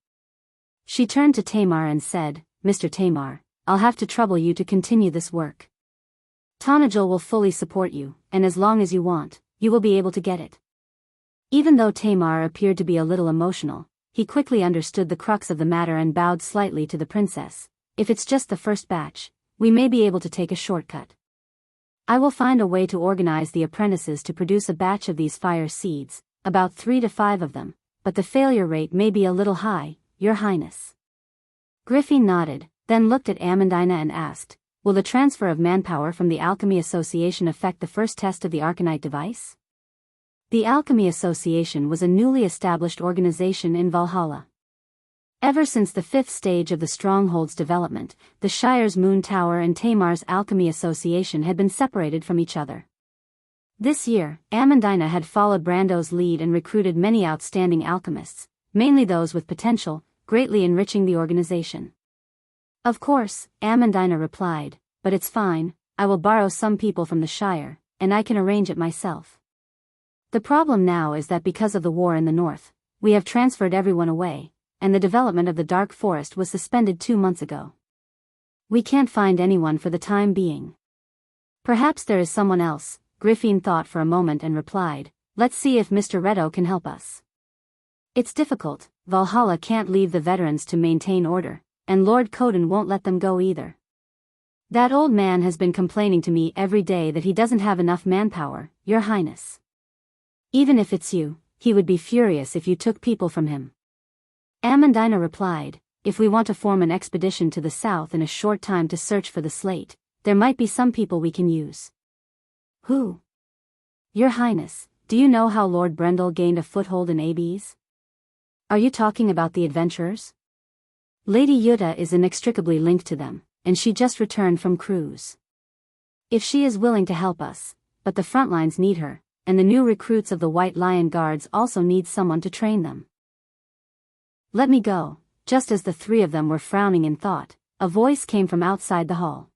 S1: She turned to Tamar and said, Mr. Tamar, I'll have to trouble you to continue this work. Tonajal will fully support you, and as long as you want, you will be able to get it. Even though Tamar appeared to be a little emotional, he quickly understood the crux of the matter and bowed slightly to the princess. If it's just the first batch, we may be able to take a shortcut. I will find a way to organize the apprentices to produce a batch of these fire seeds, about 3 to 5 of them, but the failure rate may be a little high, Your Highness. Griffin nodded, then looked at Amandina and asked, will the transfer of manpower from the Alchemy Association affect the first test of the Arcanite device? The Alchemy Association was a newly established organization in Valhalla. Ever since the fifth stage of the Stronghold's development, the Shire's Moon Tower and Tamar's Alchemy Association had been separated from each other. This year, Amandina had followed Brando's lead and recruited many outstanding alchemists, mainly those with potential, greatly enriching the organization. Of course, Amandina replied, but it's fine, I will borrow some people from the Shire, and I can arrange it myself. The problem now is that because of the war in the north, we have transferred everyone away, and the development of the Dark Forest was suspended 2 months ago. We can't find anyone for the time being. Perhaps there is someone else, Griffin thought for a moment and replied, let's see if Mr. Reto can help us. It's difficult, Valhalla can't leave the veterans to maintain order, and Lord Coden won't let them go either. That old man has been complaining to me every day that he doesn't have enough manpower, Your Highness. Even if it's you, he would be furious if you took people from him. Amandina replied, if we want to form an expedition to the south in a short time to search for the slate, there might be some people we can use. Who? Your Highness, do you know how Lord Brendel gained a foothold in ABs? Are you talking about the adventurers? Lady Yuta is inextricably linked to them, and she just returned from cruise. If she is willing to help us, but the front lines need her, and the new recruits of the White Lion Guards also need someone to train them. Let me go. Just as the three of them were frowning in thought, a voice came from outside the hall.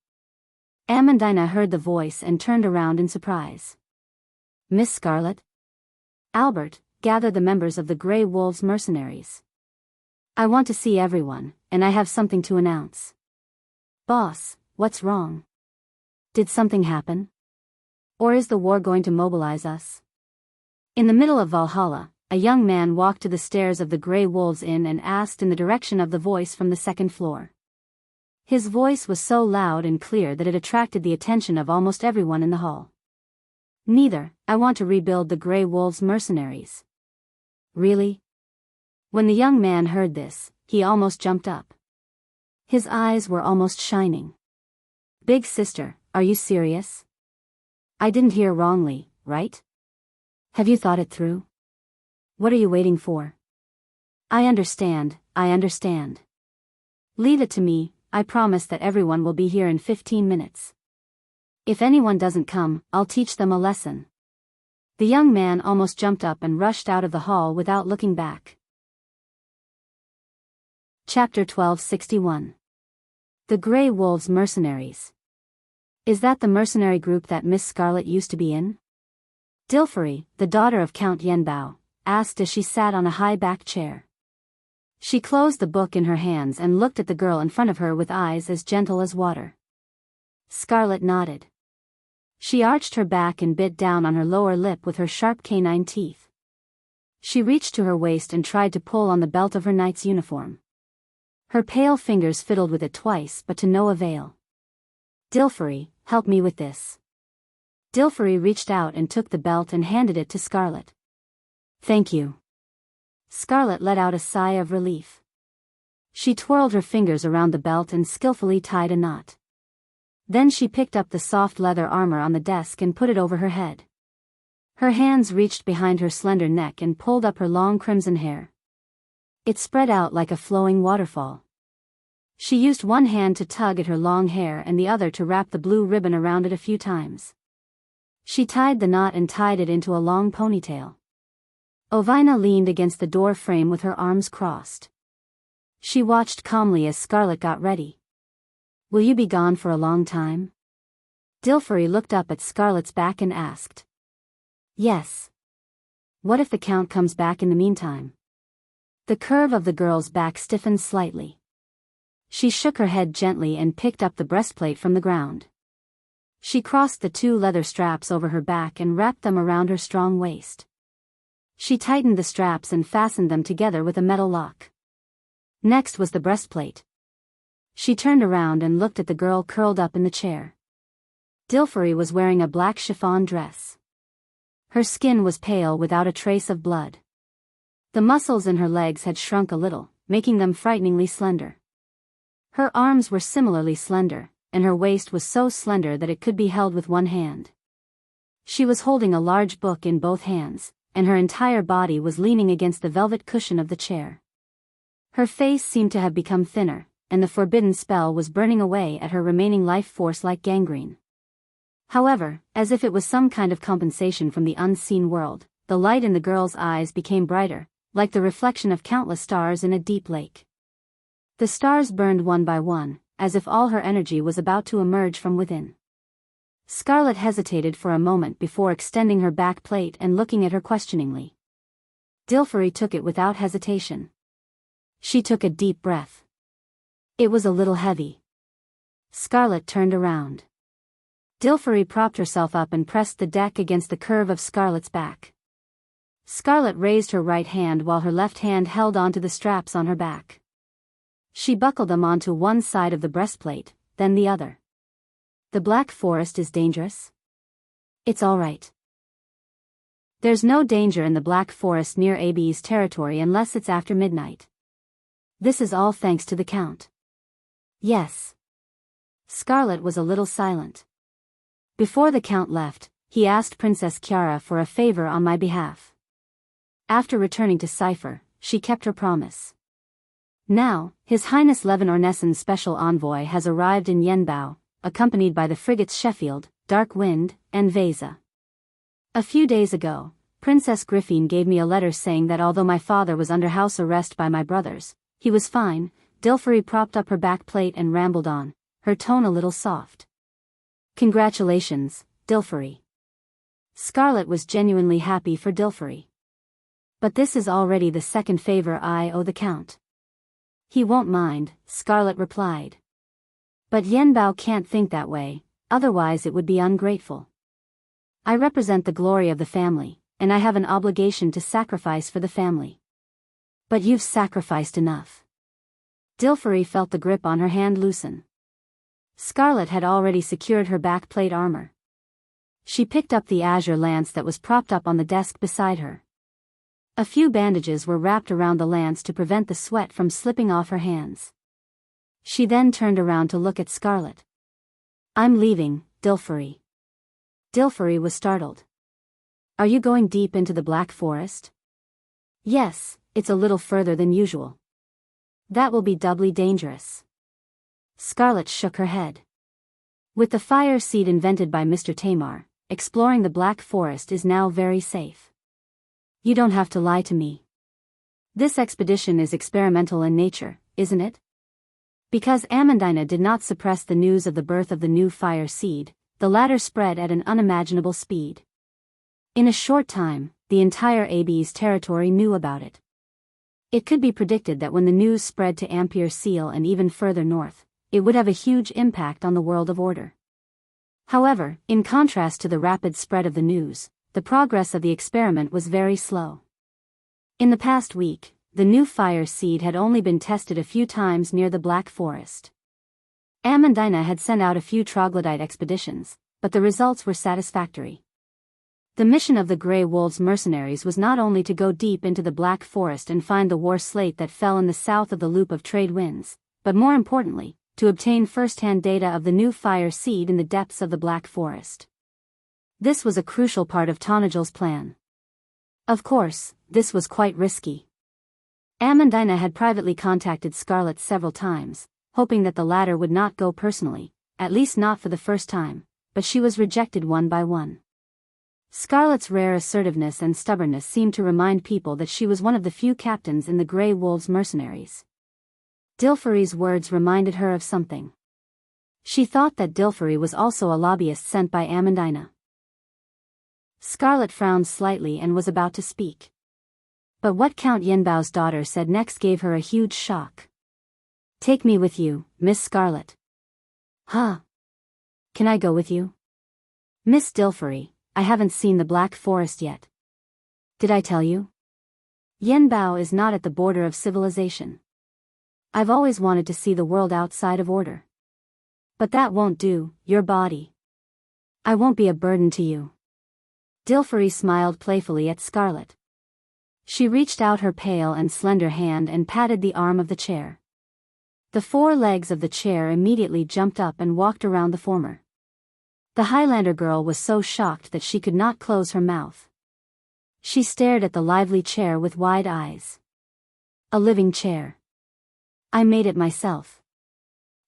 S1: Amandina heard the voice and turned around in surprise. Miss Scarlet? Albert, gather the members of the Grey Wolves mercenaries. I want to see everyone, and I have something to announce. Boss, what's wrong? Did something happen? Or is the war going to mobilize us? In the middle of Valhalla, a young man walked to the stairs of the Grey Wolves Inn and asked in the direction of the voice from the second floor. His voice was so loud and clear that it attracted the attention of almost everyone in the hall. Neither, I want to rebuild the Grey Wolves mercenaries. Really? When the young man heard this, he almost jumped up. His eyes were almost shining. Big sister, are you serious? I didn't hear wrongly, right? Have you thought it through? What are you waiting for? I understand. Leave it to me, I promise that everyone will be here in 15 minutes. If anyone doesn't come, I'll teach them a lesson. The young man almost jumped up and rushed out of the hall without looking back. Chapter 1261. The Grey Wolves Mercenaries. Is that the mercenary group that Miss Scarlet used to be in? Dilferi, the daughter of Count Yenbao, asked as she sat on a high-backed chair. She closed the book in her hands and looked at the girl in front of her with eyes as gentle as water. Scarlet nodded. She arched her back and bit down on her lower lip with her sharp canine teeth. She reached to her waist and tried to pull on the belt of her knight's uniform. Her pale fingers fiddled with it twice but to no avail. Dilferi, help me with this. Dilferi reached out and took the belt and handed it to Scarlet. Thank you. Scarlet let out a sigh of relief. She twirled her fingers around the belt and skillfully tied a knot. Then she picked up the soft leather armor on the desk and put it over her head. Her hands reached behind her slender neck and pulled up her long crimson hair. It spread out like a flowing waterfall. She used one hand to tug at her long hair and the other to wrap the blue ribbon around it a few times. She tied the knot and tied it into a long ponytail. Ovina leaned against the door frame with her arms crossed. She watched calmly as Scarlet got ready. Will you be gone for a long time? Dilferi looked up at Scarlet's back and asked. Yes. What if the Count comes back in the meantime? The curve of the girl's back stiffened slightly. She shook her head gently and picked up the breastplate from the ground. She crossed the 2 leather straps over her back and wrapped them around her strong waist. She tightened the straps and fastened them together with a metal lock. Next was the breastplate. She turned around and looked at the girl curled up in the chair. Dilferi was wearing a black chiffon dress. Her skin was pale without a trace of blood. The muscles in her legs had shrunk a little, making them frighteningly slender. Her arms were similarly slender, and her waist was so slender that it could be held with one hand. She was holding a large book in both hands, and her entire body was leaning against the velvet cushion of the chair. Her face seemed to have become thinner, and the forbidden spell was burning away at her remaining life force like gangrene. However, as if it was some kind of compensation from the unseen world, the light in the girl's eyes became brighter, like the reflection of countless stars in a deep lake. The stars burned one by one, as if all her energy was about to emerge from within. Scarlet hesitated for a moment before extending her back plate and looking at her questioningly. Dilferi took it without hesitation. She took a deep breath. It was a little heavy. Scarlet turned around. Dilferi propped herself up and pressed the deck against the curve of Scarlet's back. Scarlet raised her right hand while her left hand held onto the straps on her back. She buckled them onto one side of the breastplate, then the other. The Black Forest is dangerous? It's all right. There's no danger in the Black Forest near AB's territory unless it's after midnight. This is all thanks to the Count. Yes. Scarlet was a little silent. Before the Count left, he asked Princess Chiara for a favor on my behalf. After returning to Cipher, she kept her promise. Now, His Highness Levin Ornessen's special envoy has arrived in Yenbao, accompanied by the frigates Sheffield, Dark Wind, and Vesa. A few days ago, Princess Griffin gave me a letter saying that although my father was under house arrest by my brothers, he was fine. Dilferi propped up her back plate and rambled on, her tone a little soft. Congratulations, Dilferi. Scarlet was genuinely happy for Dilferi. But this is already the second favor I owe the Count. He won't mind, Scarlet replied. But Yenbao can't think that way, otherwise it would be ungrateful. I represent the glory of the family, and I have an obligation to sacrifice for the family. But you've sacrificed enough. Dilferi felt the grip on her hand loosen. Scarlet had already secured her back plate armor. She picked up the azure lance that was propped up on the desk beside her. A few bandages were wrapped around the lance to prevent the sweat from slipping off her hands. She then turned around to look at Scarlet. I'm leaving, Dilferi. Dilferi was startled. Are you going deep into the Black Forest? Yes, it's a little further than usual. That will be doubly dangerous. Scarlet shook her head. With the fire seed invented by Mr. Tamar, exploring the Black Forest is now very safe. You don't have to lie to me. This expedition is experimental in nature, isn't it? Because Amandina did not suppress the news of the birth of the new fire seed, the latter spread at an unimaginable speed. In a short time, the entire AB's territory knew about it. It could be predicted that when the news spread to Ampere Seal and even further north, it would have a huge impact on the world of order. However, in contrast to the rapid spread of the news, the progress of the experiment was very slow. In the past week, the new fire seed had only been tested a few times near the Black Forest. Amandina had sent out a few troglodyte expeditions, but the results were satisfactory. The mission of the Grey Wolves mercenaries was not only to go deep into the Black Forest and find the war slate that fell in the south of the loop of trade winds, but more importantly, to obtain first-hand data of the new fire seed in the depths of the Black Forest. This was a crucial part of Tonagel's plan. Of course, this was quite risky. Amandina had privately contacted Scarlet several times, hoping that the latter would not go personally, at least not for the first time, but she was rejected one by one. Scarlet's rare assertiveness and stubbornness seemed to remind people that she was one of the few captains in the Grey Wolves mercenaries. Dilferi's words reminded her of something. She thought that Dilferi was also a lobbyist sent by Amandina. Scarlet frowned slightly and was about to speak. But what Count Yenbao's daughter said next gave her a huge shock. Take me with you, Miss Scarlet. Huh? Can I go with you? Miss Dilferi, I haven't seen the Black Forest yet. Did I tell you? Yenbao is not at the border of civilization. I've always wanted to see the world outside of order. But that won't do, your body. I won't be a burden to you. Dilferi smiled playfully at Scarlet. She reached out her pale and slender hand and patted the arm of the chair. The four legs of the chair immediately jumped up and walked around the former. The Highlander girl was so shocked that she could not close her mouth. She stared at the lively chair with wide eyes. A living chair. I made it myself.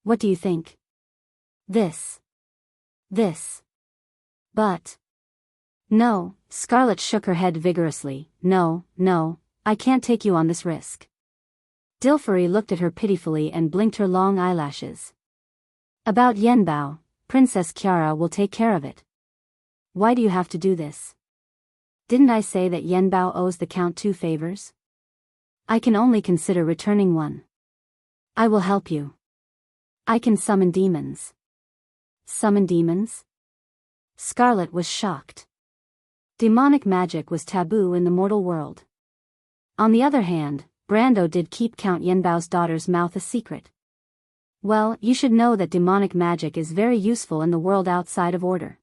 S1: What do you think? This. But. No, Scarlet shook her head vigorously. No, I can't take you on this risk. Dilferi looked at her pitifully and blinked her long eyelashes. About Yenbao, Princess Kiara will take care of it. Why do you have to do this? Didn't I say that Yenbao owes the Count 2 favors? I can only consider returning one. I will help you. I can summon demons. Summon demons? Scarlet was shocked. Demonic magic was taboo in the mortal world. On the other hand, Brando did keep Count Yenbao's daughter's mouth a secret. Well, you should know that demonic magic is very useful in the world outside of order.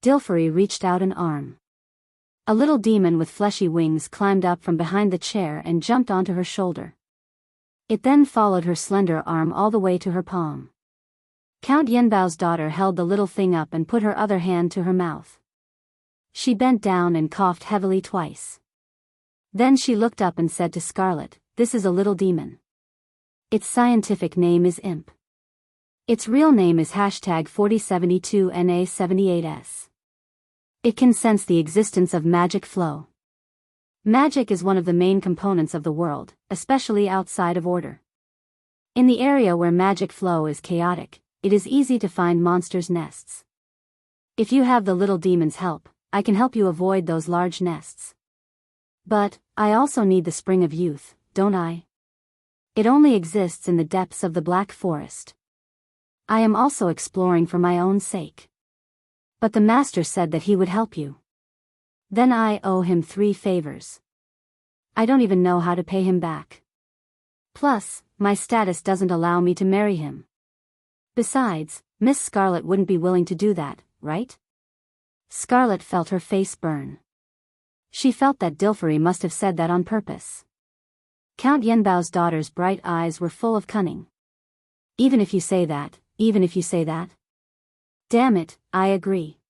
S1: Dilferi reached out an arm. A little demon with fleshy wings climbed up from behind the chair and jumped onto her shoulder. It then followed her slender arm all the way to her palm. Count Yenbao's daughter held the little thing up and put her other hand to her mouth. She bent down and coughed heavily twice. Then she looked up and said to Scarlet, "This is a little demon. Its scientific name is Imp. Its real name is #4072NA78S. It can sense the existence of magic flow. Magic is one of the main components of the world, especially outside of order. In the area where magic flow is chaotic, it is easy to find monsters' nests. If you have the little demon's help, I can help you avoid those large nests. But, I also need the spring of youth, don't I? It only exists in the depths of the Black Forest. I am also exploring for my own sake. But the master said that he would help you. Then I owe him 3 favors. I don't even know how to pay him back. Plus, my status doesn't allow me to marry him. Besides, Miss Scarlet wouldn't be willing to do that, right?" Scarlet felt her face burn. She felt that Dilferi must have said that on purpose. Count Yenbao's daughter's bright eyes were full of cunning. Even if you say that. Damn it, I agree.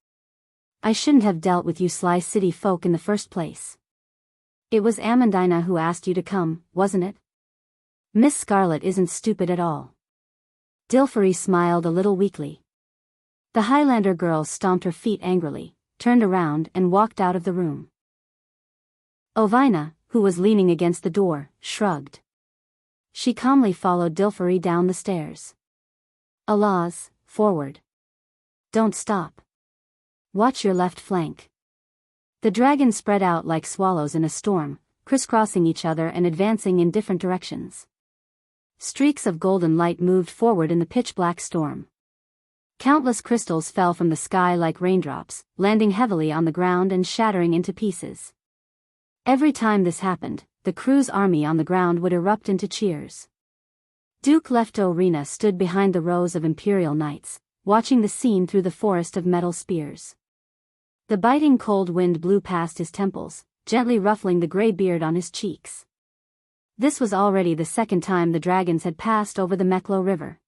S1: I shouldn't have dealt with you sly city folk in the first place. It was Amandina who asked you to come, wasn't it? Miss Scarlet isn't stupid at all. Dilferi smiled a little weakly. The Highlander girl stomped her feet angrily, turned around and walked out of the room. Ovina, who was leaning against the door, shrugged. She calmly followed Dilferi down the stairs. Allahs, forward. Don't stop. Watch your left flank. The dragons spread out like swallows in a storm, crisscrossing each other and advancing in different directions. Streaks of golden light moved forward in the pitch-black storm. Countless crystals fell from the sky like raindrops, landing heavily on the ground and shattering into pieces. Every time this happened, the crew's army on the ground would erupt into cheers. Duke Lefto Rena stood behind the rows of Imperial Knights, watching the scene through the forest of metal spears. The biting cold wind blew past his temples, gently ruffling the gray beard on his cheeks. This was already the second time the dragons had passed over the Meklo River.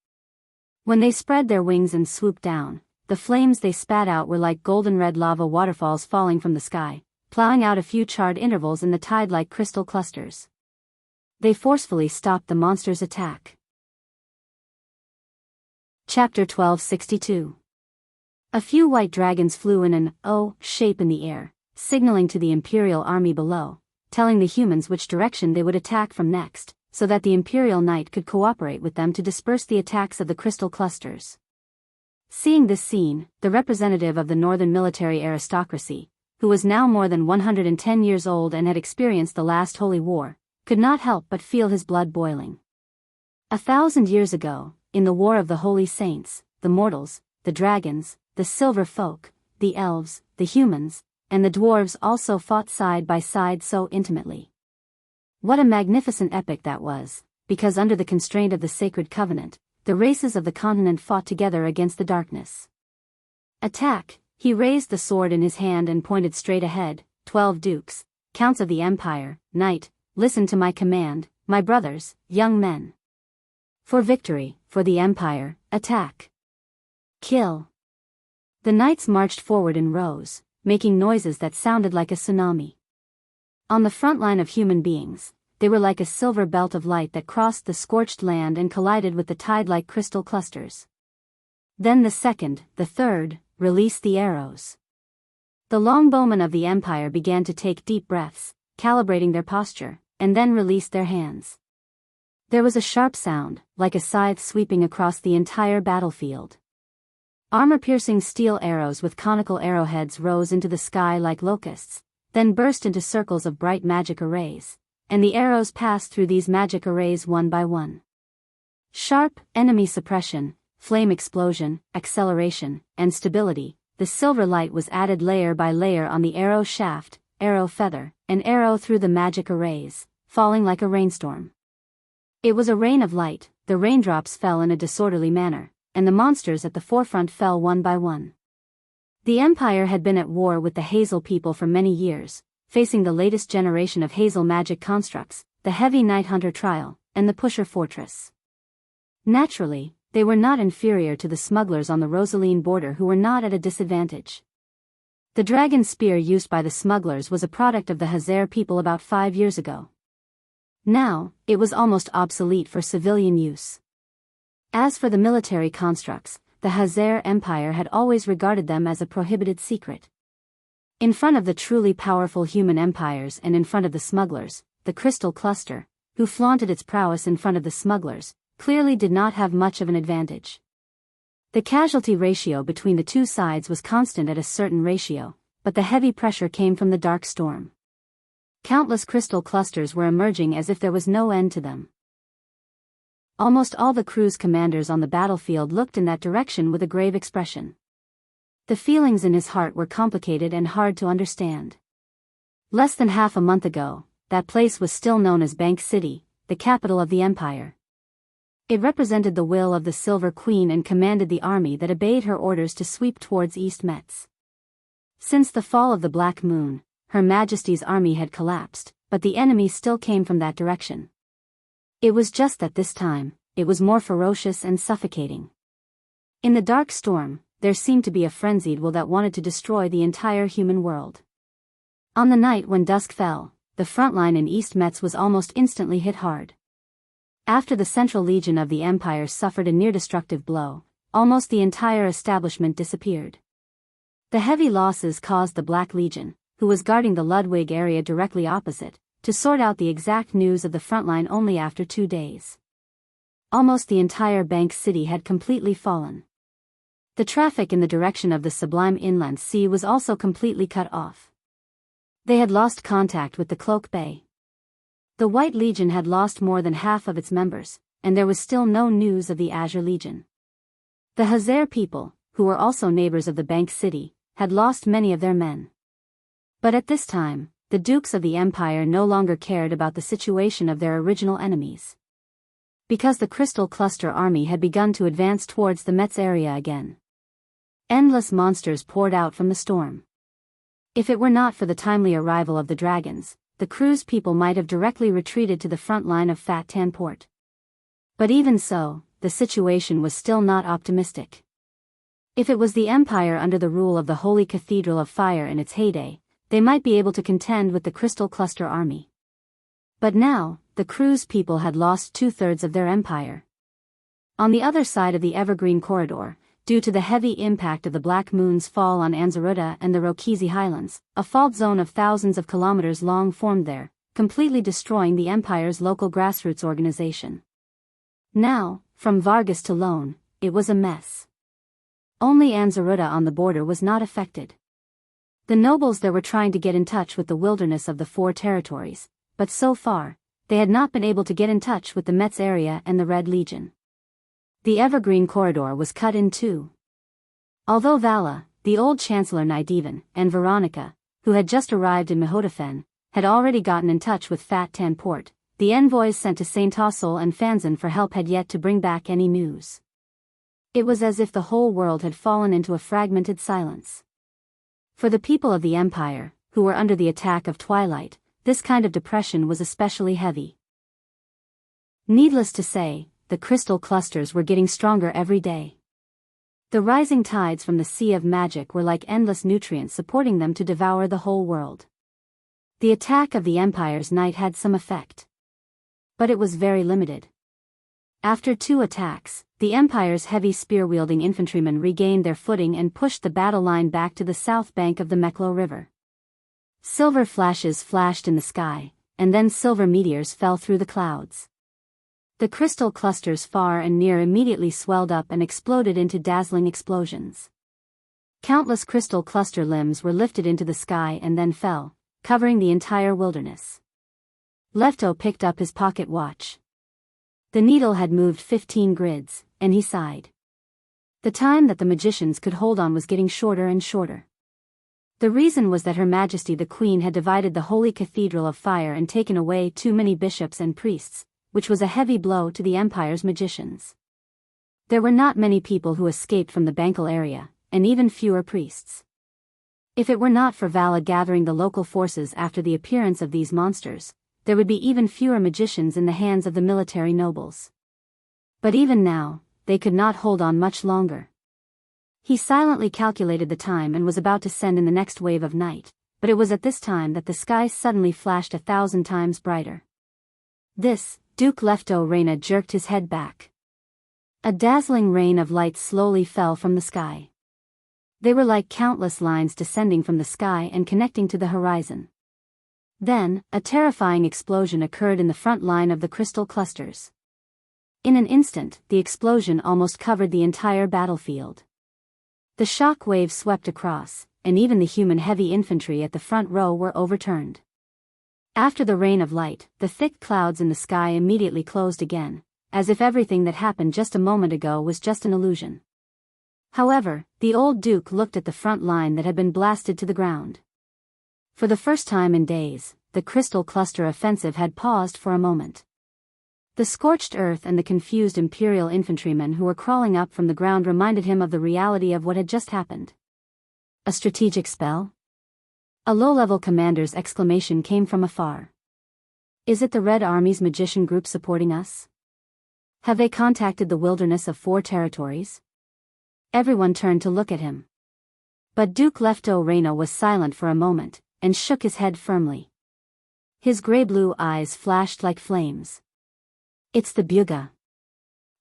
S1: When they spread their wings and swooped down, the flames they spat out were like golden-red lava waterfalls falling from the sky, plowing out a few charred intervals in the tide like crystal clusters. They forcefully stopped the monster's attack. Chapter 1262. A few white dragons flew in an O shape in the air, signaling to the Imperial army below, telling the humans which direction they would attack from next, so that the Imperial Knight could cooperate with them to disperse the attacks of the crystal clusters. Seeing this scene, the representative of the northern military aristocracy, who was now more than 110 years old and had experienced the last holy war, could not help but feel his blood boiling. 1,000 years ago, in the War of the Holy Saints, the mortals, the dragons, the silver folk, the elves, the humans, and the dwarves also fought side by side so intimately. What a magnificent epic that was, because under the constraint of the sacred covenant, the races of the continent fought together against the darkness. Attack! He raised the sword in his hand and pointed straight ahead. 12 dukes, counts of the empire, knight, listen to my command, my brothers, young men. For victory, for the empire, attack. Kill. The knights marched forward in rows, making noises that sounded like a tsunami. On the front line of human beings, they were like a silver belt of light that crossed the scorched land and collided with the tide like crystal clusters. Then the second, the third, released the arrows. The longbowmen of the empire began to take deep breaths, calibrating their posture, and then released their hands. There was a sharp sound, like a scythe sweeping across the entire battlefield. Armor-piercing steel arrows with conical arrowheads rose into the sky like locusts, then burst into circles of bright magic arrays, and the arrows passed through these magic arrays one by one. Sharp, enemy suppression, flame explosion, acceleration, and stability, the silver light was added layer by layer on the arrow shaft, arrow feather, and arrow through the magic arrays, falling like a rainstorm. It was a rain of light, the raindrops fell in a disorderly manner, and the monsters at the forefront fell one by one. The Empire had been at war with the Hazel people for many years, facing the latest generation of Hazel magic constructs, the Heavy Night Hunter Trial, and the Pusher Fortress. Naturally, they were not inferior to the smugglers on the Rosaline border who were not at a disadvantage. The dragon spear used by the smugglers was a product of the Hazer people about 5 years ago. Now, it was almost obsolete for civilian use. As for the military constructs, the Hazer Empire had always regarded them as a prohibited secret. In front of the truly powerful human empires and in front of the smugglers, the Crystal Cluster, who flaunted its prowess in front of the smugglers, clearly did not have much of an advantage. The casualty ratio between the two sides was constant at a certain ratio, but the heavy pressure came from the dark storm. Countless crystal clusters were emerging as if there was no end to them. Almost all the crew's commanders on the battlefield looked in that direction with a grave expression. The feelings in his heart were complicated and hard to understand. Less than half a month ago, that place was still known as Bank City, the capital of the empire. It represented the will of the Silver Queen and commanded the army that obeyed her orders to sweep towards East Metz. Since the fall of the Black Moon, Her Majesty's army had collapsed, but the enemy still came from that direction. It was just that this time, it was more ferocious and suffocating. In the dark storm, there seemed to be a frenzied will that wanted to destroy the entire human world. On the night when dusk fell, the front line in East Metz was almost instantly hit hard. After the Central Legion of the Empire suffered a near-destructive blow, almost the entire establishment disappeared. The heavy losses caused the Black Legion, who was guarding the Ludwig area directly opposite, to sort out the exact news of the front line only after 2 days. Almost the entire Bank City had completely fallen. The traffic in the direction of the Sublime Inland Sea was also completely cut off. They had lost contact with the Cloak Bay. The White Legion had lost more than half of its members, and there was still no news of the Azure Legion. The Hazer people, who were also neighbors of the Bank City, had lost many of their men. But at this time, the dukes of the empire no longer cared about the situation of their original enemies. Because the Crystal Cluster army had begun to advance towards the Metz area again. Endless monsters poured out from the storm. If it were not for the timely arrival of the dragons, the crew's people might have directly retreated to the front line of Fat Tan Port. But even so, the situation was still not optimistic. If it was the empire under the rule of the Holy Cathedral of Fire in its heyday, they might be able to contend with the Crystal Cluster army. But now, the crew's people had lost 2/3 of their empire. On the other side of the Evergreen Corridor, due to the heavy impact of the Black Moon's fall on Anzaruta and the Rokizi Highlands, a fault zone of thousands of kilometers long formed there, completely destroying the empire's local grassroots organization. Now, from Vargas to Lone, it was a mess. Only Anzaruta on the border was not affected. The nobles there were trying to get in touch with the wilderness of the 4 territories, but so far, they had not been able to get in touch with the Metz area and the Red Legion. The Evergreen Corridor was cut in two. Although Vala, the old Chancellor Nidevan, and Veronica, who had just arrived in Mehodafen, had already gotten in touch with Fat Tan Port, the envoys sent to Saint Tossel and Fanzan for help had yet to bring back any news. It was as if the whole world had fallen into a fragmented silence. For the people of the Empire, who were under the attack of Twilight, this kind of depression was especially heavy. Needless to say, the crystal clusters were getting stronger every day. The rising tides from the Sea of Magic were like endless nutrients supporting them to devour the whole world. The attack of the Empire's night had some effect. But it was very limited. After 2 attacks, the Empire's heavy spear-wielding infantrymen regained their footing and pushed the battle line back to the south bank of the Meklo River. Silver flashes flashed in the sky, and then silver meteors fell through the clouds. The crystal clusters far and near immediately swelled up and exploded into dazzling explosions. Countless crystal cluster limbs were lifted into the sky and then fell, covering the entire wilderness. Lefto picked up his pocket watch. The needle had moved 15 grids, and he sighed. The time that the magicians could hold on was getting shorter and shorter. The reason was that Her Majesty the Queen had divided the Holy Cathedral of Fire and taken away too many bishops and priests, which was a heavy blow to the Empire's magicians. There were not many people who escaped from the Bankel area, and even fewer priests. If it were not for Vala gathering the local forces after the appearance of these monsters, there would be even fewer magicians in the hands of the military nobles. But even now, they could not hold on much longer. He silently calculated the time and was about to send in the next wave of night, but it was at this time that the sky suddenly flashed 1,000 times brighter. This, Duke Lefto Reina jerked his head back. A dazzling rain of lights slowly fell from the sky. They were like countless lines descending from the sky and connecting to the horizon. Then, a terrifying explosion occurred in the front line of the crystal clusters. In an instant, the explosion almost covered the entire battlefield. The shock wave swept across, and even the human heavy infantry at the front row were overturned. After the rain of light, the thick clouds in the sky immediately closed again, as if everything that happened just a moment ago was just an illusion. However, the old duke looked at the front line that had been blasted to the ground. For the first time in days, the crystal cluster offensive had paused for a moment. The scorched earth and the confused imperial infantrymen who were crawling up from the ground reminded him of the reality of what had just happened. A strategic spell? A low-level commander's exclamation came from afar. Is it the Red Army's magician group supporting us? Have they contacted the wilderness of 4 territories? Everyone turned to look at him. But Duke Lefto Reina was silent for a moment, and shook his head firmly. His grey-blue eyes flashed like flames. It's the Buga.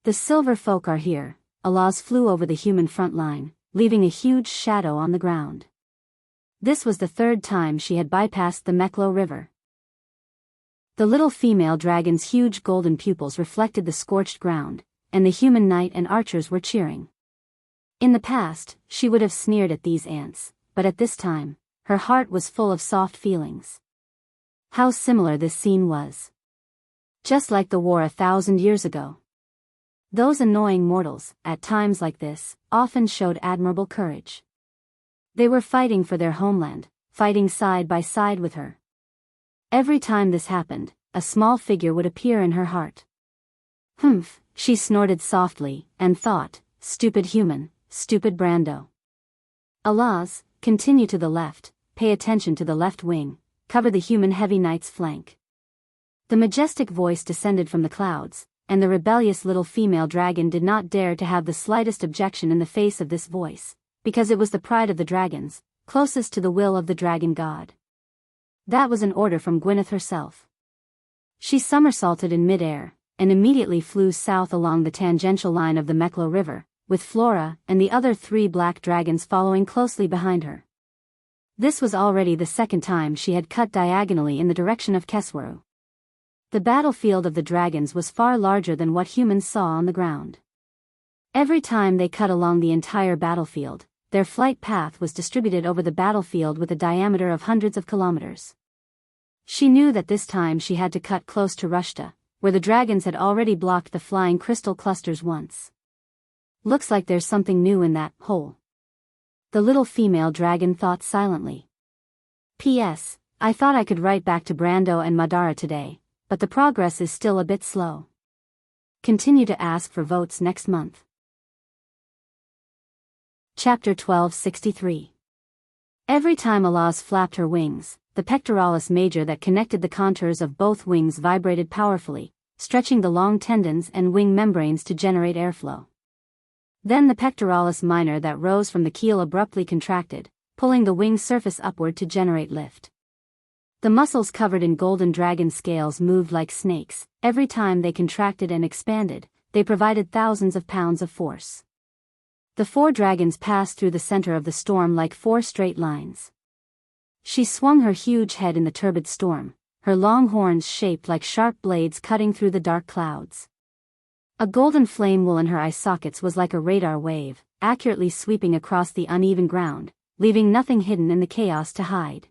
S1: The silver folk are here. Allahs flew over the human front line, leaving a huge shadow on the ground. This was the 3rd time she had bypassed the Meklo River. The little female dragon's huge golden pupils reflected the scorched ground, and the human knight and archers were cheering. In the past, she would have sneered at these ants, but at this time, her heart was full of soft feelings. How similar this scene was. Just like the war 1,000 years ago. Those annoying mortals, at times like this, often showed admirable courage. They were fighting for their homeland, fighting side by side with her. Every time this happened, a small figure would appear in her heart. Humph, she snorted softly, and thought, stupid human, stupid Brando. Allahs, continue to the left, pay attention to the left wing, cover the human heavy knight's flank. The majestic voice descended from the clouds, and the rebellious little female dragon did not dare to have the slightest objection in the face of this voice, because it was the pride of the dragons, closest to the will of the dragon god. That was an order from Gwyneth herself. She somersaulted in midair, and immediately flew south along the tangential line of the Meklo River, with Flora and the other 3 black dragons following closely behind her. This was already the 2nd time she had cut diagonally in the direction of Keswaru. The battlefield of the dragons was far larger than what humans saw on the ground. Every time they cut along the entire battlefield, their flight path was distributed over the battlefield with a diameter of hundreds of kilometers. She knew that this time she had to cut close to Rushta, where the dragons had already blocked the flying crystal clusters once. Looks like there's something new in that hole. The little female dragon thought silently. P.S. I thought I could write back to Brando and Madara today, but the progress is still a bit slow. Continue to ask for votes next month. Chapter 1263. Every time Allahs flapped her wings, the pectoralis major that connected the contours of both wings vibrated powerfully, stretching the long tendons and wing membranes to generate airflow. Then the pectoralis minor that rose from the keel abruptly contracted, pulling the wing surface upward to generate lift. The muscles covered in golden dragon scales moved like snakes. Every time they contracted and expanded, they provided thousands of pounds of force. The 4 dragons passed through the center of the storm like 4 straight lines. She swung her huge head in the turbid storm, her long horns shaped like sharp blades cutting through the dark clouds. A golden flame wool in her eye sockets was like a radar wave, accurately sweeping across the uneven ground, leaving nothing hidden in the chaos to hide.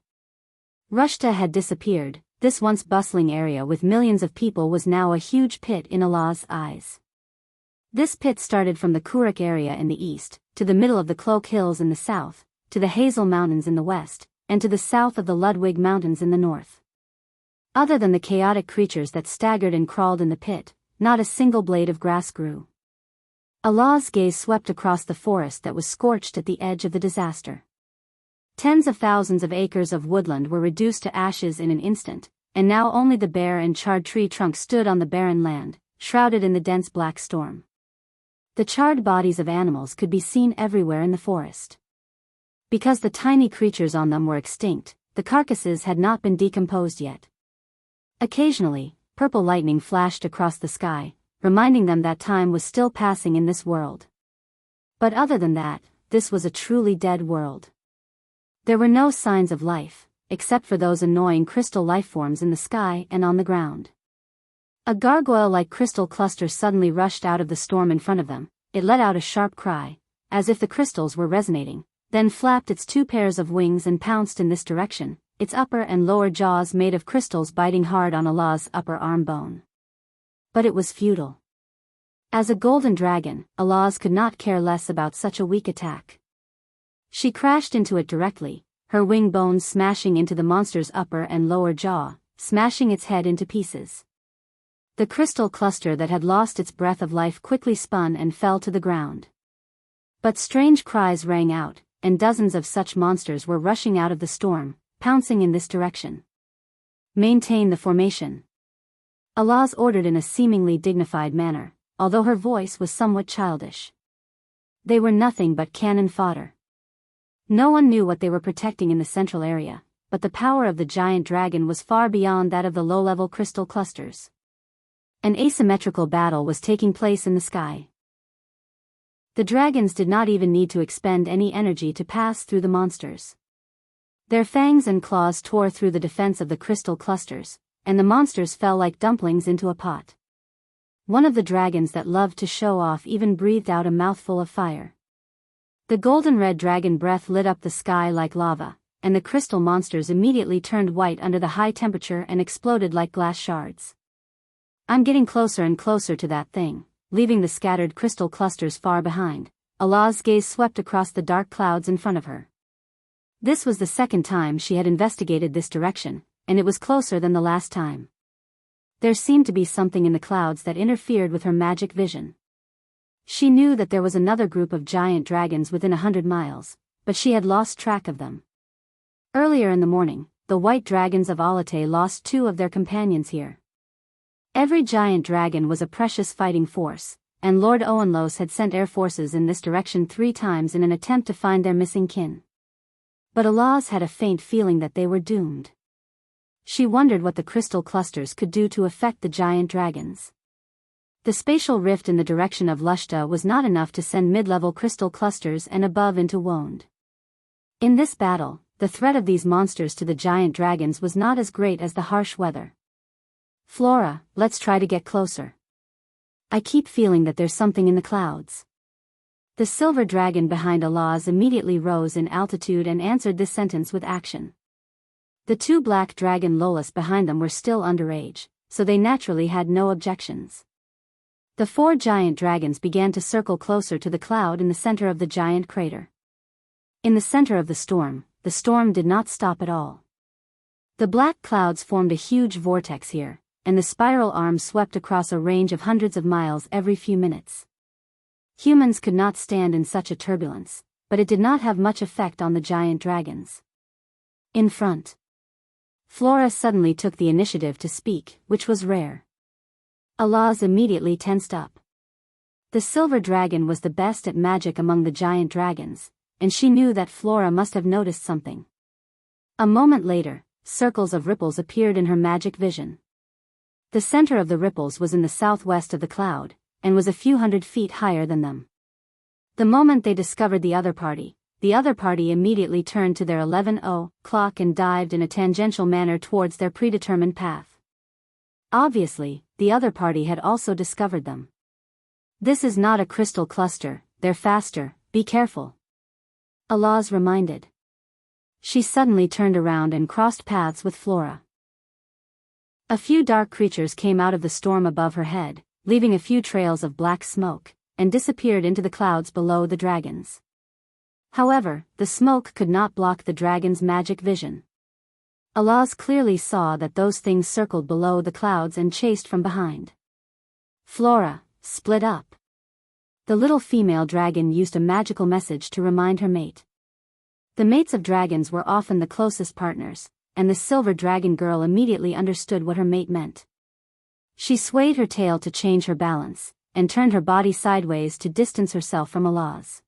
S1: Rushta had disappeared. This once bustling area with millions of people was now a huge pit in Allah's eyes. This pit started from the Kurik area in the east, to the middle of the Cloak Hills in the south, to the Hazel Mountains in the west, and to the south of the Ludwig Mountains in the north. Other than the chaotic creatures that staggered and crawled in the pit, not a single blade of grass grew. Allah's gaze swept across the forest that was scorched at the edge of the disaster. Tens of thousands of acres of woodland were reduced to ashes in an instant, and now only the bare and charred tree trunks stood on the barren land, shrouded in the dense black storm. The charred bodies of animals could be seen everywhere in the forest. Because the tiny creatures on them were extinct, the carcasses had not been decomposed yet. Occasionally, purple lightning flashed across the sky, reminding them that time was still passing in this world. But other than that, this was a truly dead world. There were no signs of life, except for those annoying crystal lifeforms in the sky and on the ground. A gargoyle-like crystal cluster suddenly rushed out of the storm in front of them. It let out a sharp cry, as if the crystals were resonating, then flapped its 2 pairs of wings and pounced in this direction, its upper and lower jaws made of crystals biting hard on Allah's upper arm bone. But it was futile. As a golden dragon, Allah's could not care less about such a weak attack. She crashed into it directly, her wing bones smashing into the monster's upper and lower jaw, smashing its head into pieces. The crystal cluster that had lost its breath of life quickly spun and fell to the ground. But strange cries rang out, and dozens of such monsters were rushing out of the storm, pouncing in this direction. Maintain the formation. Allah's ordered in a seemingly dignified manner, although her voice was somewhat childish. They were nothing but cannon fodder. No one knew what they were protecting in the central area, but the power of the giant dragon was far beyond that of the low-level crystal clusters. An asymmetrical battle was taking place in the sky. The dragons did not even need to expend any energy to pass through the monsters. Their fangs and claws tore through the defense of the crystal clusters, and the monsters fell like dumplings into a pot. One of the dragons that loved to show off even breathed out a mouthful of fire. The golden red dragon breath lit up the sky like lava, and the crystal monsters immediately turned white under the high temperature and exploded like glass shards. I'm getting closer and closer to that thing, leaving the scattered crystal clusters far behind. Allah's gaze swept across the dark clouds in front of her. This was the second time she had investigated this direction, and it was closer than the last time. There seemed to be something in the clouds that interfered with her magic vision. She knew that there was another group of giant dragons within 100 miles, but she had lost track of them. Earlier in the morning, the white dragons of Alate lost 2 of their companions here. Every giant dragon was a precious fighting force, and Lord Owenlos had sent air forces in this direction 3 times in an attempt to find their missing kin. But Allah's had a faint feeling that they were doomed. She wondered what the crystal clusters could do to affect the giant dragons. The spatial rift in the direction of Lushta was not enough to send mid-level crystal clusters and above into wound. In this battle, the threat of these monsters to the giant dragons was not as great as the harsh weather. Flora, let's try to get closer. I keep feeling that there's something in the clouds. The silver dragon behind Allah's immediately rose in altitude and answered this sentence with action. The 2 black dragon Lolas behind them were still underage, so they naturally had no objections. The 4 giant dragons began to circle closer to the cloud in the center of the giant crater. In the center of the storm did not stop at all. The black clouds formed a huge vortex here, and the spiral arm swept across a range of hundreds of miles every few minutes. Humans could not stand in such a turbulence, but it did not have much effect on the giant dragons. In front, Flora suddenly took the initiative to speak, which was rare. Allah's immediately tensed up. The silver dragon was the best at magic among the giant dragons, and she knew that Flora must have noticed something. A moment later, circles of ripples appeared in her magic vision. The center of the ripples was in the southwest of the cloud, and was a few hundred feet higher than them. The moment they discovered the other party immediately turned to their 11 clock and dived in a tangential manner towards their predetermined path. Obviously, the other party had also discovered them. This is not a crystal cluster, they're faster, be careful. Alaz reminded. She suddenly turned around and crossed paths with Flora. A few dark creatures came out of the storm above her head, leaving a few trails of black smoke, and disappeared into the clouds below the dragons. However, the smoke could not block the dragon's magic vision. Alaz clearly saw that those things circled below the clouds and chased from behind. Flora, split up. The little female dragon used a magical message to remind her mate. The mates of dragons were often the closest partners, and the silver dragon girl immediately understood what her mate meant. She swayed her tail to change her balance, and turned her body sideways to distance herself from Alaz.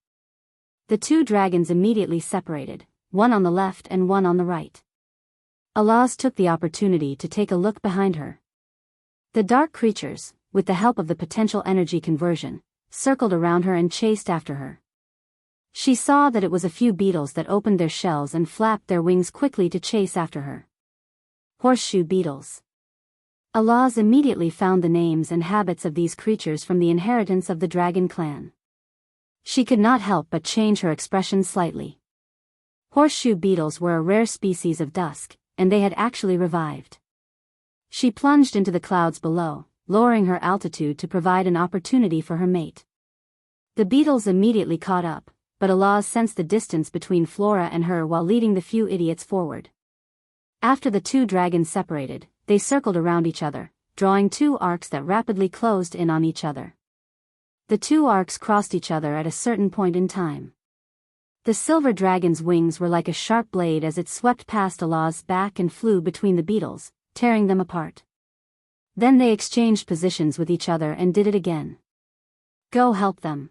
S1: The two dragons immediately separated, one on the left and one on the right. Alaz took the opportunity to take a look behind her. The dark creatures, with the help of the potential energy conversion, circled around her and chased after her. She saw that it was a few beetles that opened their shells and flapped their wings quickly to chase after her. Horseshoe beetles. Alaz immediately found the names and habits of these creatures from the inheritance of the dragon clan. She could not help but change her expression slightly. Horseshoe beetles were a rare species of dusk, and they had actually revived. She plunged into the clouds below, lowering her altitude to provide an opportunity for her mate. The beetles immediately caught up, but Alaz sensed the distance between Flora and her while leading the few idiots forward. After the two dragons separated, they circled around each other, drawing two arcs that rapidly closed in on each other. The two arcs crossed each other at a certain point in time. The silver dragon's wings were like a sharp blade as it swept past Alaz's back and flew between the beetles, tearing them apart. Then they exchanged positions with each other and did it again. Go help them.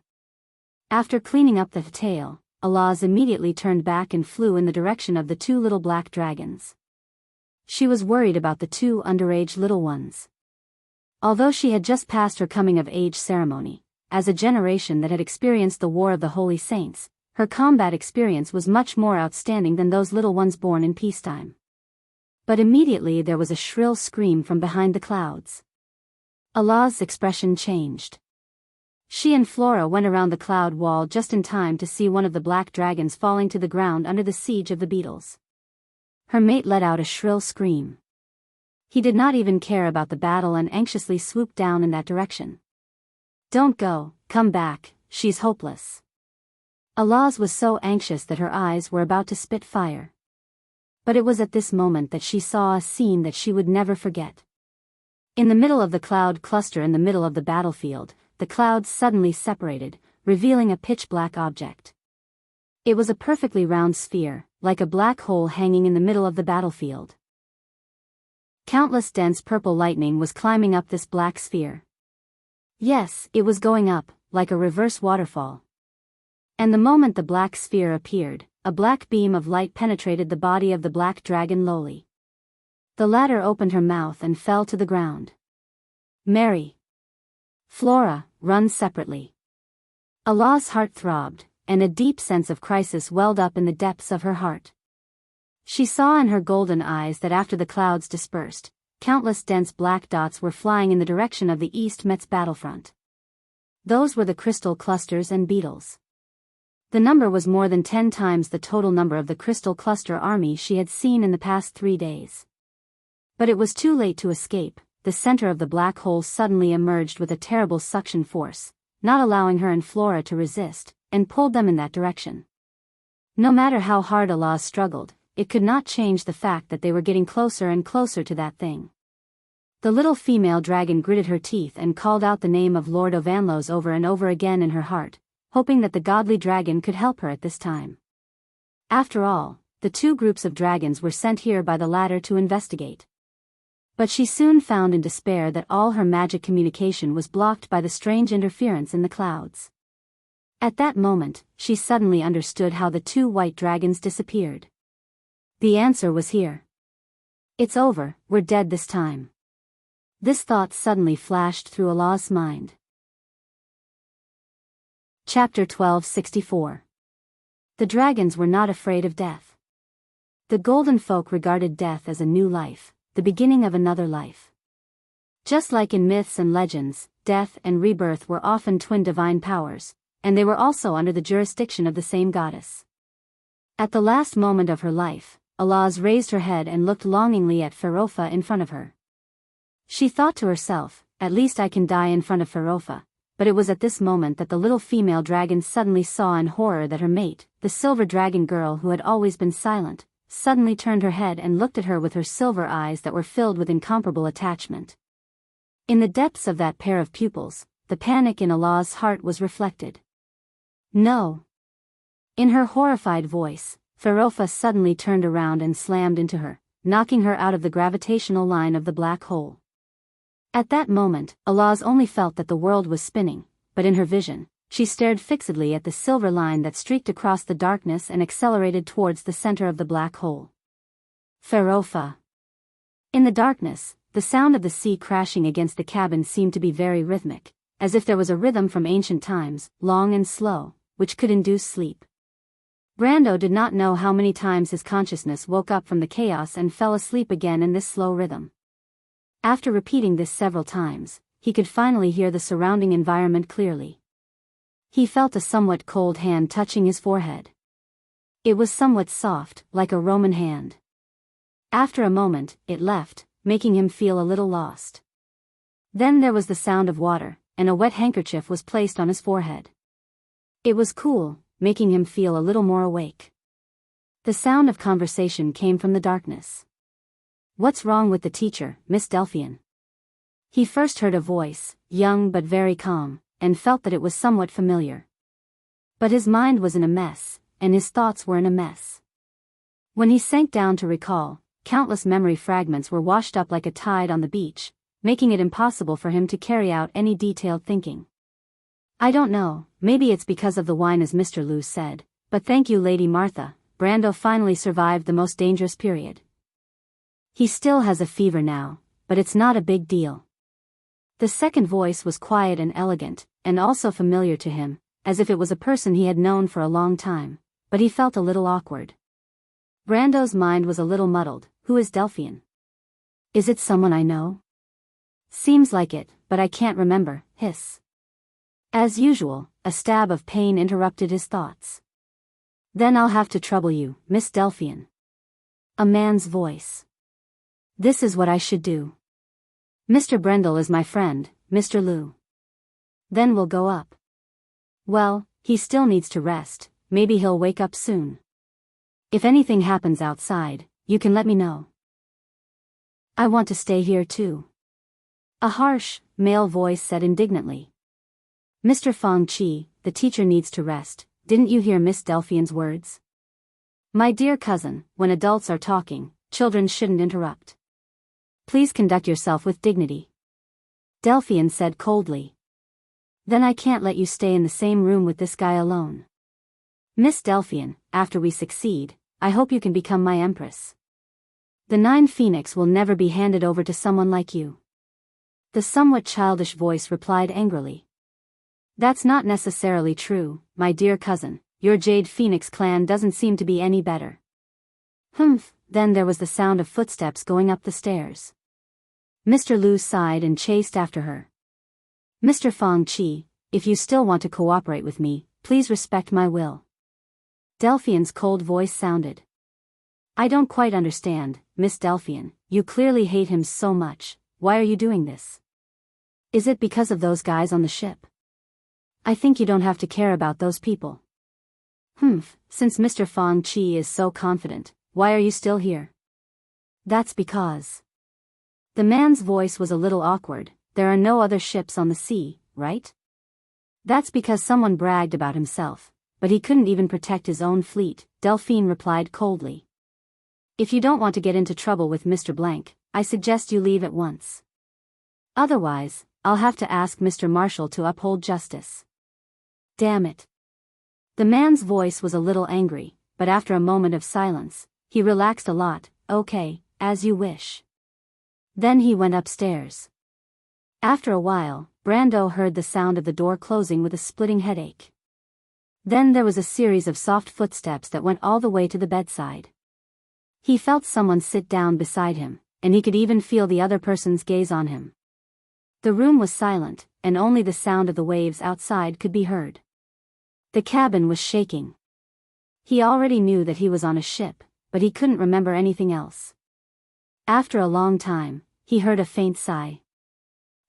S1: After cleaning up the tail, Alaz immediately turned back and flew in the direction of the two little black dragons. She was worried about the two underage little ones. Although she had just passed her coming-of-age ceremony, as a generation that had experienced the War of the Holy Saints, her combat experience was much more outstanding than those little ones born in peacetime. But immediately there was a shrill scream from behind the clouds. Alaz's expression changed. She and Flora went around the cloud wall just in time to see one of the black dragons falling to the ground under the siege of the beetles. Her mate let out a shrill scream. He did not even care about the battle and anxiously swooped down in that direction. Don't go, come back, she's hopeless. Alaz was so anxious that her eyes were about to spit fire. But it was at this moment that she saw a scene that she would never forget. In the middle of the cloud cluster in the middle of the battlefield, the clouds suddenly separated, revealing a pitch-black object. It was a perfectly round sphere, like a black hole hanging in the middle of the battlefield. Countless dense purple lightning was climbing up this black sphere. Yes, it was going up, like a reverse waterfall. And the moment the black sphere appeared, a black beam of light penetrated the body of the black dragon Loli. The latter opened her mouth and fell to the ground. Mary. Flora, run separately. Alaz's heart throbbed, and a deep sense of crisis welled up in the depths of her heart. She saw in her golden eyes that after the clouds dispersed, countless dense black dots were flying in the direction of the East Metz battlefront. Those were the crystal clusters and beetles. The number was more than 10 times the total number of the crystal cluster army she had seen in the past 3 days. But it was too late to escape. The center of the black hole suddenly emerged with a terrible suction force, not allowing her and Flora to resist, and pulled them in that direction. No matter how hard Alaz struggled, it could not change the fact that they were getting closer and closer to that thing. The little female dragon gritted her teeth and called out the name of Lord Ovanlos over and over again in her heart, hoping that the godly dragon could help her at this time. After all, the two groups of dragons were sent here by the latter to investigate. But she soon found in despair that all her magic communication was blocked by the strange interference in the clouds. At that moment, she suddenly understood how the two white dragons disappeared. The answer was here. It's over, we're dead this time. This thought suddenly flashed through Allah's mind. Chapter 1264. The dragons were not afraid of death. The golden folk regarded death as a new life, the beginning of another life. Just like in myths and legends, death and rebirth were often twin divine powers, and they were also under the jurisdiction of the same goddess. At the last moment of her life, Alaz raised her head and looked longingly at Ferofa in front of her. She thought to herself, at least I can die in front of Ferofa, but it was at this moment that the little female dragon suddenly saw in horror that her mate, the silver dragon girl who had always been silent, suddenly turned her head and looked at her with her silver eyes that were filled with incomparable attachment. In the depths of that pair of pupils, the panic in Allah's heart was reflected. No. In her horrified voice, Ferofa suddenly turned around and slammed into her, knocking her out of the gravitational line of the black hole. At that moment, Alaz only felt that the world was spinning, but in her vision, she stared fixedly at the silver line that streaked across the darkness and accelerated towards the center of the black hole. Ferofa. In the darkness, the sound of the sea crashing against the cabin seemed to be very rhythmic, as if there was a rhythm from ancient times, long and slow, which could induce sleep. Brando did not know how many times his consciousness woke up from the chaos and fell asleep again in this slow rhythm. After repeating this several times, he could finally hear the surrounding environment clearly. He felt a somewhat cold hand touching his forehead. It was somewhat soft, like a Roman hand. After a moment, it left, making him feel a little lost. Then there was the sound of water, and a wet handkerchief was placed on his forehead. It was cool, making him feel a little more awake. The sound of conversation came from the darkness. What's wrong with the teacher, Miss Delphian? He first heard a voice, young but very calm, and felt that it was somewhat familiar. But his mind was in a mess, and his thoughts were in a mess. When he sank down to recall, countless memory fragments were washed up like a tide on the beach, making it impossible for him to carry out any detailed thinking. I don't know, maybe it's because of the wine, as Mr. Liu said, but thank you, Lady Martha, Brando finally survived the most dangerous period. He still has a fever now, but it's not a big deal. The second voice was quiet and elegant, and also familiar to him, as if it was a person he had known for a long time, but he felt a little awkward. Brando's mind was a little muddled. Who is Delphian? Is it someone I know? Seems like it, but I can't remember, hiss. As usual, a stab of pain interrupted his thoughts. Then I'll have to trouble you, Miss Delphian. A man's voice. This is what I should do. Mr. Brendel is my friend, Mr. Liu. Then we'll go up. Well, he still needs to rest, maybe he'll wake up soon. If anything happens outside, you can let me know. I want to stay here too. A harsh, male voice said indignantly. Mr. Fang Qi, the teacher needs to rest, didn't you hear Miss Delphian's words? My dear cousin, when adults are talking, children shouldn't interrupt. Please conduct yourself with dignity. Delphian said coldly. Then I can't let you stay in the same room with this guy alone. Miss Delphian, after we succeed, I hope you can become my empress. The 9 Phoenix will never be handed over to someone like you. The somewhat childish voice replied angrily. That's not necessarily true, my dear cousin, your Jade Phoenix clan doesn't seem to be any better. Humph, then there was the sound of footsteps going up the stairs. Mr. Liu sighed and chased after her. Mr. Fang Qi, if you still want to cooperate with me, please respect my will. Delphian's cold voice sounded. I don't quite understand, Miss Delphian, you clearly hate him so much, why are you doing this? Is it because of those guys on the ship? I think you don't have to care about those people. Humph, since Mr. Fang Qi is so confident, why are you still here? That's because. The man's voice was a little awkward, there are no other ships on the sea, right? That's because someone bragged about himself, but he couldn't even protect his own fleet, Delphine replied coldly. If you don't want to get into trouble with Mr. Blank, I suggest you leave at once. Otherwise, I'll have to ask Mr. Marshall to uphold justice. Damn it. The man's voice was a little angry, but after a moment of silence, he relaxed a lot. Okay, as you wish." Then he went upstairs. After a while, Brando heard the sound of the door closing with a splitting headache. Then there was a series of soft footsteps that went all the way to the bedside. He felt someone sit down beside him, and he could even feel the other person's gaze on him. The room was silent, and only the sound of the waves outside could be heard. The cabin was shaking. He already knew that he was on a ship, but he couldn't remember anything else. After a long time, he heard a faint sigh.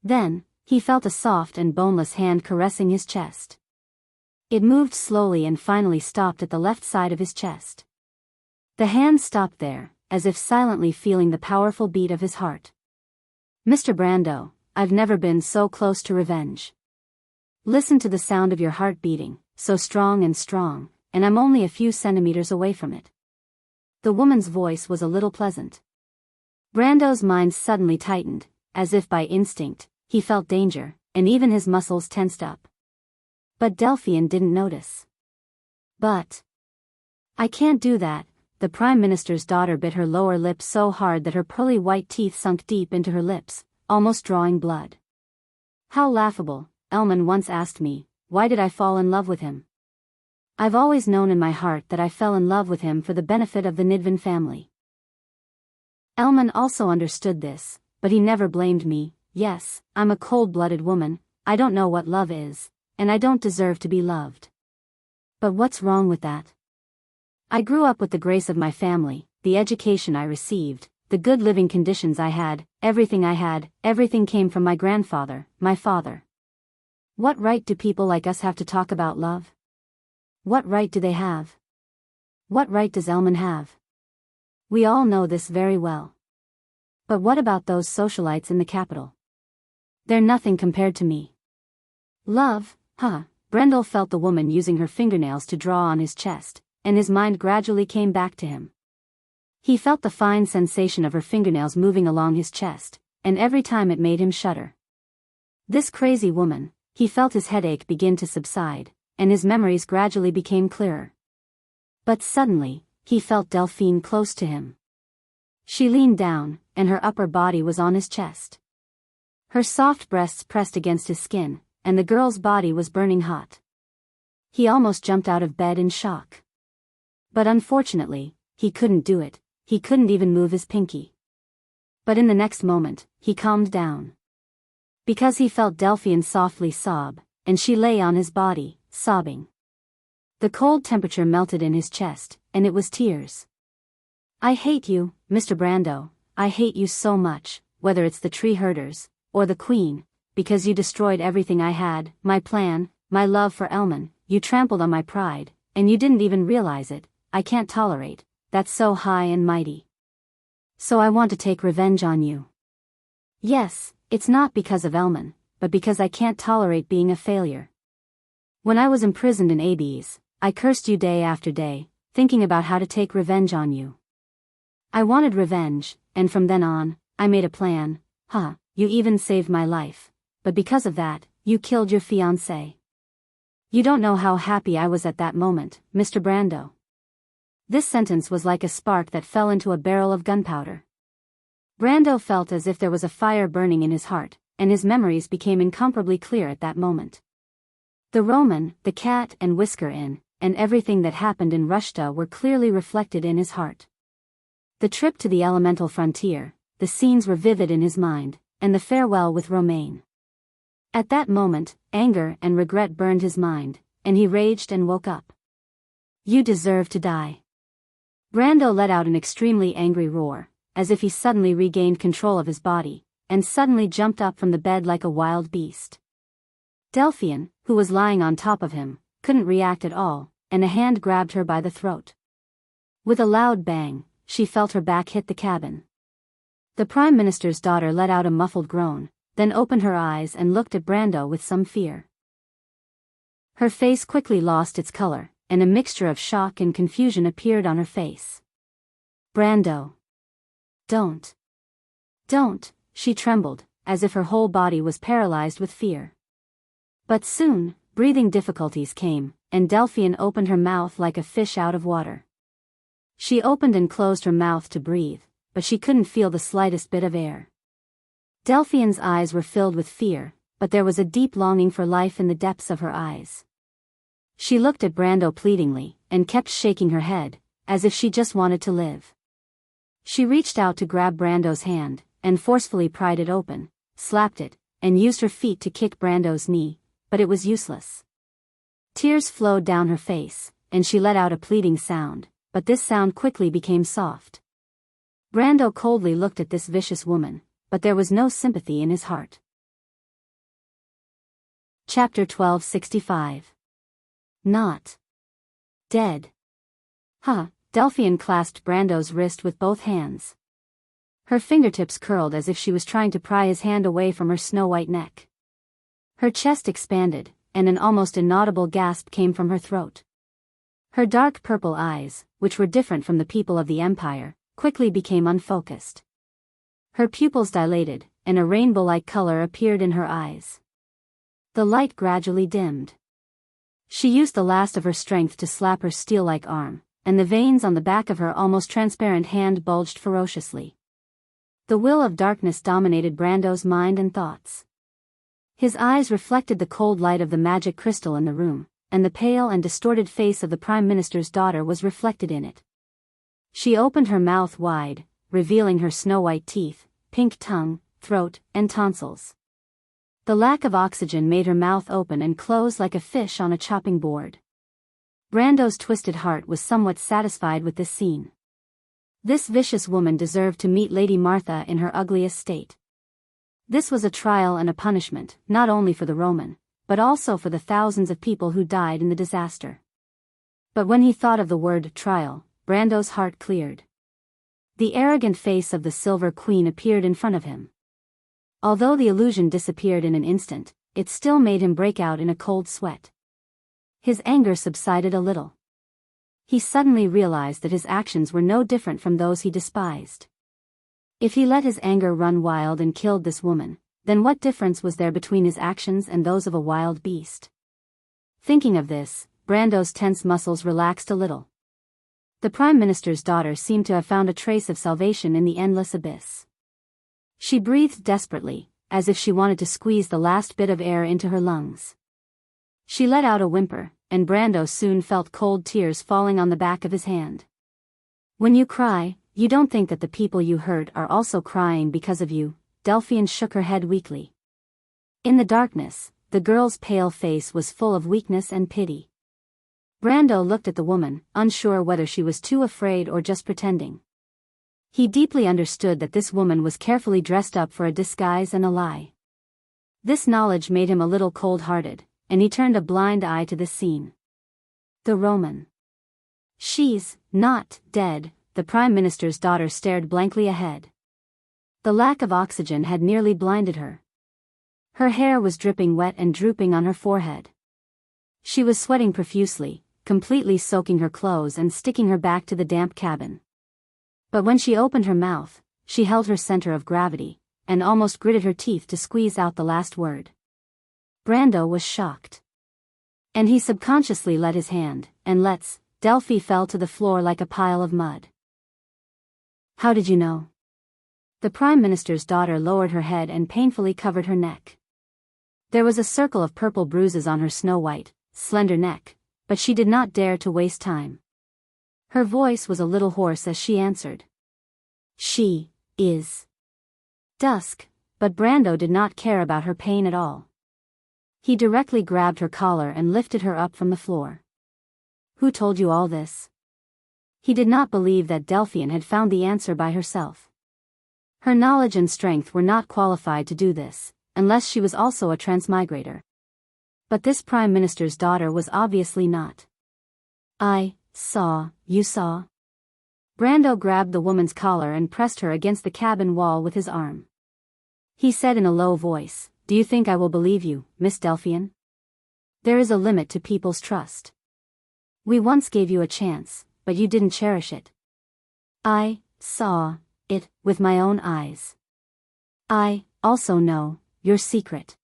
S1: Then, he felt a soft and boneless hand caressing his chest. It moved slowly and finally stopped at the left side of his chest. The hand stopped there, as if silently feeling the powerful beat of his heart. "Mr. Brando, I've never been so close to revenge. Listen to the sound of your heart beating, so strong, and I'm only a few centimeters away from it." The woman's voice was a little pleasant. Brando's mind suddenly tightened, as if by instinct, he felt danger, and even his muscles tensed up. But Delphian didn't notice. "But I can't do that." The Prime Minister's daughter bit her lower lip so hard that her pearly white teeth sunk deep into her lips, almost drawing blood. "How laughable," Elman once asked me, "why did I fall in love with him? I've always known in my heart that I fell in love with him for the benefit of the Nidvan family." Elman also understood this, but he never blamed me. "Yes, I'm a cold-blooded woman, I don't know what love is, and I don't deserve to be loved. But what's wrong with that? I grew up with the grace of my family, the education I received, the good living conditions I had, everything came from my grandfather, my father. What right do people like us have to talk about love? What right do they have? What right does Elman have? We all know this very well. But what about those socialites in the capital? They're nothing compared to me. Love, huh?" Brendel felt the woman using her fingernails to draw on his chest, and his mind gradually came back to him. He felt the fine sensation of her fingernails moving along his chest, and every time it made him shudder. This crazy woman. He felt his headache begin to subside, and his memories gradually became clearer. But suddenly, he felt Delphine close to him. She leaned down, and her upper body was on his chest. Her soft breasts pressed against his skin, and the girl's body was burning hot. He almost jumped out of bed in shock. But unfortunately, he couldn't do it. He couldn't even move his pinky. But in the next moment, he calmed down. Because he felt Delphine softly sob, and she lay on his body, sobbing. The cold temperature melted in his chest, and it was tears. "I hate you, Mr. Brando, I hate you so much, whether it's the tree herders, or the queen, because you destroyed everything I had, my plan, my love for Elman, you trampled on my pride, and you didn't even realize it. I can't tolerate, that's so high and mighty. So I want to take revenge on you. Yes, it's not because of Elman, but because I can't tolerate being a failure. When I was imprisoned in Hades, I cursed you day after day, thinking about how to take revenge on you. I wanted revenge, and from then on, I made a plan. You even saved my life, but because of that, you killed your fiancé. You don't know how happy I was at that moment, Mr. Brando." This sentence was like a spark that fell into a barrel of gunpowder. Brando felt as if there was a fire burning in his heart, and his memories became incomparably clear at that moment. The Roman, the Cat and Whisker Inn, and everything that happened in Rushta were clearly reflected in his heart. The trip to the elemental frontier, the scenes were vivid in his mind, and the farewell with Romaine. At that moment, anger and regret burned his mind, and he raged and woke up. "You deserve to die." Brando let out an extremely angry roar, as if he suddenly regained control of his body, and suddenly jumped up from the bed like a wild beast. Delphine, who was lying on top of him, couldn't react at all, and a hand grabbed her by the throat. With a loud bang, she felt her back hit the cabin. The Prime Minister's daughter let out a muffled groan, then opened her eyes and looked at Brando with some fear. Her face quickly lost its color, and a mixture of shock and confusion appeared on her face. "Brando. Don't. Don't," she trembled, as if her whole body was paralyzed with fear. But soon, breathing difficulties came, and Delphine opened her mouth like a fish out of water. She opened and closed her mouth to breathe, but she couldn't feel the slightest bit of air. Delphine's eyes were filled with fear, but there was a deep longing for life in the depths of her eyes. She looked at Brando pleadingly, and kept shaking her head, as if she just wanted to live. She reached out to grab Brando's hand, and forcefully pried it open, slapped it, and used her feet to kick Brando's knee, but it was useless. Tears flowed down her face, and she let out a pleading sound, but this sound quickly became soft. Brando coldly looked at this vicious woman, but there was no sympathy in his heart. Chapter 1265. Not dead. Huh, Delphine clasped Brando's wrist with both hands. Her fingertips curled as if she was trying to pry his hand away from her snow-white neck. Her chest expanded, and an almost inaudible gasp came from her throat. Her dark purple eyes, which were different from the people of the Empire, quickly became unfocused. Her pupils dilated, and a rainbow-like color appeared in her eyes. The light gradually dimmed. She used the last of her strength to slap her steel-like arm, and the veins on the back of her almost transparent hand bulged ferociously. The will of darkness dominated Brando's mind and thoughts. His eyes reflected the cold light of the magic crystal in the room, and the pale and distorted face of the Prime Minister's daughter was reflected in it. She opened her mouth wide, revealing her snow-white teeth, pink tongue, throat, and tonsils. The lack of oxygen made her mouth open and close like a fish on a chopping board. Brando's twisted heart was somewhat satisfied with this scene. This vicious woman deserved to meet Lady Martha in her ugliest state. This was a trial and a punishment, not only for the Roman, but also for the thousands of people who died in the disaster. But when he thought of the word trial, Brando's heart cleared. The arrogant face of the Silver Queen appeared in front of him. Although the illusion disappeared in an instant, it still made him break out in a cold sweat. His anger subsided a little. He suddenly realized that his actions were no different from those he despised. If he let his anger run wild and killed this woman, then what difference was there between his actions and those of a wild beast? Thinking of this, Brando's tense muscles relaxed a little. The Prime Minister's daughter seemed to have found a trace of salvation in the endless abyss. She breathed desperately, as if she wanted to squeeze the last bit of air into her lungs. She let out a whimper, and Brando soon felt cold tears falling on the back of his hand. When you cry, you don't think that the people you hurt are also crying because of you, Delphine shook her head weakly. In the darkness, the girl's pale face was full of weakness and pity. Brando looked at the woman, unsure whether she was too afraid or just pretending. He deeply understood that this woman was carefully dressed up for a disguise and a lie. This knowledge made him a little cold-hearted, and he turned a blind eye to this scene. The Roman. She's not dead, the Prime Minister's daughter stared blankly ahead. The lack of oxygen had nearly blinded her. Her hair was dripping wet and drooping on her forehead. She was sweating profusely, completely soaking her clothes and sticking her back to the damp cabin. But when she opened her mouth, she held her center of gravity, and almost gritted her teeth to squeeze out the last word. Brando was shocked. And he subconsciously let his hand, and Delphi fell to the floor like a pile of mud. How did you know? The Prime Minister's daughter lowered her head and painfully covered her neck. There was a circle of purple bruises on her snow-white, slender neck, but she did not dare to waste time. Her voice was a little hoarse as she answered. She is Dusk, but Brando did not care about her pain at all. He directly grabbed her collar and lifted her up from the floor. Who told you all this? He did not believe that Delphine had found the answer by herself. Her knowledge and strength were not qualified to do this, unless she was also a transmigrator. But this Prime Minister's daughter was obviously not. You saw? Brando grabbed the woman's collar and pressed her against the cabin wall with his arm. He said in a low voice, Do you think I will believe you, Miss Delphine? There is a limit to people's trust. We once gave you a chance, but you didn't cherish it. I saw it with my own eyes. I also know your secret.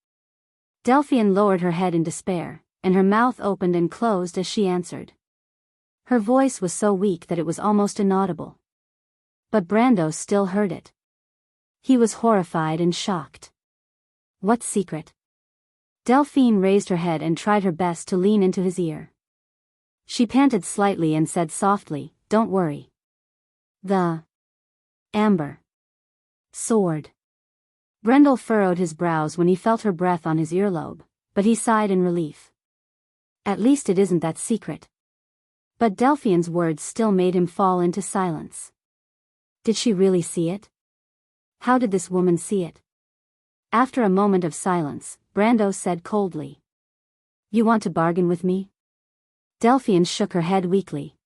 S1: Delphine lowered her head in despair, and her mouth opened and closed as she answered. Her voice was so weak that it was almost inaudible. But Brando still heard it. He was horrified and shocked. What secret? Delphine raised her head and tried her best to lean into his ear. She panted slightly and said softly, "Don't worry. The amber sword." Brendel furrowed his brows when he felt her breath on his earlobe, but he sighed in relief. At least it isn't that secret. But Delphine's words still made him fall into silence. Did she really see it? How did this woman see it? After a moment of silence, Brando said coldly, "You want to bargain with me?" Delphine shook her head weakly.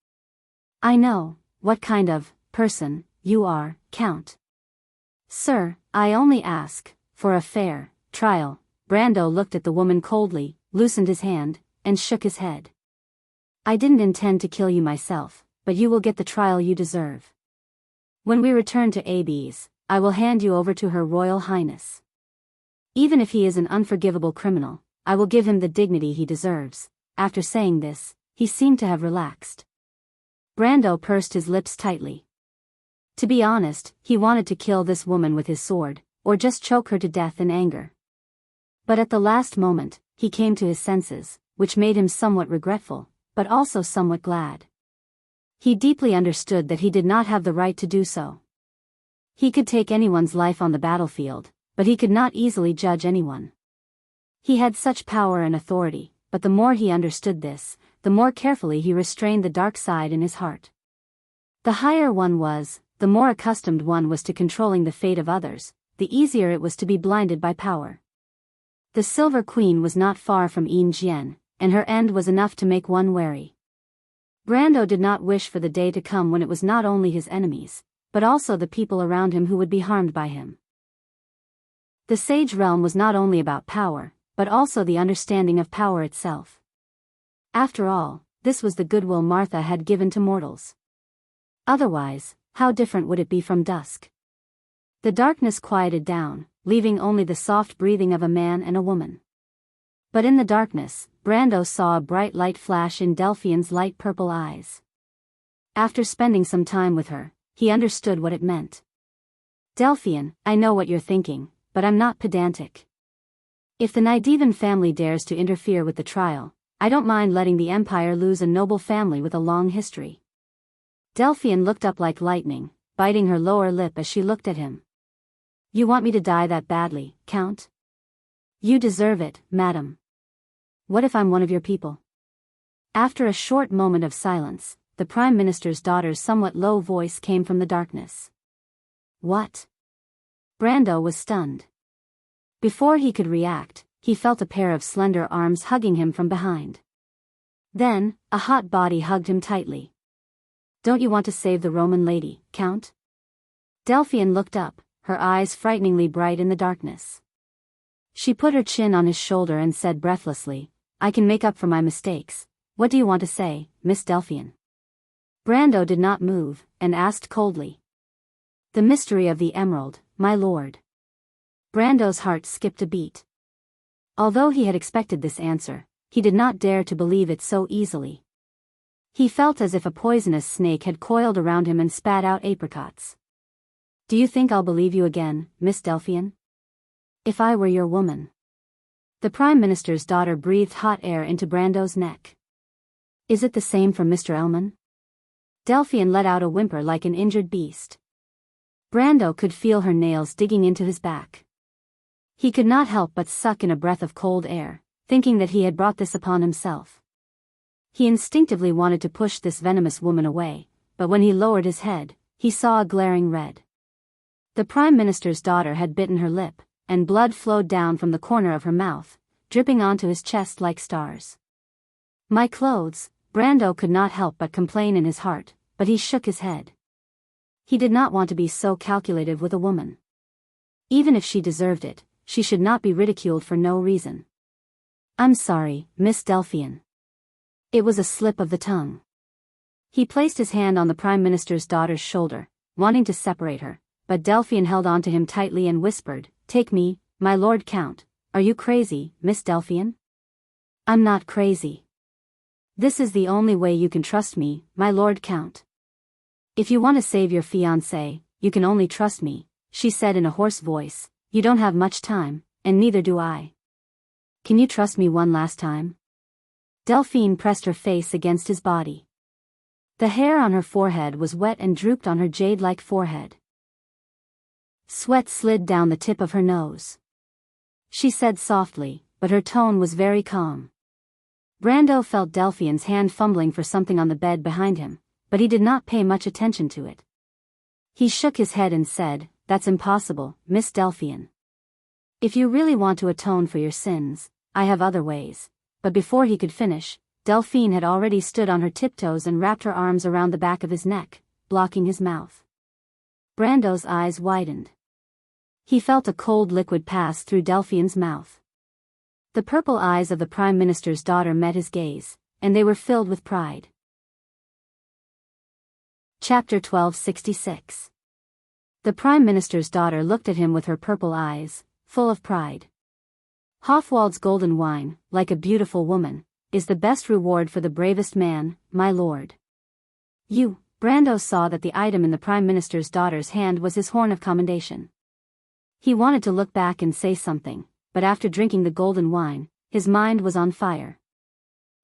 S1: "I know what kind of person you are, Count. Sir, I only ask for a fair trial." Brando looked at the woman coldly, loosened his hand, and shook his head. "I didn't intend to kill you myself, but you will get the trial you deserve. When we return to Ab's, I will hand you over to Her Royal Highness. Even if he is an unforgivable criminal, I will give him the dignity he deserves." After saying this, he seemed to have relaxed. Brando pursed his lips tightly. To be honest, he wanted to kill this woman with his sword, or just choke her to death in anger. But at the last moment, he came to his senses, which made him somewhat regretful, but also somewhat glad. He deeply understood that he did not have the right to do so. He could take anyone's life on the battlefield, but he could not easily judge anyone. He had such power and authority, but the more he understood this, the more carefully he restrained the dark side in his heart. The higher one was, the more accustomed one was to controlling the fate of others, the easier it was to be blinded by power. The Silver Queen was not far from Yin Jian, and her end was enough to make one wary. Brando did not wish for the day to come when it was not only his enemies, but also the people around him who would be harmed by him. The Sage Realm was not only about power, but also the understanding of power itself. After all, this was the goodwill Martha had given to mortals. Otherwise, how different would it be from dusk? The darkness quieted down, leaving only the soft breathing of a man and a woman. But in the darkness, Brando saw a bright light flash in Delphine's light purple eyes. After spending some time with her, he understood what it meant. "Delphine, I know what you're thinking, but I'm not pedantic. If the Nidevan family dares to interfere with the trial, I don't mind letting the Empire lose a noble family with a long history." Delphine looked up like lightning, biting her lower lip as she looked at him. "You want me to die that badly, Count? You deserve it, madam. What if I'm one of your people?" After a short moment of silence, the Prime Minister's daughter's somewhat low voice came from the darkness. "What?" Brando was stunned. Before he could react, he felt a pair of slender arms hugging him from behind. Then, a hot body hugged him tightly. "Don't you want to save the Roman lady, Count?" Delphine looked up, her eyes frighteningly bright in the darkness. She put her chin on his shoulder and said breathlessly, "I can make up for my mistakes. What do you want to say, Miss Delphine?" Brando did not move, and asked coldly. "The mystery of the emerald, my lord." Brando's heart skipped a beat. Although he had expected this answer, he did not dare to believe it so easily. He felt as if a poisonous snake had coiled around him and spat out apricots. "Do you think I'll believe you again, Miss Delphine? If I were your woman." The Prime Minister's daughter breathed hot air into Brando's neck. "Is it the same for Mr. Elman?" Delphine let out a whimper like an injured beast. Brando could feel her nails digging into his back. He could not help but suck in a breath of cold air, thinking that he had brought this upon himself. He instinctively wanted to push this venomous woman away, but when he lowered his head, he saw a glaring red. The Prime Minister's daughter had bitten her lip, and blood flowed down from the corner of her mouth, dripping onto his chest like stars. "My clothes," Brando could not help but complain in his heart, but he shook his head. He did not want to be so calculative with a woman. Even if she deserved it, she should not be ridiculed for no reason. "I'm sorry, Miss Delphine. It was a slip of the tongue." He placed his hand on the Prime Minister's daughter's shoulder, wanting to separate her, but Delphine held on to him tightly and whispered, "Take me, my Lord Count. Are you crazy, Miss Delphine?" "I'm not crazy. This is the only way you can trust me, my Lord Count. If you want to save your fiancé, you can only trust me, she said in a hoarse voice. You don't have much time, and neither do I. Can you trust me one last time? Delphine pressed her face against his body. The hair on her forehead was wet and drooped on her jade-like forehead. Sweat slid down the tip of her nose. She said softly, but her tone was very calm. Brando felt Delphine's hand fumbling for something on the bed behind him, but he did not pay much attention to it. He shook his head and said, "That's impossible, Miss Delphine. If you really want to atone for your sins, I have other ways." But before he could finish, Delphine had already stood on her tiptoes and wrapped her arms around the back of his neck, blocking his mouth. Brando's eyes widened. He felt a cold liquid pass through Delphine's mouth. The purple eyes of the Prime Minister's daughter met his gaze, and they were filled with pride. Chapter 1266. The Prime Minister's daughter looked at him with her purple eyes, full of pride. Hofwald's golden wine, like a beautiful woman, is the best reward for the bravest man, my lord. Brando saw that the item in the Prime Minister's daughter's hand was his horn of commendation. He wanted to look back and say something, but after drinking the golden wine, his mind was on fire.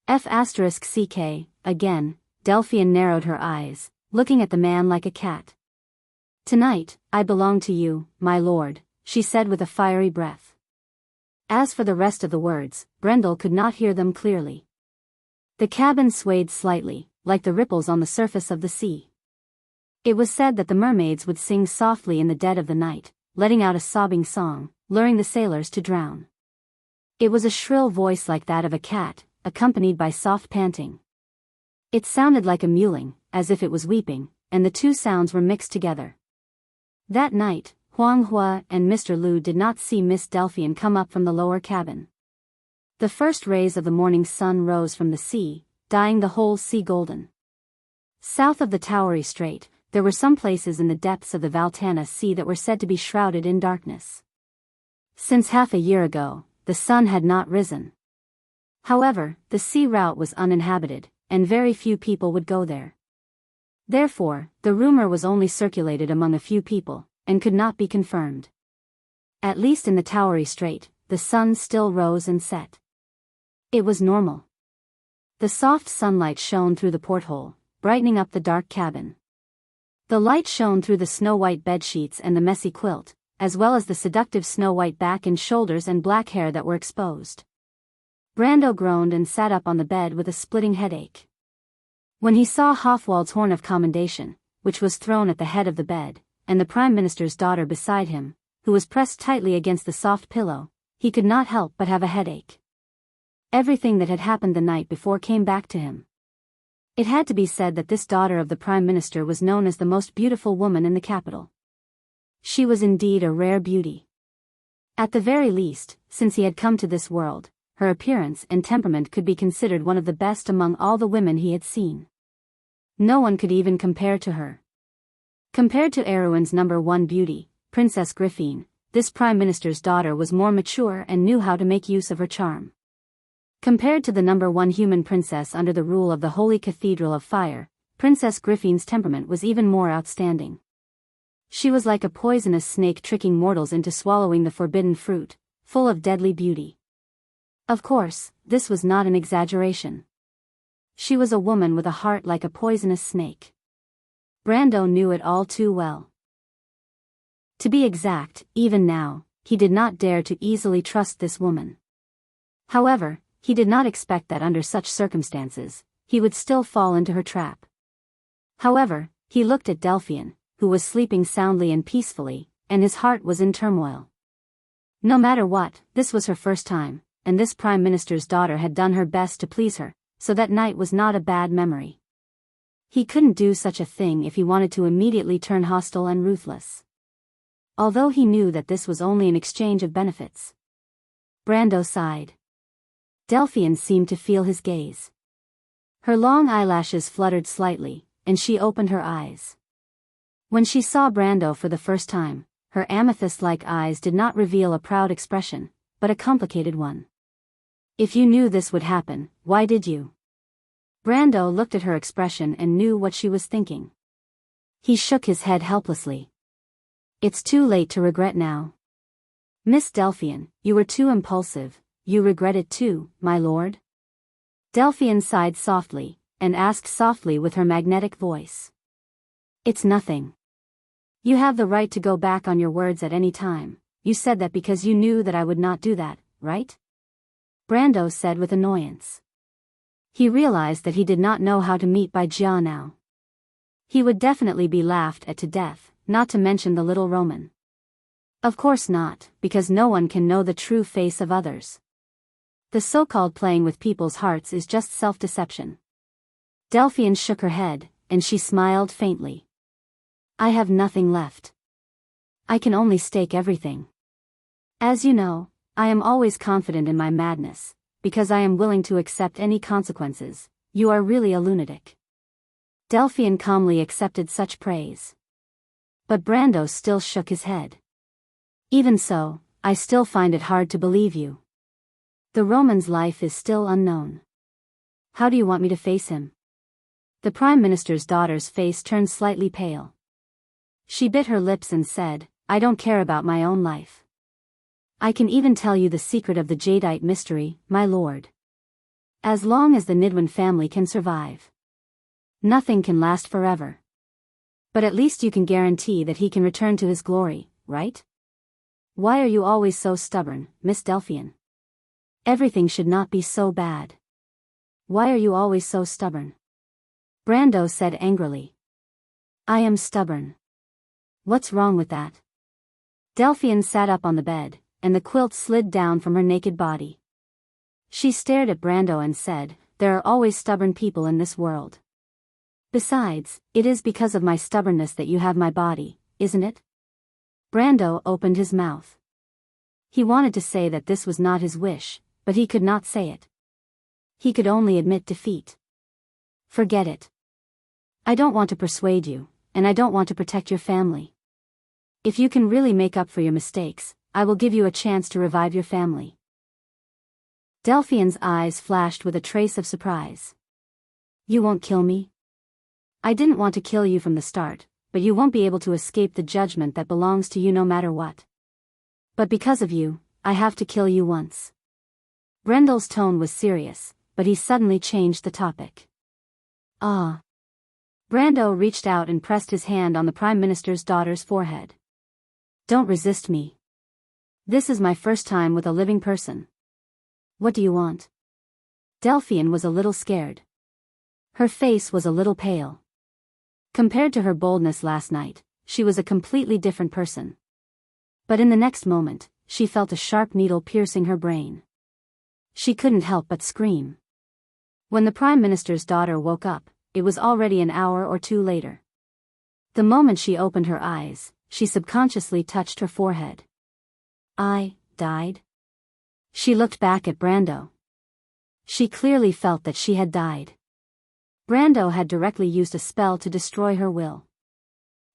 S1: F***ck, again, Delphine narrowed her eyes, looking at the man like a cat. Tonight, I belong to you, my lord, she said with a fiery breath. As for the rest of the words, Brendel could not hear them clearly. The cabin swayed slightly, like the ripples on the surface of the sea. It was said that the mermaids would sing softly in the dead of the night, letting out a sobbing song, luring the sailors to drown. It was a shrill voice like that of a cat, accompanied by soft panting. It sounded like a mewling, as if it was weeping, and the two sounds were mixed together. That night, Huang Hua and Mr. Liu did not see Miss Delphine come up from the lower cabin. The first rays of the morning sun rose from the sea, dyeing the whole sea golden. South of the Towery Strait, there were some places in the depths of the Valtana Sea that were said to be shrouded in darkness. Since half a year ago, the sun had not risen. However, the sea route was uninhabited, and very few people would go there. Therefore, the rumor was only circulated among a few people, and could not be confirmed. At least in the Towery Strait, the sun still rose and set. It was normal. The soft sunlight shone through the porthole, brightening up the dark cabin. The light shone through the snow-white bedsheets and the messy quilt, as well as the seductive snow-white back and shoulders and black hair that were exposed. Brando groaned and sat up on the bed with a splitting headache. When he saw Hofwald's horn of commendation, which was thrown at the head of the bed, and the Prime Minister's daughter beside him, who was pressed tightly against the soft pillow, he could not help but have a headache. Everything that had happened the night before came back to him. It had to be said that this daughter of the Prime Minister was known as the most beautiful woman in the capital. She was indeed a rare beauty. At the very least, since he had come to this world, her appearance and temperament could be considered one of the best among all the women he had seen. No one could even compare to her. Compared to Erewhon's number one beauty, Princess Griffine, this Prime Minister's daughter was more mature and knew how to make use of her charm. Compared to the number one human princess under the rule of the Holy Cathedral of Fire, Princess Griffine's temperament was even more outstanding. She was like a poisonous snake tricking mortals into swallowing the forbidden fruit, full of deadly beauty. Of course, this was not an exaggeration. She was a woman with a heart like a poisonous snake. Brando knew it all too well. To be exact, even now, he did not dare to easily trust this woman. However, he did not expect that under such circumstances, he would still fall into her trap. However, he looked at Delphine, who was sleeping soundly and peacefully, and his heart was in turmoil. No matter what, this was her first time, and this Prime Minister's daughter had done her best to please her, so that night was not a bad memory. He couldn't do such a thing if he wanted to immediately turn hostile and ruthless. Although he knew that this was only an exchange of benefits. Brando sighed. Delphine seemed to feel his gaze. Her long eyelashes fluttered slightly, and she opened her eyes. When she saw Brando for the first time, her amethyst-like eyes did not reveal a proud expression, but a complicated one. If you knew this would happen, why did you? Brando looked at her expression and knew what she was thinking. He shook his head helplessly. It's too late to regret now. Miss Delphian, you were too impulsive, you regret it too, my lord? Delphian sighed softly, and asked softly with her magnetic voice. It's nothing. You have the right to go back on your words at any time. You said that because you knew that I would not do that, right? Brando said with annoyance. He realized that he did not know how to meet Bai Jia now. He would definitely be laughed at to death, not to mention the little Roman. Of course not, because no one can know the true face of others. The so-called playing with people's hearts is just self-deception. Delphian shook her head, and she smiled faintly. I have nothing left. I can only stake everything. As you know, I am always confident in my madness, because I am willing to accept any consequences. You are really a lunatic. Delphian calmly accepted such praise. But Brando still shook his head. Even so, I still find it hard to believe you. The Roman's life is still unknown. How do you want me to face him? The Prime Minister's daughter's face turned slightly pale. She bit her lips and said, I don't care about my own life. I can even tell you the secret of the Jadeite mystery, my lord. As long as the Nidwin family can survive. Nothing can last forever. But at least you can guarantee that he can return to his glory, right? Why are you always so stubborn, Miss Delphian? Everything should not be so bad. Why are you always so stubborn? Brando said angrily. I am stubborn. What's wrong with that? Delphian sat up on the bed, and the quilt slid down from her naked body. She stared at Brando and said, there are always stubborn people in this world. Besides, it is because of my stubbornness that you have my body, isn't it? Brando opened his mouth. He wanted to say that this was not his wish, but he could not say it. He could only admit defeat. Forget it. I don't want to persuade you, and I don't want to protect your family. If you can really make up for your mistakes, I will give you a chance to revive your family. Delphian's eyes flashed with a trace of surprise. You won't kill me? I didn't want to kill you from the start, but you won't be able to escape the judgment that belongs to you no matter what. But because of you, I have to kill you once. Brendel's tone was serious, but he suddenly changed the topic. Ah. Brando reached out and pressed his hand on the Prime Minister's daughter's forehead. Don't resist me. This is my first time with a living person. What do you want? Delphian was a little scared. Her face was a little pale. Compared to her boldness last night, she was a completely different person. But in the next moment, she felt a sharp needle piercing her brain. She couldn't help but scream. When the Prime Minister's daughter woke up, it was already an hour or two later. The moment she opened her eyes, she subconsciously touched her forehead. I died? She looked back at Brando. She clearly felt that she had died. Brando had directly used a spell to destroy her will.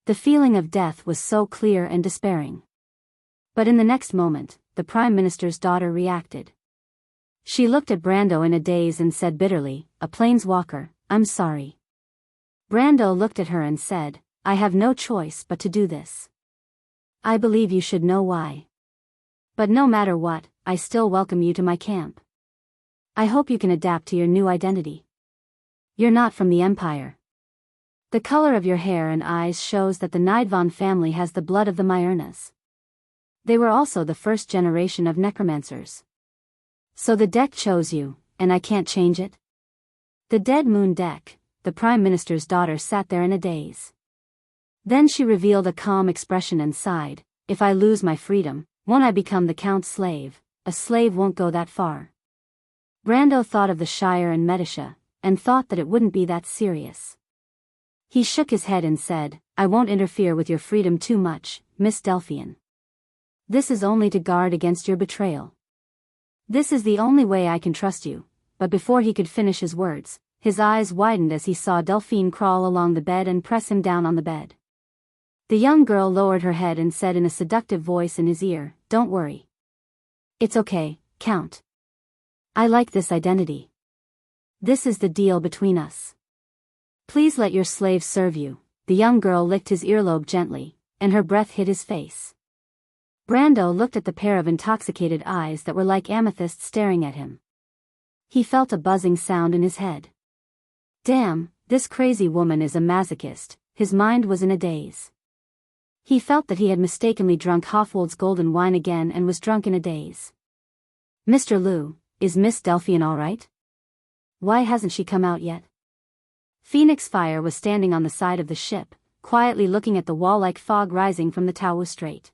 S1: The feeling of death was so clear and despairing. But in the next moment, the Prime Minister's daughter reacted. She looked at Brando in a daze and said bitterly, a planeswalker, I'm sorry. Brando looked at her and said, I have no choice but to do this. I believe you should know why. But no matter what, I still welcome you to my camp. I hope you can adapt to your new identity. You're not from the Empire. The color of your hair and eyes shows that the Nidvan family has the blood of the Myrnas. They were also the first generation of necromancers. So the deck chose you, and I can't change it? The Dead Moon deck. The Prime Minister's daughter sat there in a daze. Then she revealed a calm expression and sighed, if I lose my freedom, won't I become the Count's slave? A slave won't go that far. Brando thought of the Shire and Medisha, and thought that it wouldn't be that serious. He shook his head and said, I won't interfere with your freedom too much, Miss Delphian. This is only to guard against your betrayal. This is the only way I can trust you. But before he could finish his words, his eyes widened as he saw Delphine crawl along the bed and press him down on the bed. The young girl lowered her head and said in a seductive voice in his ear, Don't worry. It's okay, Count. I like this identity. This is the deal between us. Please let your slave serve you, the young girl licked his earlobe gently, and her breath hit his face. Brando looked at the pair of intoxicated eyes that were like amethysts staring at him. He felt a buzzing sound in his head. Damn, this crazy woman is a masochist. His mind was in a daze. He felt that he had mistakenly drunk Hofwold's golden wine again and was drunk in a daze. Mr. Liu, is Miss Delphian all right? Why hasn't she come out yet? Phoenix Fire was standing on the side of the ship, quietly looking at the wall-like fog rising from the Taowu Strait.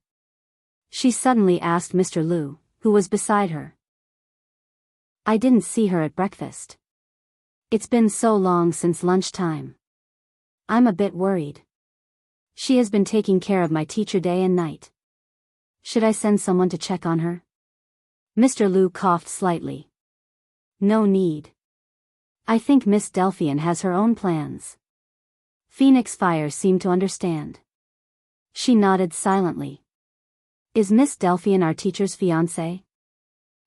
S1: She suddenly asked Mr. Liu, who was beside her. I didn't see her at breakfast. It's been so long since lunchtime. I'm a bit worried. She has been taking care of my teacher day and night. Should I send someone to check on her? Mr. Liu coughed slightly. No need. I think Miss Delphian has her own plans. Phoenix Fire seemed to understand. She nodded silently. Is Miss Delphian our teacher's fiancée?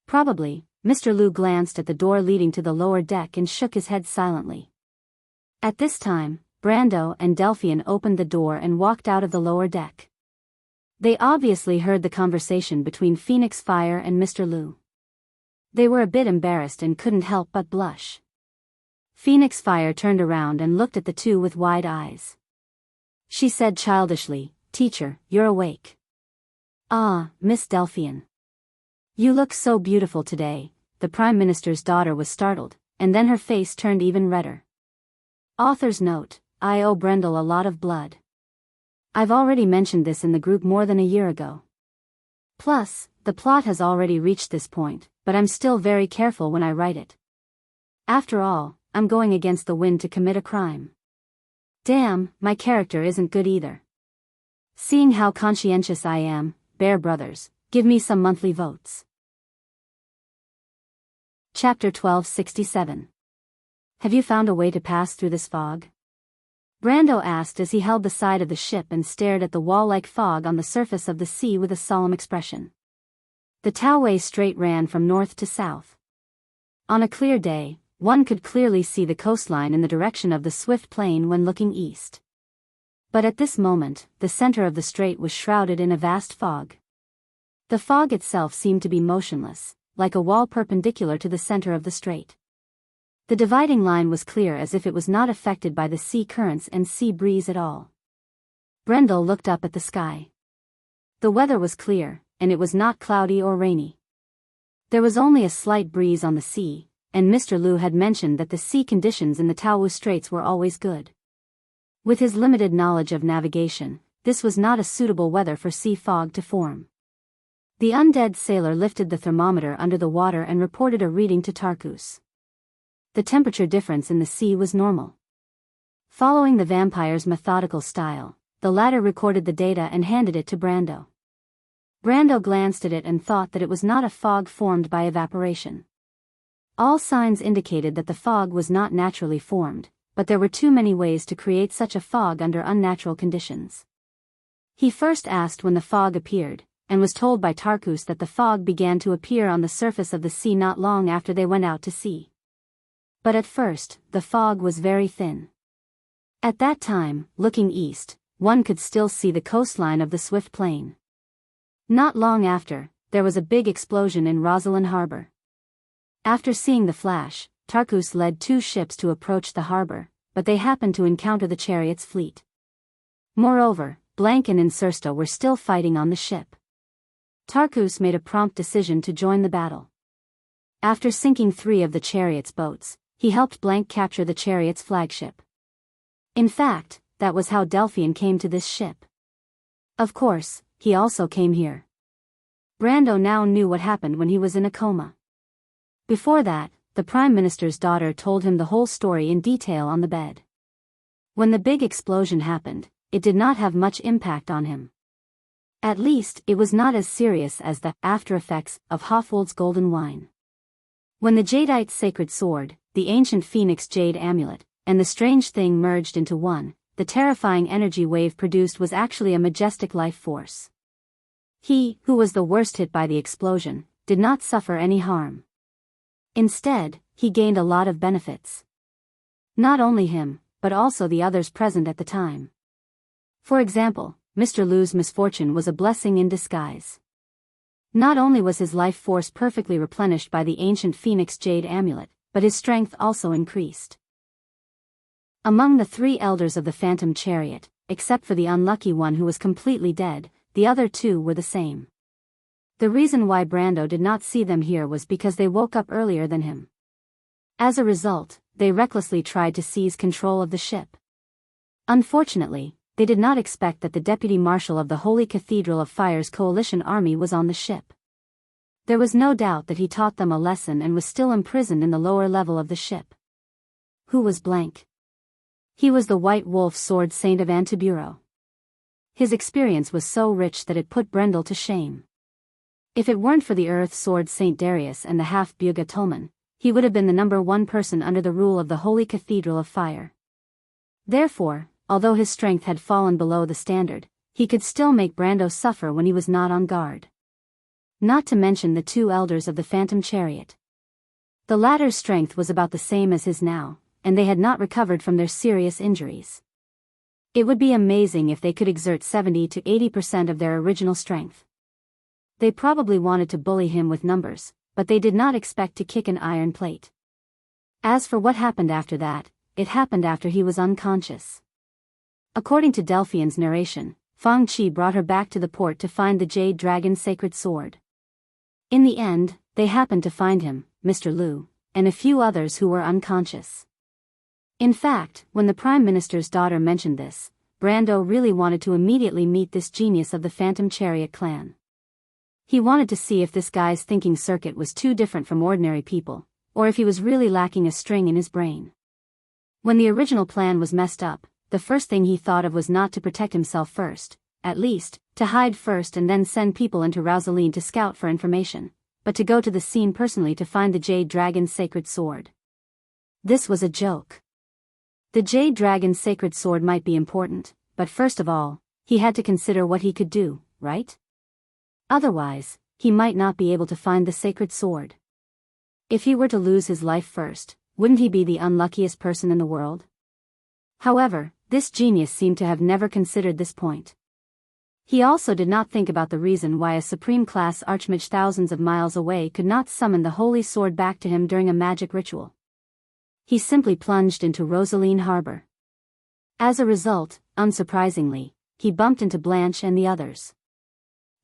S1: Probably. Mr. Liu glanced at the door leading to the lower deck and shook his head silently. At this time, Brando and Delphian opened the door and walked out of the lower deck. They obviously heard the conversation between Phoenix Fire and Mr. Liu. They were a bit embarrassed and couldn't help but blush. Phoenix Fire turned around and looked at the two with wide eyes. She said childishly, "Teacher, you're awake." "Ah, Miss Delphian. You look so beautiful today." The Prime Minister's daughter was startled, and then her face turned even redder. Author's note: I owe Brendel a lot of blood. I've already mentioned this in the group more than a year ago. Plus, the plot has already reached this point, but I'm still very careful when I write it. After all, I'm going against the wind to commit a crime. Damn, my character isn't good either. Seeing how conscientious I am, Bear Brothers, give me some monthly votes. Chapter 1267. Have you found a way to pass through this fog? Brando asked as he held the side of the ship and stared at the wall-like fog on the surface of the sea with a solemn expression. The Taowu Strait ran from north to south. On a clear day, one could clearly see the coastline in the direction of the swift plane when looking east. But at this moment, the center of the strait was shrouded in a vast fog. The fog itself seemed to be motionless, like a wall perpendicular to the center of the strait. The dividing line was clear as if it was not affected by the sea currents and sea breeze at all. Brendel looked up at the sky. The weather was clear, and it was not cloudy or rainy. There was only a slight breeze on the sea, and Mr. Liu had mentioned that the sea conditions in the Taowu Straits were always good. With his limited knowledge of navigation, this was not a suitable weather for sea fog to form. The undead sailor lifted the thermometer under the water and reported a reading to Tarkus. The temperature difference in the sea was normal. Following the vampire's methodical style, the latter recorded the data and handed it to Brando. Brando glanced at it and thought that it was not a fog formed by evaporation. All signs indicated that the fog was not naturally formed, but there were too many ways to create such a fog under unnatural conditions. He first asked when the fog appeared, and was told by Tarkus that the fog began to appear on the surface of the sea not long after they went out to sea. But at first, the fog was very thin. At that time, looking east, one could still see the coastline of the swift plain. Not long after, there was a big explosion in Rosalind Harbor. After seeing the flash, Tarkus led two ships to approach the harbor, but they happened to encounter the Chariot's fleet. Moreover, Blank and Insursta were still fighting on the ship. Tarkus made a prompt decision to join the battle. After sinking 3 of the Chariot's boats, he helped Blank capture the Chariot's flagship. In fact, that was how Delphian came to this ship. Of course, he also came here. Brando now knew what happened when he was in a coma. Before that, the Prime Minister's daughter told him the whole story in detail on the bed. When the big explosion happened, it did not have much impact on him. At least, it was not as serious as the after effects of Hofwold's golden wine. When the Jadeite's sacred sword, the ancient Phoenix Jade amulet, and the strange thing merged into one, the terrifying energy wave produced was actually a majestic life force. He, who was the worst hit by the explosion, did not suffer any harm. Instead, he gained a lot of benefits. Not only him, but also the others present at the time. For example, Mr. Lu's misfortune was a blessing in disguise. Not only was his life force perfectly replenished by the ancient Phoenix Jade amulet, but his strength also increased. Among the 3 elders of the Phantom Chariot, except for the unlucky one who was completely dead, the other 2 were the same. The reason why Brando did not see them here was because they woke up earlier than him. As a result, they recklessly tried to seize control of the ship. Unfortunately, they did not expect that the Deputy Marshal of the Holy Cathedral of Fire's coalition army was on the ship. There was no doubt that he taught them a lesson and was still imprisoned in the lower level of the ship. Who was blank? He was the White Wolf Sword Saint of Antiburo. His experience was so rich that it put Brendel to shame. If it weren't for the Earth Sword Saint Darius and the half-Buga Tulman, he would have been the number 1 person under the rule of the Holy Cathedral of Fire. Therefore, although his strength had fallen below the standard, he could still make Brando suffer when he was not on guard. Not to mention the 2 elders of the Phantom Chariot. The latter's strength was about the same as his now, and they had not recovered from their serious injuries. It would be amazing if they could exert 70 to 80% of their original strength. They probably wanted to bully him with numbers, but they did not expect to kick an iron plate. As for what happened after that, it happened after he was unconscious. According to Delphian's narration, Fang Qi brought her back to the port to find the Jade Dragon's sacred sword. In the end, they happened to find him, Mr. Lu, and a few others who were unconscious. In fact, when the Prime Minister's daughter mentioned this, Brando really wanted to immediately meet this genius of the Phantom Chariot clan. He wanted to see if this guy's thinking circuit was too different from ordinary people, or if he was really lacking a string in his brain. When the original plan was messed up, the first thing he thought of was not to protect himself first, at least, to hide first and then send people into Rosaline to scout for information, but to go to the scene personally to find the Jade Dragon's sacred sword. This was a joke. The Jade Dragon's sacred sword might be important, but first of all, he had to consider what he could do, right? Otherwise, he might not be able to find the sacred sword. If he were to lose his life first, wouldn't he be the unluckiest person in the world? However, this genius seemed to have never considered this point. He also did not think about the reason why a supreme-class archmage thousands of miles away could not summon the holy sword back to him during a magic ritual. He simply plunged into Rosaline Harbor. As a result, unsurprisingly, he bumped into Blanche and the others.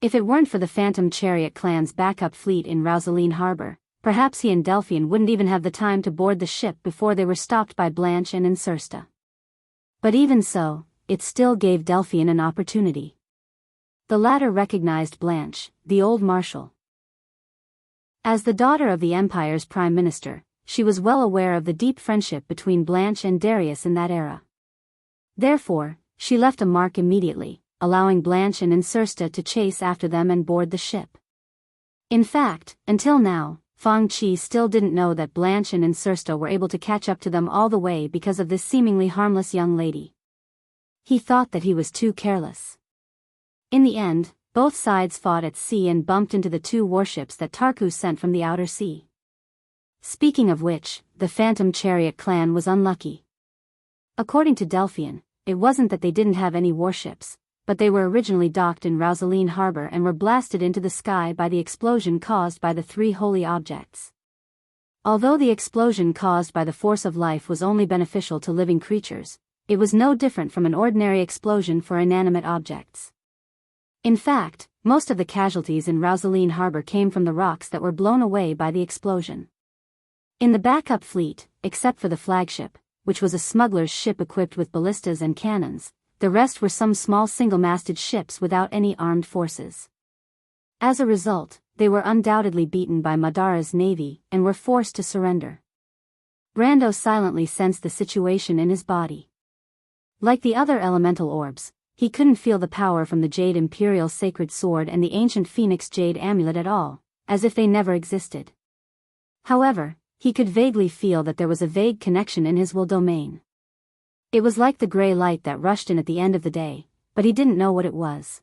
S1: If it weren't for the Phantom Chariot clan's backup fleet in Rosaline Harbor, perhaps he and Delphian wouldn't even have the time to board the ship before they were stopped by Blanche and Insursta. But even so, it still gave Delphian an opportunity. The latter recognized Blanche, the old marshal. As the daughter of the Empire's prime minister, she was well aware of the deep friendship between Blanche and Darius in that era. Therefore, she left a mark immediately, allowing Blanche and Insursta to chase after them and board the ship. In fact, until now, Fang Qi still didn't know that Blanche and Insursta were able to catch up to them all the way because of this seemingly harmless young lady. He thought that he was too careless. In the end, both sides fought at sea and bumped into the 2 warships that Tarku sent from the outer sea. Speaking of which, the Phantom Chariot clan was unlucky. According to Delphian, it wasn't that they didn't have any warships, but they were originally docked in Rosaline Harbor and were blasted into the sky by the explosion caused by the 3 holy objects. Although the explosion caused by the force of life was only beneficial to living creatures, it was no different from an ordinary explosion for inanimate objects. In fact, most of the casualties in Rosaline Harbor came from the rocks that were blown away by the explosion. In the backup fleet, except for the flagship, which was a smuggler's ship equipped with ballistas and cannons, the rest were some small single-masted ships without any armed forces. As a result, they were undoubtedly beaten by Madara's navy and were forced to surrender. Brando silently sensed the situation in his body. Like the other elemental orbs, he couldn't feel the power from the Jade Imperial Sacred Sword and the ancient Phoenix Jade Amulet at all, as if they never existed. However, he could vaguely feel that there was a vague connection in his will domain. It was like the gray light that rushed in at the end of the day, but he didn't know what it was.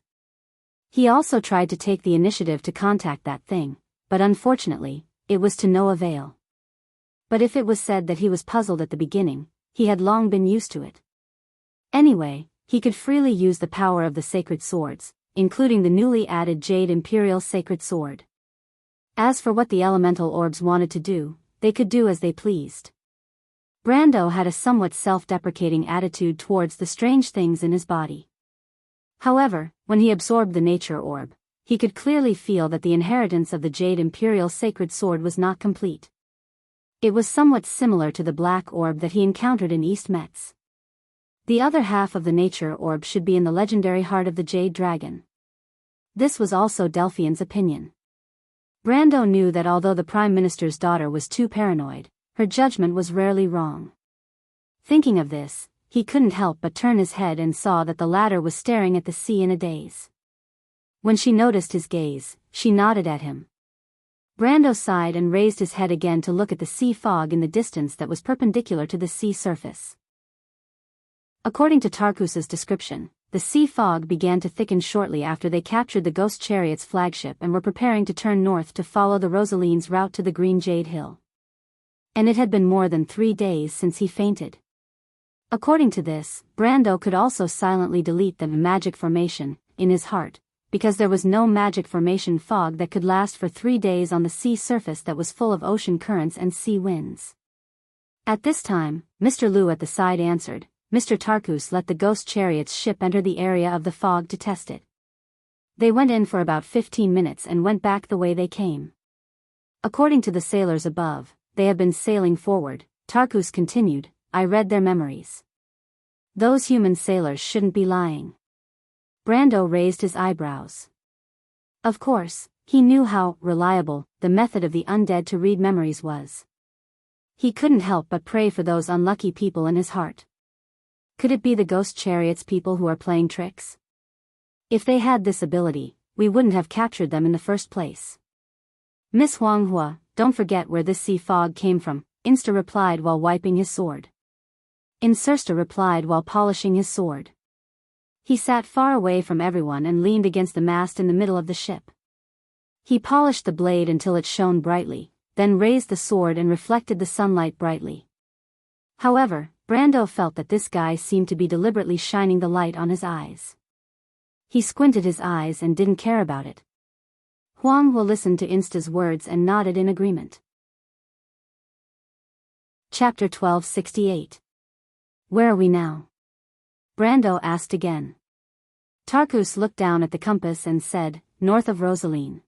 S1: He also tried to take the initiative to contact that thing, but unfortunately, it was to no avail. But if it was said that he was puzzled at the beginning, he had long been used to it. Anyway, he could freely use the power of the sacred swords, including the newly added Jade Imperial Sacred Sword. As for what the elemental orbs wanted to do, they could do as they pleased. Brando had a somewhat self-deprecating attitude towards the strange things in his body. However, when he absorbed the nature orb, he could clearly feel that the inheritance of the Jade Imperial Sacred Sword was not complete. It was somewhat similar to the black orb that he encountered in East Metz. The other half of the nature orb should be in the legendary heart of the Jade Dragon. This was also Delphian's opinion. Brando knew that although the Prime Minister's daughter was too paranoid, her judgment was rarely wrong. Thinking of this, he couldn't help but turn his head and saw that the latter was staring at the sea in a daze. When she noticed his gaze, she nodded at him. Brando sighed and raised his head again to look at the sea fog in the distance that was perpendicular to the sea surface. According to Tarkus's description, the sea fog began to thicken shortly after they captured the Ghost Chariot's flagship and were preparing to turn north to follow the Rosaline's route to the Green Jade Hill. And it had been more than 3 days since he fainted. According to this, Brando could also silently delete the magic formation in his heart, because there was no magic formation fog that could last for 3 days on the sea surface that was full of ocean currents and sea winds. At this time, Mr. Liu at the side answered, Mr. Tarkus let the Ghost Chariot's ship enter the area of the fog to test it. They went in for about 15 minutes and went back the way they came. According to the sailors above, they have been sailing forward, Tarkus continued, I read their memories. Those human sailors shouldn't be lying. Brando raised his eyebrows. Of course, he knew how reliable the method of the undead to read memories was. He couldn't help but pray for those unlucky people in his heart. Could it be the Ghost Chariot's people who are playing tricks? If they had this ability, we wouldn't have captured them in the first place. Miss Huanghua, don't forget where this sea fog came from, Insta replied while wiping his sword. Insursta replied while polishing his sword. He sat far away from everyone and leaned against the mast in the middle of the ship. He polished the blade until it shone brightly, then raised the sword and reflected the sunlight brightly. However, Brando felt that this guy seemed to be deliberately shining the light on his eyes. He squinted his eyes and didn't care about it. Huanghua listened to Insta's words and nodded in agreement. Chapter 1268. Where are we now? Brando asked again. Tarkus looked down at the compass and said, north of Rosaline.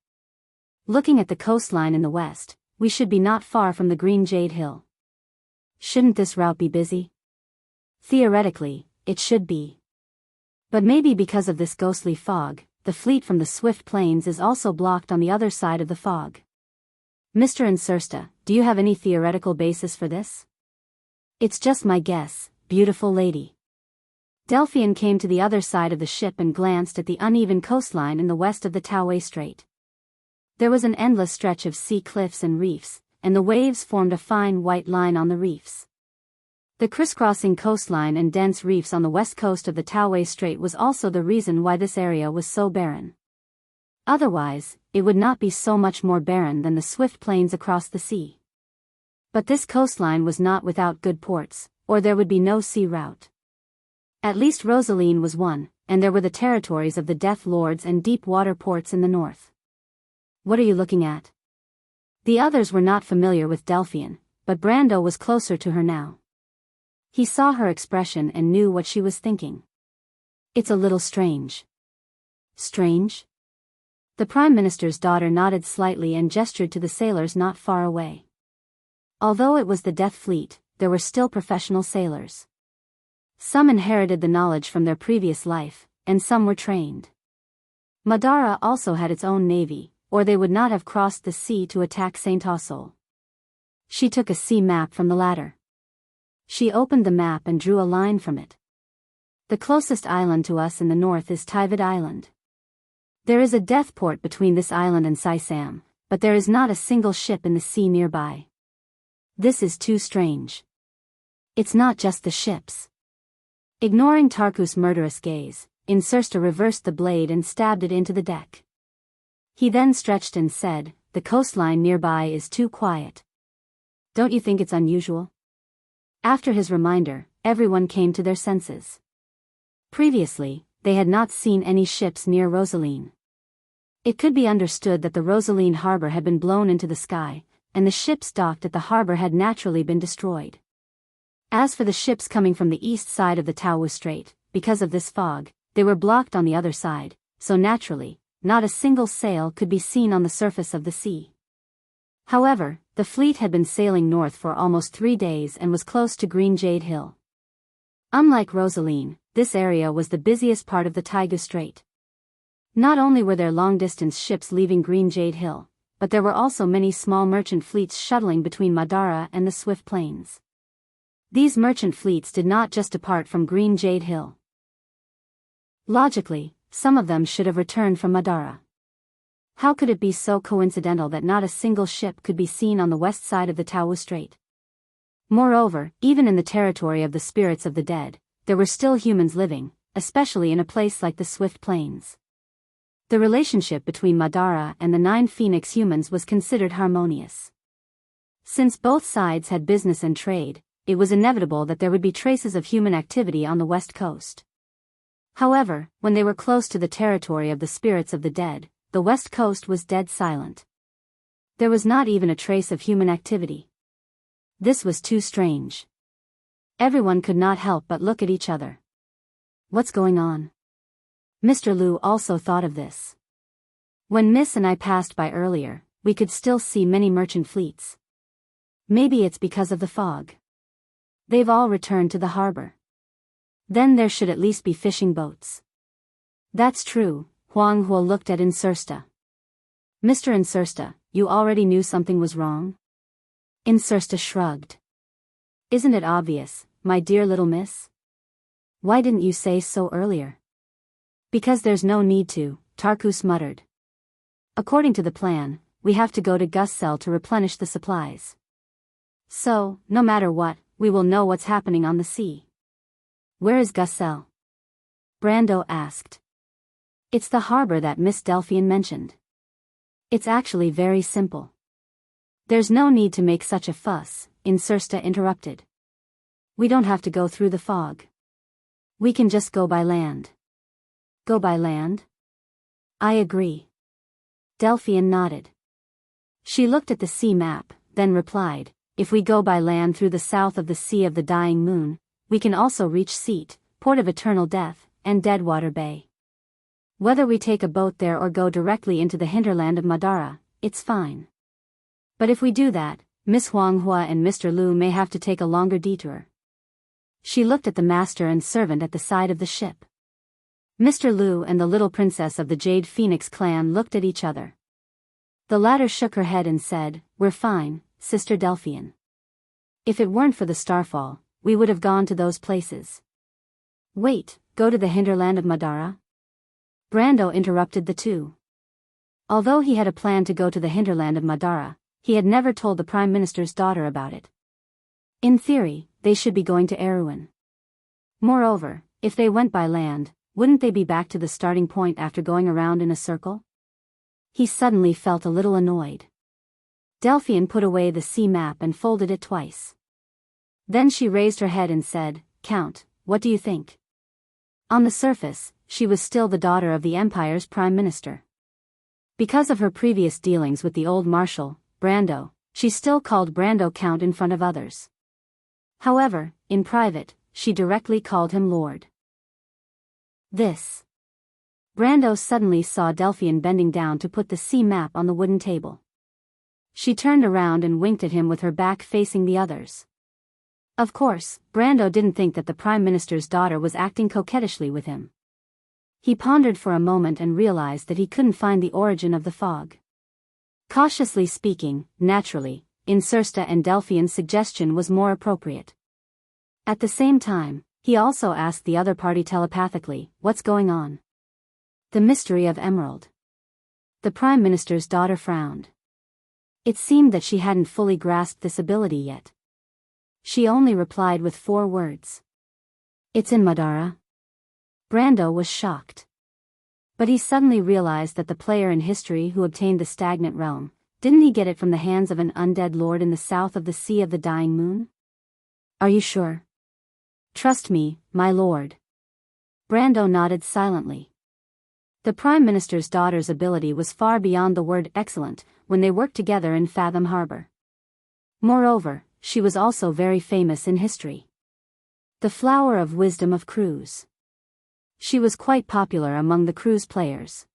S1: Looking at the coastline in the west, we should be not far from the Green Jade Hill. Shouldn't this route be busy? Theoretically, it should be. But maybe because of this ghostly fog, the fleet from the Swift Plains is also blocked on the other side of the fog. Mr. Insursta, do you have any theoretical basis for this? It's just my guess, beautiful lady. Delphian came to the other side of the ship and glanced at the uneven coastline in the west of the Taoist Strait. There was an endless stretch of sea cliffs and reefs, and the waves formed a fine white line on the reefs. The crisscrossing coastline and dense reefs on the west coast of the Taoist Strait was also the reason why this area was so barren. Otherwise, it would not be so much more barren than the swift plains across the sea. But this coastline was not without good ports, or there would be no sea route. At least Rosaline was one, and there were the territories of the Death Lords and deep water ports in the north. What are you looking at? The others were not familiar with Delphian, but Brando was closer to her now. He saw her expression and knew what she was thinking. It's a little strange. Strange? The Prime Minister's daughter nodded slightly and gestured to the sailors not far away. Although it was the Death Fleet, there were still professional sailors. Some inherited the knowledge from their previous life, and some were trained. Madara also had its own navy, or they would not have crossed the sea to attack Saint Ossol. She took a sea map from the latter. She opened the map and drew a line from it. The closest island to us in the north is Tyvid Island. There is a death port between this island and Saisam, but there is not a single ship in the sea nearby. This is too strange. It's not just the ships. Ignoring Tarkus' murderous gaze, Insursta reversed the blade and stabbed it into the deck. He then stretched and said, the coastline nearby is too quiet. Don't you think it's unusual? After his reminder, everyone came to their senses. Previously, they had not seen any ships near Rosaline. It could be understood that the Rosaline harbor had been blown into the sky, and the ships docked at the harbor had naturally been destroyed. As for the ships coming from the east side of the Taoist Strait, because of this fog, they were blocked on the other side, so naturally, not a single sail could be seen on the surface of the sea. However, the fleet had been sailing north for almost 3 days and was close to Green Jade Hill. Unlike Rosaline, this area was the busiest part of the Taiga Strait. Not only were there long-distance ships leaving Green Jade Hill, but there were also many small merchant fleets shuttling between Madara and the Swift Plains. These merchant fleets did not just depart from Green Jade Hill. Logically, some of them should have returned from Madara. How could it be so coincidental that not a single ship could be seen on the west side of the Taoist Strait? Moreover, even in the territory of the spirits of the dead, there were still humans living, especially in a place like the Swift Plains. The relationship between Madara and the 9 Phoenix humans was considered harmonious. Since both sides had business and trade, it was inevitable that there would be traces of human activity on the west coast. However, when they were close to the territory of the spirits of the dead, the west coast was dead silent. There was not even a trace of human activity. This was too strange. Everyone could not help but look at each other. What's going on? Mr. Liu also thought of this. When Miss and I passed by earlier, we could still see many merchant fleets. Maybe it's because of the fog. They've all returned to the harbor. Then there should at least be fishing boats. That's true, Huang Hua looked at Insursta. Mr. Insursta, you already knew something was wrong? Insursta shrugged. Isn't it obvious, my dear little miss? Why didn't you say so earlier? Because there's no need to, Tarkus muttered. According to the plan, we have to go to Gussel to replenish the supplies. So, no matter what, we will know what's happening on the sea. Where is Gussel? Brando asked. It's the harbor that Miss Delphian mentioned. It's actually very simple. There's no need to make such a fuss, Insursta interrupted. We don't have to go through the fog. We can just go by land. Go by land? I agree. Delphian nodded. She looked at the sea map, then replied, if we go by land through the south of the Sea of the Dying Moon, we can also reach Seat, Port of Eternal Death, and Deadwater Bay. Whether we take a boat there or go directly into the hinterland of Madara, it's fine. But if we do that, Miss Huang Hua and Mr. Liu may have to take a longer detour. She looked at the master and servant at the side of the ship. Mr. Liu and the little princess of the Jade Phoenix clan looked at each other. The latter shook her head and said, we're fine, Sister Delphian. If it weren't for the starfall, we would have gone to those places. Wait, go to the hinterland of Madara? Brando interrupted the two. Although he had a plan to go to the hinterland of Madara, he had never told the Prime Minister's daughter about it. In theory, they should be going to Erewhon. Moreover, if they went by land, wouldn't they be back to the starting point after going around in a circle? He suddenly felt a little annoyed. Delphian put away the sea map and folded it twice. Then she raised her head and said, Count, what do you think? On the surface, she was still the daughter of the Empire's Prime Minister. Because of her previous dealings with the old Marshal, Brando, she still called Brando Count in front of others. However, in private, she directly called him Lord. This. Brando suddenly saw Delphian bending down to put the sea map on the wooden table. She turned around and winked at him with her back facing the others. Of course, Brando didn't think that the Prime Minister's daughter was acting coquettishly with him. He pondered for a moment and realized that he couldn't find the origin of the fog. Cautiously speaking, naturally, Insursta and Delphian's suggestion was more appropriate. At the same time, he also asked the other party telepathically, what's going on? The mystery of Emerald. The Prime Minister's daughter frowned. It seemed that she hadn't fully grasped this ability yet. She only replied with 4 words. It's in Madara. Brando was shocked. But he suddenly realized that the player in history who obtained the stagnant realm, didn't he get it from the hands of an undead lord in the south of the Sea of the Dying Moon? Are you sure? Trust me, my lord. Brando nodded silently. The Prime Minister's daughter's ability was far beyond the word excellent when they worked together in Fathom Harbor. Moreover, she was also very famous in history. The flower of wisdom of crews. She was quite popular among the cruise players.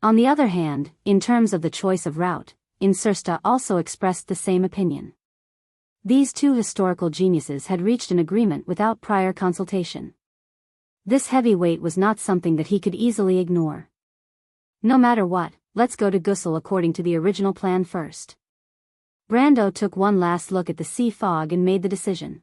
S1: On the other hand, in terms of the choice of route, Xianxia also expressed the same opinion. These two historical geniuses had reached an agreement without prior consultation. This heavy weight was not something that he could easily ignore. No matter what, let's go to Gusel according to the original plan first. Brando took one last look at the sea fog and made the decision.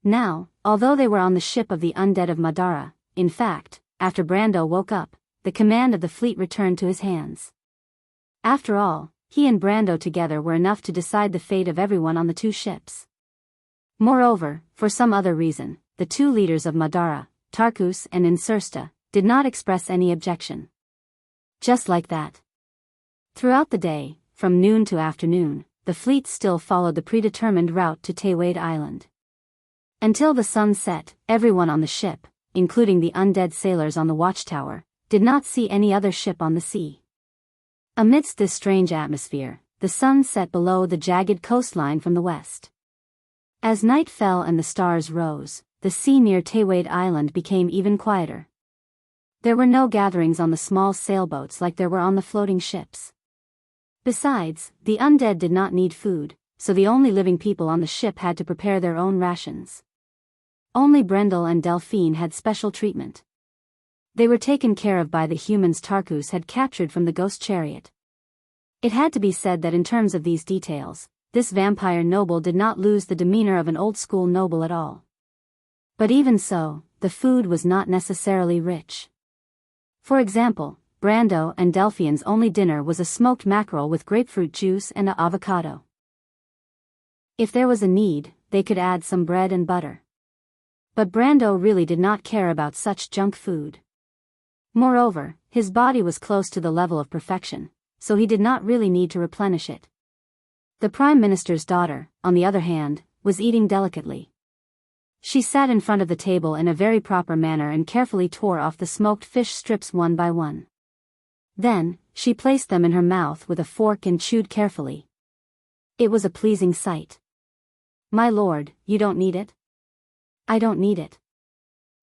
S1: Now, although they were on the ship of the undead of Madara, in fact, after Brando woke up, the command of the fleet returned to his hands. After all, he and Brando together were enough to decide the fate of everyone on the two ships. Moreover, for some other reason, the two leaders of Madara, Tarkus and Xianxia, did not express any objection. Just like that. Throughout the day, from noon to afternoon, the fleet still followed the predetermined route to Daoist Island. Until the sun set, everyone on the ship, including the undead sailors on the watchtower, did not see any other ship on the sea. Amidst this strange atmosphere, the sun set below the jagged coastline from the west. As night fell and the stars rose, the sea near Daoist Island became even quieter. There were no gatherings on the small sailboats like there were on the floating ships. Besides, the undead did not need food, so the only living people on the ship had to prepare their own rations. Only Brendel and Delphine had special treatment. They were taken care of by the humans Tarkus had captured from the ghost chariot. It had to be said that in terms of these details, this vampire noble did not lose the demeanor of an old-school noble at all. But even so, the food was not necessarily rich. For example, Brando and Delphine's only dinner was a smoked mackerel with grapefruit juice and an avocado. If there was a need, they could add some bread and butter. But Brando really did not care about such junk food. Moreover, his body was close to the level of perfection, so he did not really need to replenish it. The Prime Minister's daughter, on the other hand, was eating delicately. She sat in front of the table in a very proper manner and carefully tore off the smoked fish strips one by one. Then, she placed them in her mouth with a fork and chewed carefully. It was a pleasing sight. "My lord, you don't need it?" "I don't need it."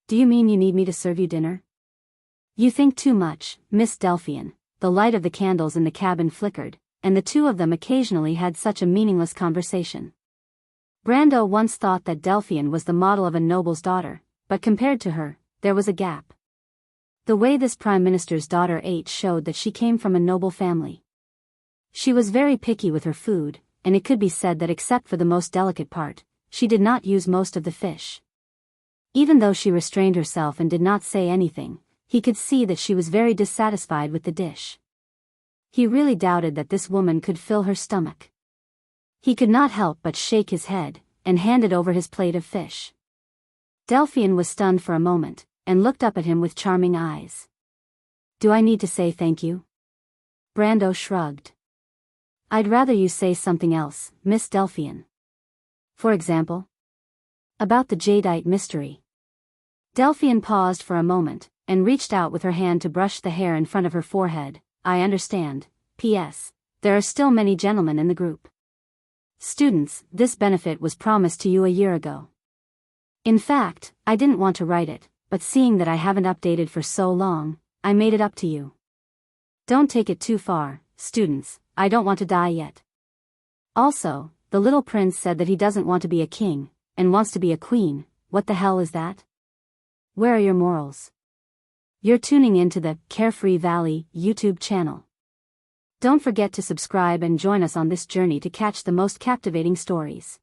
S1: "Do you mean you need me to serve you dinner?" "You think too much, Miss Delphine." The light of the candles in the cabin flickered, and the two of them occasionally had such a meaningless conversation. Brando once thought that Delphine was the model of a noble's daughter, but compared to her, there was a gap. The way this Prime Minister's daughter ate showed that she came from a noble family. She was very picky with her food, and it could be said that except for the most delicate part, she did not use most of the fish. Even though she restrained herself and did not say anything, he could see that she was very dissatisfied with the dish. He really doubted that this woman could fill her stomach. He could not help but shake his head, and handed over his plate of fish. Delphine was stunned for a moment, and looked up at him with charming eyes. "Do I need to say thank you?" Brando shrugged. "I'd rather you say something else, Miss Delphine." "For example?" "About the jadeite mystery." Delphine paused for a moment, and reached out with her hand to brush the hair in front of her forehead. "I understand. P.S. There are still many gentlemen in the group. Students, this benefit was promised to you a year ago. In fact, I didn't want to write it, but seeing that I haven't updated for so long, I made it up to you. Don't take it too far, students, I don't want to die yet. Also, the little prince said that he doesn't want to be a king, and wants to be a queen. What the hell is that? Where are your morals? You're tuning into the Carefree Valley YouTube channel. Don't forget to subscribe and join us on this journey to catch the most captivating stories.